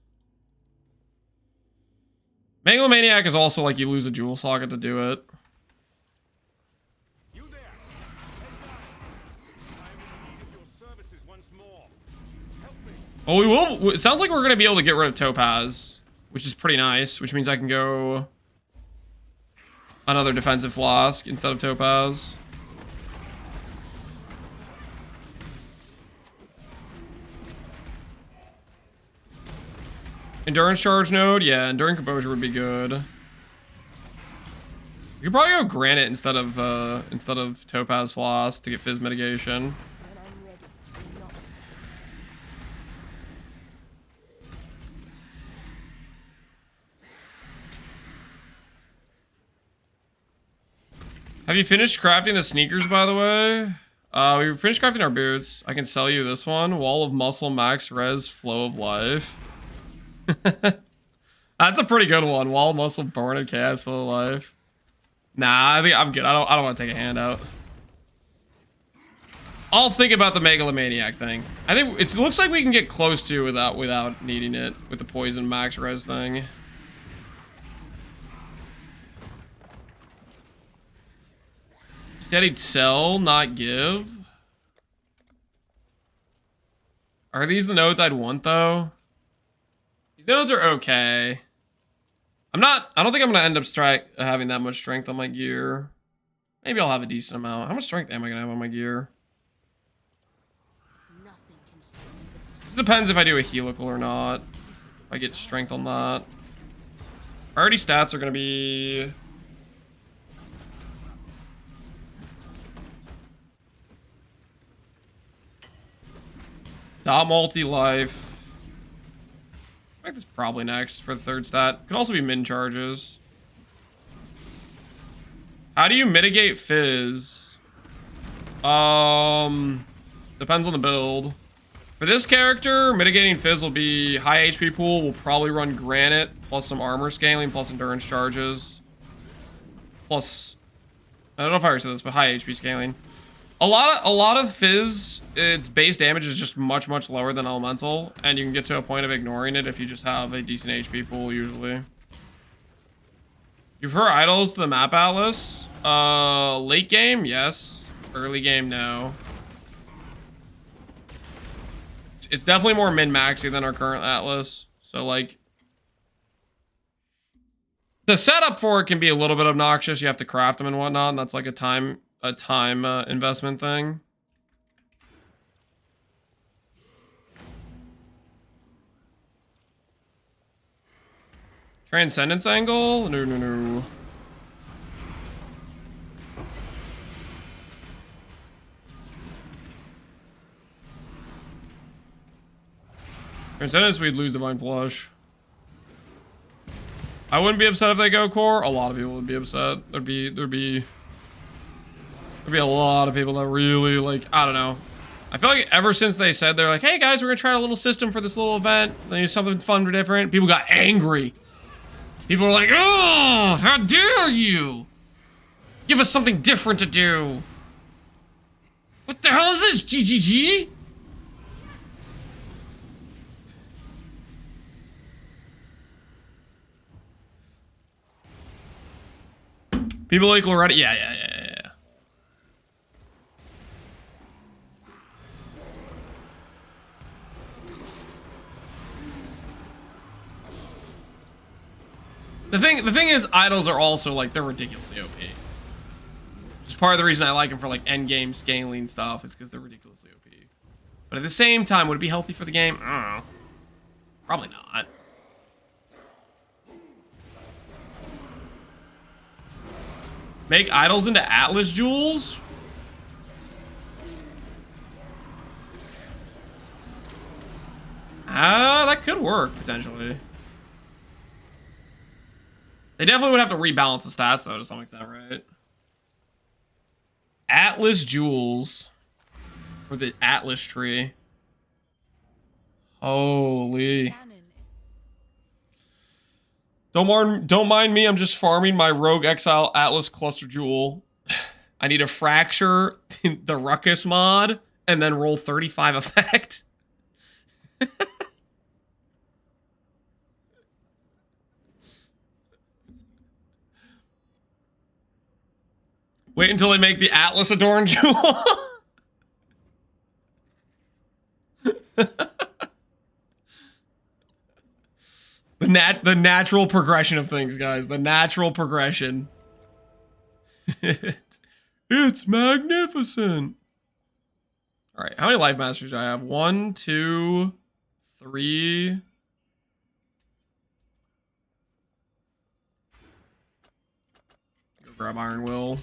Megalomaniac is also like you lose a jewel socket to do it. You there? Exile. I am in need of your services once more. Help me. Oh, we will. It sounds like we're gonna be able to get rid of Topaz, which is pretty nice. Which means I can go another defensive flask instead of Topaz. Endurance charge node? Yeah, Enduring Composure would be good. You could probably go Granite instead of Topaz Flask to get Fizz mitigation. When I'm ready, do not. Have you finished crafting the sneakers, by the way? We finished crafting our boots. I can sell you this one. Wall of Muscle, Max Res, Flow of Life. That's a pretty good one. Wall of Muscle, Born of Chaos, Flow of Life. Nah, I think I'm good. I don't want to take a handout. I'll think about the Megalomaniac thing. I think it looks like we can get close to without needing it with the Poison Max Res thing. Said he'd sell, not give. Are these the nodes I'd want though? These nodes are okay. I don't think I'm gonna end up having that much strength on my gear. Maybe I'll have a decent amount. How much strength am I gonna have on my gear? Nothing can stop me this time. This depends if I do a helical or not. If I get strength on that. Already stats are gonna be... Dot multi-life. I think this is probably next for the third stat. Could also be min charges. How do you mitigate Fizz? Depends on the build. For this character, mitigating Fizz will be high HP pool. We'll probably run Granite, plus some armor scaling, plus endurance charges. Plus, I don't know if I already said this, but high HP scaling. A lot of Fizz, its base damage is just much lower than elemental, and you can get to a point of ignoring it if you just have a decent HP pool usually. You prefer idols to the map atlas? Late game, yes. Early game, no. It's definitely more min-maxy than our current atlas. So like, the setup for it can be a little bit obnoxious. You have to craft them and whatnot, and that's like a time investment thing. Transcendence angle? No. Transcendence, we'd lose Divine Flush. I wouldn't be upset if they go core. A lot of people would be upset. There'd be a lot of people that really, like, I don't know. I feel like ever since they said, they're like, hey guys, we're gonna try a little system for this little event. They do something fun or different. People got angry. People were like, oh, how dare you? Give us something different to do. What the hell is this, GGG? People equal ready? Yeah. The thing is, idols are also like, they're ridiculously OP. Just part of the reason I like them for like end game scaling stuff is because they're ridiculously OP. But at the same time, would it be healthy for the game? I don't know. Probably not. Make idols into Atlas jewels? That could work, potentially. They definitely would have to rebalance the stats, though, to some extent, right? Atlas jewels for the Atlas tree. Holy. Don't mind me, I'm just farming my Rogue Exile Atlas Cluster Jewel. I need to fracture the Ruckus mod and then roll 35 effect. Wait until they make the Atlas Adorned Jewel. The natural progression of things, guys. The natural progression. It's magnificent. All right, how many life masters do I have? 1, 2, 3. Go grab Iron Will.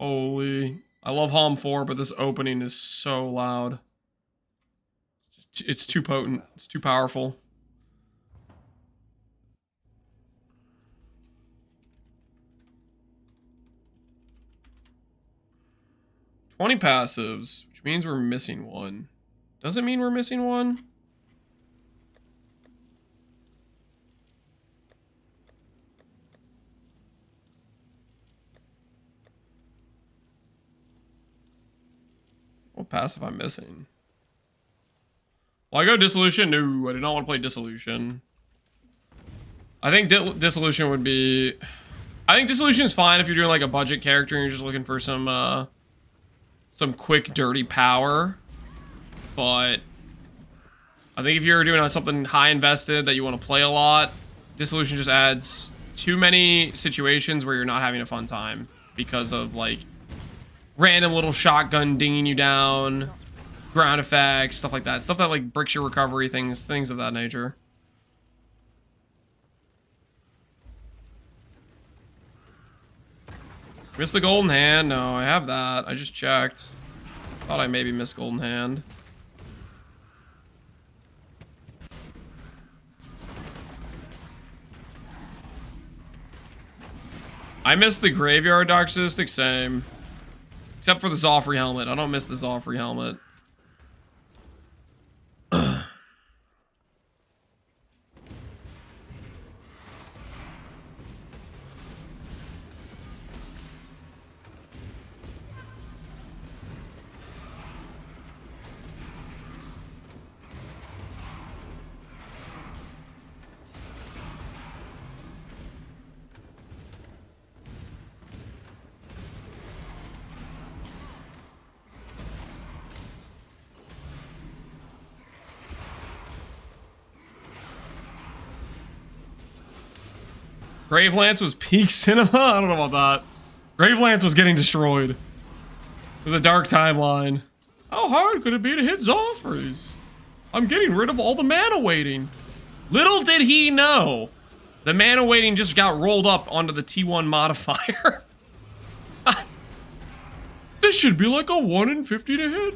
Holy. I love Hom 4, but this opening is so loud. It's too potent. It's too powerful. "20 passives, which means we're missing one. Does it mean we're missing one? What passive I'm missing? Will I go Dissolution? No, I do not want to play Dissolution. I think Dissolution would be... I think Dissolution is fine if you're doing like a budget character and you're just looking for some quick, dirty power. But I think if you're doing something high invested that you want to play a lot, Dissolution just adds too many situations where you're not having a fun time because of like random little shotgun dinging you down, ground effects, stuff like that. Stuff that like bricks your recovery, things of that nature. Missed the golden hand? No, I have that. I just checked. Thought I maybe missed golden hand. I missed the graveyard doxistic, same. Except for the Zoffrey helmet. I don't miss the Zoffrey helmet. Gravelance was peak cinema? I don't know about that. Gravelance was getting destroyed. It was a dark timeline. How hard could it be to hit Zoffreys? I'm getting rid of all the mana waiting. Little did he know, the mana waiting just got rolled up onto the T1 modifier. This should be like a 1 in 50 to hit.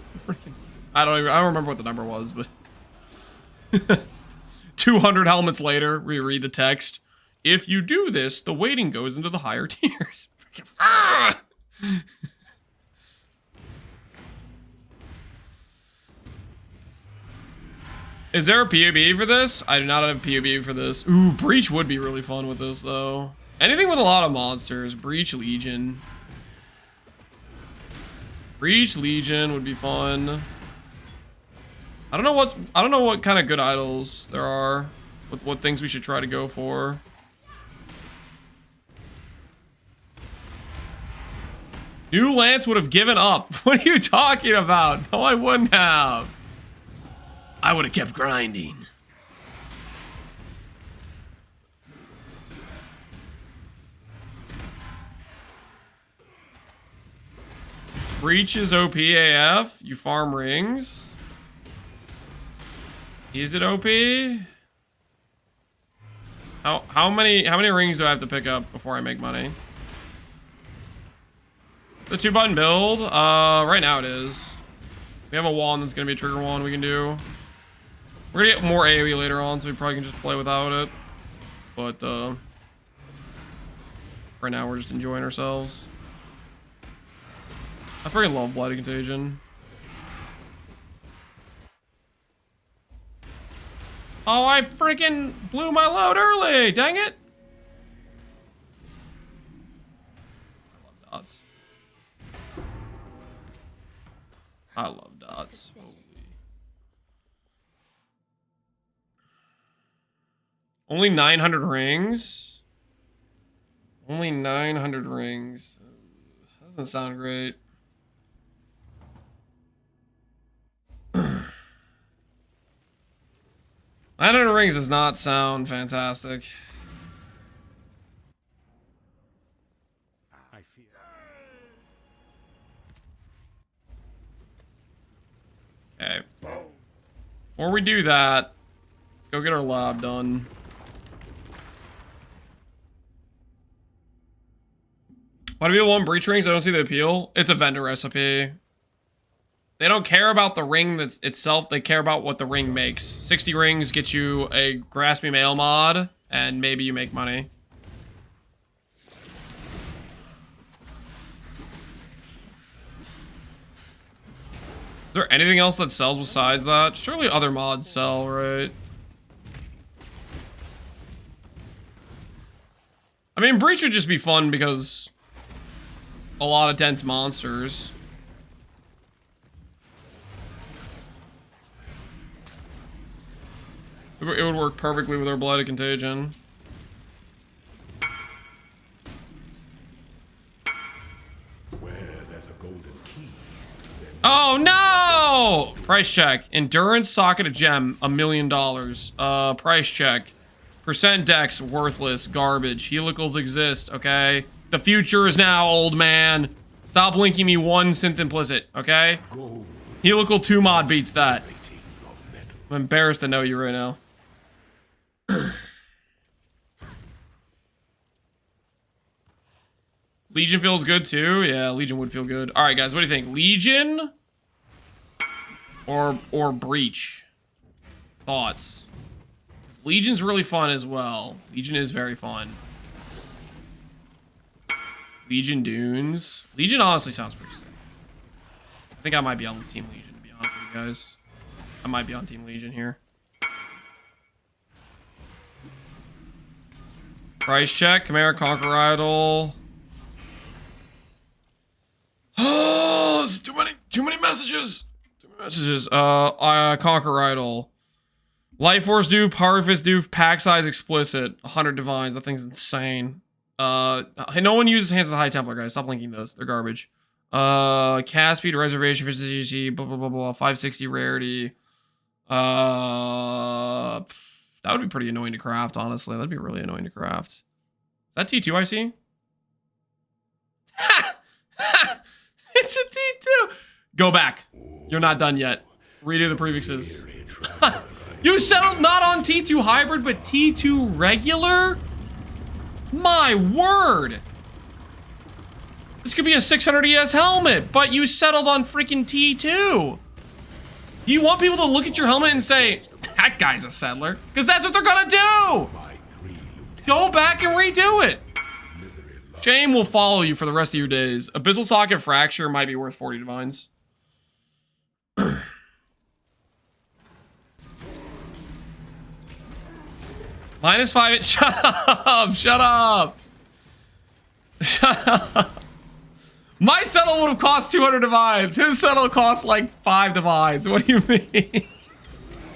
I don't remember what the number was, but 200 helmets later, we read the text. If you do this, the weighting goes into the higher tiers. Is there a POB for this? I do not have a POB for this. Ooh, Breach would be really fun with this, though. Anything with a lot of monsters. Breach Legion. Breach Legion would be fun. I don't know what kind of good idols there are. What things we should try to go for. New Lance would have given up. What are you talking about? No, I wouldn't have. I would have kept grinding. Breach is OP AF. You farm rings. Is it OP? How many rings do I have to pick up before I make money? The 2-button build? Right now it is. We have a wand that's gonna be a trigger wand we can do. We're gonna get more AoE later on, so we probably can just play without it. But right now we're just enjoying ourselves. I freaking love Blight and Contagion. Oh, I freaking blew my load early! Dang it! I love dots. I love dots. Holy. Only 900 rings? Only 900 rings. That doesn't sound great. 900 rings does not sound fantastic. I fear. Okay. Before we do that, let's go get our lab done. Why do people want breach rings? I don't see the appeal. It's a vendor recipe. They don't care about the ring that's itself. They care about what the ring makes. 60 rings get you a Grasp Me Mail mod, and maybe you make money. Is there anything else that sells besides that? Surely other mods sell, right? I mean, breach would just be fun because a lot of dense monsters. It would work perfectly with our Blighted Contagion. Where there's a golden key. Oh no! Price check. Endurance, socket, a gem, $1 million. Price check. Percent dex, worthless, garbage. Helicals exist, okay? The future is now, old man. Stop linking me one synth implicit, okay? Helical 2 mod beats that. I'm embarrassed to know you right now. Legion feels good too. Yeah, Legion would feel good. All right, guys, what do you think? Legion or Breach? Thoughts? Legion's really fun as well. Legion is very fun. Legion Dunes. Legion honestly sounds pretty sick. I think I might be on Team Legion, to be honest with you guys. I might be on Team Legion here. Price check, Chimera, Conquer Idol. Oh, this is too many messages. Too many messages. Conquer Idol. Life Force dupe, Harvest dupe, pack size explicit, 100 divines. That thing's insane. No one uses Hands of the High Templar, guys. Stop linking those. They're garbage. Cast speed, reservation, efficiency, blah blah blah blah. 560 rarity. That would be pretty annoying to craft, honestly. That'd be really annoying to craft. Is that T2 I see? It's a T2! Go back. You're not done yet. Redo the prefixes. You settled not on T2 hybrid, but T2 regular? My word! This could be a 600 ES helmet, but you settled on freaking T2. Do you want people to look at your helmet and say, that guy's a settler? Because that's what they're gonna do! Go back and redo it! Shame will follow you for the rest of your days. Abyssal Socket Fracture might be worth 40 divines. -5. Shut up! Shut up! Shut up! My settle would have cost 200 divines. His settle cost like 5 divines. What do you mean?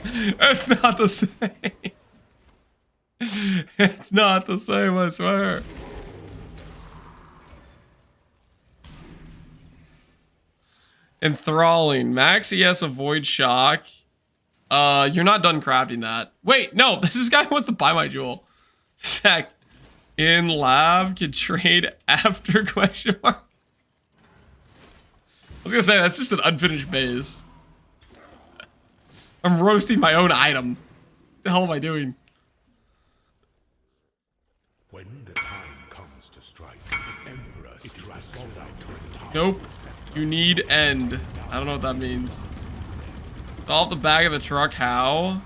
It's not the same. It's not the same, I swear. Enthralling. Max ES avoid shock. You're not done crafting that. Wait, no, this is guy who wants to buy my jewel. Check. In lab can trade after question mark. I was gonna say that's just an unfinished base. I'm roasting my own item. What the hell am I doing? When the time comes to strike, the Emperor strikes without hesitation. Nope. You need end. I don't know what that means. Off the back of the truck, how?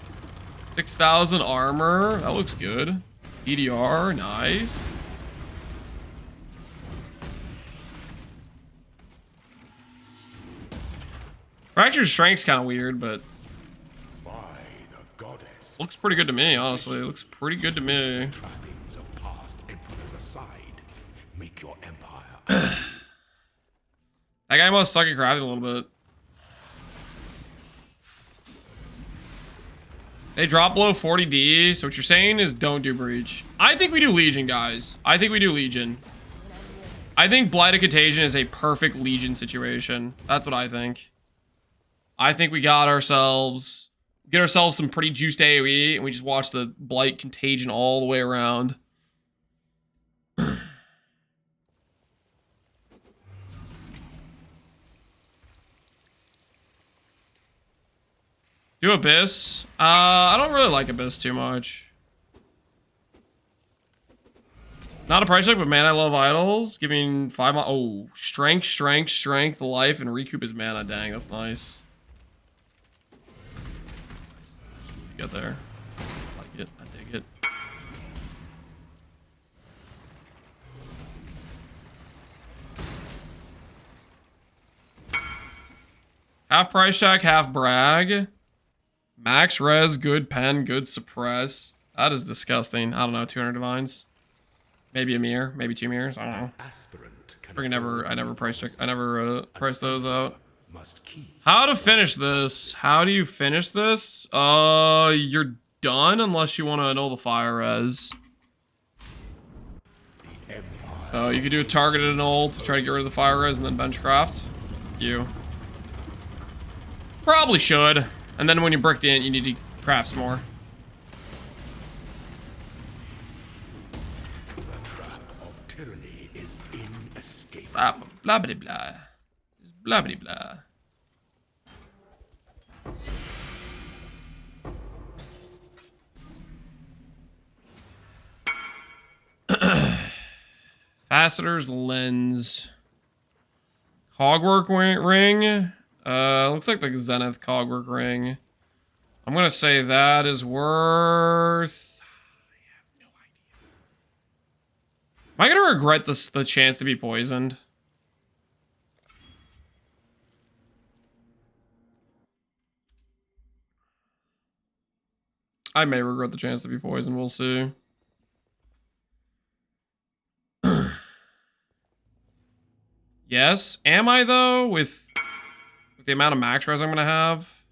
6,000 armor. That looks good. EDR, nice. Fractured strength's kind of weird, but By the goddess. looks pretty good to me, honestly. It looks pretty good to me. Trappings of past emperors aside. Make your empire. That guy must suck at crafting a little bit. They drop below 40D, so what you're saying is don't do Breach. I think we do Legion, guys. I think we do Legion. I think Blight of Contagion is a perfect Legion situation. That's what I think. I think we got ourselves... Get ourselves some pretty juiced AoE, and we just watch the Blight Contagion all the way around. Do Abyss. I don't really like Abyss too much. Not a price tag, but man, I love idols. Giving 5... Oh, strength, strength, strength, life, and recoup his mana. Dang, that's nice. Get there. I like it. I dig it. Half price tag, half brag. Max res, good pen, good suppress. That is disgusting. I don't know, 200 divines. Maybe a mirror, maybe 2 mirrors. I don't know. I never price check. I never price those out. How to finish this? How do you finish this? You're done unless you want to annul the fire res. So you could do a targeted annul to try to get rid of the fire res and then benchcraft. You probably should. And then when you brick the int, you need to craft some more. The trap of tyranny is inescapable. Blah blah blah blah. Blah blah blah. Faceter's lens. Cogwork ring. Looks like the Zenith Cogwork ring. I'm gonna say that is worth... I have no idea. Am I gonna regret the chance to be poisoned? I may regret the chance to be poisoned. We'll see. Yes. Am I, though? With the amount of max res I'm going to have?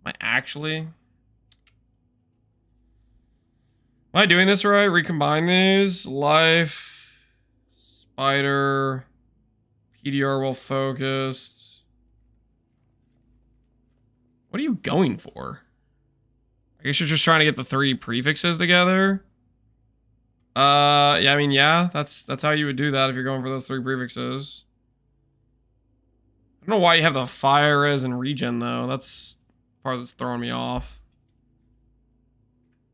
Am I actually? Am I doing this right? Recombine these. Life. Spider. PDR well focused. What are you going for? I guess you're just trying to get the 3 prefixes together. Yeah, I mean, yeah, that's how you would do that if you're going for those 3 prefixes. I don't know why you have the fire res and regen though. That's part that's throwing me off.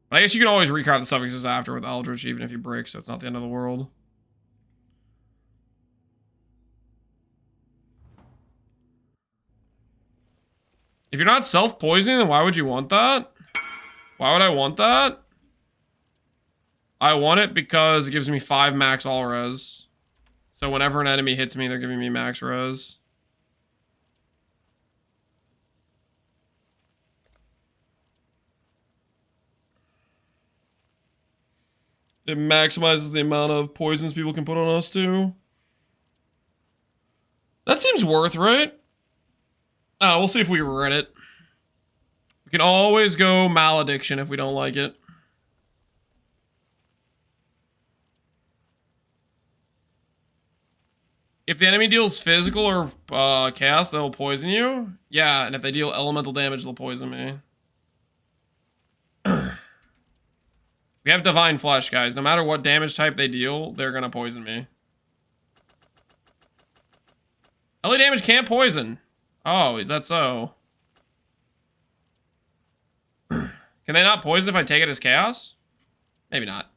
But I guess you can always recraft the suffixes after with Eldritch even if you break, so it's not the end of the world. If you're not self-poisoning, then why would you want that? Why would I want that? I want it because it gives me 5 max all res. So whenever an enemy hits me, they're giving me max res. It maximizes the amount of poisons people can put on us too. That seems worth, right? We'll see if we regret it. We can always go malediction if we don't like it. If the enemy deals physical or chaos, they'll poison you. Yeah, and if they deal elemental damage, they'll poison me. We have Divine Flesh, guys. No matter what damage type they deal, they're gonna poison me. LA damage can't poison. Oh, is that so? Can they not poison if I take it as chaos? Maybe not.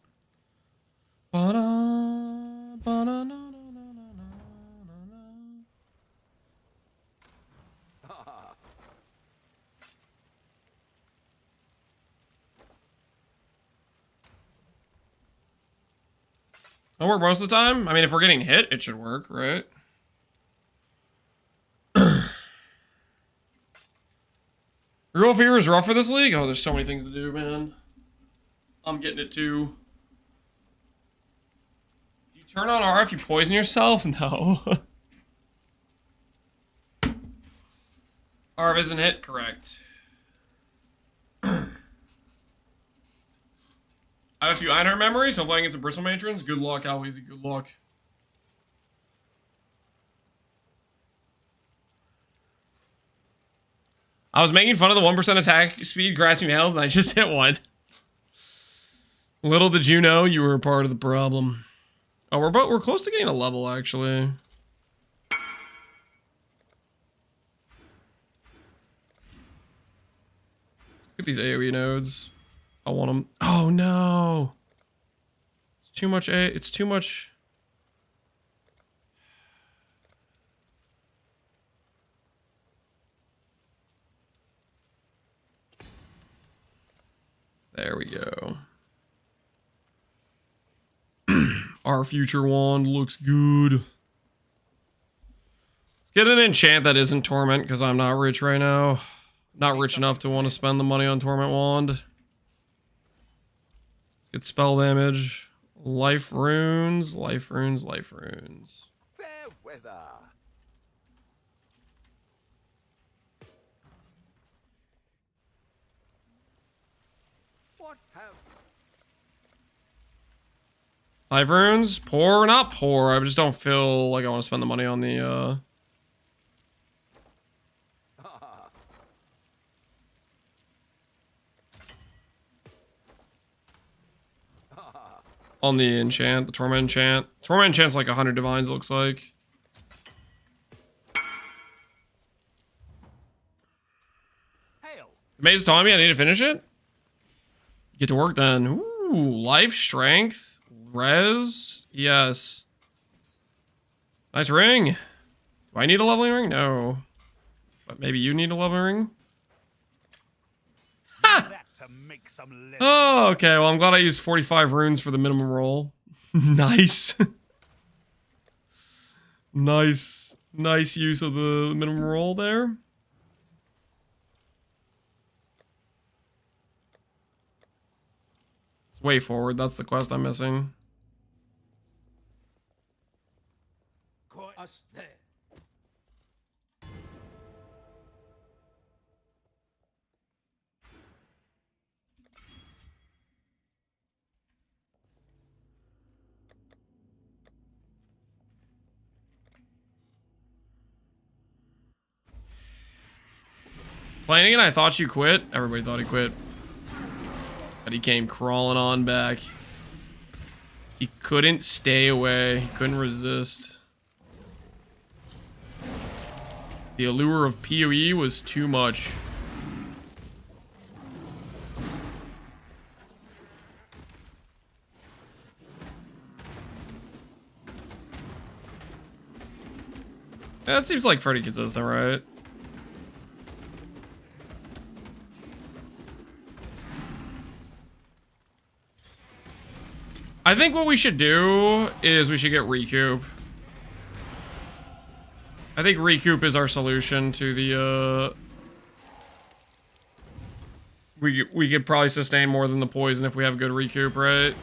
It'll work most of the time. I mean, if we're getting hit, it should work, right? Real Fever is rough for this league? Oh, there's so many things to do, man. I'm getting it too. You turn on R if you poison yourself? No. R isn't hit? Correct. I have a few Einhart memories. I'm playing against some Bristle Matrons. Good luck, Alweezy. Good luck. I was making fun of the 1% attack speed grasping males, and I just hit one. Little did you know you were a part of the problem. Oh, we're close to getting a level, actually. Look at these AoE nodes. I want them. Oh no! It's too much. It's too much. There we go. Our future wand looks good. Let's get an enchant that isn't torment because I'm not rich right now. Not rich enough to want to spend the money on torment wand. Let's get spell damage. Life runes, life runes, life runes. Fair weather. What have... Life runes? Poor? Not poor. I just don't feel like I want to spend the money on the, on the enchant, the torment enchant. Torment enchant's like 100 divines, looks like. Hail. The maze is telling me I need to finish it? Get to work then. Ooh, life, strength, res. Yes. Nice ring. Do I need a leveling ring? No. But maybe you need a leveling ring? Ha! That to make some leather. Oh, okay. Well, I'm glad I used 45 runes for the minimum roll. Nice. Nice. Nice use of the minimum roll there. It's way forward. That's the quest I'm missing. Us there. Playing again, I thought you quit. Everybody thought he quit. But he came crawling on back. He couldn't stay away. He couldn't resist. The allure of PoE was too much. Yeah, that seems like pretty consistent, right? I think what we should do is we should get recoup. I think recoup is our solution to the, we could probably sustain more than the poison if we have good recoup, right?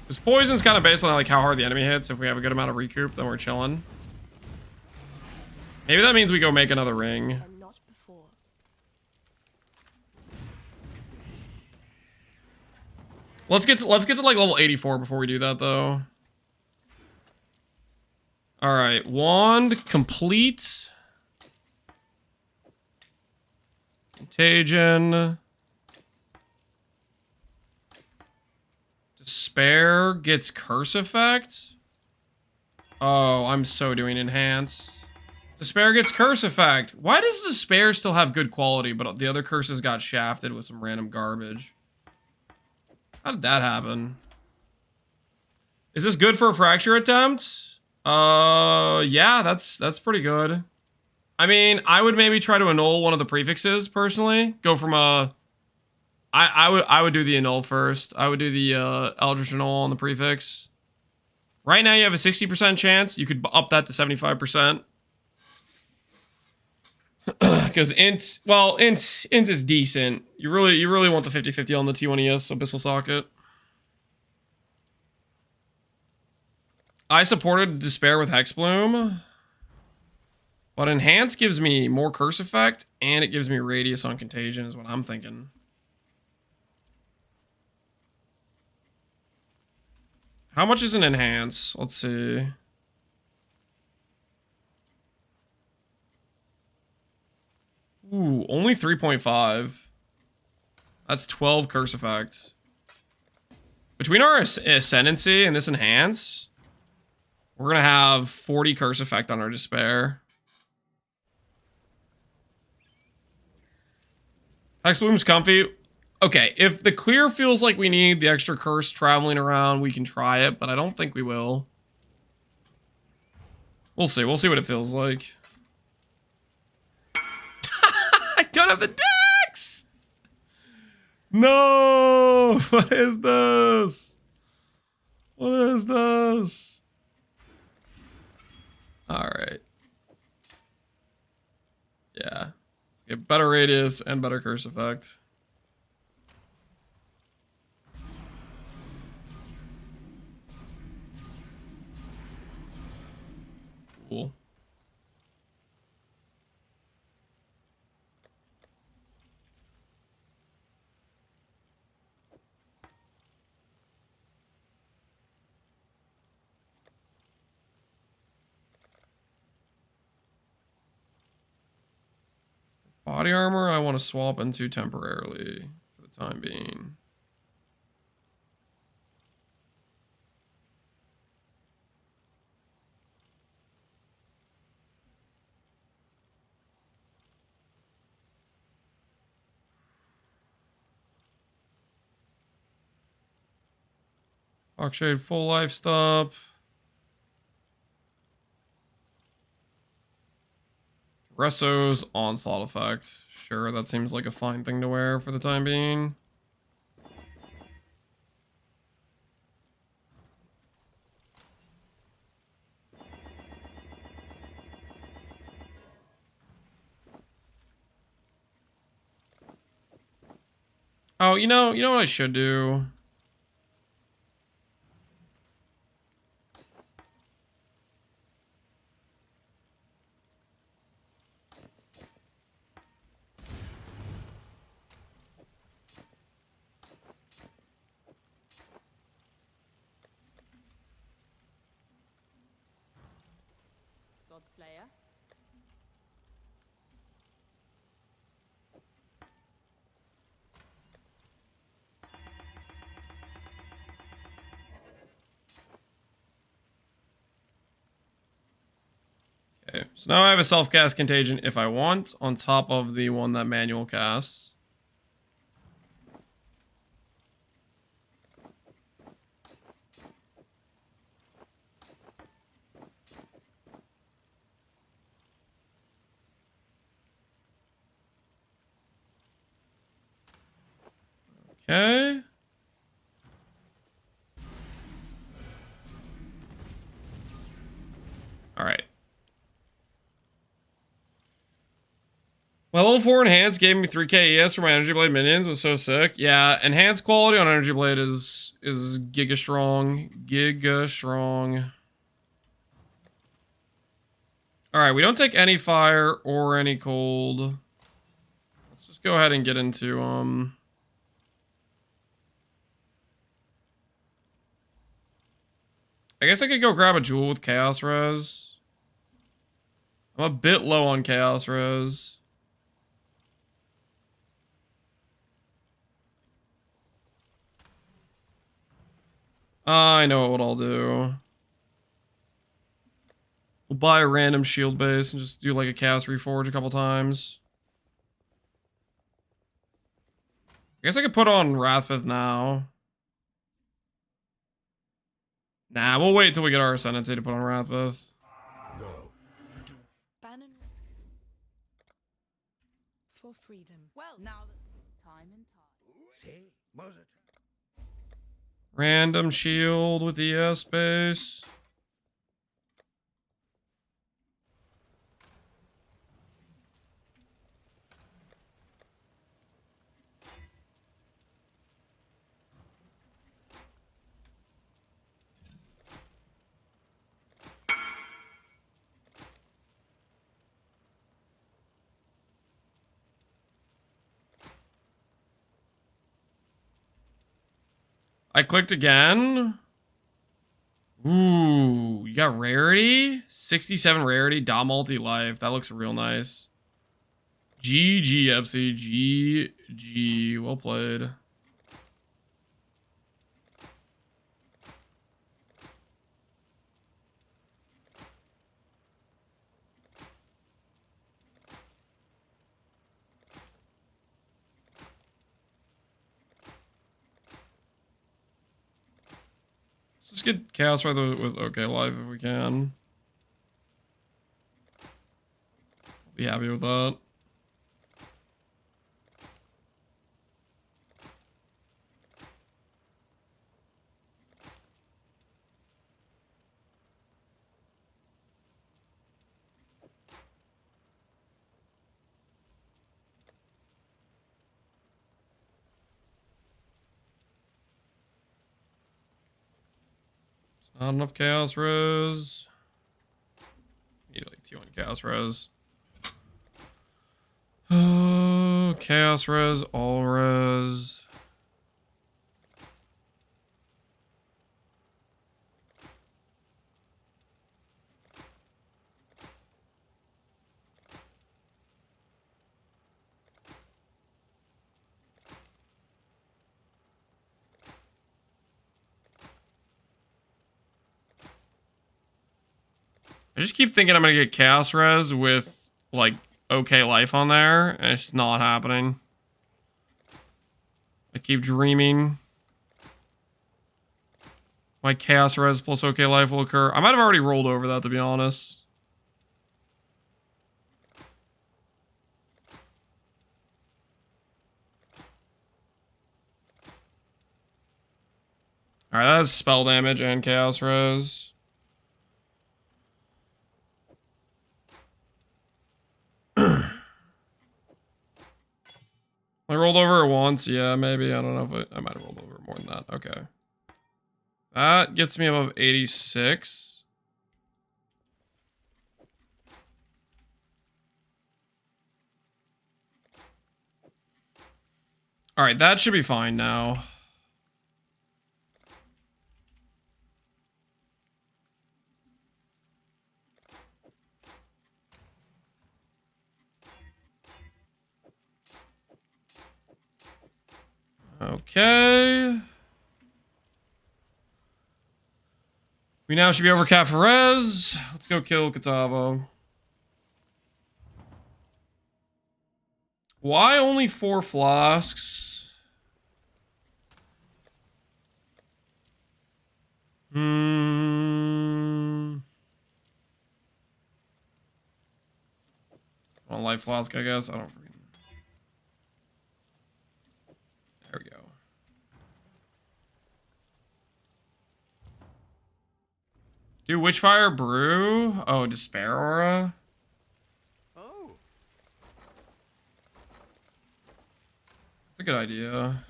Because poison's kind of based on like how hard the enemy hits. If we have a good amount of recoup, then we're chilling. Maybe that means we go make another ring. And not before. Let's get to like level 84 before we do that though. All right, wand complete. Contagion. Despair gets curse effect. Oh, I'm so doing enhance. Despair gets curse effect. Why does Despair still have good quality, but the other curses got shafted with some random garbage? How did that happen? Is this good for a fracture attempt? Yeah, that's pretty good. I mean, I would maybe try to annul one of the prefixes personally. Go from a... I would do the annul first. I would do the Eldritch Annul on the prefix. Right now you have a 60% chance. You could up that to 75%. Because int is decent. You really want the 50-50 on the T1ES Abyssal Socket. I supported Despair with Hexbloom. But Enhance gives me more curse effect, and it gives me radius on Contagion, is what I'm thinking. How much is an Enhance? Let's see. Ooh, only 3.5. That's 12 curse effect. Between our Ascendancy and this Enhance, we're gonna have 40 curse effect on our Despair. Hexbloom's comfy. Okay, if the clear feels like we need the extra curse traveling around, we can try it, but I don't think we will. We'll see. We'll see what it feels like. I don't have the dex! No! What is this? What is this? Alright. Yeah. Get better radius and better curse effect. Cool. Body armor, I want to swap into temporarily for the time being. Darkshade full life stop. Resso's onslaught effect. Sure, that seems like a fine thing to wear for the time being. Oh, you know what I should do? Godslayer. Okay, so now I have a self-cast Contagion if I want, on top of the one that manual casts. Okay. Alright. My level 4 enhance gave me 3k ES for my Energy Blade minions. Was so sick. Yeah, enhanced quality on Energy Blade is giga strong. Giga strong. Alright, we don't take any fire or any cold. Let's just go ahead and get into I guess I could go grab a jewel with Chaos Res. I'm a bit low on Chaos Res. I know what I'll do. We'll buy a random shield base and just do like a Chaos Reforge a couple times. I guess I could put on Wrathpith now. Nah, we'll wait till we get our Ascendancy to put on Wrathpith. Go. Bannon. For freedom. Well, now that time and tide. See, was it? Random shield with ES base. I clicked again. Ooh, you got rarity? 67 rarity, dot multi-life. That looks real nice. GG, FC. GG. Well played. Let's get Chaos Rider with okay life if we can. Be happy with that. Not enough chaos res. Need like T1 chaos res. Oh, chaos res, all res. I just keep thinking I'm gonna get chaos res with like okay life on there, and it's not happening. I keep dreaming my chaos res plus okay life will occur. I might have already rolled over that, to be honest. Alright, that's spell damage and chaos res. I rolled over it once. Yeah, maybe. I don't know if I might have rolled over more than that. Okay. That gets me above 86. All right, that should be fine now. Okay. We now should be over cap for res. Let's go kill Katavo. Why only 4 flasks? One life flask, I guess. I don't freaking. There we go. Dude, Witchfire Brew? Oh, Despair Aura? Oh. That's a good idea.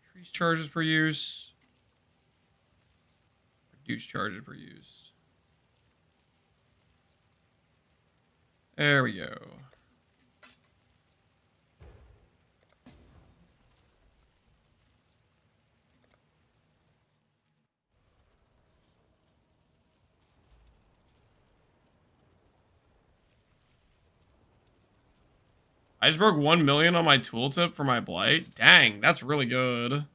Increase charges per use. Reduce charges per use. There we go. I just broke 1 million on my tooltip for my Blight. Dang, that's really good.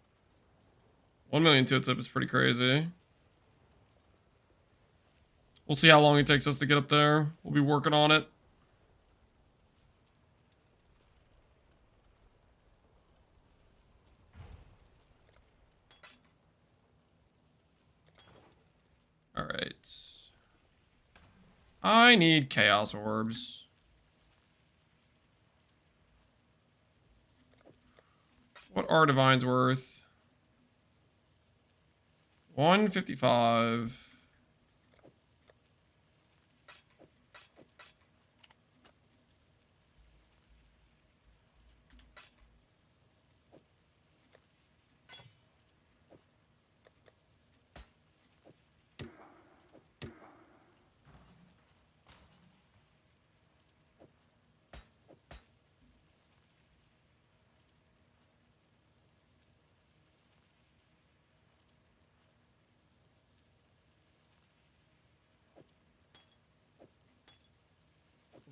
1 million tooltip is pretty crazy. We'll see how long it takes us to get up there. We'll be working on it. All right. I need chaos orbs. What are Divine's worth? 155.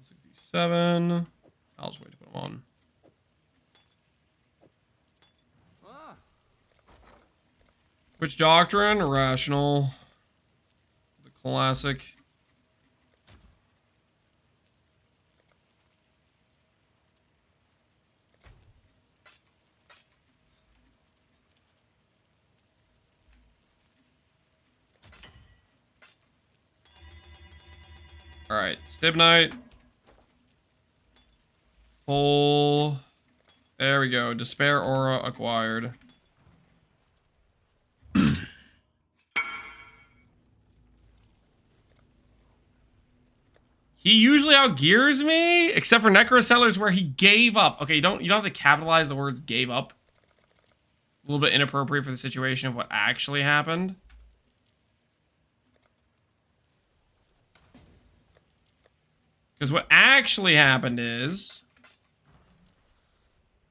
67. I'll just wait to put them on. Which doctrine? Rational. The classic. All right, Stibnite. Full. There we go. Despair aura acquired. He usually outgears me, except for Necrosellers where he gave up. Okay, you don't have to capitalize the words gave up. It's a little bit inappropriate for the situation of what actually happened. Because what actually happened is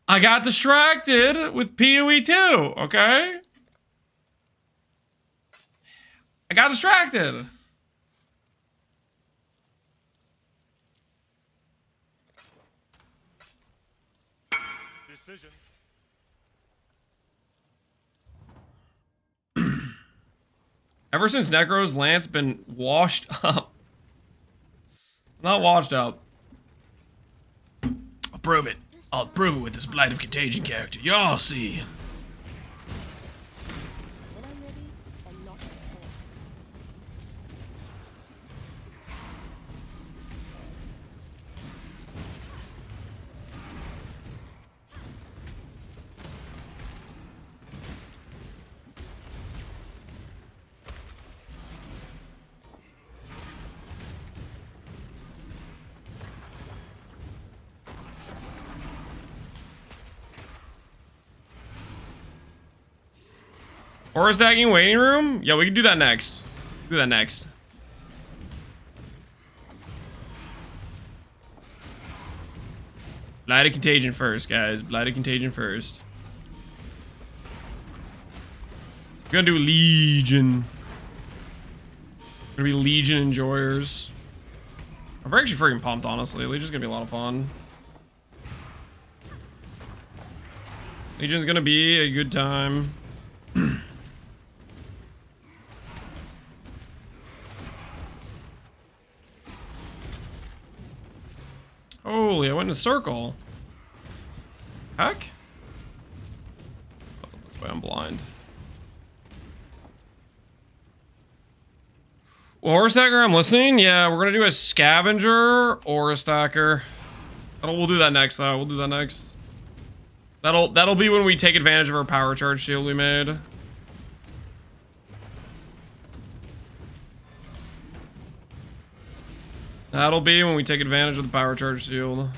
I got distracted with PoE 2, okay? I got distracted. Decision. Ever since Necro's Lance been washed up. Not washed up. I'll prove it. I'll prove it with this Blight of Contagion character. Y'all see. When I'm ready, I'm not prepared. Aura stacking waiting room? Yeah, we can do that next. Do that next. Blight of Contagion first, guys. Blight of Contagion first. We're gonna do Legion. We're gonna be Legion enjoyers. I'm actually freaking pumped, honestly. Legion's gonna be a lot of fun. Legion's gonna be a good time. Holy, I went in a circle. Heck? What's up this way? I'm blind. Aura stacker, I'm listening. Yeah, we're gonna do a scavenger aura stacker. We'll do that next, though. We'll do that next. That'll be when we take advantage of our power charge shield we made. That'll be when we take advantage of the power charge shield.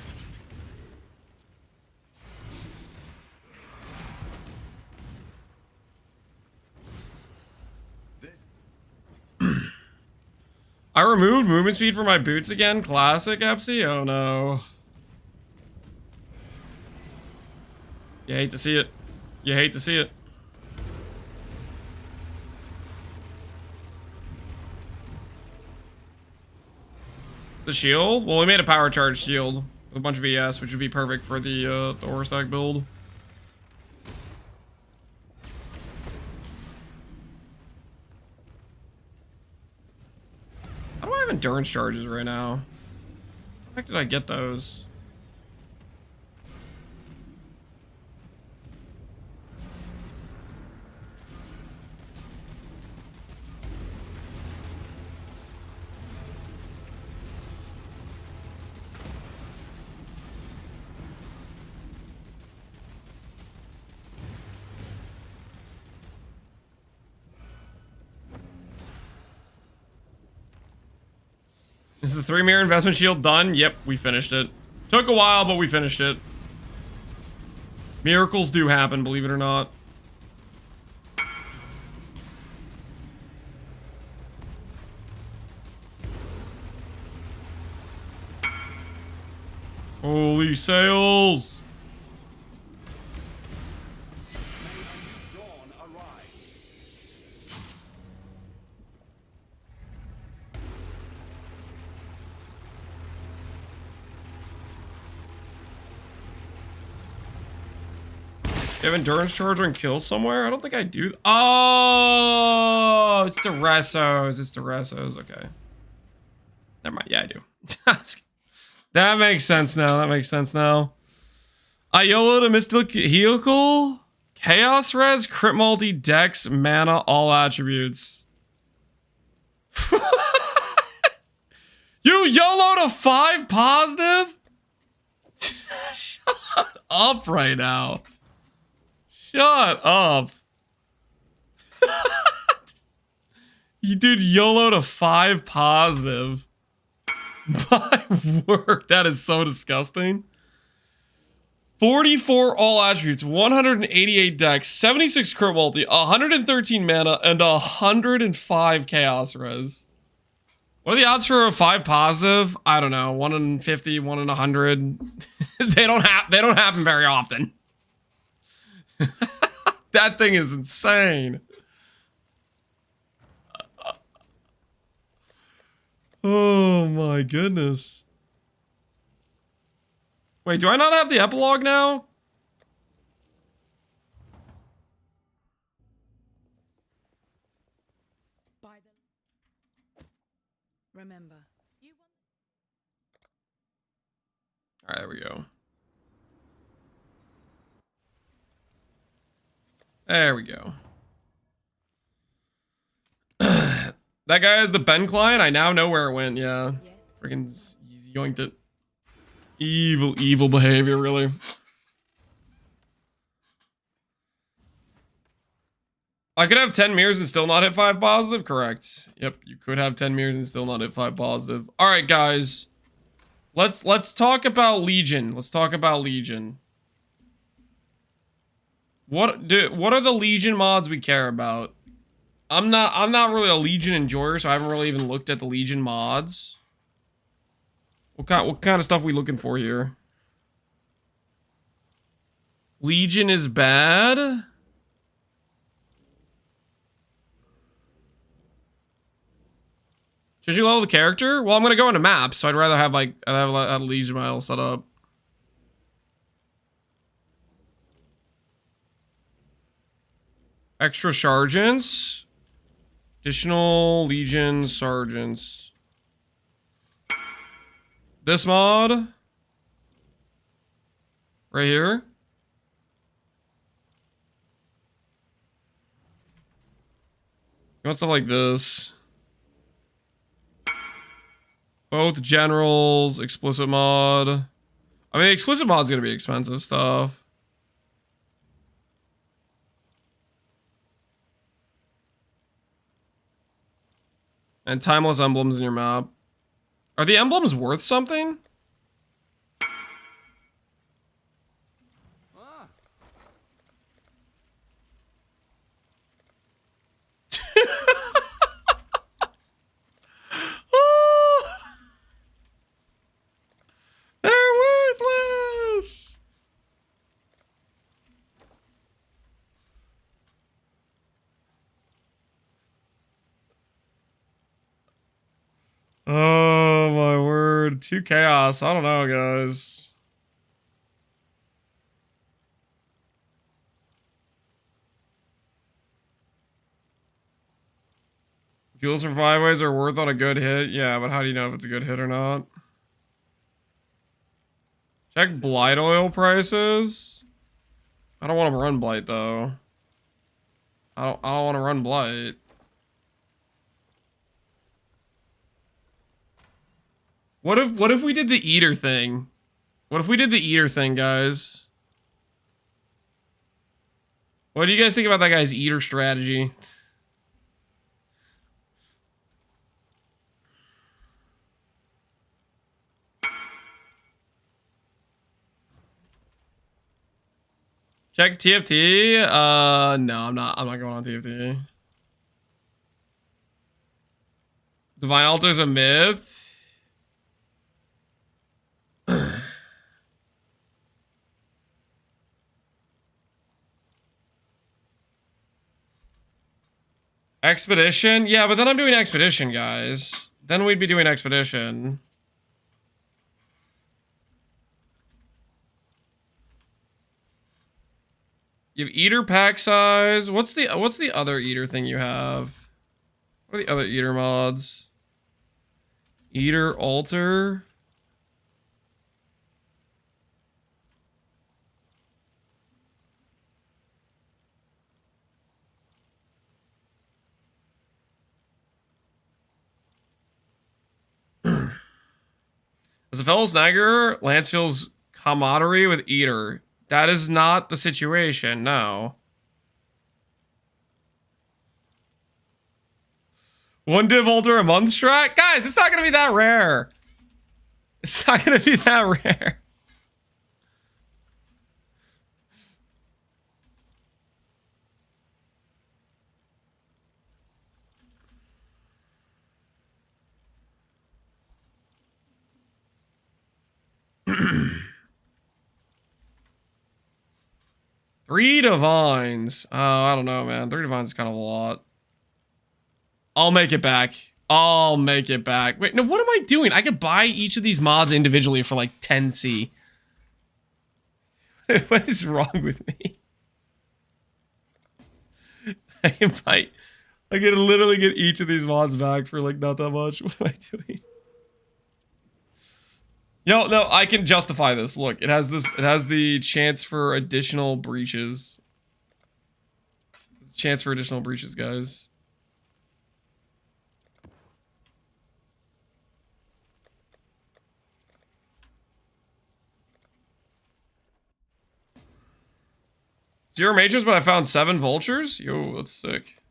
I removed movement speed for my boots again. Classic Epsi? Oh no. You hate to see it. You hate to see it. The shield? Well, we made a power charge shield with a bunch of ES, which would be perfect for the aura stack build. How do I have endurance charges right now? How the heck did I get those? Is the 3-mirror investment shield done? Yep, we finished it. Took a while, but we finished it. Miracles do happen, believe it or not. Holy sales! Dawn arrives. You have endurance charger and kill somewhere? I don't think I do. Oh, it's the Resos. It's the Resos. Okay. Never mind. Yeah, I do. That makes sense now. That makes sense now. I YOLO to mystical vehicle, chaos res, crit multi, dex, mana, all attributes. You YOLO to 5 positive? Shut up right now. Shut up. You dude YOLO to 5 positive. My word, that is so disgusting. 44 all attributes, 188 dex, 76 crit multi, 113 mana, and 105 chaos res. What are the odds for a 5 positive? I don't know. 1 in 50, 1 in 100. They don't happen very often. That thing is insane. Oh my goodness. Wait, do I not have the epilogue now? By them. Remember, you want. All right, there we go. There we go. That guy is the Ben client. I now know where it went. Yeah. Yes. Freaking he's yoinked it. Evil, evil behavior, really. I could have 10 mirrors and still not hit 5 positive? Correct. Yep, you could have 10 mirrors and still not hit 5 positive. Alright, guys. Let's talk about Legion. Let's talk about Legion. What are the Legion mods we care about? I'm not really a Legion enjoyer, so I haven't really even looked at the Legion mods. What kind of stuff are we looking for here? Legion is bad. Should you level the character? Well, I'm gonna go into maps, so I'd rather have like a Legion model set up. Extra sergeants. Additional Legion sergeants. This mod. Right here. You want stuff like this. Both generals, explicit mod. I mean, explicit mod's gonna be expensive stuff. And timeless emblems in your map. Are the emblems worth something? They're worthless. Oh my word. 2 chaos. I don't know, guys. Jewel survivables are worth on a good hit. Yeah, but how do you know if it's a good hit or not? Check Blight oil prices. I don't want to run Blight though. I don't want to run Blight. What if we did the eater thing? What if we did the eater thing, guys? What do you guys think about that guy's eater strategy? Check TFT. No, I'm not going on TFT. Divine Altar's a myth. Expedition? Yeah, but then I'm doing Expedition, guys. Then we'd be doing Expedition. You have eater pack size. What's the other eater thing you have? What are the other eater mods? Eater altar. As a fellow snagger, Lance feels camaraderie with eater. That is not the situation, no. One div altar a month strat? Guys, it's not gonna be that rare. It's not gonna be that rare. Three divines. Oh, I don't know, man. 3 divines is kind of a lot. I'll make it back. I'll make it back. Wait, no, what am I doing? I could buy each of these mods individually for like 10C. What is wrong with me? I can literally get each of these mods back for like not that much. What am I doing? No, I can justify this. Look, it has the chance for additional breaches. Chance for additional breaches, guys. Zero mages, but I found 7 vultures? Yo, that's sick.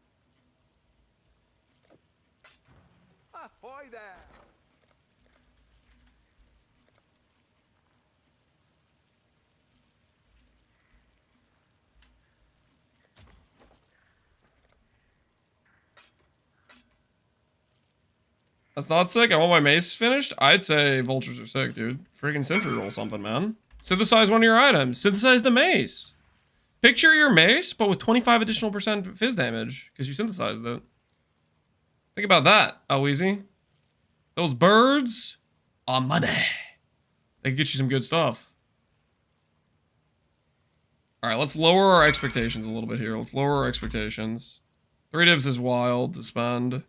Ahoy there! That's not sick. I want my mace finished. I'd say vultures are sick, dude. Freaking sentry roll something, man. Synthesize one of your items. Synthesize the mace. Picture your mace, but with 25 additional % fizz damage, because you synthesized it. Think about that, Alweezy. Those birds are money. They can get you some good stuff. Alright, let's lower our expectations a little bit here. Let's lower our expectations. 3 divs is wild to spend.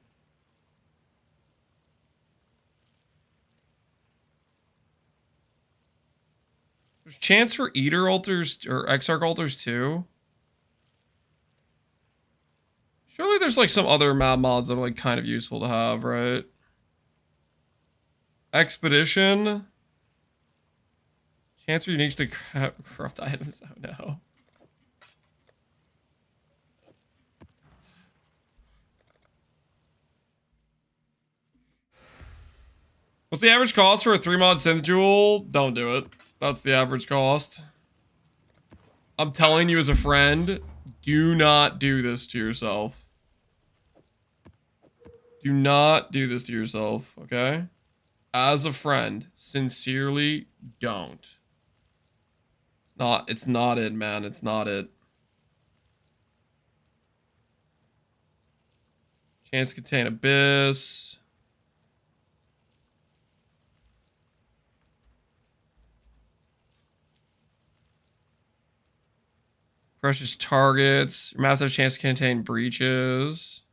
There's chance for eater altars or exarch altars too. Surely there's like some other map mods that are like kind of useful to have, right? Expedition. Chance for uniques to craft items. Oh no. What's the average cost for a 3-mod synth jewel? Don't do it. That's the average cost. I'm telling you as a friend, do not do this to yourself. Do not do this to yourself, okay? As a friend, sincerely don't. It's not it, man. It's not it. Chance to contain abyss. Precious targets. Your mouse has a chance to contain breaches.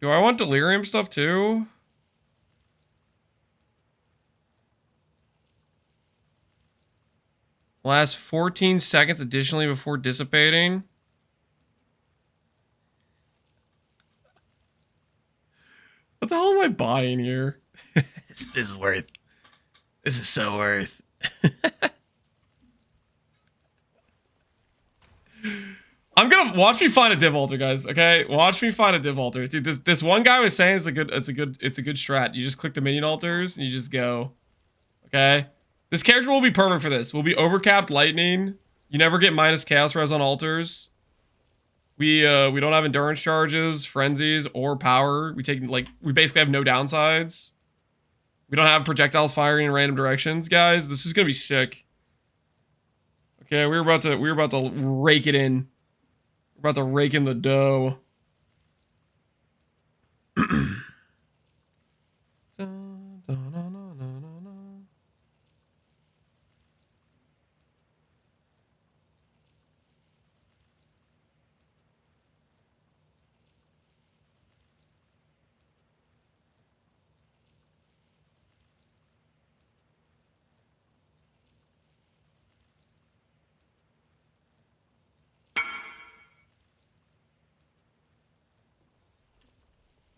Do I want delirium stuff too? Last 14 seconds additionally before dissipating. What the hell am I buying here? This is worth. This is so worth. I'm gonna watch me find a div altar, guys. Okay, watch me find a div altar, dude. This one guy was saying it's a good strat. You just click the minion altars and you just go. Okay, this character will be perfect for this. We'll be overcapped lightning. You never get minus chaos res on altars. We don't have endurance charges, frenzies, or power. We basically have no downsides. We don't have projectiles firing in random directions, guys. This is gonna be sick. Okay, we're about to rake it in. We're about to rake in the dough. Dun, dun, dun, dun, dun, dun, dun.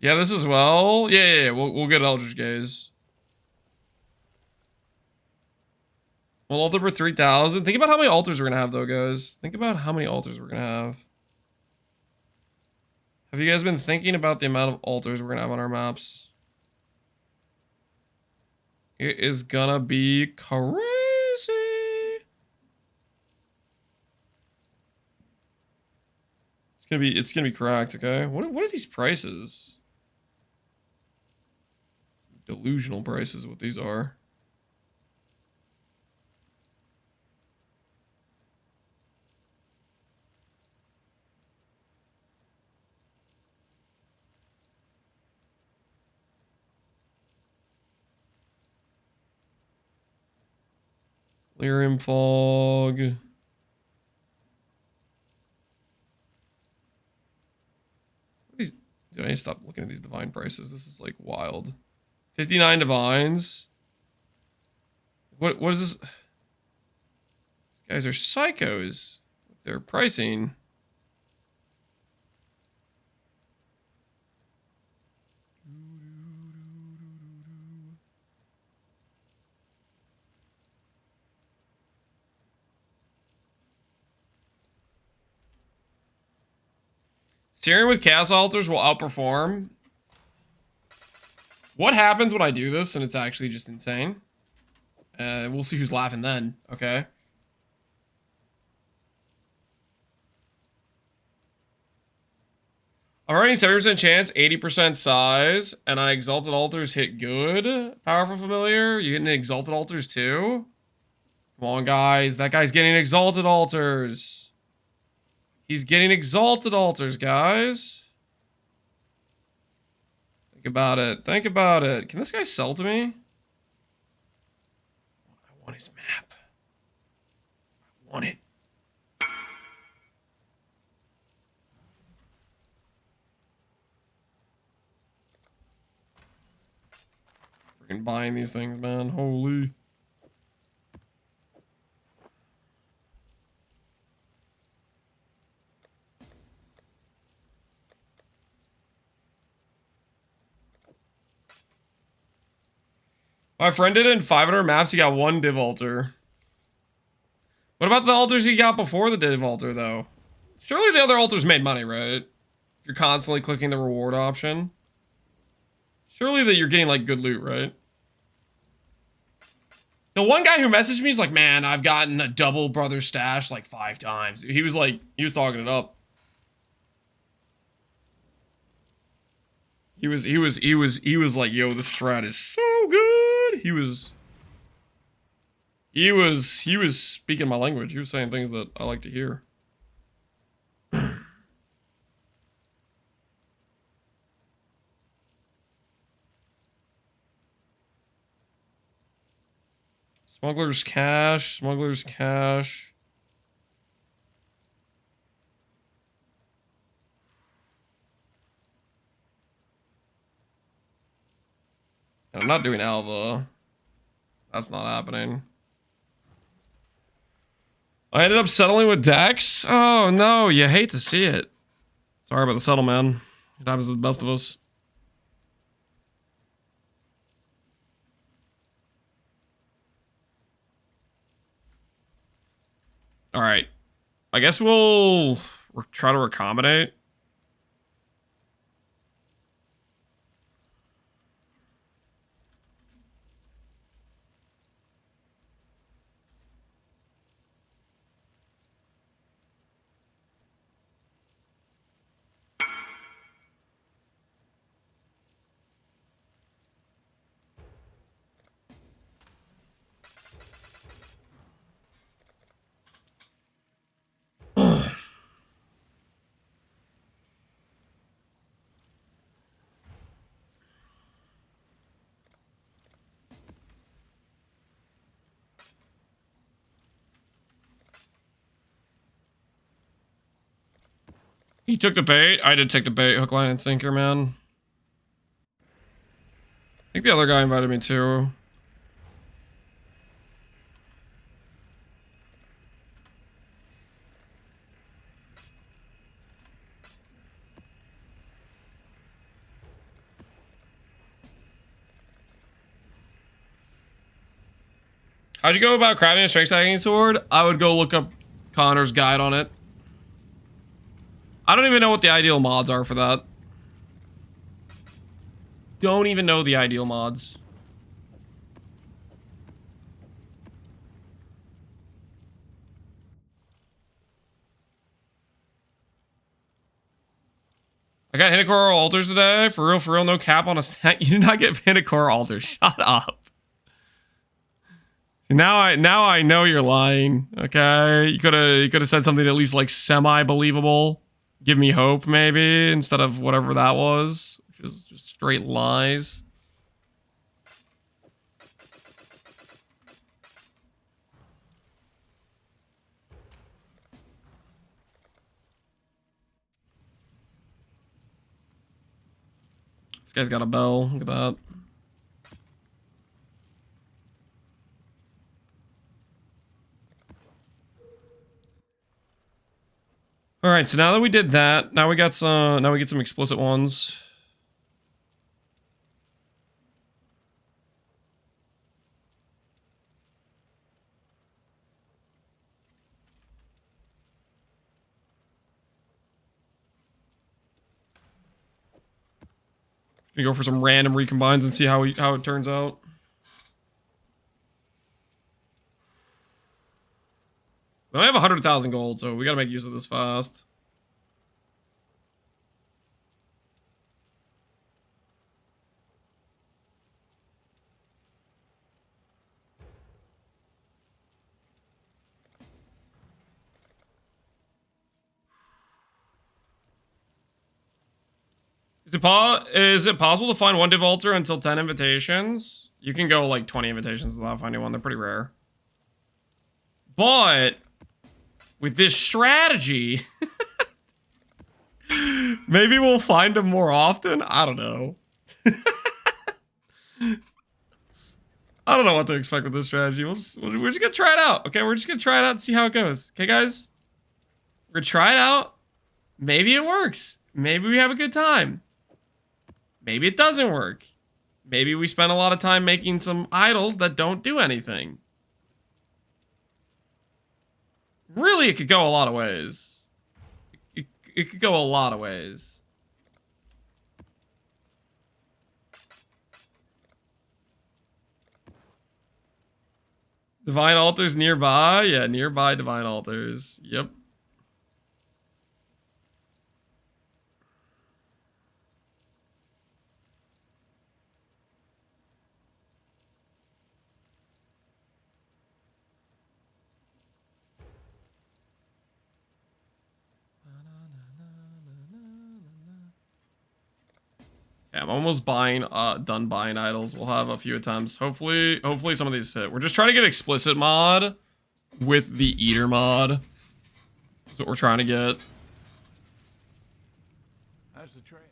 Yeah, this as well. Yeah. We'll get Eldritch Gaze. Well, altar for 3,000. Think about how many altars we're gonna have, though, guys. Think about how many altars we're gonna have. Have you guys been thinking about the amount of altars we're gonna have on our maps? It is gonna be crazy. It's gonna be cracked. Okay. What are these prices? Delusional prices. What these are. Lyrium fog. These, dude, I need to stop looking at these divine prices. This is like wild. 59 divines. What is this? These guys are psychos. Their pricing. Searing with chaos altars will outperform. What happens when I do this and it's actually just insane? We'll see who's laughing then, okay? I'm already 70% chance, 80% size, and I exalted altars hit good. Powerful familiar, you getting exalted altars too? Come on, guys. That guy's getting exalted altars. He's getting exalted altars, guys. Think about it. Think about it. Can this guy sell to me? I want his map. I want it. Freaking buying these things, man. Holy. My friend did it in 500 maps. He got 1 div altar. What about the altars he got before the div altar, though? Surely the other altars made money, right? You're constantly clicking the reward option. Surely that you're getting, like, good loot, right? The one guy who messaged me is like, man, I've gotten a double brother stash, like, 5 times. He was like, he was talking it up. He was like, yo, this strat is so good. He was speaking my language. He was saying things that I like to hear. Smuggler's cash, smuggler's cash. I'm not doing Alva. That's not happening. I ended up settling with Dex. Oh no, you hate to see it. Sorry about the settle, man. It happens to the best of us. All right. I guess we'll try to accommodate. He took the bait. I did take the bait. Hook, line, and sinker, man. I think the other guy invited me too. How'd you go about crafting a strength stacking sword? I would go look up Connor's guide on it. I don't even know what the ideal mods are for that. Don't even know the ideal mods. I got Hinakor altars today. For real, no cap on a stack. You did not get Hinakor altars. Shut up. Now I know you're lying. Okay, you could have said something at least like semi-believable. Give me hope, maybe, instead of whatever that was, which is just straight lies. This guy's got a bell. Look at that. All right, so now that we did that, now we get some explicit ones. Gonna go for some random recombines and see how it turns out. I have 100,000 gold, so we gotta make use of this fast. Is it possible to find one div altar until 10 invitations? You can go like 20 invitations without finding one. They're pretty rare. But with this strategy, maybe we'll find them more often. I don't know. I don't know what to expect with this strategy. We're just gonna try it out. Okay, we're just gonna try it out and see how it goes. Okay, guys? We're gonna try it out. Maybe it works. Maybe we have a good time. Maybe it doesn't work. Maybe we spend a lot of time making some idols that don't do anything. Really, it could go a lot of ways. It could go a lot of ways. Divine altars nearby? Yeah, nearby divine altars. Yep. Yeah, I'm almost done buying idols. We'll have a few attempts. Hopefully some of these hit. We're just trying to get explicit mod with the eater mod. That's what we're trying to get. How's the trail?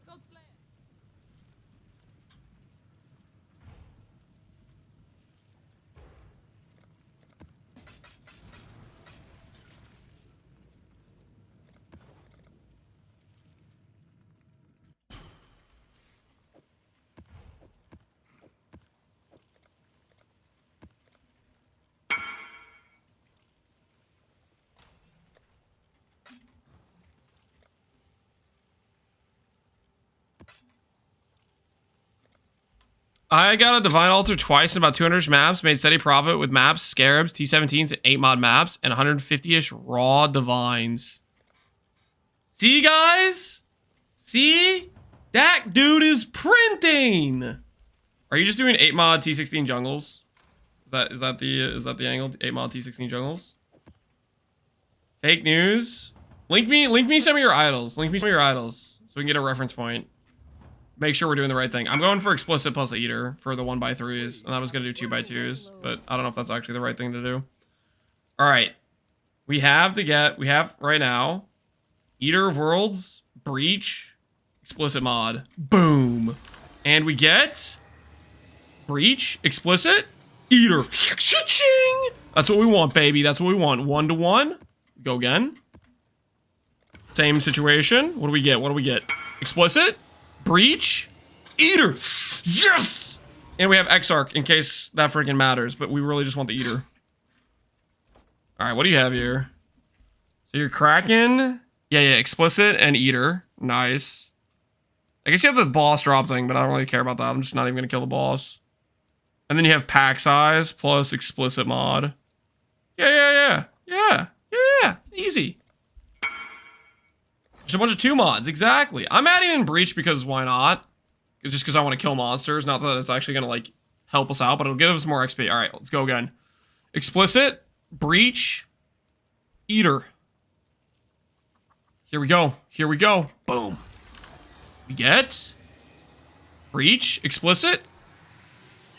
I got a divine altar twice in about 200 maps, made steady profit with maps, scarabs, T17s, and 8 mod maps, and 150-ish raw divines. See, guys? See? That dude is printing. Are you just doing 8 mod T16 jungles? Is that the angle? 8 mod T16 jungles? Fake news. Link me some of your idols. Link me some of your idols so we can get a reference point. Make sure we're doing the right thing. I'm going for explicit plus eater for the 1x3s, and I was gonna do 2x2s, but I don't know if that's actually the right thing to do. All right, we have right now, Eater of Worlds, breach, explicit mod. Boom. And we get breach, explicit, eater. Cha-ching! That's what we want, baby. That's what we want. 1-to-1. Go again. Same situation. What do we get? What do we get? Explicit, breach, eater. Yes! And we have Exarch in case that freaking matters, but we really just want the eater. All right, what do you have here? So you're Kraken. Yeah, explicit and eater. Nice. I guess you have the boss drop thing, but I don't really care about that. I'm just not even gonna kill the boss. And then you have pack size plus explicit mod. Yeah. Easy. Just a bunch of 2 mods, exactly. I'm adding in breach because why not? It's just because I want to kill monsters. Not that it's actually gonna like help us out, but it'll give us more XP. All right, let's go again. Explicit, breach, eater. Here we go. Here we go. Boom. We get breach, explicit.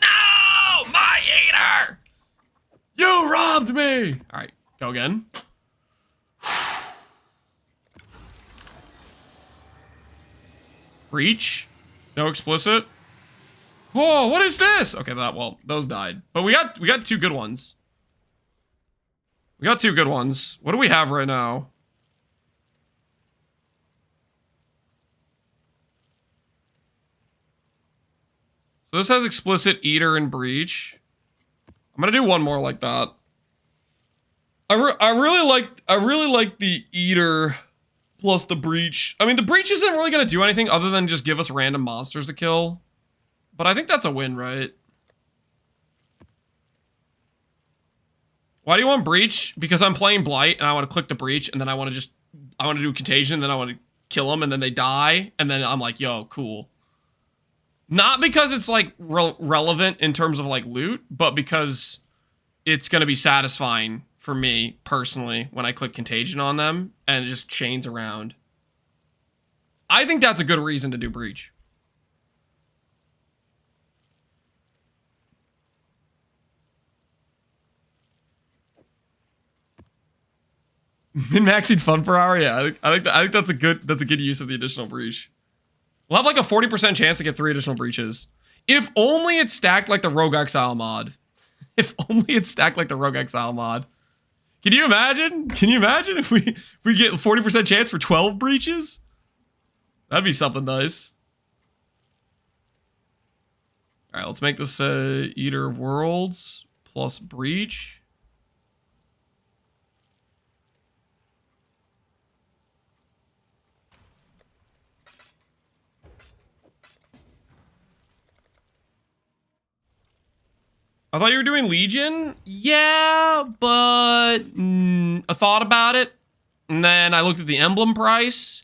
No, my eater! You robbed me! All right, go again. Breach, no explicit. Whoa, what is this? Okay, those died. But we got 2 good ones. We got 2 good ones. What do we have right now? So this has explicit, eater, and breach. I'm gonna do one more like that. I really like the eater plus the breach. I mean, the breach isn't really gonna do anything other than just give us random monsters to kill. But I think that's a win, right? Why do you want breach? Because I'm playing Blight and I want to click the breach and then I want to do Contagion, then I want to kill them and then they die and then I'm like, yo, cool. Not because it's like relevant in terms of like loot, but because it's going to be satisfying for me personally when I click Contagion on them and it just chains around. I think that's a good reason to do breach. Min-maxing fun per hour, yeah. I think that's a good use of the additional breach. We'll have like a 40% chance to get 3 additional breaches. If only it's stacked like the Rogue Exile mod. If only it's stacked like the Rogue Exile mod. Can you imagine? Can you imagine if we get 40% chance for 12 breaches? That'd be something nice. All right, let's make this Eater of Worlds plus breach. I thought you were doing Legion? Yeah, but I thought about it. And then I looked at the emblem price.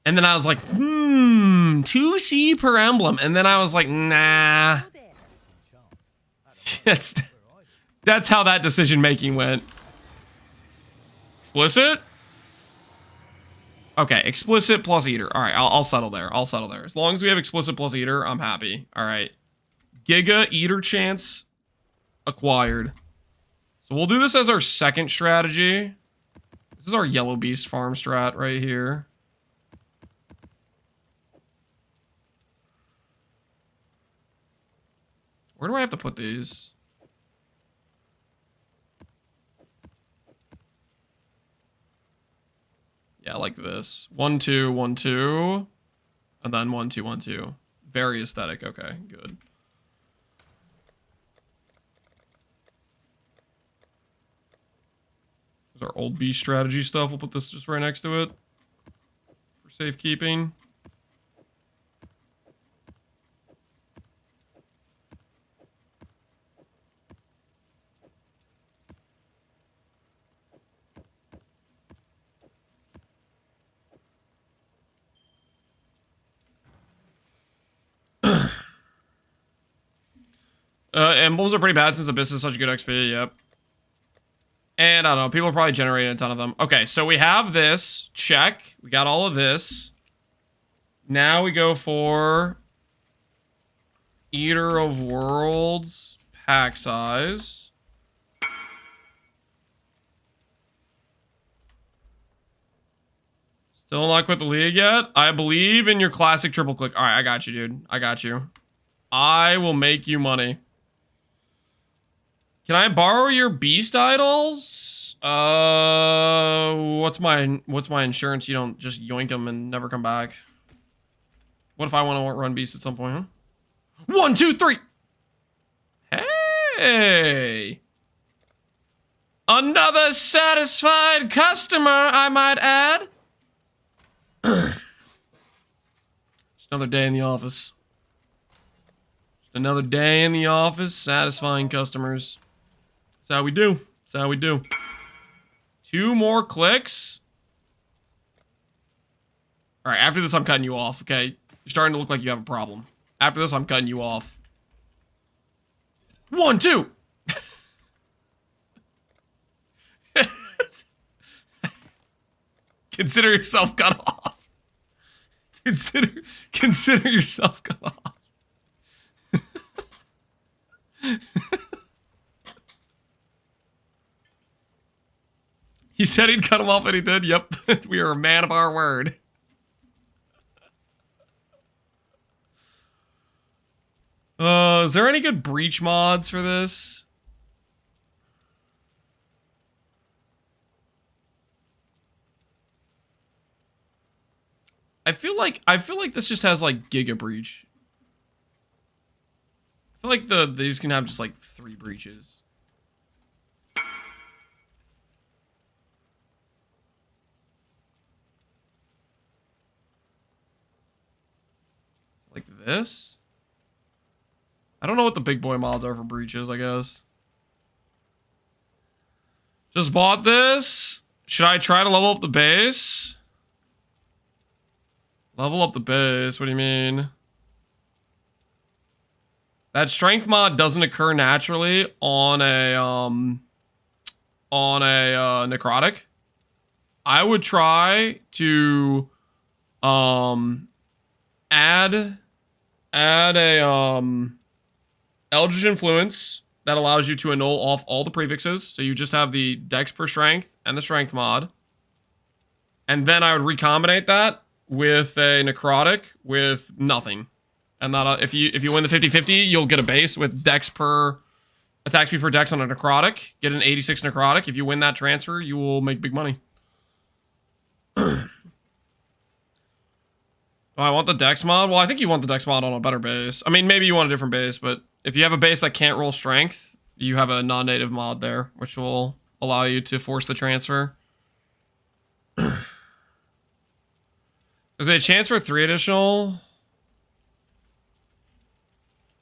And then I was like, 2C per emblem. And then I was like, nah. That's how that decision making went. Explicit? Okay, explicit plus eater. All right, I'll settle there. I'll settle there. As long as we have explicit plus eater, I'm happy. All right. Giga eater chance acquired. So we'll do this as our second strategy. This is our yellow beast farm strat right here. Where do I have to put these? Yeah, like this. 1, 2, 1, 2. And then 1, 2, 1, 2. Very aesthetic. Okay, good. There's our old beast strategy stuff. We'll put this just right next to it for safekeeping. Emblems are pretty bad since Abyss is such good XP, yep. And I don't know, people are probably generating a ton of them. Okay, so we have this, check. We got all of this. Now we go for Eater of Worlds, pack size. Still not quit the league yet? I believe in your classic triple click. All right, I got you, dude. I got you. I will make you money. Can I borrow your beast idols? What's my insurance? You don't just yoink them and never come back. What if I want to run beast at some point, huh? 1, 2, 3. Hey. Another satisfied customer, I might add. Just another day in the office. Just another day in the office, satisfying customers. That's how we do. That's how we do. 2 more clicks. All right, after this, I'm cutting you off, okay? You're starting to look like you have a problem. After this, I'm cutting you off. 1, 2. Consider yourself cut off. Consider yourself cut off. He said he'd cut him off and he did. Yep. We are a man of our word. Is there any good breach mods for this? I feel like this just has like Giga Breach. I feel like these can have just like 3 breaches. Like this? I don't know what the big boy mods are for breaches, I guess. Just bought this. Should I try to level up the base? Level up the base, what do you mean? That strength mod doesn't occur naturally on a necrotic. I would try to add a Eldritch Influence that allows you to annul off all the prefixes. So you just have the dex per strength and the strength mod. And then I would recombinate that with a necrotic with nothing. And that if you win the 50-50, you'll get a base with dex per attack speed per dex on a necrotic. Get an 86 necrotic. If you win that transfer, you will make big money. Oh, I want the dex mod? Well, I think you want the dex mod on a better base. I mean, maybe you want a different base, but if you have a base that can't roll strength, you have a non-native mod there, which will allow you to force the transfer. Is it a chance for 3 additional?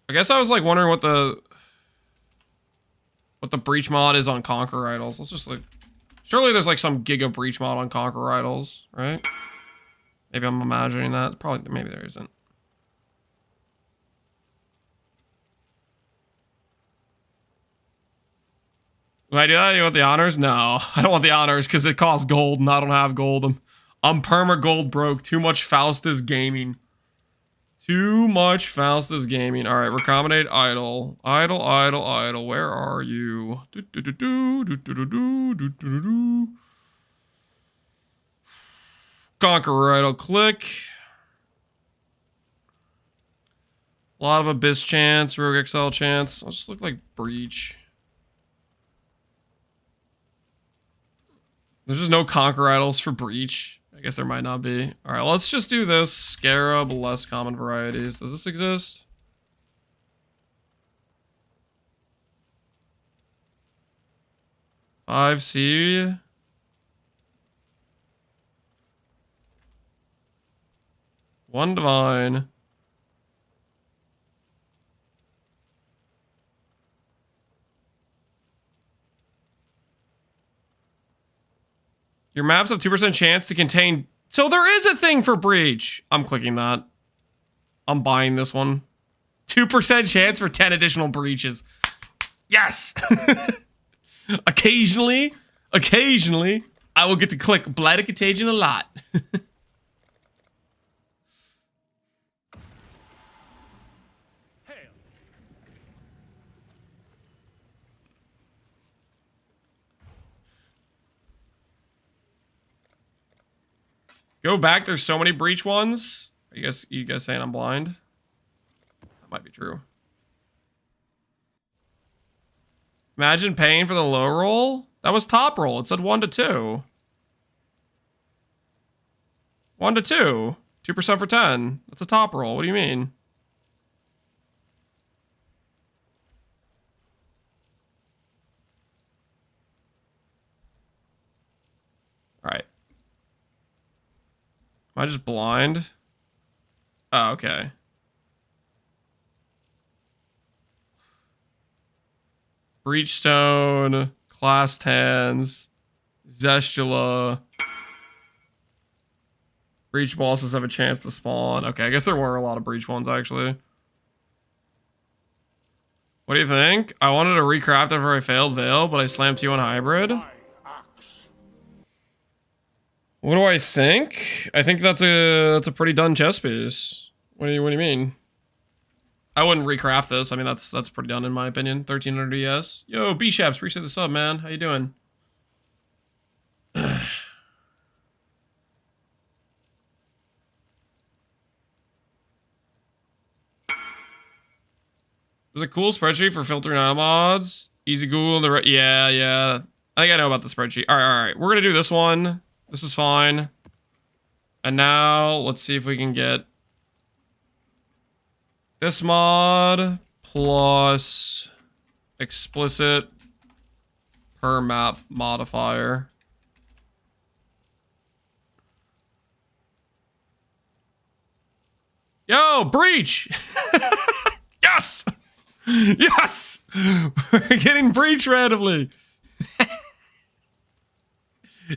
I guess I was like wondering what the breach mod is on Conqueror Idols. Let's just like, surely there's like some Giga breach mod on Conqueror Idols, right? Maybe I'm imagining that. Probably, maybe there isn't. When I do that, you want the honors? No, I don't want the honors because it costs gold and I don't have gold. I'm perma gold broke. Too much Faustus gaming. Too much Faustus gaming. All right, recombinate idol. Idol. Where are you? Conqueror idol. Click. A lot of Abyss chance, Rogue Exile chance. I'll just look like Breach. There's just no Conquer idols for Breach. I guess there might not be. Alright, let's just do this. Scarab, less common varieties. Does this exist? Five C. One divine. Your maps have 2% chance to contain... So there is a thing for Breach. I'm clicking that. I'm buying this one. 2% chance for 10 additional breaches. Yes! Occasionally, I will get to click Blight and Contagion a lot. Go back. There's so many breach ones. You guys saying I'm blind? That might be true. Imagine paying for the low roll. That was top roll. It said 1 to 2. 1 to 2. 2% for 10. That's a top roll. What do you mean? All right. Am I just blind? Oh, okay. Breachstone, Classed Hands, Zestula. Breach bosses have a chance to spawn. Okay, I guess there were a lot of breach ones, actually. What do you think? I wanted to recraft after I failed Veil, but I slammed 2 on Hybrid. What do I think? I think that's a pretty done chess piece. What do you mean? I wouldn't recraft this. I mean, that's pretty done in my opinion. 1300 ES. Yo, B-Shaps, appreciate the sub, man. How you doing? There's a cool spreadsheet for filtering item mods. Easy Google and the yeah. I think I know about the spreadsheet. All right. We're gonna do this one. This is fine. And now let's see if we can get this mod plus explicit per map modifier. Yo, breach! Yes! Yes! We're getting breach randomly.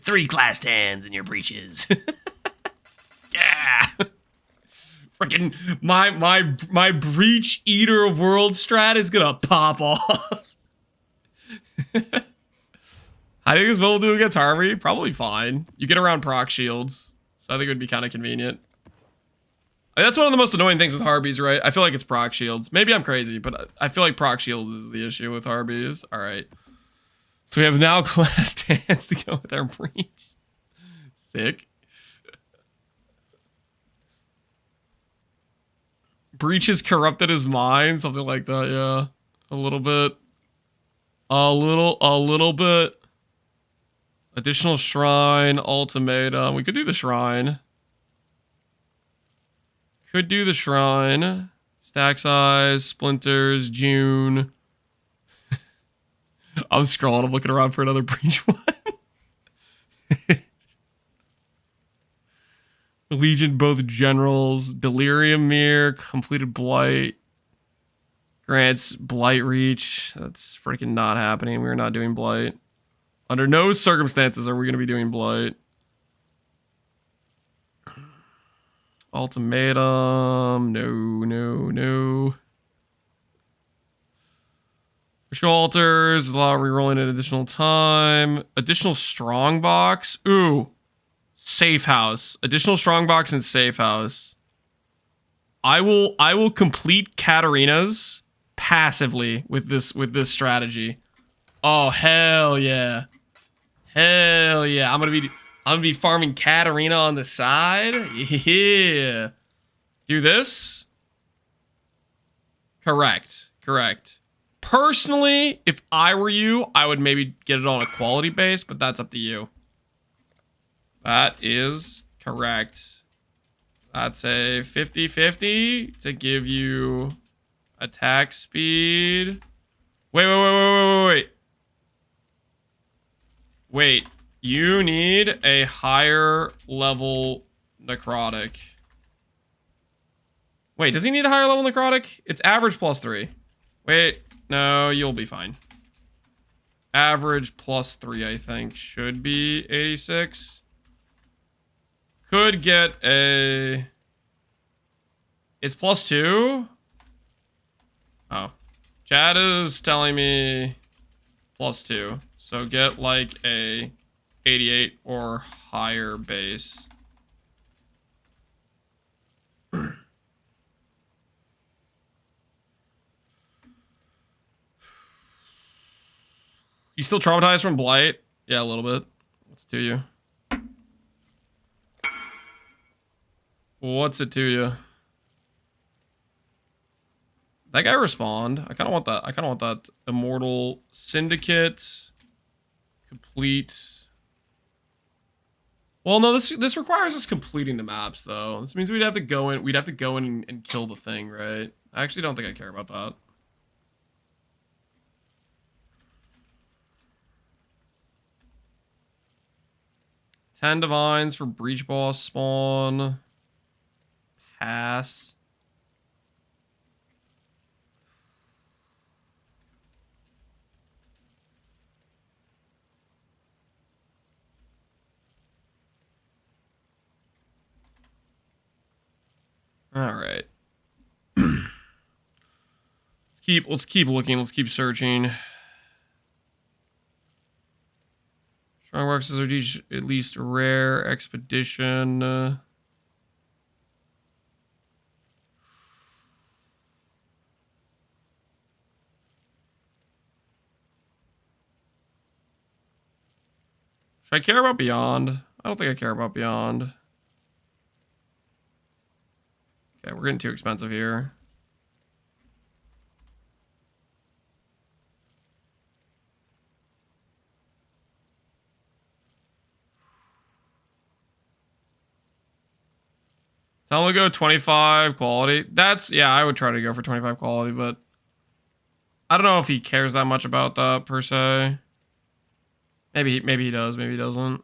3 classed hands in your breeches. Yeah! Freaking my breach eater of world strat is gonna pop off. How do you think this build will do against Harvey? Probably fine. You get around proc shields, so I think it would be kind of convenient. I mean, that's one of the most annoying things with Harbies, right? I feel like it's proc shields. Maybe I'm crazy, but I feel like proc shields is the issue with Harbies. All right. So we have now classed hands to go with our breach. Sick. Breach has corrupted his mind, something like that, yeah. A little bit. A little bit. Additional shrine, ultimatum. We could do the shrine. Could do the shrine. Stack size, splinters, June. I'm scrolling, I'm looking around for another breach one. Legion, both generals. Delirium Mirror, completed Blight. Grants Blight reach. That's freaking not happening. We're not doing Blight. Under no circumstances are we going to be doing Blight. Ultimatum. No. Ritual altars. Allow rerolling at additional time. Additional strongbox. Ooh. Safe house. Additional strongbox and safe house. I will complete Katarina's passively with this strategy. Oh hell yeah. Hell yeah. I'm gonna be farming Katarina on the side. Yeah. Do this? Correct. Personally, if I were you, I would maybe get it on a quality base, but that's up to you. That is correct. That's a 50-50 to give you attack speed. Wait. Wait, you need a higher level necrotic. Wait, does he need a higher level necrotic? It's average +3. Wait, no, you'll be fine. Average +3, I think, should be 86. Could get a... It's +2? Oh. Chat is telling me +2. So get like a 88 or higher base. You still traumatized from Blight? Yeah, a little bit. What's to you? What's it to you? That guy respond. I kind of want that. I kind of want that immortal syndicate complete. Well, no, this requires us completing the maps though. This means we'd have to go in. We'd have to go in and kill the thing, right? I actually don't think I care about that. Ten divines for breach boss spawn. Pass. All right. Let's keep looking. Let's keep searching. Strong boxes are each at least rare expedition. Should I care about Beyond? I don't think I care about Beyond. Okay, we're getting too expensive here. Tell him to go 25 quality. That's, yeah, I would try to go for 25 quality, but I don't know if he cares that much about that per se. Maybe he does, maybe he doesn't.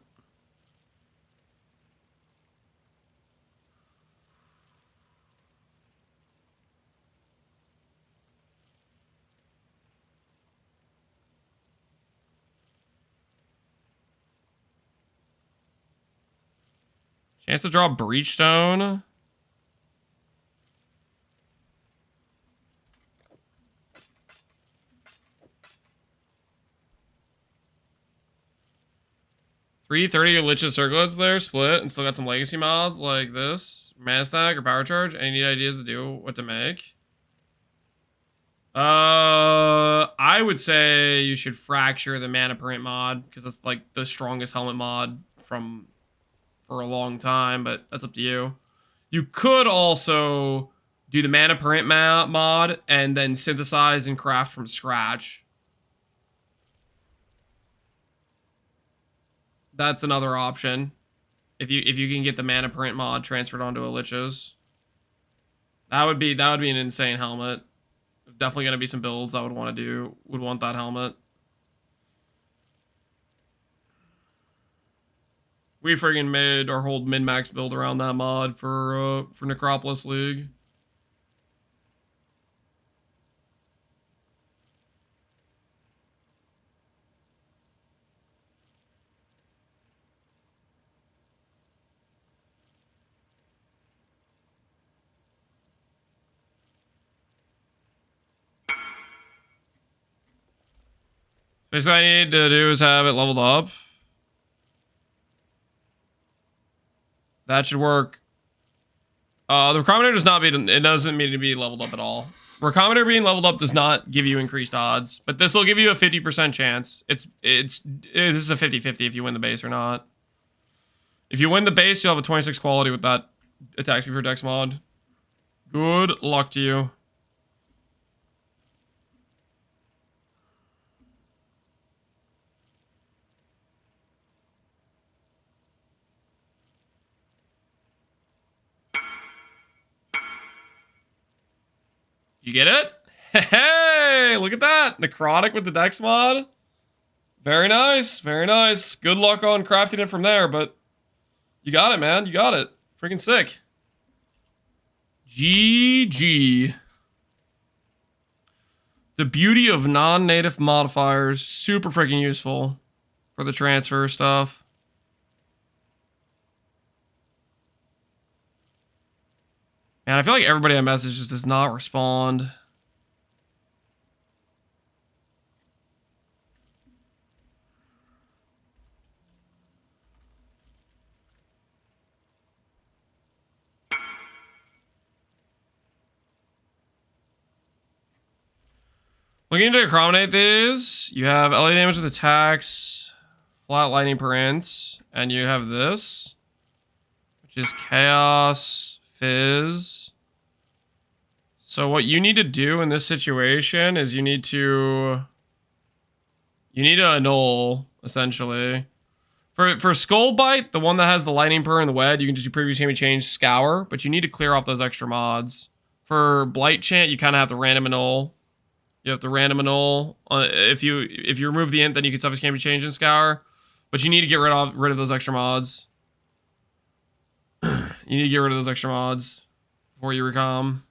Chance to draw Breachstone. $330 Lich's Circlets there, split, and still got some legacy mods like this. Mana Stack or Power Charge. Any neat ideas to do what to make? I would say you should fracture the Mana Print mod, because that's like the strongest helmet mod for a long time, but that's up to you. You could also do the Mana Print mod and then synthesize and craft from scratch. That's another option. If you can get the Mana Print mod transferred onto a Lich's. That would be an insane helmet. Definitely gonna be some builds I would want that helmet. We friggin' made our whole min-max build around that mod for Necropolis League. Basically, I need to do is have it leveled up. That should work. The Recombinator does not it doesn't mean to be leveled up at all. Recombinator being leveled up does not give you increased odds, but this will give you a 50% chance. This is a 50-50 if you win the base or not. If you win the base, you'll have a 26 quality with that attack speed per dex mod. Good luck to you. You get it? Hey, look at that. Necrotic with the dex mod. Very nice. Very nice. Good luck on crafting it from there, but you got it, man. You got it. Freaking sick. GG. The beauty of non-native modifiers. Super freaking useful for the transfer stuff. And I feel like everybody I message just does not respond. Looking to accommodate these, you have LA damage with attacks, flat lightning per inch, and you have this, which is chaos, Fizz. So what you need to do in this situation is you need to annul, essentially. For Skull Bite, the one that has the lightning purr and the wed, you can just do previous game change scour, but you need to clear off those extra mods. For Blight Chant, you kind of have to random annul. You have to random annul. If you remove the int, then you can suffix game change and scour. But you need to get rid of those extra mods. You need to get rid of those extra mods before you recom.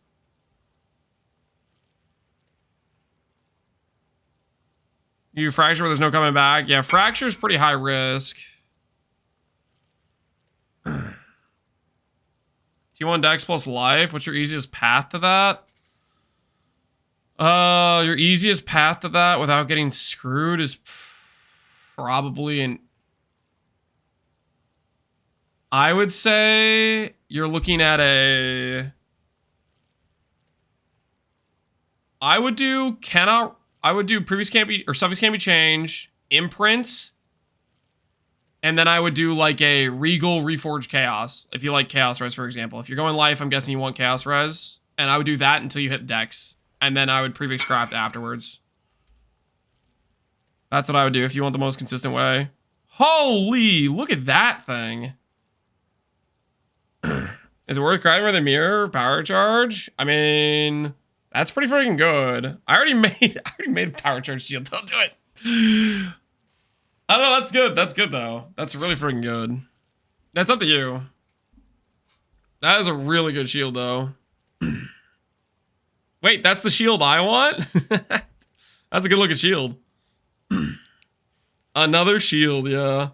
You fracture where there's no coming back. Yeah, fracture is pretty high risk. T1 dex plus life. What's your easiest path to that? Your easiest path to that without getting screwed is probably an... I would say you're looking at a... I would do previous can't be, or suffix can't be changed, imprints, and then I would do like a Regal Reforged Chaos, if you like Chaos Res, for example. If you're going life, I'm guessing you want Chaos Res, and I would do that until you hit Dex, and then I would prefix craft afterwards. That's what I would do if you want the most consistent way. Holy, look at that thing. Is it worth crafting with a mirror power charge? I mean... That's pretty freaking good. I already made a power charge shield. Don't do it. I don't know. That's good. That's good though. That's really freaking good. That's up to you. That is a really good shield though. Wait, that's the shield I want? That's a good looking shield. Another shield, yeah.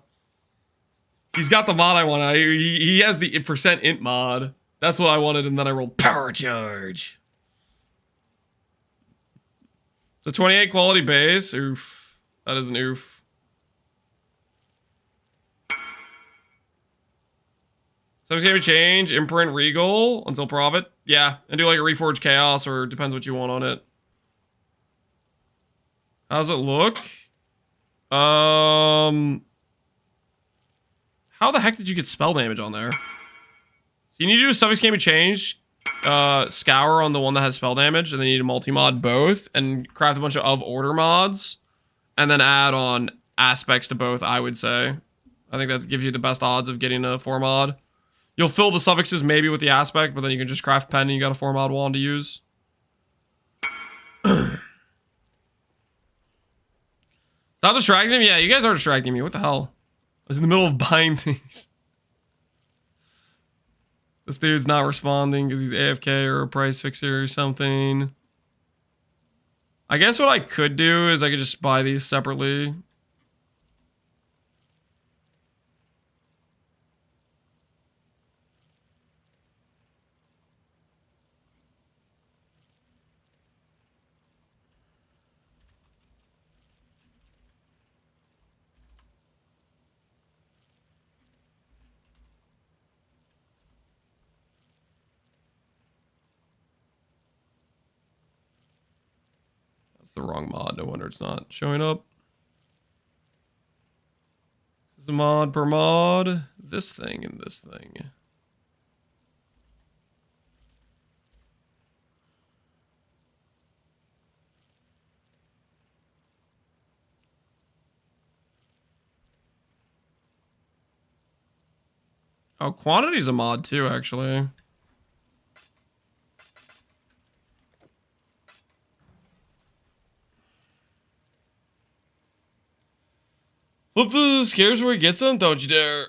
He's got the mod I want. He has the percent int mod. That's what I wanted, and then I rolled power charge. The 28 quality base. Oof. That is an oof. So it's gonna change. Imprint Regal until Profit. Yeah. And do like a Reforged Chaos, or depends what you want on it. How's it look? How the heck did you get spell damage on there? So you need to do a suffix can't be changed. Scour on the one that has spell damage, and then you need to multi-mod both and craft a bunch of order mods, and then add on aspects to both, I would say. I think that gives you the best odds of getting a 4 mod. You'll fill the suffixes maybe with the aspect, but then you can just craft pen and you got a 4 mod wand to use. Stop distracting him? Yeah, you guys are distracting me. What the hell? I was in the middle of buying things. This dude's not responding because he's AFK or a price fixer or something. I guess what I could do is I could just buy these separately. The wrong mod. No wonder it's not showing up. This is a mod per mod. This thing and this thing. Oh, quantity's a mod too, actually. Flip the scares where he gets them? Don't you dare.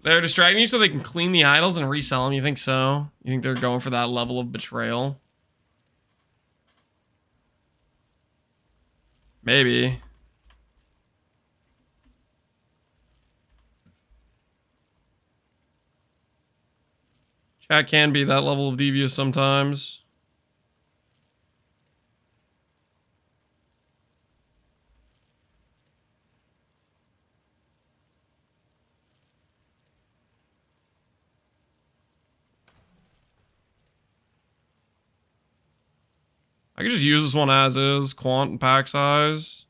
They're distracting you so they can clean the idols and resell them. You think so? You think they're going for that level of betrayal? Maybe. Chat can be that level of devious sometimes. I could just use this one as is, quant and pack size.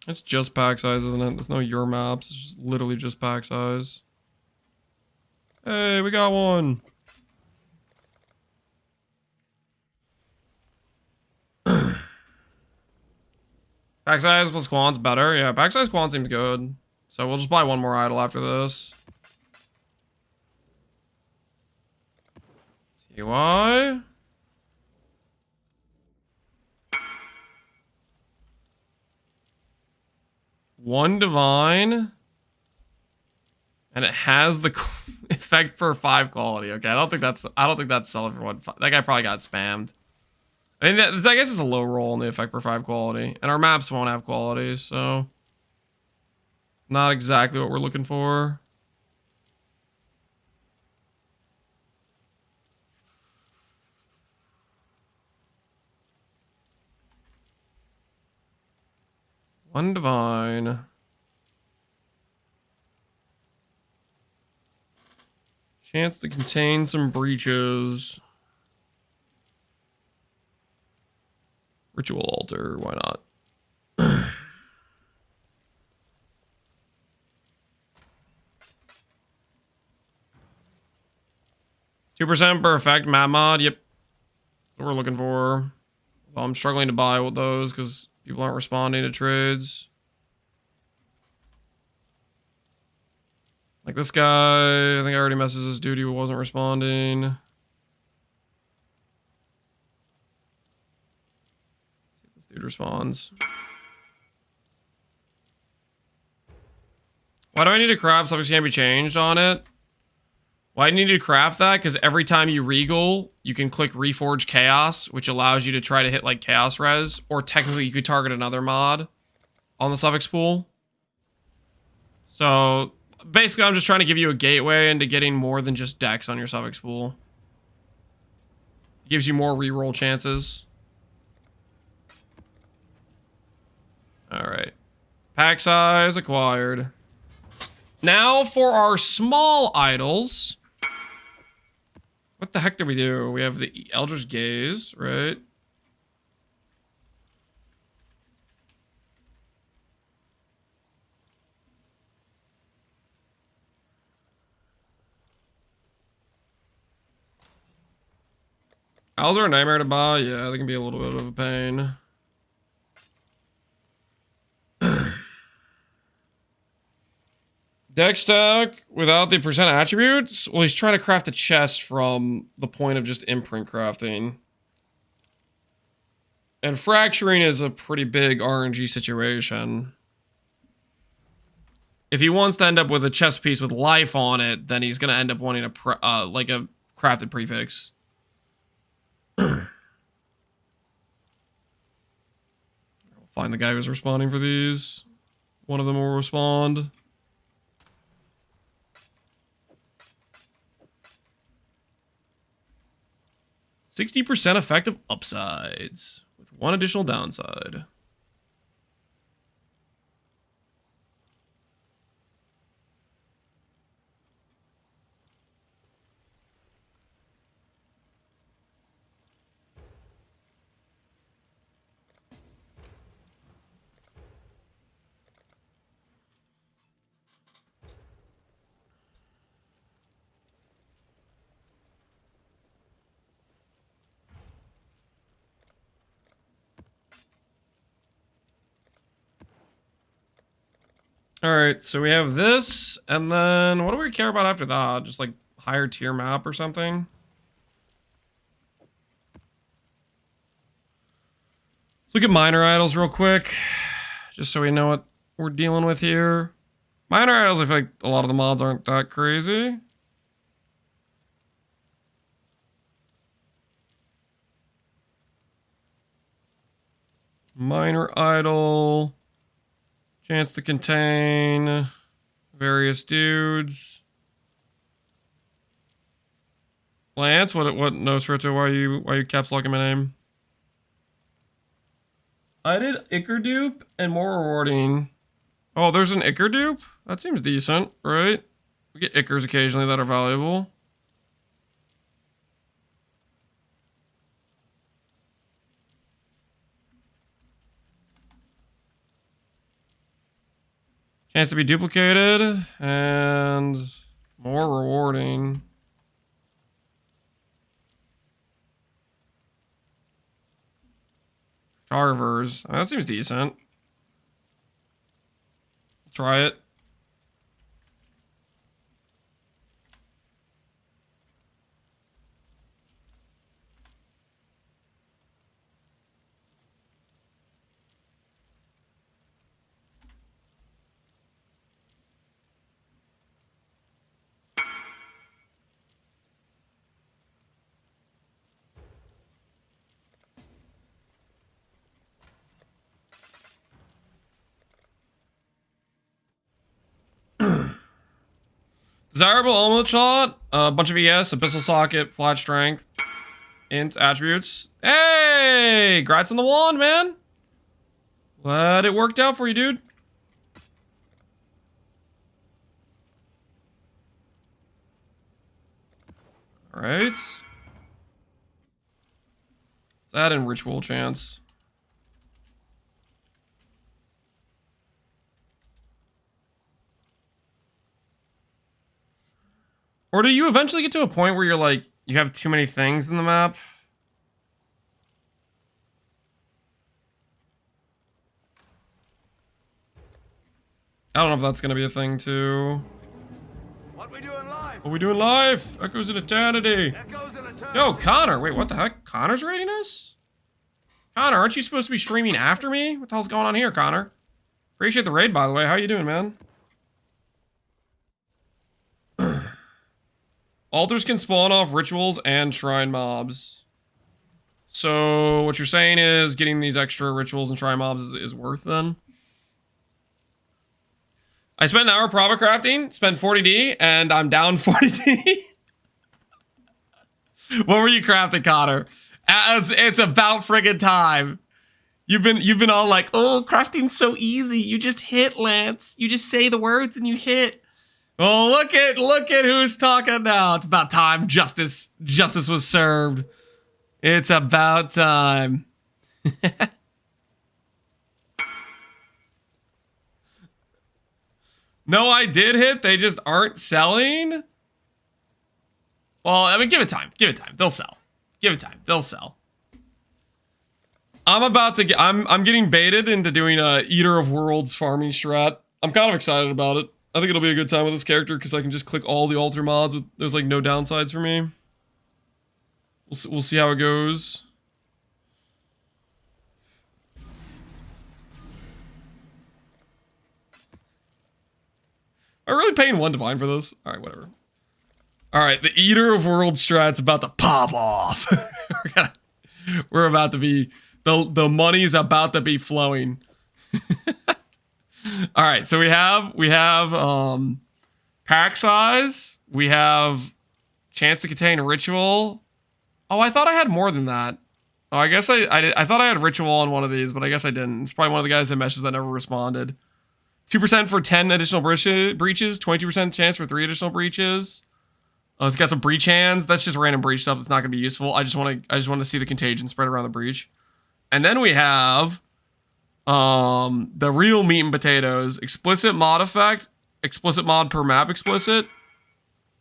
It's just pack size, isn't it? There's no your maps. It's just literally just pack size. Hey, we got one. Pack size plus quant's better. Yeah, pack size quant seems good. So we'll just buy one more idol after this. TY. One divine. And it has the effect for 5 quality. Okay, I don't think that's selling for 1. That guy probably got spammed. I mean, I guess it's a low roll on the effect for 5 quality. And our maps won't have quality, so not exactly what we're looking for. One divine. Chance to contain some breaches. Ritual altar, why not? 2% per effect, map mod, yep. That's what we're looking for. Well, I'm struggling to buy with those because people aren't responding to trades. Like this guy, I think I already messaged this dude who wasn't responding. See if this dude responds. Why do I need to craft something that can't be changed on it? Why do you need to craft that? Because every time you regal, you can click Reforge Chaos, which allows you to try to hit like Chaos Res, or technically you could target another mod on the suffix pool. So basically, I'm just trying to give you a gateway into getting more than just decks on your suffix pool. It gives you more reroll chances. All right. Pack size acquired. Now for our small idols. What the heck did we do? We have the Eldritch Gaze, right? Owls are a nightmare to buy. Yeah, they can be a little bit of a pain. Deck stack without the percent attributes? Well, he's trying to craft a chest from the point of just imprint crafting. And fracturing is a pretty big RNG situation. If he wants to end up with a chest piece with life on it, then he's going to end up wanting a like a crafted prefix. Find the guy who's responding for these. One of them will respond. 60% effective upsides with 1 additional downside. All right, so we have this, and then what do we care about after that? Just like higher tier map or something? Let's look at minor idols real quick, just so we know what we're dealing with here. Minor idols, I feel like a lot of the mods aren't that crazy. Minor idol. Chance to contain various dudes. Lance, what no Srita, why you caps locking my name? I did Icar dupe and more rewarding. Oh, there's an Icar dupe? That seems decent, right? We get Icars occasionally that are valuable. Chance to be duplicated and more rewarding. Carvers. That seems decent. Try it. Desirable amulet shot, a bunch of ES, abyssal socket, flat strength, int attributes. Hey, grats on the wand, man. Glad it worked out for you, dude. All right. Let's add in ritual chance. Or do you eventually get to a point where you're like, you have too many things in the map? I don't know if that's gonna be a thing too. What we doing live? What we doing live? Echoes in eternity. Echoes in eternity. Yo, Connor. Wait, what the heck? Connor's rating us? Connor, aren't you supposed to be streaming after me? What the hell's going on here, Connor? Appreciate the raid, by the way. How you doing, man? Altars can spawn off rituals and shrine mobs. So what you're saying is getting these extra rituals and shrine mobs is worth then? I spent an hour prava crafting, spent 40D, and I'm down 40D. What were you crafting, Connor? It's about friggin' time. You've been all like, oh, crafting's so easy. You just hit, Lance. You just say the words and you hit. Oh, look at who's talking now. It's about time justice was served. It's about time. No, I did hit. They just aren't selling. Well, I mean, give it time. Give it time. They'll sell. Give it time. They'll sell. I'm about to get. I'm getting baited into doing a Eater of Worlds farming strat. I'm kind of excited about it. I think it'll be a good time with this character because I can just click all the altar mods. There's like no downsides for me. We'll see how it goes. Am I really paying 1 divine for this? All right, whatever. All right, the Eater of Worlds strat's about to pop off. We're about to be the money's about to be flowing. All right, so we have pack size, we have chance to contain a ritual. Oh, I thought I had more than that. Oh, I guess I thought I had ritual on one of these, but I guess I didn't. It's probably one of the guys that messages that never responded. 2% for 10 additional breaches, 22% chance for 3 additional breaches. Oh, it's got some breach hands. That's just random breach stuff that's not going to be useful. I just want to see the contagion spread around the breach. And then we have the real meat and potatoes. Explicit mod effect, explicit mod per map explicit.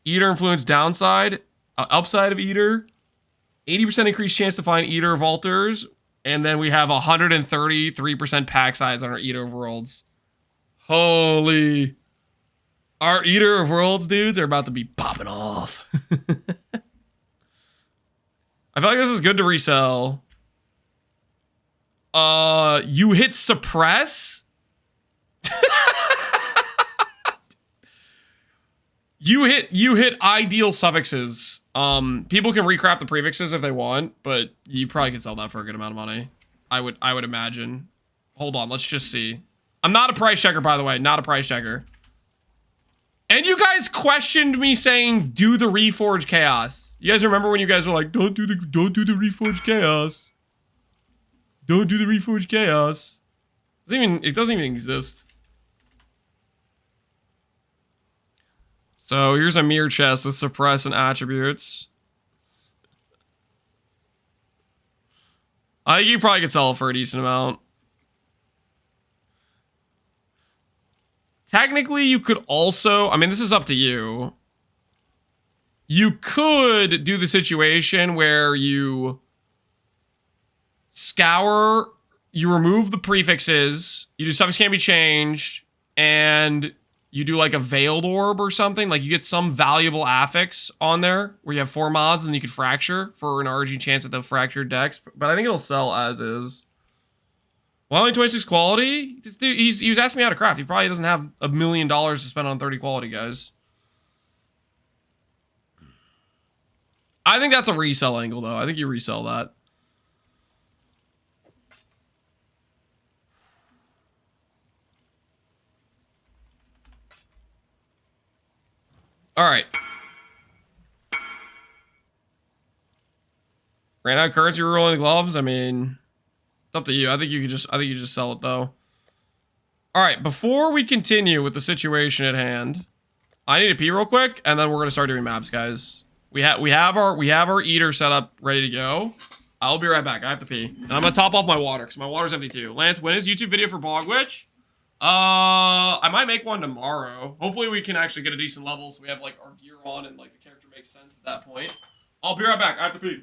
Eater influence downside, upside of Eater. 80% increased chance to find Eater of Altars. And then we have 133% pack size on our Eater of Worlds. Holy. Our Eater of Worlds dudes are about to be popping off. I feel like this is good to resell. You hit suppress? You hit ideal suffixes. People can recraft the prefixes if they want, but you probably could sell that for a good amount of money. I would imagine. Hold on, let's just see. I'm not a price checker, by the way, not a price checker. And you guys questioned me saying, do the Reforged Chaos. You guys remember when you guys were like, don't do the Reforged Chaos. Don't do the Reforged Chaos. It doesn't even exist. So here's a mirror chest with suppress and attributes. I think you probably could sell it for a decent amount. Technically, you could also, I mean, this is up to you. You could do the situation where you scour, you remove the prefixes, you do stuff can't be changed, and you do like a veiled orb or something. Like you get some valuable affix on there where you have 4 mods and then you could fracture for an RG chance at the fractured decks. But I think it'll sell as is. Well, only 26 quality? This dude, he was asking me how to craft. He probably doesn't have $1 million to spend on 30 quality, guys. I think that's a resell angle, though. I think you resell that. All right. Ran out of currency rerolling the gloves. I mean, it's up to you. I think you just sell it though. All right. Before we continue with the situation at hand, I need to pee real quick, and then we're gonna start doing maps, guys. We have our eater set up ready to go. I'll be right back. I have to pee, and I'm gonna top off my water because my water's empty too. Lance, when is YouTube video for Bogwitch? I might make one tomorrow. Hopefully we can actually get a decent level so we have like our gear on and like the character makes sense at that point. I'll be right back. I have to pee.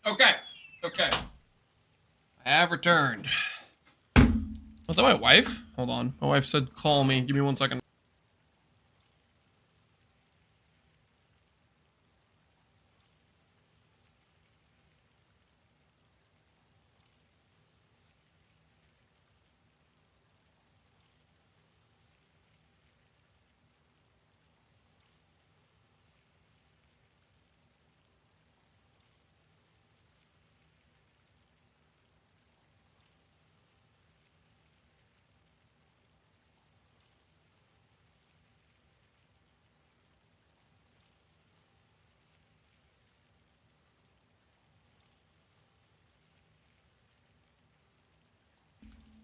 Okay. Okay. I have returned. Was that my wife? Hold on. My wife said call me. Give me 1 second.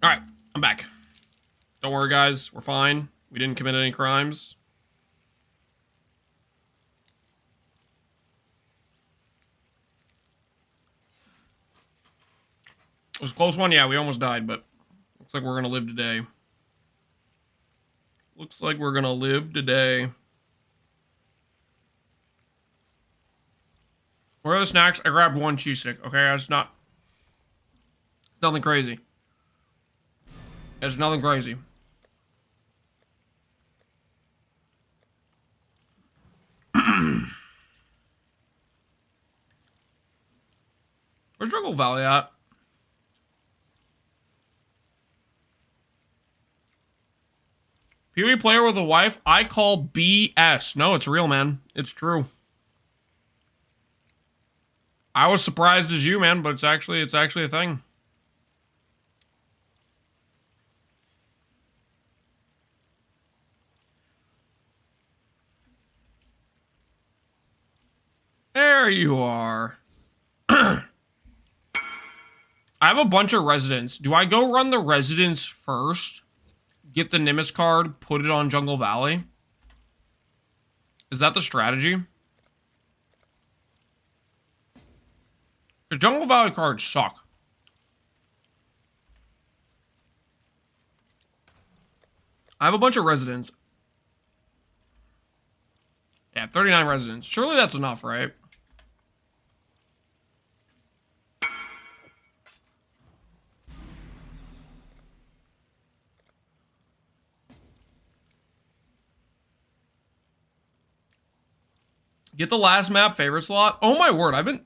All right. I'm back. Don't worry, guys. We're fine. We didn't commit any crimes. It was a close one. Yeah, we almost died, but looks like we're going to live today. Looks like we're going to live today. Where are the snacks? I grabbed 1 cheese stick. Okay, that's not... It's nothing crazy. It's nothing crazy. Where's Jungle Valley at? PvE player with a wife? I call BS. No, it's real, man. It's true. I was surprised as you, man, but it's actually a thing. There you are. I have a bunch of residents. Do I go run the residents first? Get the Nimbus card, put it on Jungle Valley? Is that the strategy? The Jungle Valley cards suck. I have a bunch of residents. Yeah, 39 residents. Surely that's enough, right? Get the last map favorite slot. Oh my word, wait.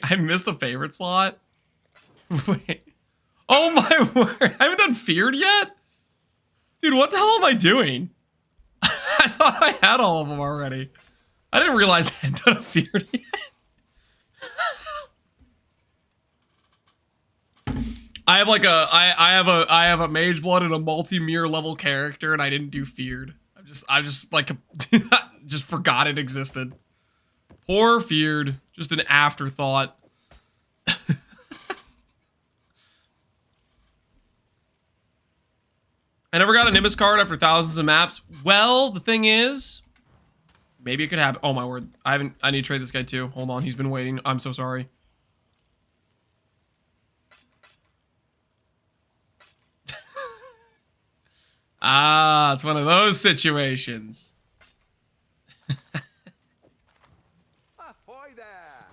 I missed a favorite slot. Wait. Oh my word, I haven't done feared yet? Dude, what the hell am I doing? I thought I had all of them already. I didn't realize I had done a feared yet. I have like I have a mage blood and a multi-mirror level character, and I didn't do feared. I just like just forgot it existed. Poor feared, just an afterthought. I never got a Nimbus card after thousands of maps. Well, the thing is, maybe it could happen. Oh my word, I need to trade this guy too. Hold on, he's been waiting. I'm so sorry. Ah, it's one of those situations. Ahoy there!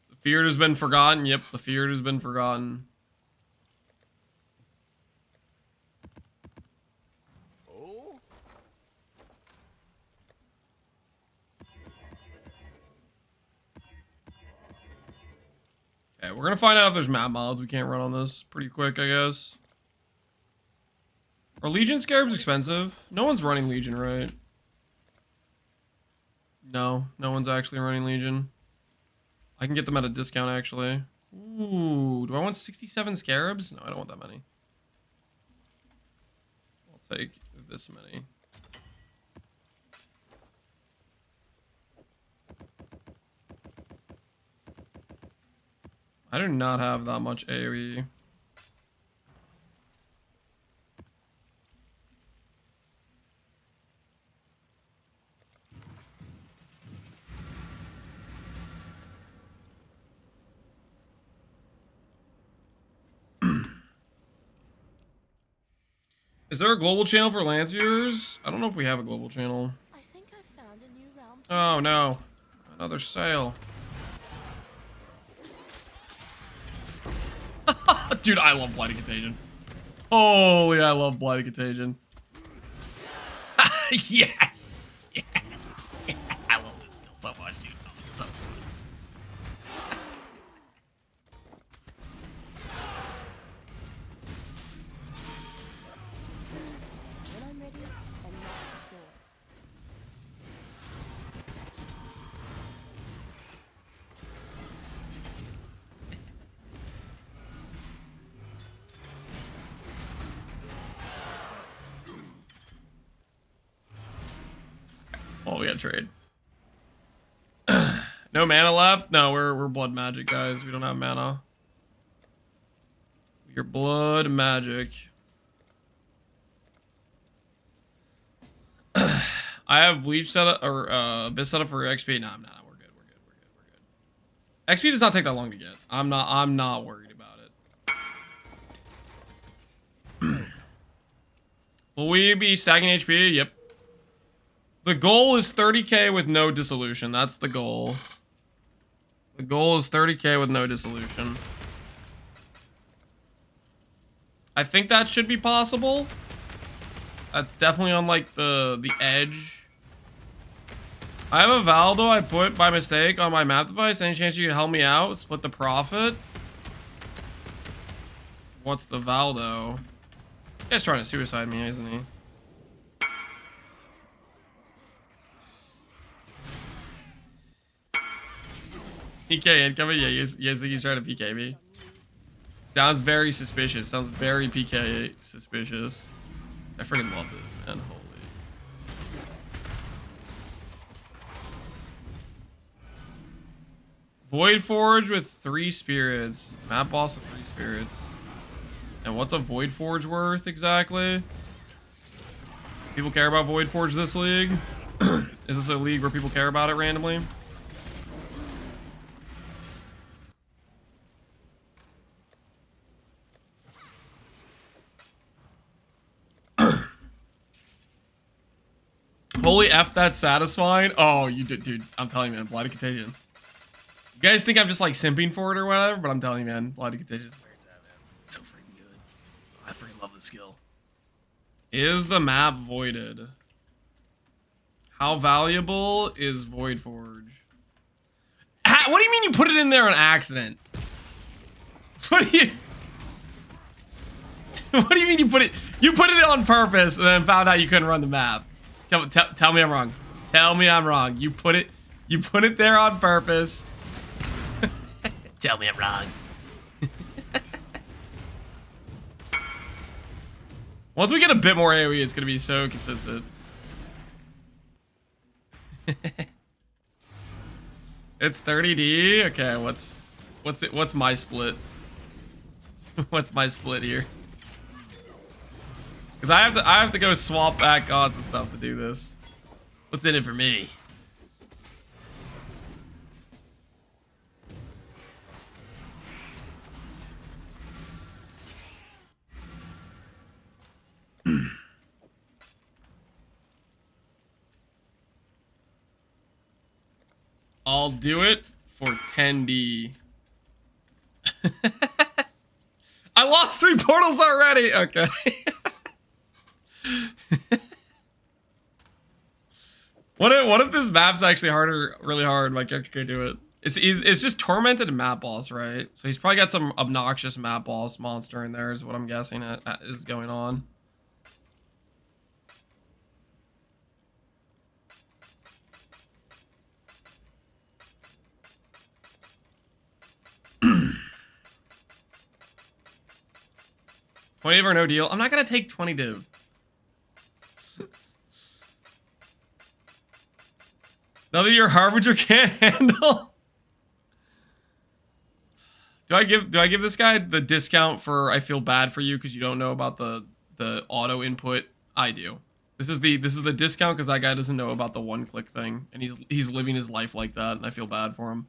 The feared has been forgotten. Yep, the feared has been forgotten. Okay, we're gonna find out if there's map mods we can't run on this pretty quick, I guess. Are Legion Scarabs expensive? No one's running Legion, right? No one's actually running Legion. I can get them at a discount, actually. Ooh, do I want 67 Scarabs? No, I don't want that many. I'll take this many. I do not have that much AoE. Is there a global channel for Lance viewers? I don't know if we have a global channel. I think I found a new realm. Oh no. Another sale. Dude, I love Blight Contagion. Holy, I love Blight Contagion. Yes! Yes! Yeah. I love this skill so much, dude. Oh, it's so good. When I'm ready, and not before. Oh, we gotta trade. No mana left? No, we're blood magic, guys. We don't have mana. Your blood magic. I have bleach set up or abyss set up for XP. No, I'm not. We're good. We're good. We're good. We're good. XP does not take that long to get. I'm not worried about it. Will we be stacking HP? Yep. The goal is 30k with no dissolution. That's the goal. The goal is 30k with no dissolution. I think that should be possible. That's definitely on like the edge. I have a Valdo I put by mistake on my map device. Any chance you can help me out? Split the profit? What's the Valdo? This guy's trying to suicide me, isn't he? PK incoming? Yeah, you guys think he's trying to PK me? Sounds very suspicious. Sounds very PK suspicious. I freaking love this, man. Holy. Void Forge with 3 spirits. Map boss with 3 spirits. And what's a Void Forge worth exactly? People care about Void Forge this league? Is this a league where people care about it randomly? Holy F, that's satisfying. Oh, you did, dude. I'm telling you, man. Blight Contagion. You guys think I'm just like simping for it or whatever, but I'm telling you, man. Blight Contagion is where it's at, man. It's so freaking good. I freaking love this skill. Is the map voided? How valuable is Void Forge? What do you mean you put it in there on accident? What do you... What do you mean you put it... You put it on purpose and then found out you couldn't run the map. Tell me I'm wrong. Tell me I'm wrong. You put it there on purpose. Tell me I'm wrong. Once we get a bit more AoE, it's gonna be so consistent. It's 30D. Okay, what's my split? What's my split here? Because I have to go swap back gods and stuff to do this. What's in it for me? I'll do it for 10D. I lost 3 portals already. Okay. What if this map's actually harder, really hard? My character could do it. It's just tormented map boss, right? So he's probably got some obnoxious map boss monster in there, is what I'm guessing is going on. $20 or no deal. I'm not gonna take 20 div. Nothing your Harbinger can't handle. Do I give this guy the discount for I feel bad for you because you don't know about the auto input? I do. This is the discount because that guy doesn't know about the one-click thing, and he's living his life like that, and I feel bad for him.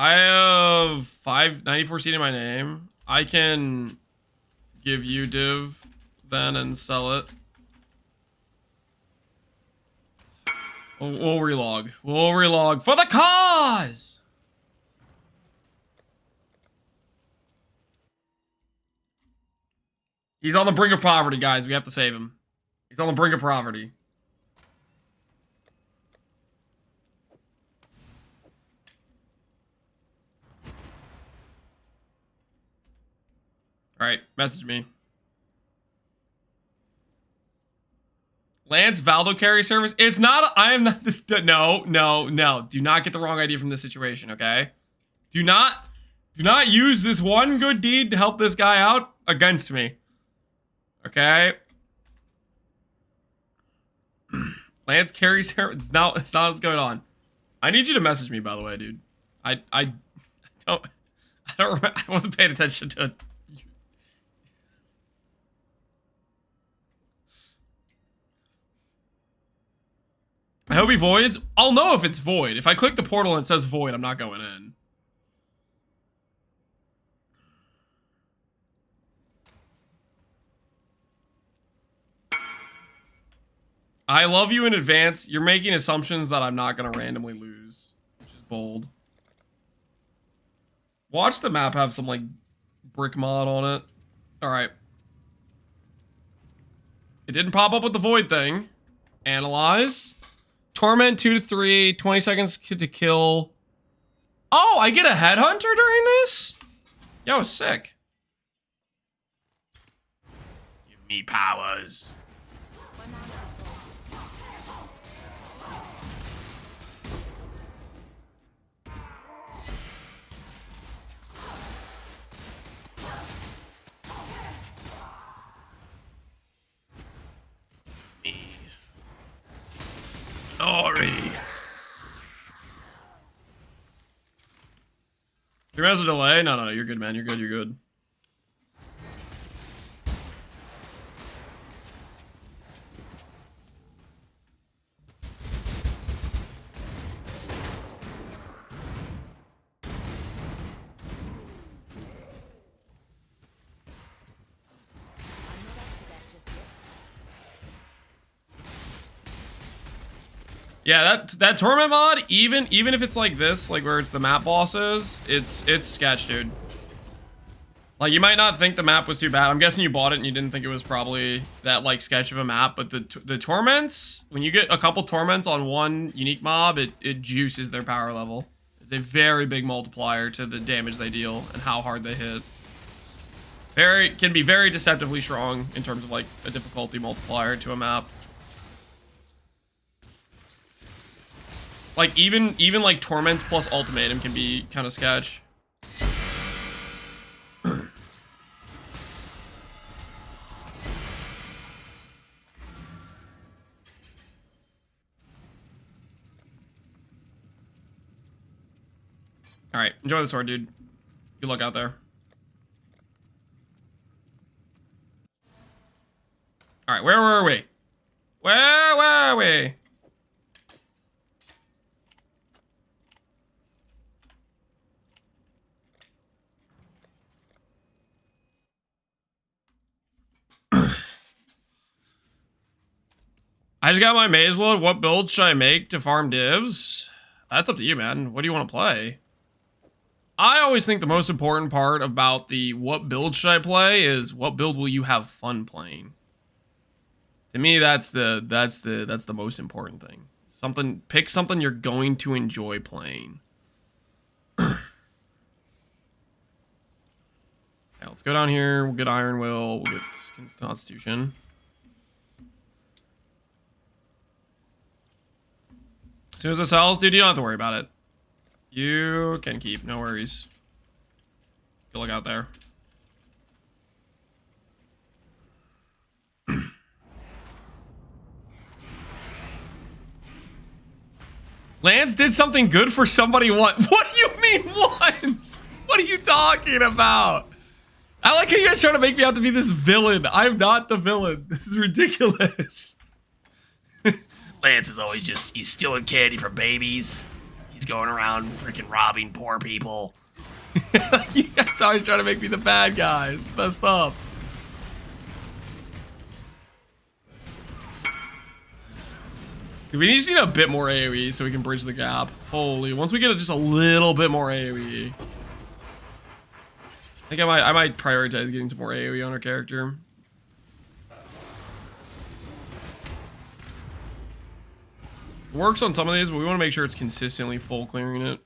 I have 594 seed in my name. I can give you div then and sell it. We'll relog. We'll relog for the cause! He's on the brink of poverty, guys. We have to save him. He's on the brink of poverty. Alright, message me. Lance Valdo carry service. It's not. I am not this. No. Do not get the wrong idea from this situation. Okay. Do not use this one good deed to help this guy out against me. Okay. Lance carry service. It's not what's going on. I need you to message me, by the way, dude. I wasn't paying attention to it. I hope he voids. I'll know if it's void. If I click the portal and it says void, I'm not going in. I love you in advance. You're making assumptions that I'm not going to randomly lose, which is bold. Watch the map have some, like, brick mod on it. All right. It didn't pop up with the void thing. Analyze. Torment 2 to 3, 20 seconds to kill. Oh, I get a headhunter during this? Yo, sick. Give me powers. Glory. There has a delay? No, you're good, man. You're good. Yeah, that torment mod, even if it's like this, like where it's the map bosses, it's sketch, dude. Like, you might not think the map was too bad. I'm guessing you bought it and you didn't think it was probably that, like, sketch of a map, but the torments, when you get a couple torments on one unique mob, it juices their power level. It's a very big multiplier to the damage they deal and how hard they hit. Can be very deceptively strong in terms of, like, a difficulty multiplier to a map. Like, even like Torment plus Ultimatum can be kind of sketch. Alright, enjoy the sword, dude. Good luck out there. Alright, where were we? Where were we? I just got my maze load. What build should I make to farm divs? That's up to you, man. What do you want to play? I always think the most important part about the what build should I play is what build will you have fun playing. To me, that's the most important thing. Pick something you're going to enjoy playing. Okay, let's go down here. We'll get Iron Will. We'll get Constitution. As soon as it sells, dude, you don't have to worry about it. You can keep, no worries. Good luck out there. Lance did something good for somebody once. What do you mean once? What are you talking about? I like how you guys trying to make me out to be this villain. I'm not the villain. This is ridiculous. Lance is always he's stealing candy from babies. He's going around freaking robbing poor people. You guys always trying to make me the bad guy. It's messed up. We just need a bit more AoE so we can bridge the gap. Holy, once we get just a little bit more AoE. I think I might prioritize getting some more AoE on our character. Works on some of these, but we want to make sure it's consistently full clearing it.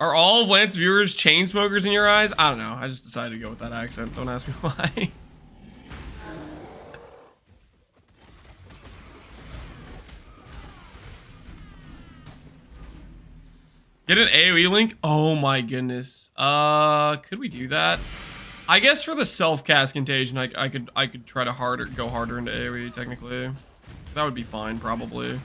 Are all of Lance viewers chain smokers in your eyes? I don't know. I just decided to go with that accent. Don't ask me why. Get an AoE link? Oh my goodness. Could we do that? I guess for the self-cast Contagion, I could try to go harder into AoE technically. That would be fine, probably.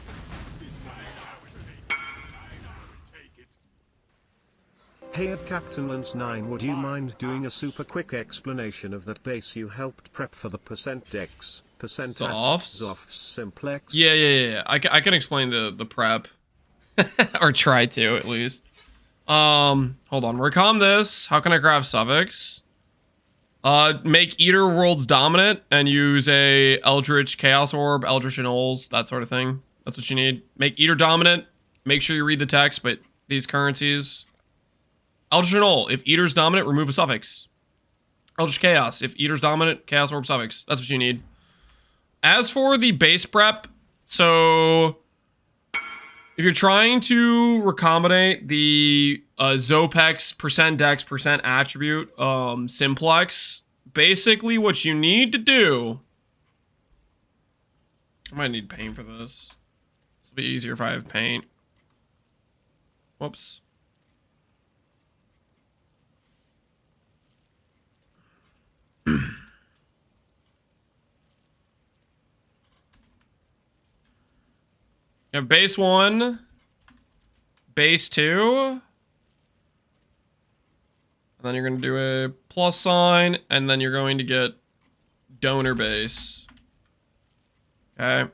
Hey at Captain Lance 9, would you mind doing a super quick explanation of that base you helped prep for the % Dex, % Zoffs simplex? Yeah. I can explain the prep. Or try to, at least. Hold on. Recom this. How can I craft suffix? Make Eater Worlds dominant and use a Eldritch Chaos Orb, Eldritch Anoles, that sort of thing. That's what you need. Make Eater dominant. Make sure you read the text, but these currencies. Eldritch Anole. If Eater's dominant, remove a suffix. Eldritch Chaos. If Eater's dominant, Chaos Orb suffix. That's what you need. As for the base prep, so if you're trying to recombinate the Zopex % Dex % attribute simplex, basically what you need to do. I might need paint for this. This will be easier if I have paint. Whoops. You have base 1, base 2, and then you're going to do a plus sign, and then you're going to get donor base. Okay.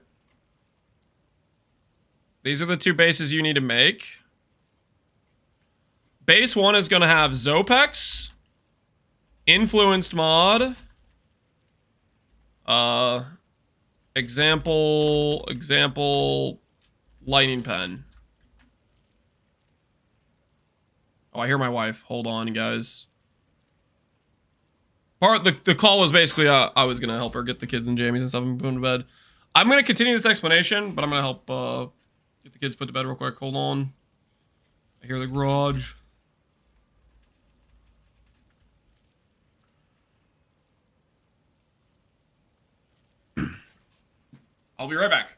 These are the 2 bases you need to make. Base 1 is going to have Zopex, influenced mod, example, lightning pen. Oh, I hear my wife. Hold on, guys. The call was basically I was gonna help her get the kids and jammies and stuff and put them to bed. I'm gonna continue this explanation, but I'm gonna help get the kids put to bed real quick. Hold on. I hear the garage. I'll be right back.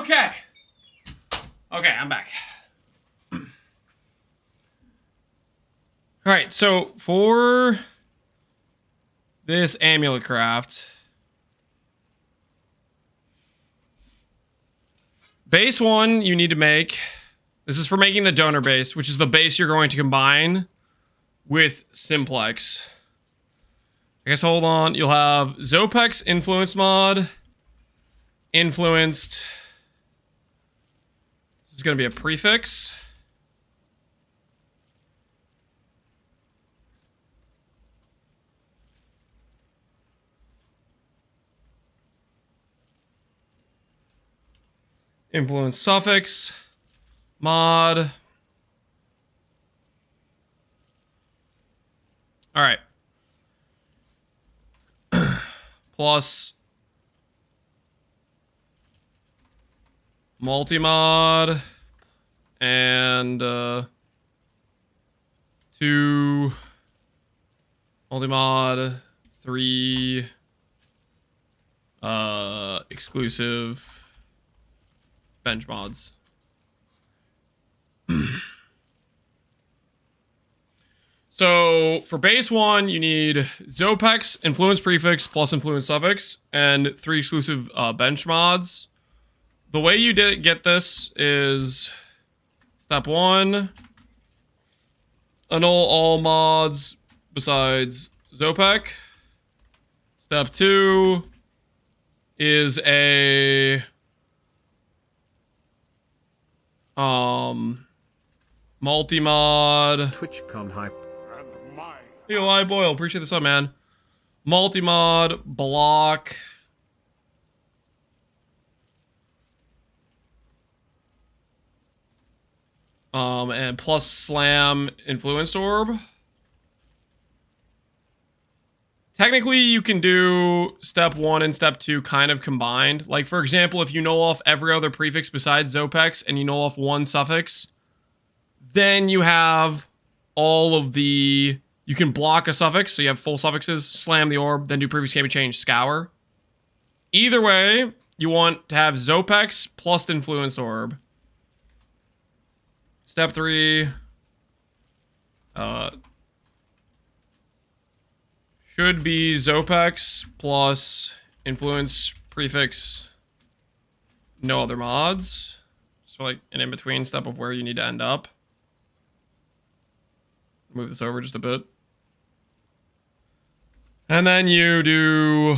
Okay. Okay, I'm back. All right, so for this amulet craft, base 1 you need to make. This is for making the donor base, which is the base you're going to combine with Simplex. I guess hold on. You'll have Zopex influence mod. Influenced. This is going to be a prefix. Influence suffix. Mod. All right. Plus multi-mod and 2 multi-mod, 3 exclusive bench mods. So for base 1, you need Zopex, influence prefix, plus influence suffix, and 3 exclusive bench mods. The way you get this is step 1, annul all mods besides Zopec. Step 2 is a multi-mod. TwitchCon hype. Eli Boyle, appreciate the sub, man. Multi-mod, block. And plus slam influence orb. Technically, you can do step 1 and step 2 kind of combined. Like, for example, if you null off every other prefix besides Zopex and you null off 1 suffix, then you have all of the... You can block a suffix, so you have full suffixes, slam the orb, then do prefix can't be changed, scour. Either way, you want to have Zopex plus influence orb. Step 3. Should be Zopex plus influence prefix, no other mods. So like an in-between step of where you need to end up. Move this over just a bit. And then you do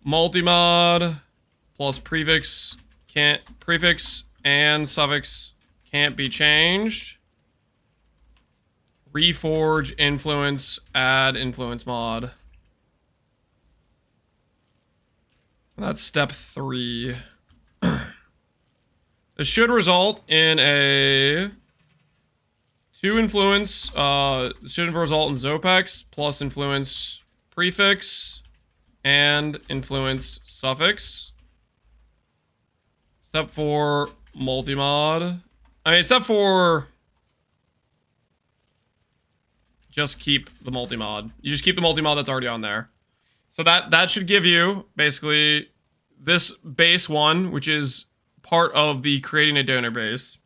multi-mod plus prefix and suffix can't be changed. Reforge influence, add influence mod. That's step 3. This should result in a 2 influence. This should result in Zopex plus influence prefix and influenced suffix. Step 4, multi-mod. Step 4, just keep the multi-mod. You just keep the multi-mod that's already on there. So that should give you, basically, this base 1, which is part of the creating a donor base.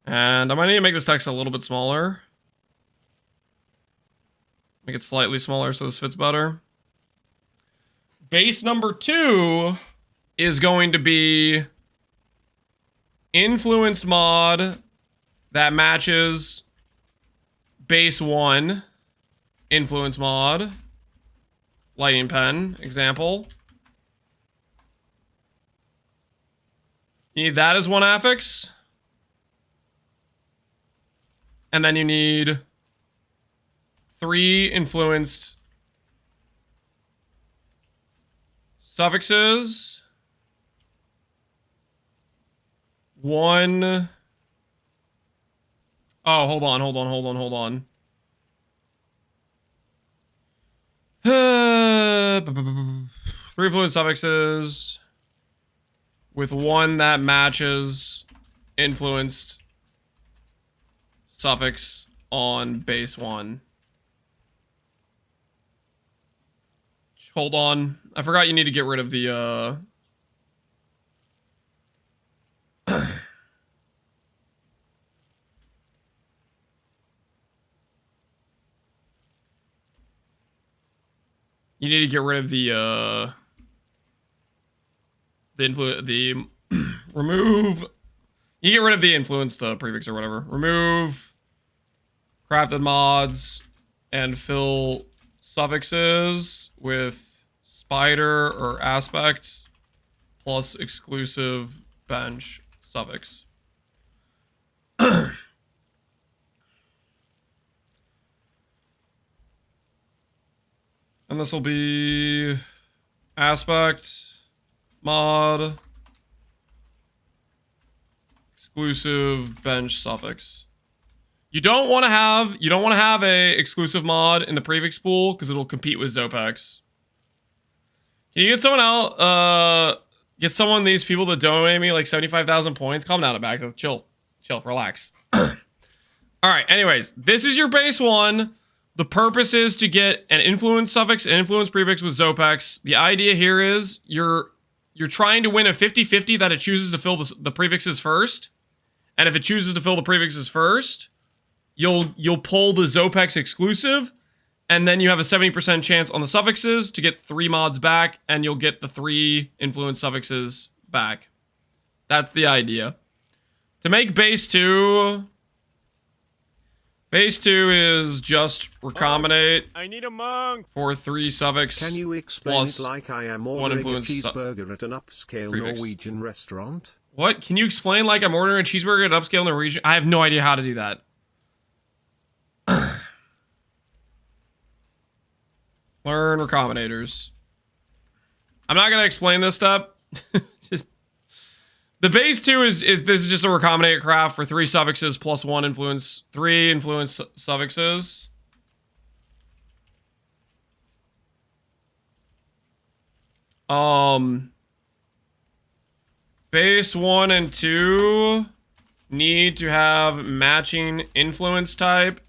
And I might need to make this text a little bit smaller. Make it slightly smaller so this fits better. Base number 2 is going to be influenced mod that matches base 1 influence mod. Lighting pen, example. You need that as 1 affix. And then you need 3 influenced suffixes. 1. Oh, hold on. 3 influenced suffixes with 1 that matches influenced suffix on base 1. Hold on. I forgot you need to get rid of the You need to get rid of remove. You get rid of the influenced prefix or whatever. Remove crafted mods and fill suffixes with spider or aspect plus exclusive bench suffix. And this will be aspect mod exclusive bench suffix. You don't want to have a exclusive mod in the prefix pool because it'll compete with Zopex. Can you get someone out? Get someone, these people that donate me like 75,000 points. Calm down, back. Chill, relax. All right. Anyways, this is your base one. The purpose is to get an influence suffix and influence prefix with Zopex. The idea here is you're trying to win a 50-50 that it chooses to fill the prefixes first. And if it chooses to fill the prefixes first, you'll pull the Zopex exclusive, and then you have a 70% chance on the suffixes to get 3 mods back, and you'll get the 3 influence suffixes back. That's the idea. To make base 2... Base 2 is just recombinate. I need a monk. For 3 suffix. Can you explain it like I am ordering a cheeseburger at an upscale prefix. Norwegian restaurant? What? Can you explain like I'm ordering a cheeseburger at upscale Norwegian? I have no idea how to do that. Learn recombinators. I'm not gonna explain this step. Just the base 2 is this is just a recombinate craft for 3 suffixes plus 1 influence, 3 influence suffixes. Base 1 and 2 need to have matching influence type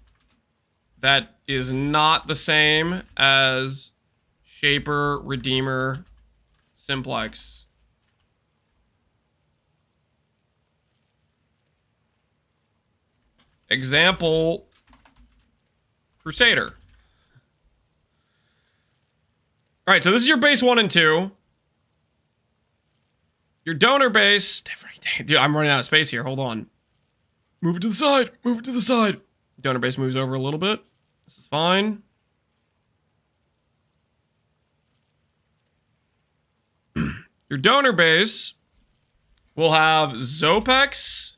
that is not the same as Shaper, Redeemer, Simplex. Example, Crusader. All right, so this is your base 1 and 2. Your donor base... Dude, I'm running out of space here. Hold on. Move it to the side. Move it to the side. Donor base moves over a little bit. This is fine. Your donor base will have Zopex,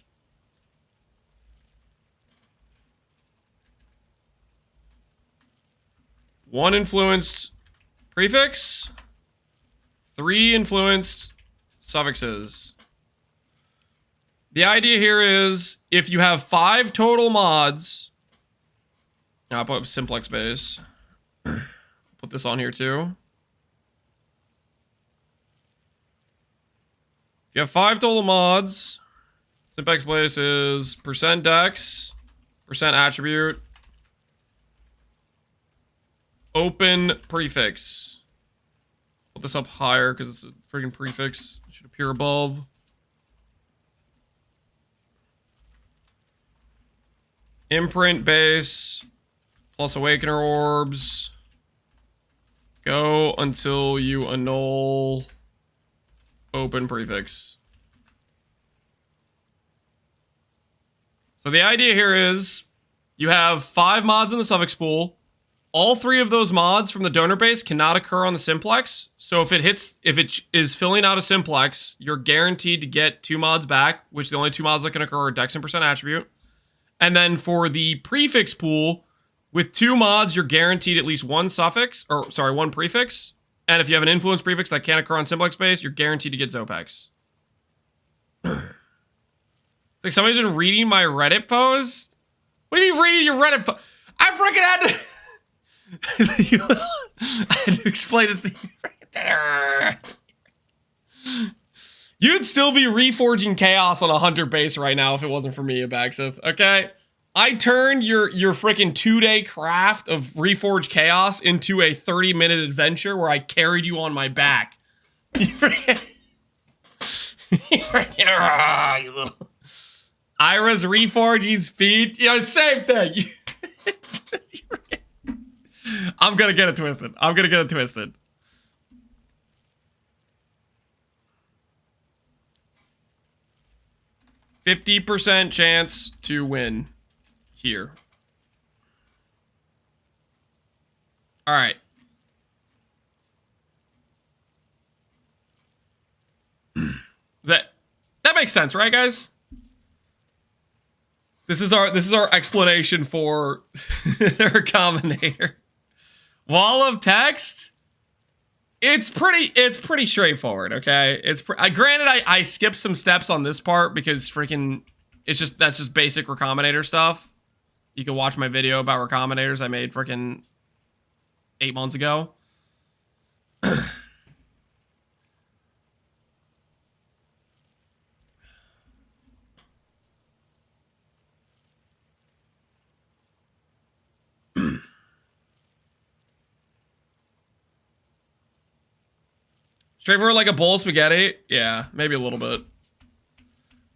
one influenced prefix, 3 influenced suffixes. The idea here is if you have 5 total mods, I'll put simplex base. Put this on here too. If you have 5 total mods, simplex base is % dex, % attribute, open prefix. Put this up higher because it's a freaking prefix. It should appear above. Imprint base plus awakener orbs. Go until you annul open prefix. So the idea here is you have 5 mods in the suffix pool. All 3 of those mods from the donor base cannot occur on the simplex. So if it is filling out a simplex, you're guaranteed to get 2 mods back, which the only 2 mods that can occur are dex and % attribute. And then for the prefix pool, with 2 mods, you're guaranteed at least 1 suffix, or sorry, 1 prefix. And if you have an influence prefix that can't occur on simplex base, you're guaranteed to get Zopex. It's like somebody's been reading my Reddit post. What are you reading your Reddit post? I freaking had to... I had to explain this thing right there. You'd still be reforging chaos on a hunter base right now if it wasn't for me, Abaxith, okay? I turned your freaking 2-day craft of reforged chaos into a 30-minute adventure where I carried you on my back. Ira's reforging speed? Yeah, same thing. I'm gonna get it twisted. I'm gonna get it twisted. %50 chance to win here. All right. That makes sense, right, guys? This is our explanation for their combinator. Wall of text. It's pretty straightforward. Okay, granted I skipped some steps on this part because freaking that's just basic recombinator stuff. You can watch my video about recombinators I made freaking 8 months ago. Straightforward like a bowl of spaghetti? Yeah, maybe a little bit.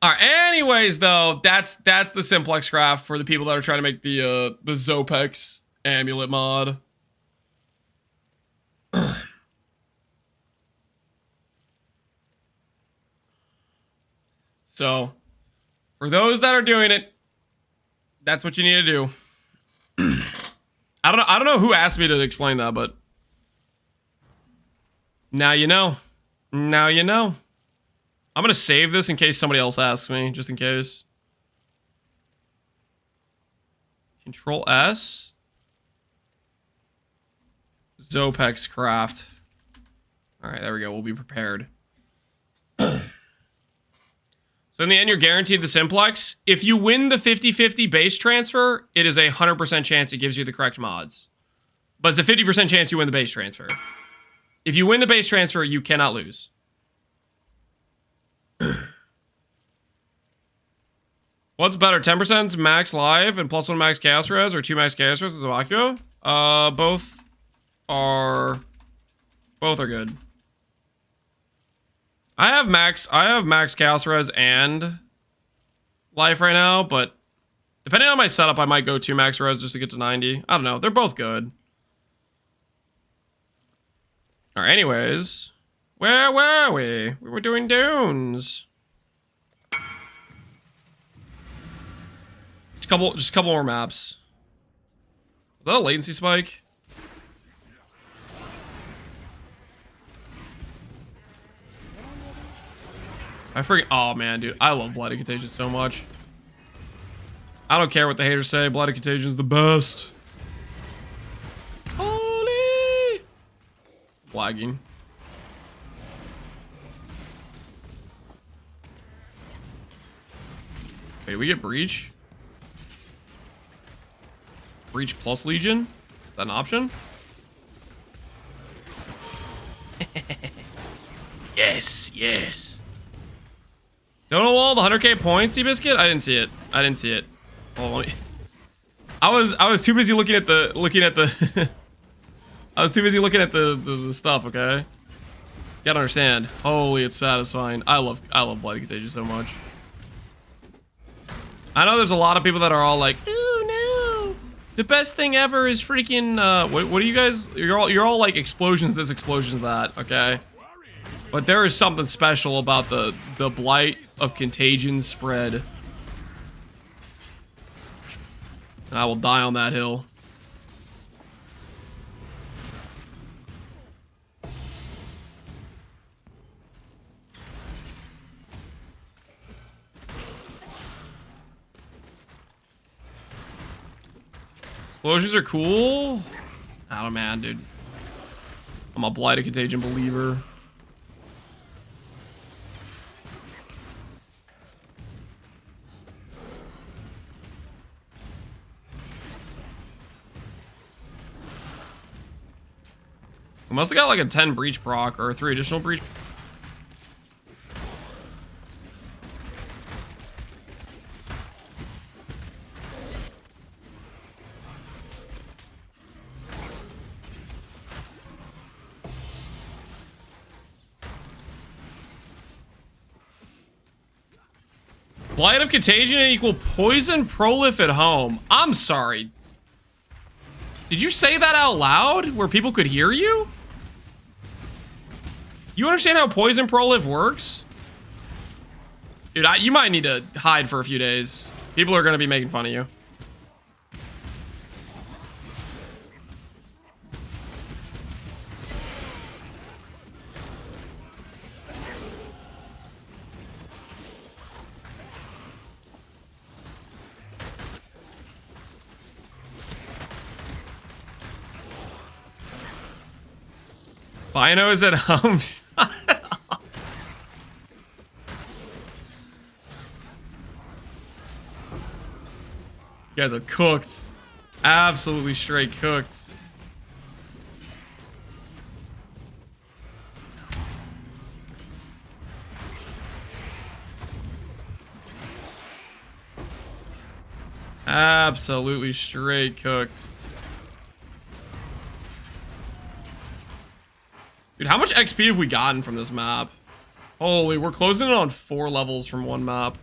Alright, anyways, though, that's the simplex craft for the people that are trying to make the Zopex amulet mod. So, for those that are doing it, that's what you need to do. I don't know who asked me to explain that, but now you know. Now you know. I'm gonna save this in case somebody else asks me, just in case. Control S. Zopex craft. Alright, there we go. We'll be prepared. So in the end, you're guaranteed the simplex. If you win the 50-50 base transfer, it is a 100% chance it gives you the correct mods. But it's a 50% chance you win the base transfer. If you win the base transfer, you cannot lose. What's better, 10% max live and +1 max chaos res, or 2 max chaos res as a Vacuo? Both are good. I have max chaos res and life right now, but depending on my setup, I might go 2 max res just to get to 90. I don't know. They're both good. Alright, anyways. Where were we? We were doing dunes. Just a couple more maps. Is that a latency spike? I forget. Oh man, dude, I love Blight and Contagion so much. I don't care what the haters say. Blight and Contagion is the best. Holy! Lagging. Wait, did we get Breach? Breach plus Legion? Is that an option? Yes, yes. Don't know all the 100k points, Seabiscuit? I didn't see it. I didn't see it. Oh, I was too busy looking at the I was too busy looking at the stuff, okay? You gotta understand. Holy, it's satisfying. I love Blight and Contagion so much. I know there's a lot of people that are all like, ooh no, the best thing ever is freaking what are you guys, you're all like explosions this, explosions that, okay? But there is something special about the Blight of Contagion spread. And I will die on that hill. Explosions are cool. I don't know, man, dude. I'm a Blight of Contagion believer. We must have got like a 10 breach proc or 3 additional breach. Blight of Contagion equal poison prolif at home. I'm sorry. Did you say that out loud where people could hear you? You understand how poison prolive works? Dude, you might need to hide for a few days. People are going to be making fun of you. Bino is at home. You guys are cooked. Absolutely straight cooked. Absolutely straight cooked. Dude, how much XP have we gotten from this map? Holy, we're closing in on 4 levels from one map.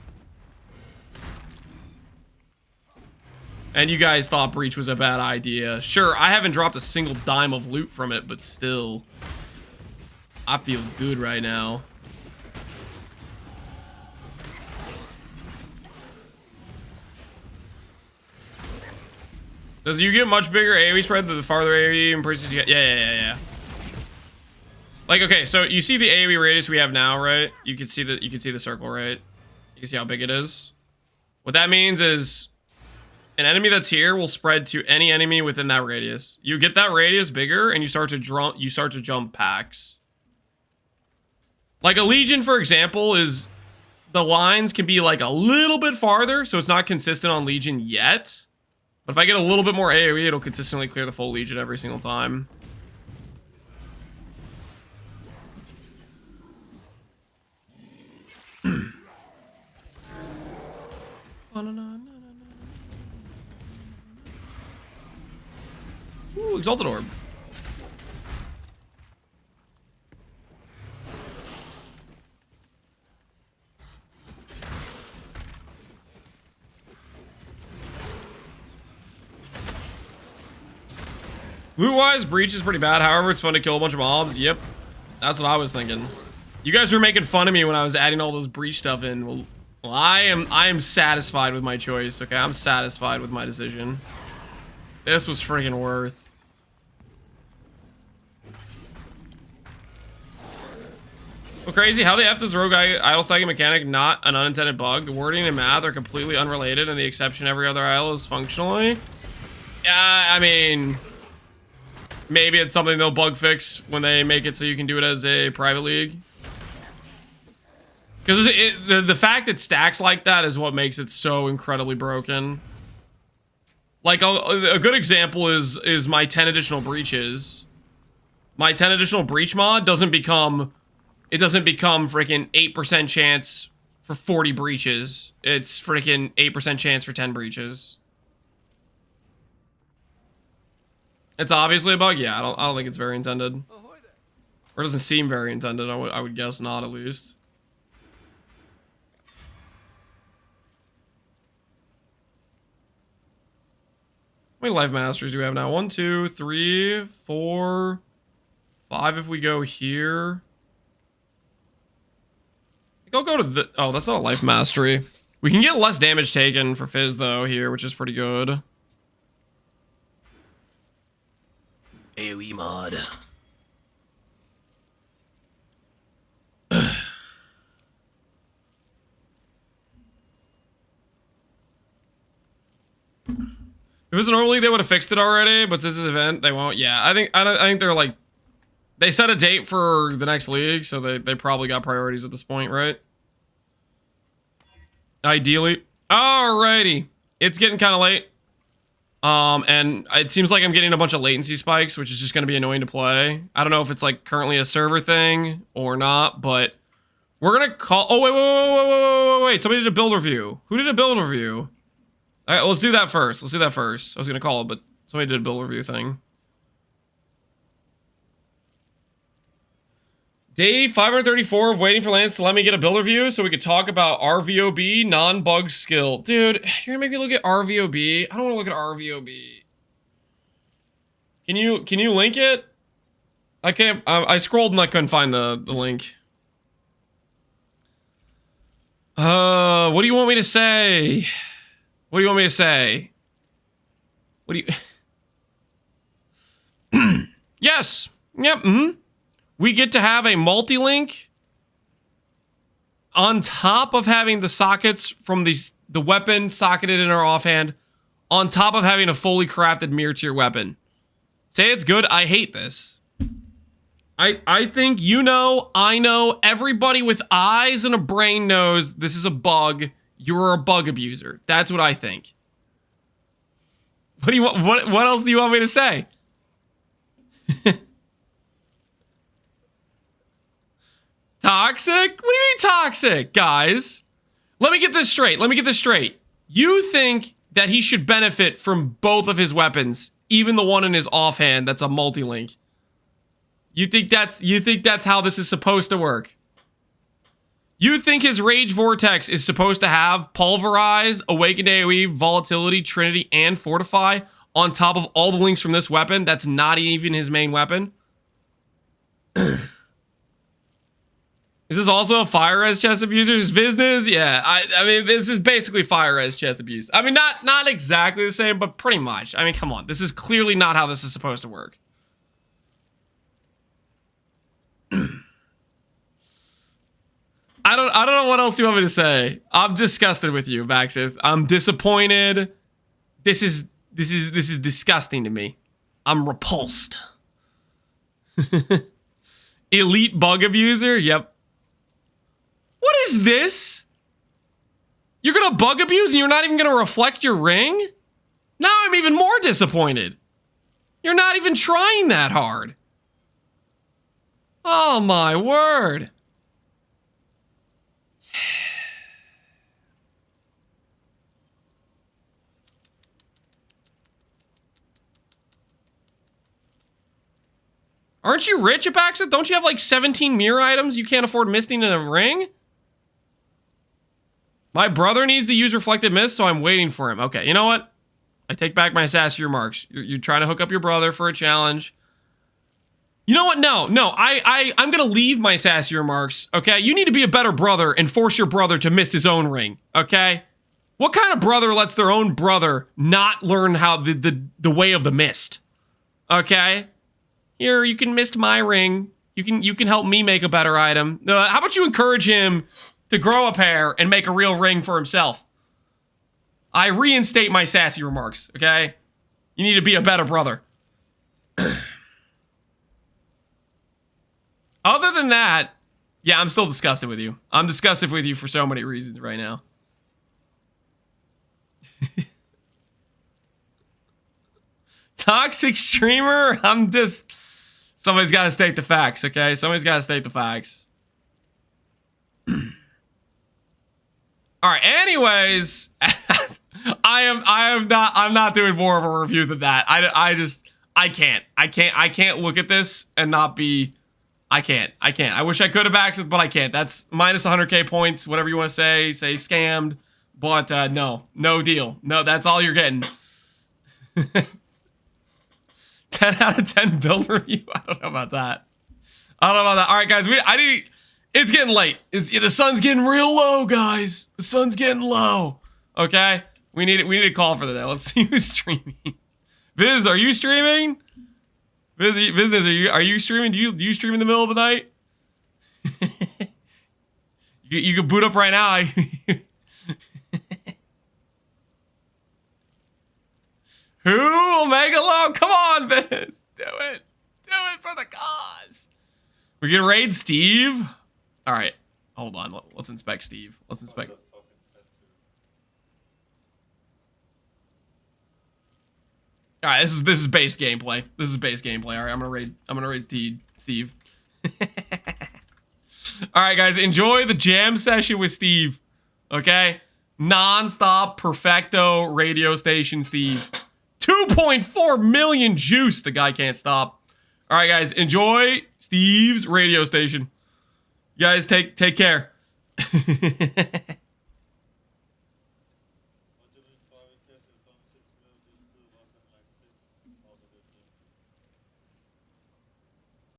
And you guys thought Breach was a bad idea. Sure, I haven't dropped a single dime of loot from it, but still. I feel good right now. Does you get much bigger AoE spread the farther AoE increases you get? Yeah. Like, okay, so you see the AoE radius we have now, right? You can see the circle, right? You can see how big it is. What that means is an enemy that's here will spread to any enemy within that radius. You get that radius bigger and you start to jump packs. Like a Legion, for example, is the lines can be like a little bit farther, so it's not consistent on Legion yet. But if I get a little bit more AoE, it'll consistently clear the full Legion every single time. Ooh, Exalted Orb. Loot-wise, Breach is pretty bad. However, it's fun to kill a bunch of mobs. Yep. That's what I was thinking. You guys were making fun of me when I was adding all those Breach stuff in. Well, I am satisfied with my choice, okay? I'm satisfied with my decision. This was freaking worth. Well, crazy how they have this rogue idle stacking mechanic not an unintended bug. The wording and math are completely unrelated, and the exception every other idle is functionally. Yeah, I mean, maybe it's something they'll bug fix when they make it so you can do it as a private league. Because the fact it stacks like that is what makes it so incredibly broken. Like, a good example is my 10 additional breaches. My 10 additional breach mod doesn't become freaking 8% chance for 40 breaches. It's freaking 8% chance for 10 breaches. It's obviously a bug. Yeah, I don't think it's very intended. Or it doesn't seem very intended. I would guess not, at least. How many life masters do we have now? 1, 2, 3, 4, 5 if we go here. I think I'll go to the... Oh, that's not a life mastery. We can get less damage taken for Fizz, though, here, which is pretty good. AoE mod. If it was normally, they would have fixed it already, but since this event, they won't. Yeah, I think they're like, they set a date for the next league, so they probably got priorities at this point, right? Ideally. Alrighty. It's getting kind of late. And it seems like I'm getting a bunch of latency spikes, which is just going to be annoying to play. I don't know if it's like currently a server thing or not, but we're going to call... Oh, wait. Somebody did a build review. Who did a build review? All right, let's do that first. I was going to call it, but somebody did a build review thing. Day 534 of waiting for Lance to let me get a build review so we could talk about RVOB non-bug skill. Dude, you're going to make me look at RVOB? I don't want to look at RVOB. Can you link it? I can't. I scrolled and I couldn't find the link. What do you want me to say? What do you want me to say? What do you? Yes. Yep. We get to have a multi-link on top of having the sockets from the weapon socketed in our offhand, on top of having a fully crafted mirror tier weapon. Say it's good. I hate this. I think I know, everybody with eyes and a brain knows this is a bug. You're a bug abuser. That's what I think. What do you want? What else do you want me to say? Toxic? What do you mean toxic, guys? Let me get this straight. You think that he should benefit from both of his weapons, even the one in his offhand that's a multi-link. You think that's how this is supposed to work? You think his Rage Vortex is supposed to have Pulverize, Awakened AoE, Volatility, Trinity, and Fortify on top of all the links from this weapon that's not even his main weapon? Is this also a Fire Res chest abuser's business? Yeah, I mean, this is basically Fire Res chest abuse. I mean, not exactly the same, but pretty much. I mean, come on. This is clearly not how this is supposed to work. I don't know what else you want me to say. I'm disgusted with you, Vaxith. I'm disappointed. This is disgusting to me. I'm repulsed. Elite bug abuser? Yep. What is this? You're gonna bug abuse and you're not even gonna reflect your ring? Now I'm even more disappointed. You're not even trying that hard. Oh my word. Aren't you rich, Apaxa? Don't you have like 17 mirror items you can't afford misting in a ring? My brother needs to use Reflected Mist, so I'm waiting for him. Okay, you know what? I take back my sassy remarks. You're trying to hook up your brother for a challenge. You know what? No, I'm gonna leave my sassy remarks, okay? You need to be a better brother and force your brother to mist his own ring, okay? What kind of brother lets their own brother not learn how the way of the mist? Okay? Here, you can mist my ring. You can help me make a better item. How about you encourage him to grow a pair and make a real ring for himself? I reinstate my sassy remarks, okay? You need to be a better brother. Other than that, yeah, I'm still disgusted with you. I'm disgusted with you for so many reasons right now. Toxic streamer? I'm just... Somebody's got to state the facts, okay? Somebody's got to state the facts. All right, anyways, I'm not doing more of a review than that. I can't look at this and not be... I can't. I wish I could have accessed, but I can't. That's minus 100k points, whatever you want to say scammed. But no deal. No, that's all you're getting. 10 out of 10 build review. I don't know about that. All right, guys, it's getting late. The sun's getting real low, guys. The sun's getting low. Okay, we need a call for the day. Let's see who's streaming. Viz, are you streaming? Business, are you streaming? Do you stream in the middle of the night? you can boot up right now. Who? Omega Low? Come on, Biz. Do it. Do it for the cause. We're gonna raid Steve. All right. Hold on. Let's inspect Steve. Let's inspect. All right, this is base gameplay. This is base gameplay. All right, I'm gonna raid Steve. All right, guys, enjoy the jam session with Steve. Okay, non-stop perfecto radio station Steve. 2.4 million juice. The guy can't stop. All right, guys, enjoy Steve's radio station. You guys take care.